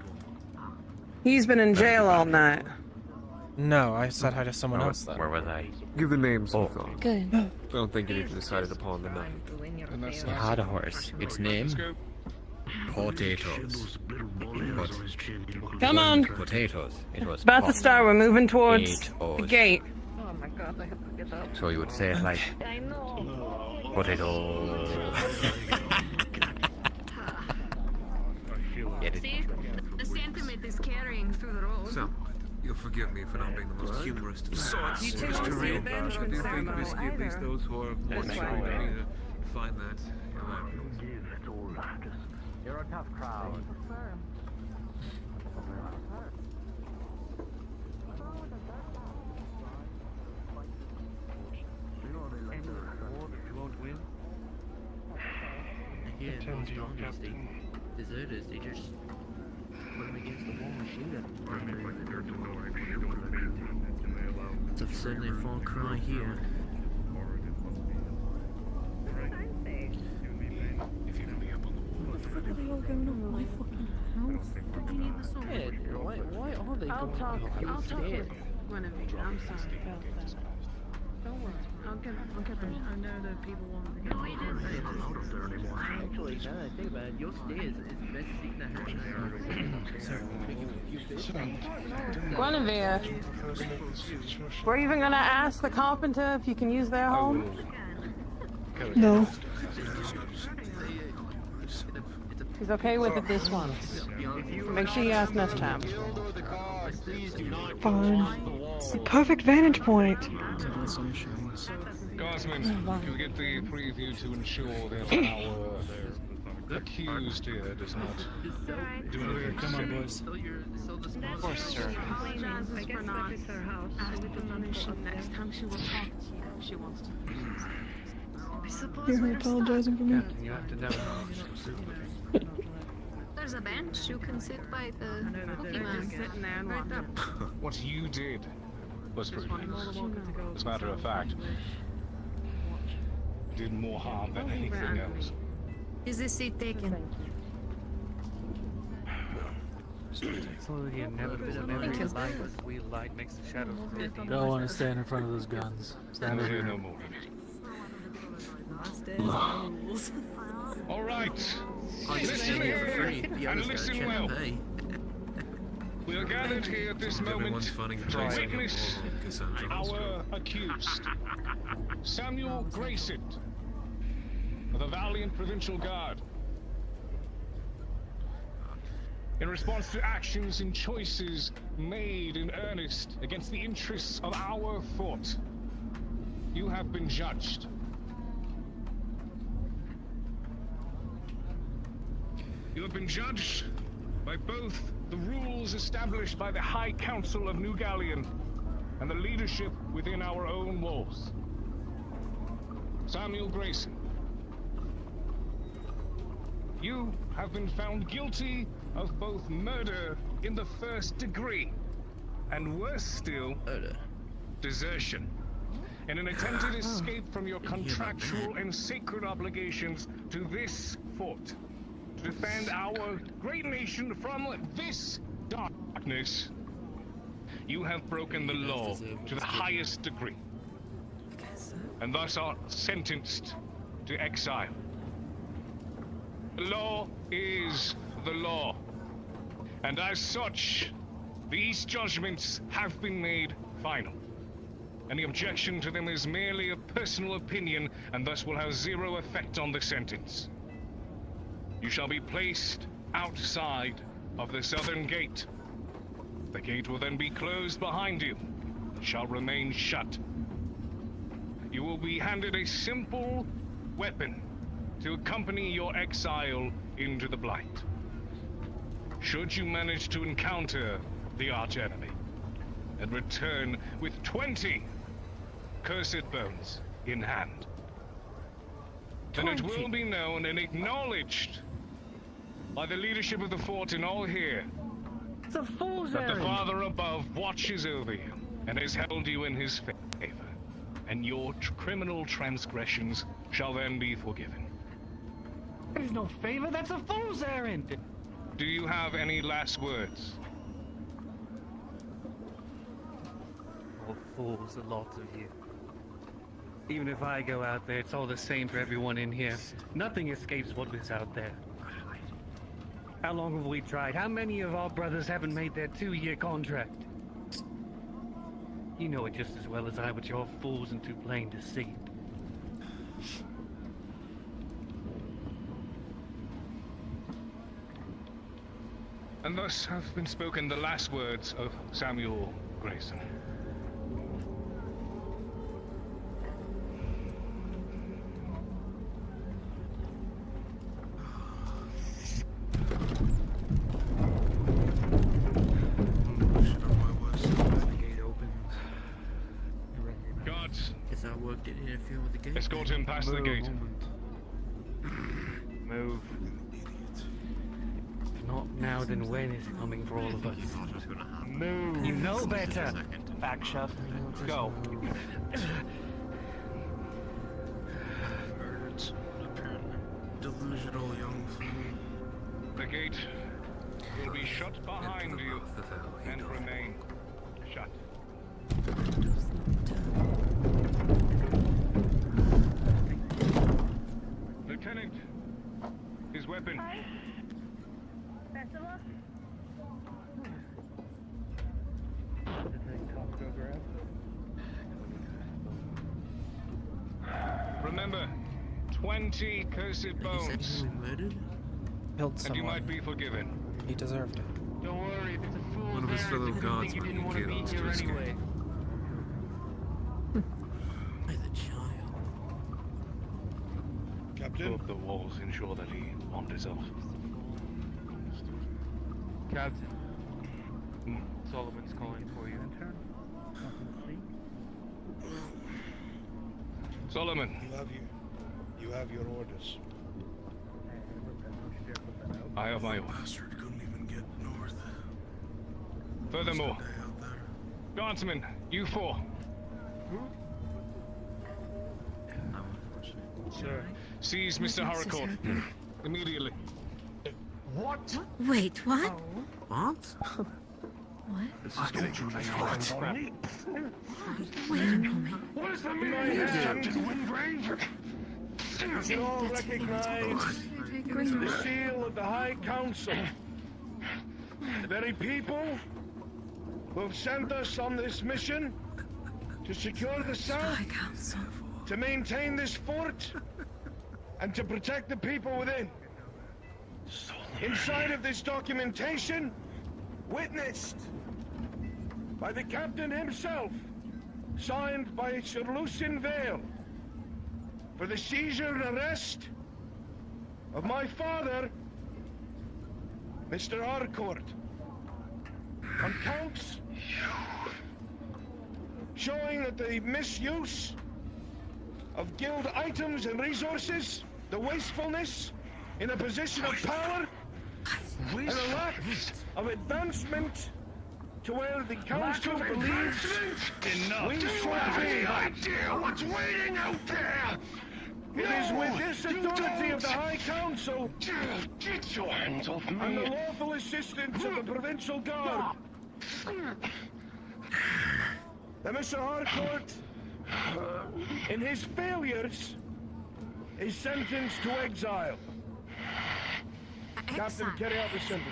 Speaker 14: He's been in jail all night.
Speaker 6: No, I said hi to someone else then.
Speaker 8: Where was I?
Speaker 11: Give the name some thought.
Speaker 13: Good.
Speaker 11: I don't think you need to decide it upon the night.
Speaker 8: He had a horse. Its name? Potatoes. What?
Speaker 14: Come on.
Speaker 8: Potatoes. It was
Speaker 14: It's about to start. We're moving towards the
Speaker 8: Potatoes.
Speaker 14: gate.
Speaker 2: Oh my god, I have to get up.
Speaker 8: So you would say it like
Speaker 2: I know.
Speaker 8: potato. Get it?
Speaker 2: See? The sentiment is carrying through the road.
Speaker 11: So, you'll forgive me for not being the most humorous of sorts.
Speaker 2: You two
Speaker 11: Mr.
Speaker 2: won't see
Speaker 11: Real,
Speaker 2: a banishment
Speaker 11: I do think
Speaker 2: ceremony
Speaker 11: whiskey, at least
Speaker 2: either.
Speaker 11: those who are more
Speaker 2: That's
Speaker 11: likely
Speaker 2: right.
Speaker 11: than me to find that.
Speaker 16: You're a tough crowd. Yeah, deserters, they just put them against the wall and shoot them. It's certainly a far cry here.
Speaker 21: What the fuck are they all going on in my fucking house?
Speaker 16: Yeah, why are they
Speaker 19: I'll
Speaker 16: going
Speaker 19: talk
Speaker 16: up
Speaker 19: with
Speaker 16: upstairs?
Speaker 19: Guinevere. I'm sorry about that. Don't worry. I'll get them. I know that people want to
Speaker 16: No, it isn't allowed up there anymore. Actually, now that I think about it, your stairs is the best seat in the house.
Speaker 14: Guinevere, we're even gonna ask the carpenter if you can use their home.
Speaker 12: No.
Speaker 14: He's okay with it this once. Make sure you ask next time.
Speaker 12: Fine. It's the perfect vantage point.
Speaker 3: Guardsmen, can we get the preview to ensure that our accused here does not do anything?
Speaker 9: Come on, boys.
Speaker 3: Of course, sir.
Speaker 19: Apologizes for not asking permission next time she will talk to you. She wants to. I suppose
Speaker 12: You're apologizing for me.
Speaker 9: You have to know.
Speaker 2: There's a bench. You can sit by the Pokemon.
Speaker 19: Sitting there and watching.
Speaker 3: What you did was pretty As a matter of fact, did more harm than anything else.
Speaker 21: Is this seat taken?
Speaker 9: Slowly inevitable memory of light with wheel light makes the shadows grow deeper.
Speaker 22: Don't want to stand in front of those guns. Stand over
Speaker 3: Here
Speaker 22: here.
Speaker 3: no more. All right.
Speaker 16: I can stay here for free. The
Speaker 3: And
Speaker 16: others gotta
Speaker 3: listen
Speaker 16: check
Speaker 3: well.
Speaker 16: and pay.
Speaker 3: We are gathered here at this moment to witness our accused, Samuel Grayson, of the Valiant Provincial Guard. In response to actions and choices made in earnest against the interests of our fort, you have been judged. You have been judged by both the rules established by the High Council of New Galleon and the leadership within our own walls. Samuel Grayson, you have been found guilty of both murder in the first degree and worse still, desertion, in an attempted escape from your contractual and sacred obligations to this fort. To defend our great nation from this darkness, you have broken the law to the highest degree. and thus are sentenced to exile. The law is the law, and as such, these judgments have been made final. Any objection to them is merely a personal opinion, and thus will have zero effect on the sentence. You shall be placed outside of the southern gate. The gate will then be closed behind you, and shall remain shut. You will be handed a simple weapon to accompany your exile into the Blight. Should you manage to encounter the archenemy and return with 20 cursed bones in hand, then it will be known and acknowledged by the leadership of the fort and all here
Speaker 7: It's a fool's
Speaker 3: that the
Speaker 7: errand.
Speaker 3: Father above watches over you and has held you in his favor, and your criminal transgressions shall then be forgiven.
Speaker 7: There's no favor, that's a fool's errand.
Speaker 3: Do you have any last words?
Speaker 1: Oh, fools, a lot of you. Even if I go out there, it's all the same for everyone in here. Nothing escapes what is out there. How long have we tried? How many of our brothers haven't made their 2-year contract? You know it just as well as I, but you're fools and too plain to see.
Speaker 3: And thus have been spoken the last words of Samuel Grayson. Guards,
Speaker 16: Guess our work didn't interfere with the gate.
Speaker 3: escort him past the gate.
Speaker 1: Move. If not now, then when is it coming for all of us? Move. You know better. Back shut. Go.
Speaker 10: Delusional young fool.
Speaker 3: The gate will be shut behind you and remain shut. Lieutenant, his weapon. Remember, 20 cursed bones,
Speaker 6: Killed
Speaker 3: and you
Speaker 6: someone.
Speaker 3: might be forgiven.
Speaker 6: He deserved it.
Speaker 8: Don't worry, if it's a fool's
Speaker 10: One of his fellow gods
Speaker 8: you
Speaker 10: when
Speaker 8: didn't
Speaker 10: he
Speaker 8: want to be
Speaker 10: chaos
Speaker 8: here
Speaker 10: to escape.
Speaker 8: anyway.
Speaker 3: Captain? Above the walls, ensure that he wanders off.
Speaker 9: Captain. Solomon's calling for you.
Speaker 3: Solomon.
Speaker 18: You have your orders.
Speaker 3: I have my orders.
Speaker 10: Bastard couldn't even get north.
Speaker 3: Furthermore, guardsmen, you four.
Speaker 18: Sir.
Speaker 3: Seize Mr. Harcourt. Immediately.
Speaker 18: What?
Speaker 13: Wait, what?
Speaker 10: What?
Speaker 13: What?
Speaker 10: This is getting
Speaker 13: Wait a moment.
Speaker 18: What is the meaning of Captain Wingrave? You should all recognize the seal of the High Council. The very people who have sent us on this mission to secure the South, to maintain this fort, and to protect the people within. Inside of this documentation, witnessed by the captain himself, signed by Sir Lucian Vale, for the seizure and arrest of my father, Mr. Harcourt, on counts showing that the misuse of guild items and resources, the wastefulness in a position of power, and a lack of advancement to where the council believes we should be.
Speaker 11: Idea what's waiting out there.
Speaker 18: It is with this authority of the High Council
Speaker 11: Get your hands off me.
Speaker 18: and the lawful assistance of the Provincial Guard that Mr. Harcourt In his failures, is sentenced to exile. Captain, carry out the sentence.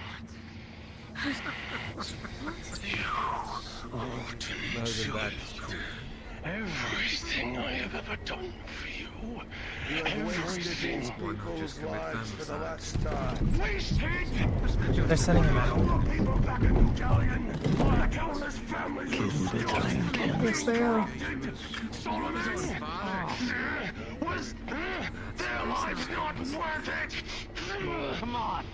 Speaker 11: Everything I have ever done for you.
Speaker 18: You have wasted these people's lives for the last time. Wasted!
Speaker 6: They're sending him out.
Speaker 18: People back in New Galleon. Our countless families.
Speaker 19: Yes, they are.
Speaker 11: Was their lives not worth it?
Speaker 15: Come on.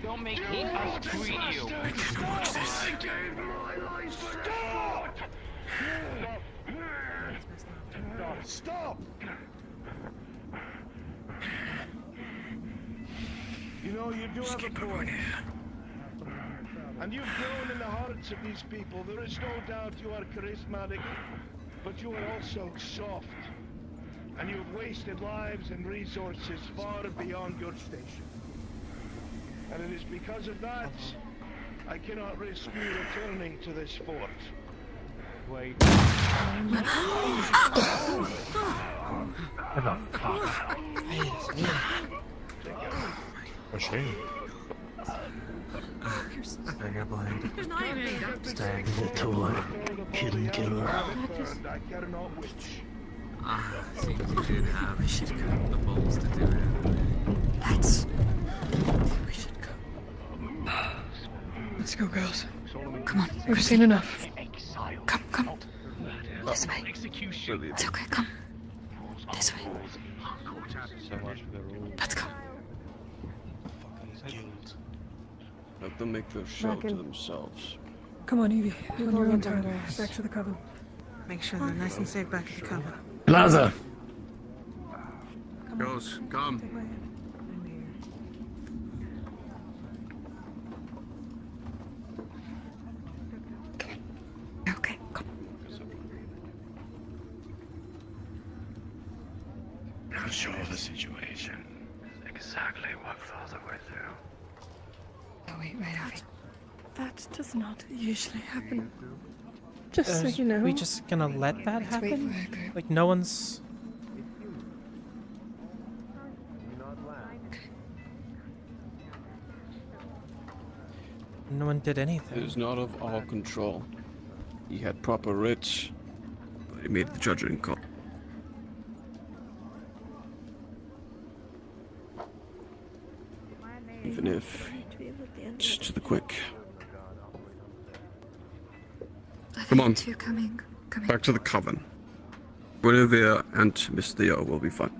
Speaker 15: Don't make us treat you.
Speaker 11: I can't watch this.
Speaker 18: I gave my life for God. Stop! You know, you do have a point. And you've grown in the hearts of these people. There is no doubt you are charismatic, but you are also soft. And you have wasted lives and resources far beyond your station. And it is because of that, I cannot risk you returning to this fort. Wait.
Speaker 22: What the fuck?
Speaker 20: A shame.
Speaker 22: Stagger blade.
Speaker 4: Stag the tour. Hidden killer.
Speaker 18: I cannot witch.
Speaker 1: Seems you did have the balls to do it.
Speaker 19: We should go. Let's go, girls. Come on, we've seen enough. Come. This way. It's okay, come. This way. Let's go.
Speaker 5: Let them make their show to themselves.
Speaker 19: Come on, Evie. On your own time. Back to the coven.
Speaker 14: Make sure they're nice and safe back at the coven.
Speaker 8: Plaza!
Speaker 5: Girls, come.
Speaker 19: Okay, come.
Speaker 11: Not sure of the situation. Exactly what father went through.
Speaker 19: Oh, wait, Evie. That does not usually happen. Just so you know.
Speaker 6: We just gonna let that happen? Like, no one's... No one did anything.
Speaker 5: It is not of our control. He had proper writs, but he made the judging call. Even if it's to the quick. Come on.
Speaker 19: Coming.
Speaker 5: Back to the coven. Guinevere and Miss Theo will be fine.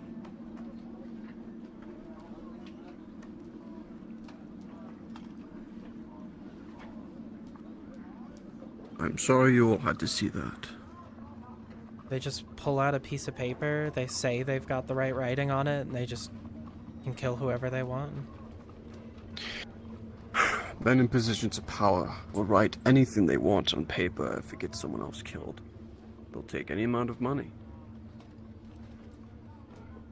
Speaker 5: I'm sorry you all had to see that.
Speaker 6: They just pull out a piece of paper, they say they've got the right writing on it, and they just can kill whoever they want.
Speaker 5: Men in positions of power will write anything they want on paper if it gets someone else killed. They'll take any amount of money.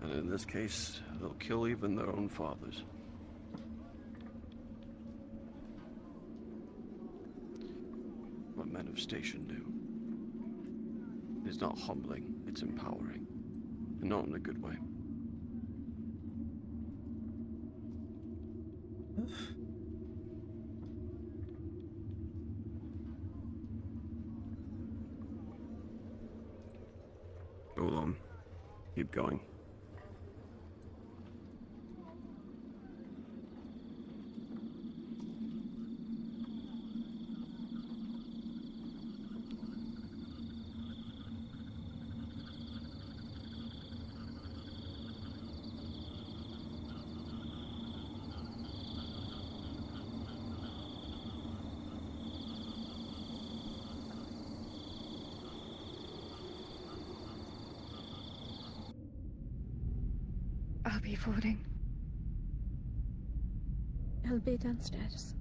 Speaker 5: And in this case, they'll kill even their own fathers. What men of station do. It is not humbling, it's empowering. And not in a good way. Go on. Keep going.
Speaker 21: I'll be forwarding. He'll be downstairs.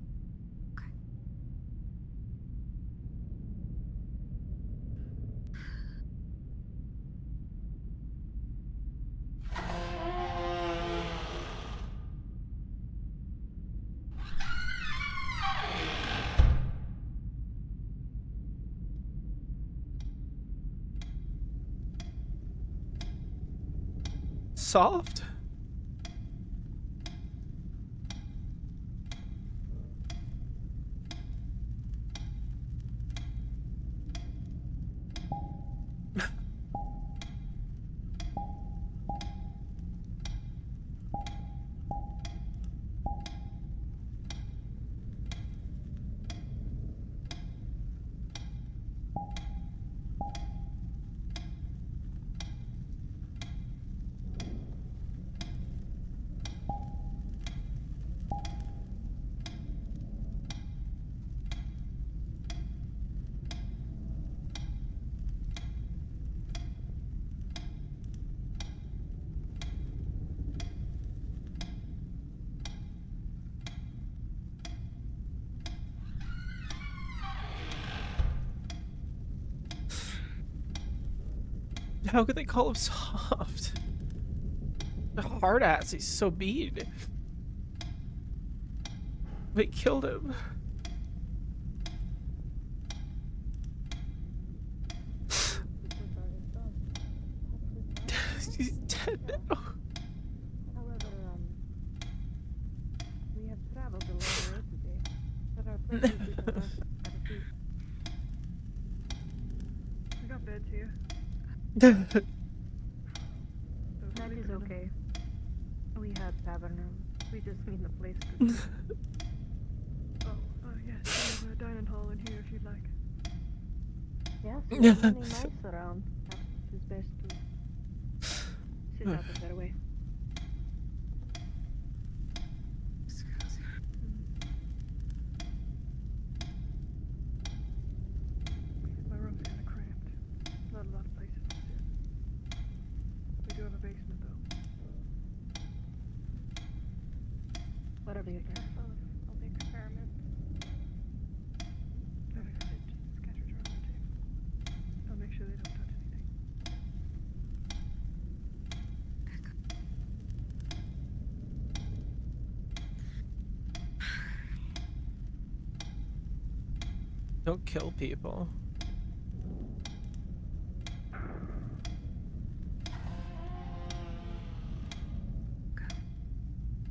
Speaker 6: Soft? How could they call him soft? A hard ass, he's so mean. They killed him. He's dead now.
Speaker 19: However, we have traveled a long way today, but our places did not last at a feast. We got beds here.
Speaker 21: That is okay. We have tavern room. We just need a place to sleep.
Speaker 19: Yes, we have a dining hall in here if you'd like.
Speaker 21: Yes, there's many mice around. Perhaps it's best to
Speaker 19: sit out of that way. My room's kind of cramped. Not a lot of places to sit. We do have a basement, though.
Speaker 21: Whatever you can.
Speaker 19: I'll make experiments. Scattered around the table. I'll make sure they don't touch anything.
Speaker 6: Don't kill people.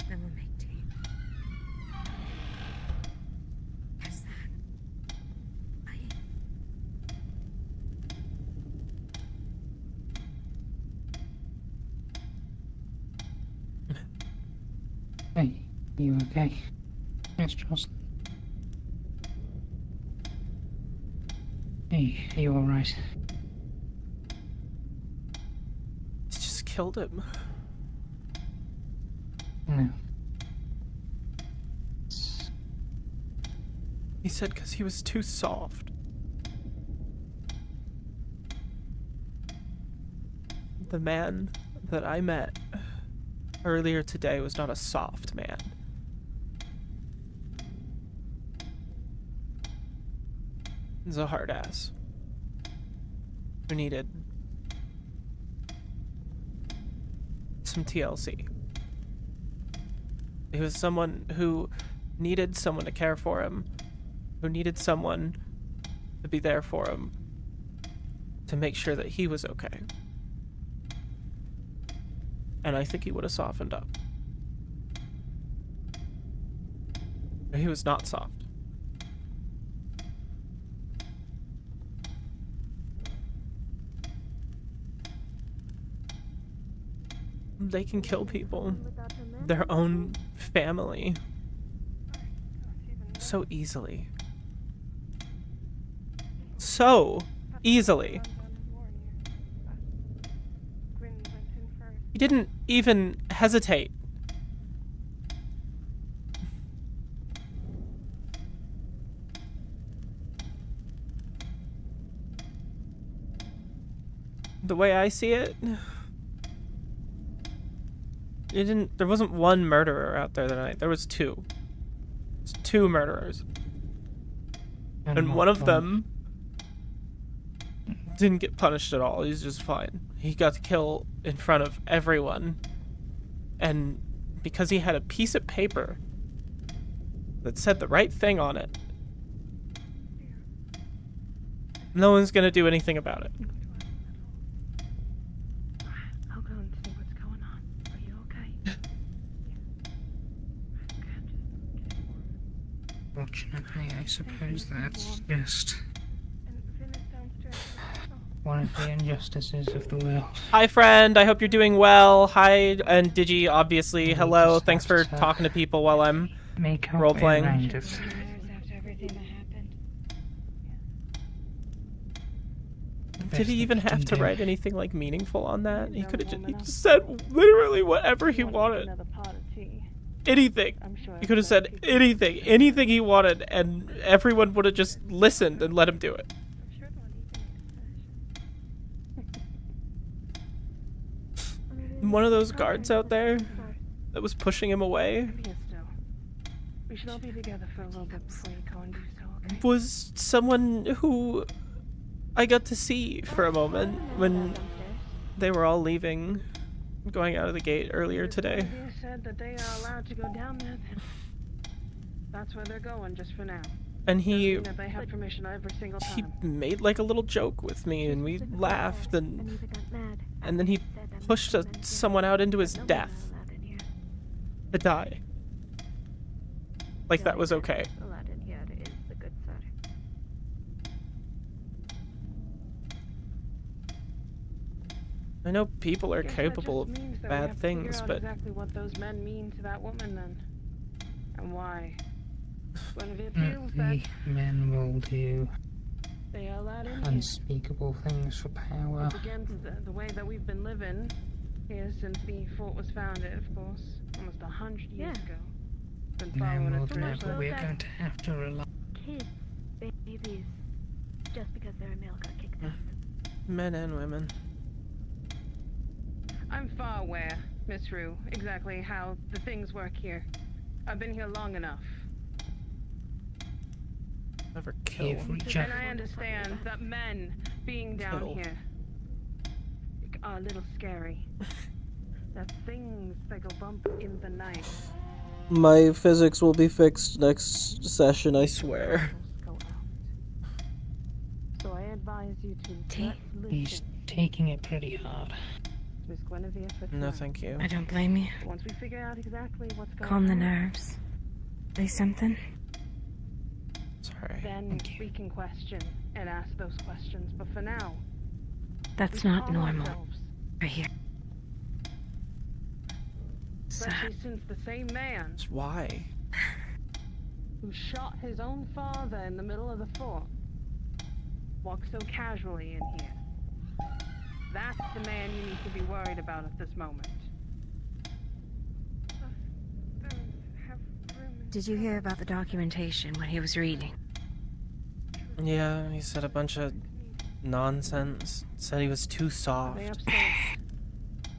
Speaker 13: Then we'll make tea. What's that?
Speaker 12: Hey, you okay? Yes, Jocelyn. Hey, are you alright?
Speaker 6: He just killed him.
Speaker 12: No.
Speaker 6: He said because he was too soft. The man that I met earlier today was not a soft man. He's a hard ass who needed some TLC. He was someone who needed someone to care for him, who needed someone to be there for him, to make sure that he was okay. And I think he would have softened up. But he was not soft. They can kill people, their own family, so easily. So easily. He didn't even hesitate. The way I see it, there wasn't one murderer out there that night. There was two. There's two murderers. And one of them didn't get punished at all. He's just fine. He got to kill in front of everyone. And because he had a piece of paper that said the right thing on it, no one's gonna do anything about it.
Speaker 19: I'll go and see what's going on.
Speaker 12: Fortunately, I suppose that's just one of the injustices of the world.
Speaker 6: Hi, friend. I hope you're doing well. Hi, and Digi, obviously. Hello. Thanks for talking to people while I'm role-playing. Did he even have to write anything, like, meaningful on that? He could have just said literally whatever he wanted. Anything. He could have said anything he wanted, and everyone would have just listened and let him do it. One of those guards out there that was pushing him away
Speaker 19: We should all be together for a little bit before you go and do so, okay?
Speaker 6: was someone who I got to see for a moment when they were all leaving, going out of the gate earlier today.
Speaker 19: You said that they are allowed to go down there, then that's where they're going just for now.
Speaker 6: And he
Speaker 19: They have permission every single time.
Speaker 6: made like a little joke with me, and we laughed, and then he pushed someone out into his death to die. Like that was okay. I know people are capable of bad things, but
Speaker 19: exactly what those men mean to that woman then, and why. Guinevere feels that
Speaker 12: The men will do
Speaker 19: they are allowed in here.
Speaker 12: unspeakable things for power.
Speaker 19: It's against the way that we've been living here since the fort was founded, of course, almost 100 years ago. Been following
Speaker 12: Men will
Speaker 19: it through.
Speaker 12: never. We're going to have to rely.
Speaker 2: Kids, babies, just because they're a male got kicked out.
Speaker 6: men and women.
Speaker 19: I'm far aware, Miss Rue, exactly how the things work here. I've been here long enough.
Speaker 6: Never kill.
Speaker 19: And I understand that men being down here are a little scary. That things that go bump in the night.
Speaker 6: My physics will be fixed next session, I swear.
Speaker 19: So I advise you to
Speaker 12: He's taking it pretty hard.
Speaker 19: Miss Guinevere for
Speaker 6: No, thank you.
Speaker 13: I don't blame you.
Speaker 19: Once we figure out exactly what's going
Speaker 13: Calm the
Speaker 19: on,
Speaker 13: nerves. Say something.
Speaker 6: Sorry.
Speaker 19: then we can question and ask those questions. But for now,
Speaker 13: That's
Speaker 19: we
Speaker 13: not
Speaker 19: calm
Speaker 13: normal.
Speaker 19: ourselves.
Speaker 13: Right here.
Speaker 19: Especially since the same man
Speaker 6: Why?
Speaker 19: who shot his own father in the middle of the fort walks so casually in here. That's the man you need to be worried about at this moment.
Speaker 13: Did you hear about the documentation when he was reading?
Speaker 6: Yeah, he said a bunch of nonsense. Said he was too soft.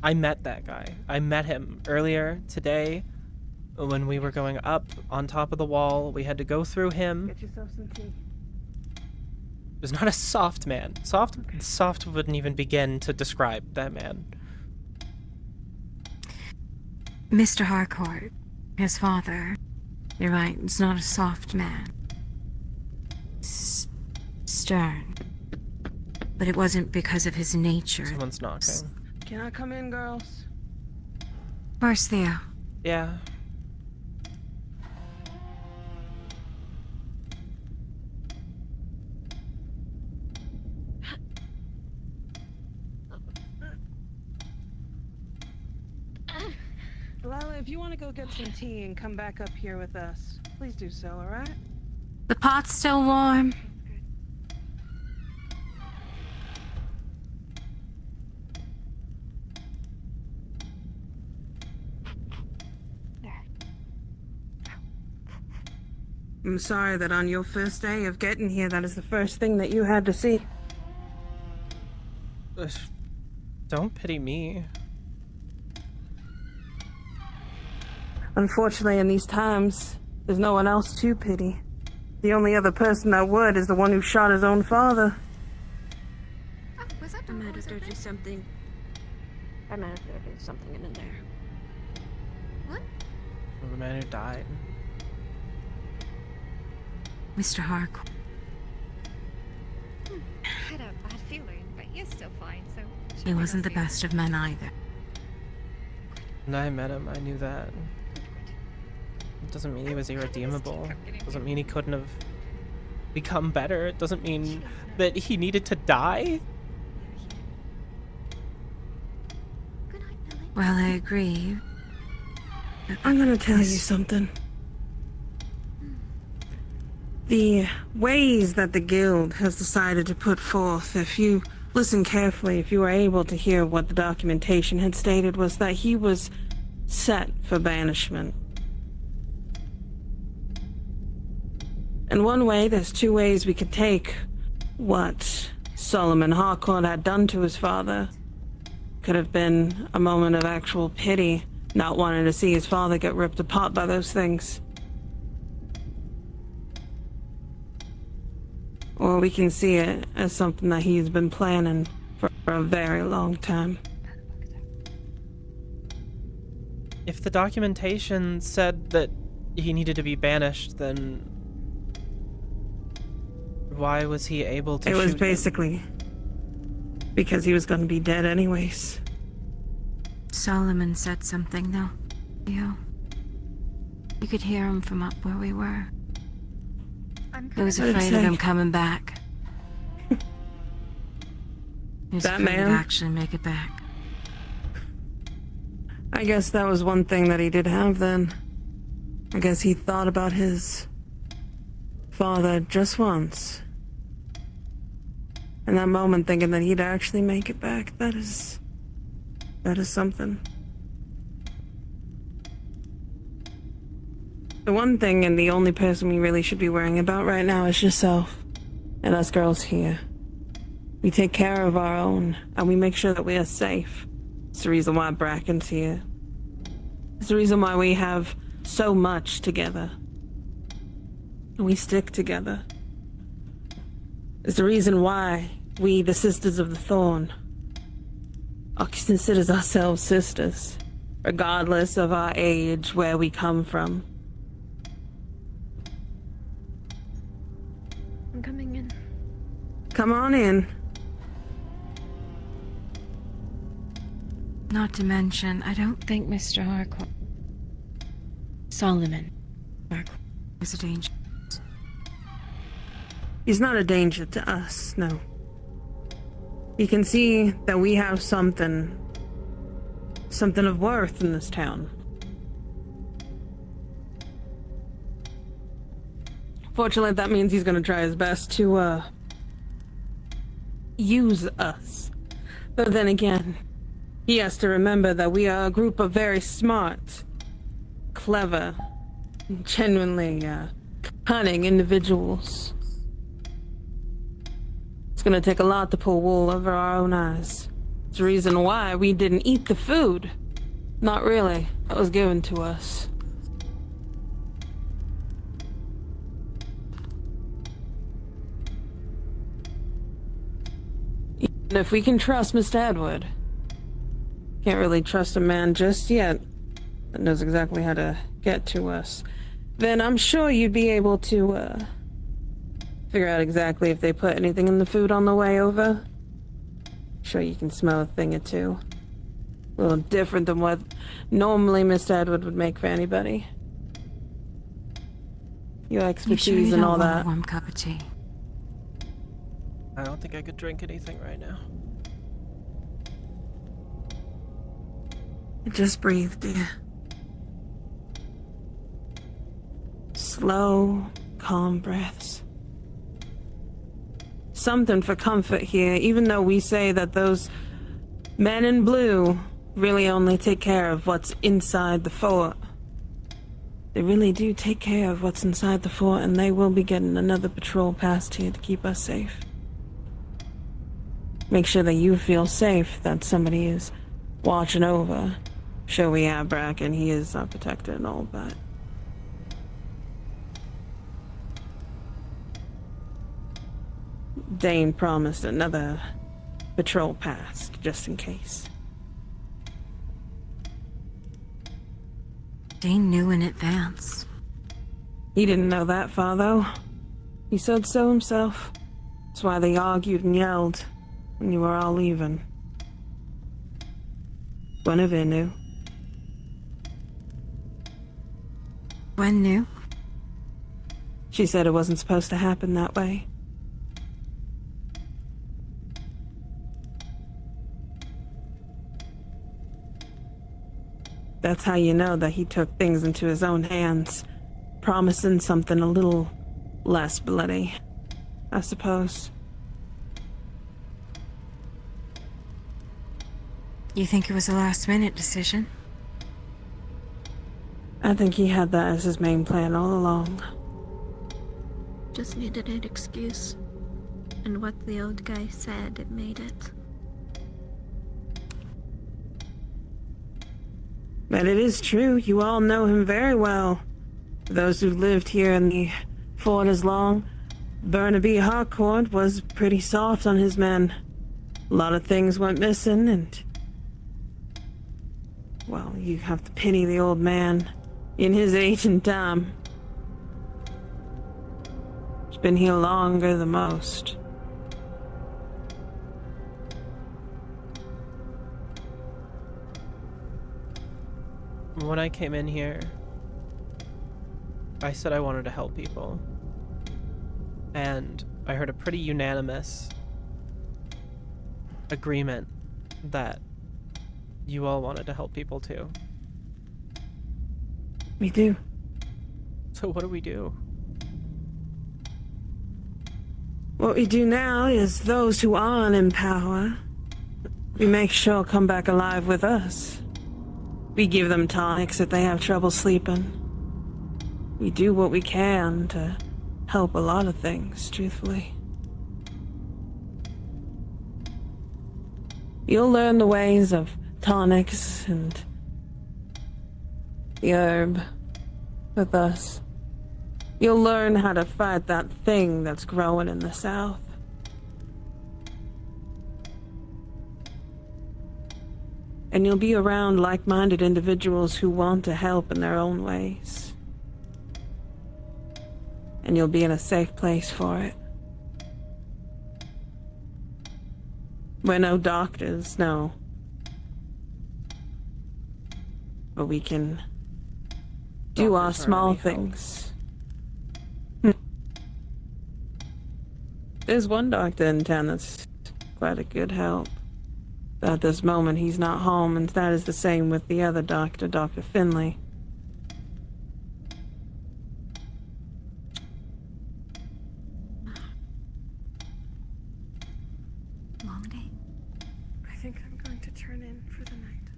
Speaker 6: I met that guy. I met him earlier today when we were going up on top of the wall. We had to go through him.
Speaker 19: Get yourself some tea.
Speaker 6: He was not a soft man. Soft wouldn't even begin to describe that man.
Speaker 13: Mr. Harcourt, his father. You're right, it's not a soft man. Stern. But it wasn't because of his nature.
Speaker 6: Someone's knocking.
Speaker 19: Can I come in, girls?
Speaker 13: Where's Theo?
Speaker 6: Yeah.
Speaker 19: Lila, if you want to go get some tea and come back up here with us, please do so, alright?
Speaker 13: The pot's still warm.
Speaker 14: I'm sorry that on your first day of getting here, that is the first thing that you had to see.
Speaker 6: Don't pity me.
Speaker 14: Unfortunately, in these times, there's no one else to pity. The only other person that would is the one who shot his own father.
Speaker 2: Was that
Speaker 13: I might have told you something. I might have told you something in there.
Speaker 2: What?
Speaker 6: The man who died.
Speaker 13: Mr. Harcourt.
Speaker 2: I had a bad feeling, but you're still fine, so...
Speaker 13: He wasn't the best of men either.
Speaker 6: When I met him, I knew that. It doesn't mean he was irredeemable. It doesn't mean he couldn't have become better. It doesn't mean that he needed to die.
Speaker 13: Well, I agree.
Speaker 14: I'm gonna tell you something. The ways that the guild has decided to put forth, if you listen carefully, if you were able to hear what the documentation had stated, was that he was set for banishment. In one way, there's two ways we could take what Solomon Harcourt had done to his father. Could have been a moment of actual pity, not wanting to see his father get ripped apart by those things. Or we can see it as something that he's been planning for a very long time.
Speaker 6: If the documentation said that he needed to be banished, then why was he able to
Speaker 14: It
Speaker 6: shoot
Speaker 14: was
Speaker 6: him?
Speaker 14: basically because he was going to be dead anyways.
Speaker 13: Solomon said something, though. You could hear him from up where we were. He was afraid of him coming back. He was
Speaker 14: That
Speaker 13: afraid
Speaker 14: man?
Speaker 13: to actually make it back.
Speaker 14: I guess that was one thing that he did have then. I guess he thought about his father just once. In that moment, thinking that he'd actually make it back, that is something. The one thing and the only person we really should be worrying about right now is yourself and us girls here. We take care of our own, and we make sure that we are safe. It's the reason why Bracken's here. It's the reason why we have so much together. And we stick together. It's the reason why we, the Sisters of the Thorn, consider ourselves sisters, regardless of our age, where we come from.
Speaker 2: I'm coming in.
Speaker 14: Come on in.
Speaker 13: Not to mention, I don't think Mr. Harcourt... Solomon Harcourt is a danger.
Speaker 14: He's not a danger to us, no. You can see that we have something of worth in this town. Fortunately, that means he's gonna try his best to, use us. But then again, he has to remember that we are a group of very smart, clever, genuinely, cunning individuals. It's gonna take a lot to pull wool over our own eyes. It's the reason why we didn't eat the food. Not really. That was given to us. Even if we can trust Mr. Edward, can't really trust a man just yet that knows exactly how to get to us, then I'm sure you'd be able to, figure out exactly if they put anything in the food on the way over. Sure you can smell a thing or two. A little different than what normally Mr. Edward would make for anybody. Your expertise and all that.
Speaker 13: A warm cup of tea.
Speaker 6: I don't think I could drink anything right now.
Speaker 14: Just breathe, dear. Slow, calm breaths. Something for comfort here, even though we say that those men in blue really only take care of what's inside the fort. They really do take care of what's inside the fort, and they will be getting another patrol past here to keep us safe. Make sure that you feel safe, that somebody is watching over. Sure, we have Bracken, he is our protector and all, but... Dane promised another patrol past, just in case.
Speaker 13: Dane knew in advance.
Speaker 14: He didn't know that far, though. He said so himself. That's why they argued and yelled when you were all leaving. Guinevere knew.
Speaker 13: Gwen knew?
Speaker 14: She said it wasn't supposed to happen that way. That's how you know that he took things into his own hands, promising something a little less bloody, I suppose.
Speaker 13: You think it was a last-minute decision?
Speaker 14: I think he had that as his main plan all along.
Speaker 2: Just needed an excuse. And what the old guy said, it made it.
Speaker 14: But it is true, you all know him very well. Those who've lived here in the fort as long, Burnaby Harcourt was pretty soft on his men. A lot of things went missing, and... well, you have to pity the old man in his age and time. He's been here longer than most.
Speaker 6: When I came in here, I said I wanted to help people. And I heard a pretty unanimous agreement that you all wanted to help people too.
Speaker 14: We do.
Speaker 6: So what do we do?
Speaker 14: What we do now is those who aren't in power, we make sure come back alive with us. We give them tonics if they have trouble sleeping. We do what we can to help a lot of things, truthfully. You'll learn the ways of tonics and the herb with us. You'll learn how to fight that thing that's growing in the south. And you'll be around like-minded individuals who want to help in their own ways. And you'll be in a safe place for it. We're no doctors, no. But we can do our small things. There's one doctor in town that's quite a good help. At this moment, he's not home, and that is the same with the other doctor, Dr. Finley.
Speaker 21: Long day.
Speaker 19: I think I'm going to turn in for the night.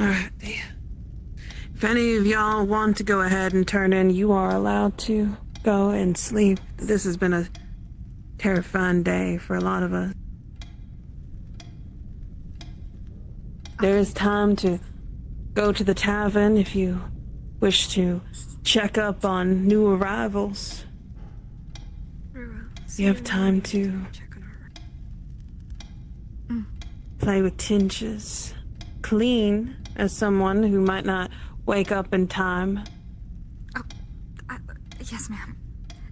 Speaker 14: Alright. If any of y'all want to go ahead and turn in, you are allowed to go and sleep. This has been a terrifying day for a lot of us. There is time to go to the tavern if you wish to check up on new arrivals. You have time to play with tinges, clean as someone who might not wake up in time.
Speaker 21: Yes, ma'am.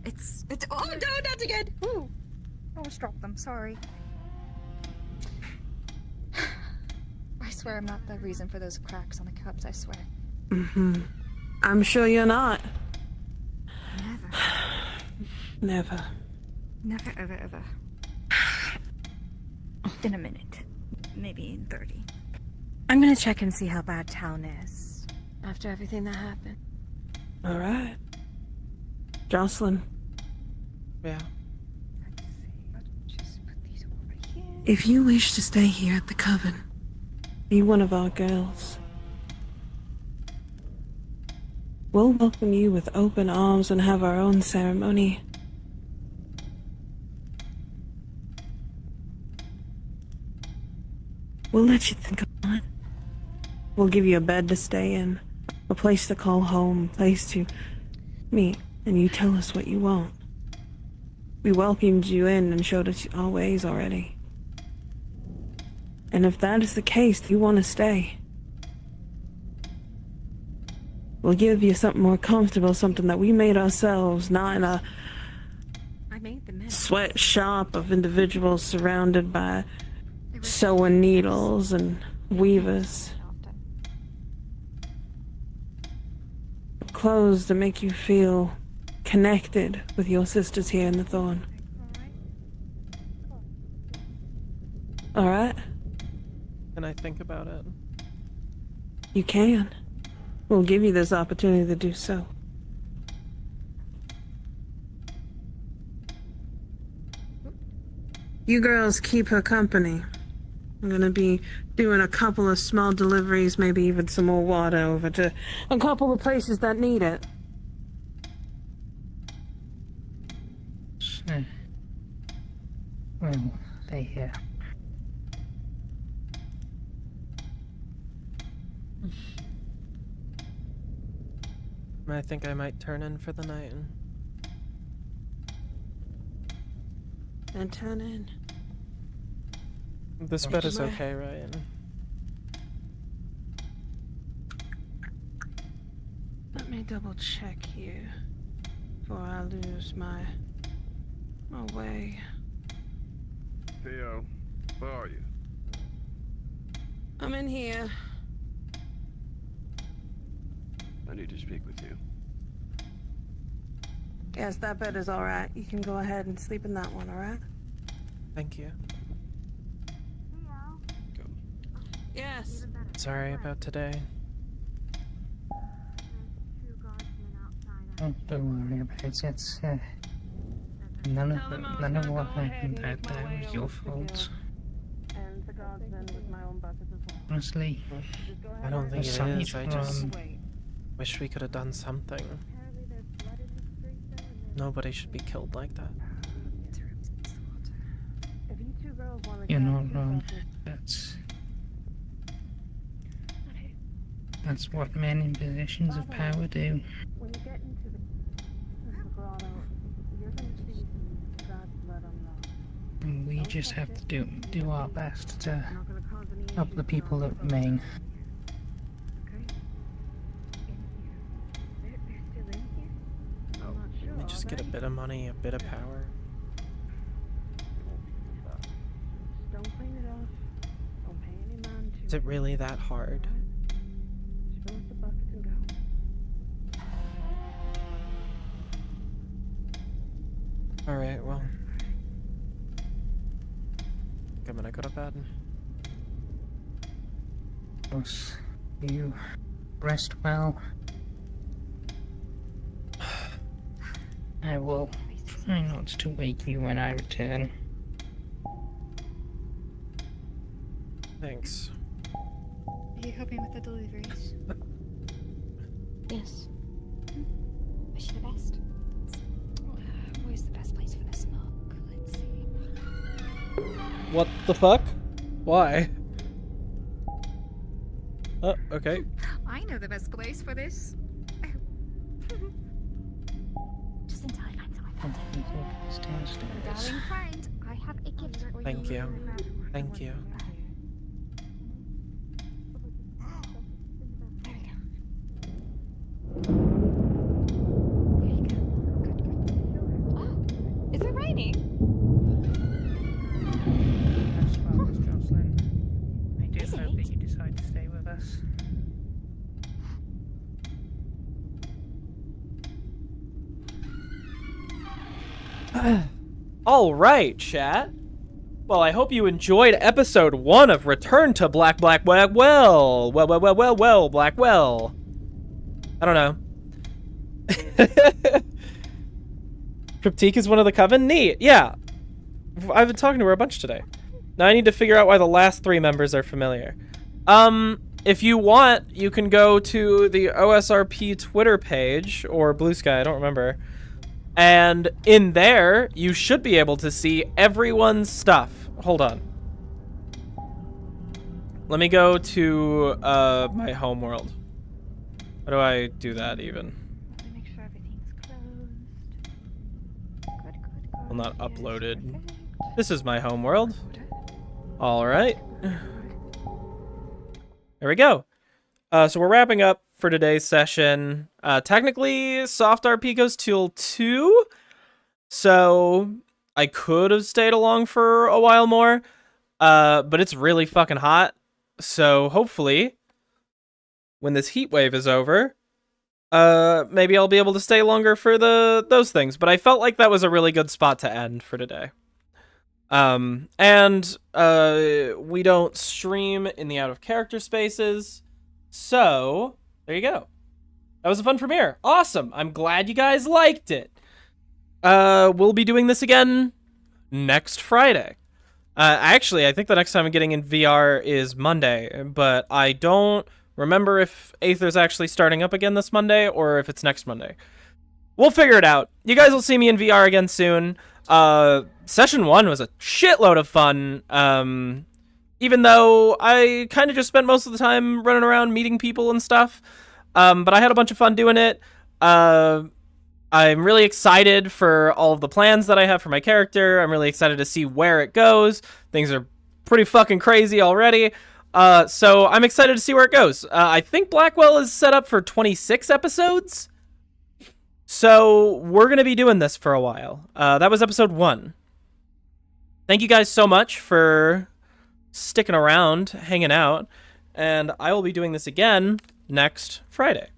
Speaker 21: It's. Oh, no, not again! Ooh. I almost dropped them, sorry. I swear I'm not the reason for those cracks on the cups, I swear.
Speaker 14: I'm sure you're not.
Speaker 21: Never.
Speaker 14: Never.
Speaker 21: Never, ever, ever. In a minute. Maybe in 30.
Speaker 13: I'm gonna check and see how bad town is after everything that happened.
Speaker 14: Alright. Jocelyn.
Speaker 6: Yeah.
Speaker 14: If you wish to stay here at the Coven, be one of our girls. We'll welcome you with open arms and have our own ceremony. We'll let you think on it. We'll give you a bed to stay in, a place to call home, a place to meet, and you tell us what you want. We welcomed you in and showed us our ways already. And if that is the case, you want to stay. We'll give you something more comfortable, something that we made ourselves, not in a sweatshop of individuals surrounded by sewing needles and weavers. A clothes that make you feel connected with your sisters here in the Thorn. Alright?
Speaker 6: Can I think about it?
Speaker 14: You can. We'll give you this opportunity to do so. You girls keep her company. I'm gonna be doing a couple of small deliveries, maybe even some more water over to a couple of places that need it.
Speaker 12: Well, they,
Speaker 6: I think I might turn in for the night.
Speaker 14: And turn in.
Speaker 6: This bed is okay, right?
Speaker 14: Let me double check here before I lose my way.
Speaker 11: Theo, where are you?
Speaker 14: I'm in here.
Speaker 5: I need to speak with you.
Speaker 14: Yes, that bed is alright. You can go ahead and sleep in that one, alright?
Speaker 6: Thank you.
Speaker 14: Yes.
Speaker 6: Sorry about today.
Speaker 12: oh, don't worry about it. It's, none of what happened that was your fault.
Speaker 14: And the godsend with my own bucket as well.
Speaker 12: Honestly,
Speaker 6: I don't think it
Speaker 12: aside
Speaker 6: is. I just
Speaker 12: from-
Speaker 6: wish we could have done something. Nobody should be killed like that.
Speaker 14: If you two girls want to
Speaker 12: You're not wrong. That's what men in positions of power do.
Speaker 14: When you get into the grotto, you're going to see God's blood on the
Speaker 12: And we just have to do our best to help the people that remain.
Speaker 6: We just get a bit of money, a bit of power.
Speaker 14: Don't clean it off. Don't pay any mind to
Speaker 6: Is it really that hard?
Speaker 14: Just fill up the buckets and go.
Speaker 6: Alright, well. I'm gonna go to bed.
Speaker 12: Plus, you rest well. I will try not to wake you when I return.
Speaker 6: Thanks.
Speaker 21: Are you helping with the deliveries?
Speaker 13: Yes.
Speaker 21: Wish you the best. Where's the best place for the smoke? Let's see.
Speaker 6: What the fuck? Why? Oh, okay.
Speaker 21: I know the best place for this. Just until I find someone. Darling friend, I have a gift for you.
Speaker 6: Thank you. Thank you.
Speaker 21: Is it raining?
Speaker 12: Jocelyn. I do hope that you decide to stay with us.
Speaker 6: Alright, chat. Well, I hope you enjoyed episode 1 of Return to Blackwell. Well, Blackwell. I don't know. Cryptique is one of the Coven? Neat. Yeah. I've been talking to her a bunch today. Now I need to figure out why the last 3 members are familiar. If you want, you can go to the OSRP Twitter page, or Blue Sky, I don't remember. And in there, you should be able to see everyone's stuff. Hold on. Let me go to my home world. How do I do that even?
Speaker 21: Make sure everything's closed. Good.
Speaker 6: Well, not uploaded. This is my home world. All right. There we go. So we're wrapping up for today's session. Technically, soft RP goes till 2. So I could have stayed along for a while more. But it's really fucking hot. So hopefully, when this heat wave is over, maybe I'll be able to stay longer for those things. But I felt like that was a really good spot to end for today. And we don't stream in the out of character spaces. So there you go. That was a fun premiere. Awesome. I'm glad you guys liked it. We'll be doing this again next Friday. Actually, I think the next time I'm getting in VR is Monday, but I don't remember if Aether's actually starting up again this Monday or if it's next Monday. We'll figure it out. You guys will see me in VR again soon. Session 1 was a shitload of fun. Even though I kind of just spent most of the time running around meeting people and stuff. But I had a bunch of fun doing it. I'm really excited for all of the plans that I have for my character. I'm really excited to see where it goes. Things are pretty fucking crazy already. So I'm excited to see where it goes. I think Blackwell is set up for 26 episodes. So we're going to be doing this for a while. That was episode 1. Thank you guys so much for sticking around, hanging out. And I will be doing this again next Friday.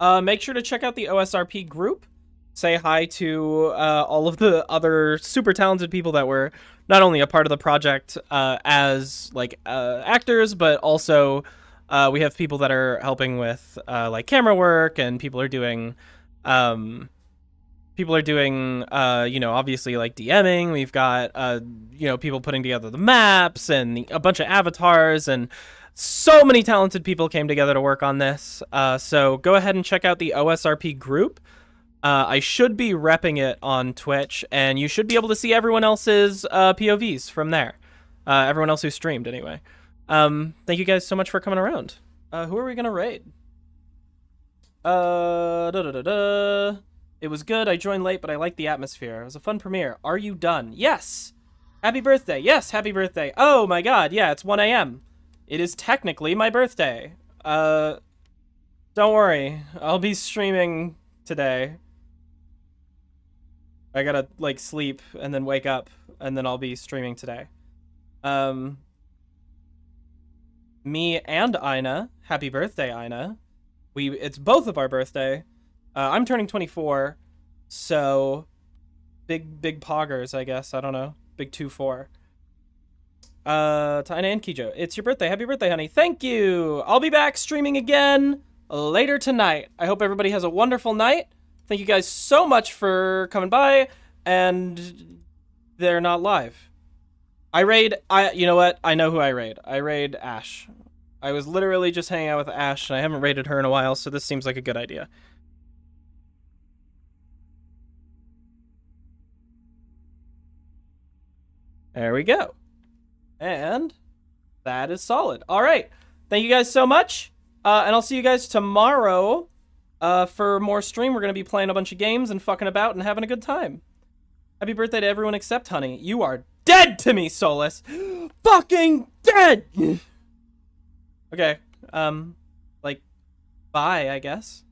Speaker 6: Make sure to check out the OSRP group. Say hi to all of the other super talented people that were not only a part of the project as like actors, but also we have people that are helping with like camera work, and people are doing you know, obviously like DMing. We've got you know, people putting together the maps and a bunch of avatars, and so many talented people came together to work on this. So go ahead and check out the OSRP group. I should be repping it on Twitch, and you should be able to see everyone else's POVs from there. Everyone else who streamed, anyway. Thank you guys so much for coming around. Who are we gonna raid? It was good. I joined late, but I liked the atmosphere. It was a fun premiere. Are you done? Yes! Happy birthday. Yes, happy birthday. Oh my god, yeah, it's 1 a.m. It is technically my birthday. Don't worry. I'll be streaming today. I gotta, like, sleep and then wake up, and then I'll be streaming today. Me and Ina. Happy birthday, Ina. It's both of our birthday. I'm turning 24, so big poggers, I guess. I don't know. Big 2-4. To Ina and Kijo, it's your birthday. Happy birthday, honey. Thank you. I'll be back streaming again later tonight. I hope everybody has a wonderful night. Thank you guys so much for coming by, and they're not live. You know what? I know who I raid. I raid Ash. I was literally just hanging out with Ash, and I haven't raided her in a while, so this seems like a good idea. There we go. And that is solid. All right. Thank you guys so much. And I'll see you guys tomorrow for more stream. We're going to be playing a bunch of games and fucking about and having a good time. Happy birthday to everyone except Honey. You are dead to me, Solus. Fucking dead. Okay. Like, bye, I guess.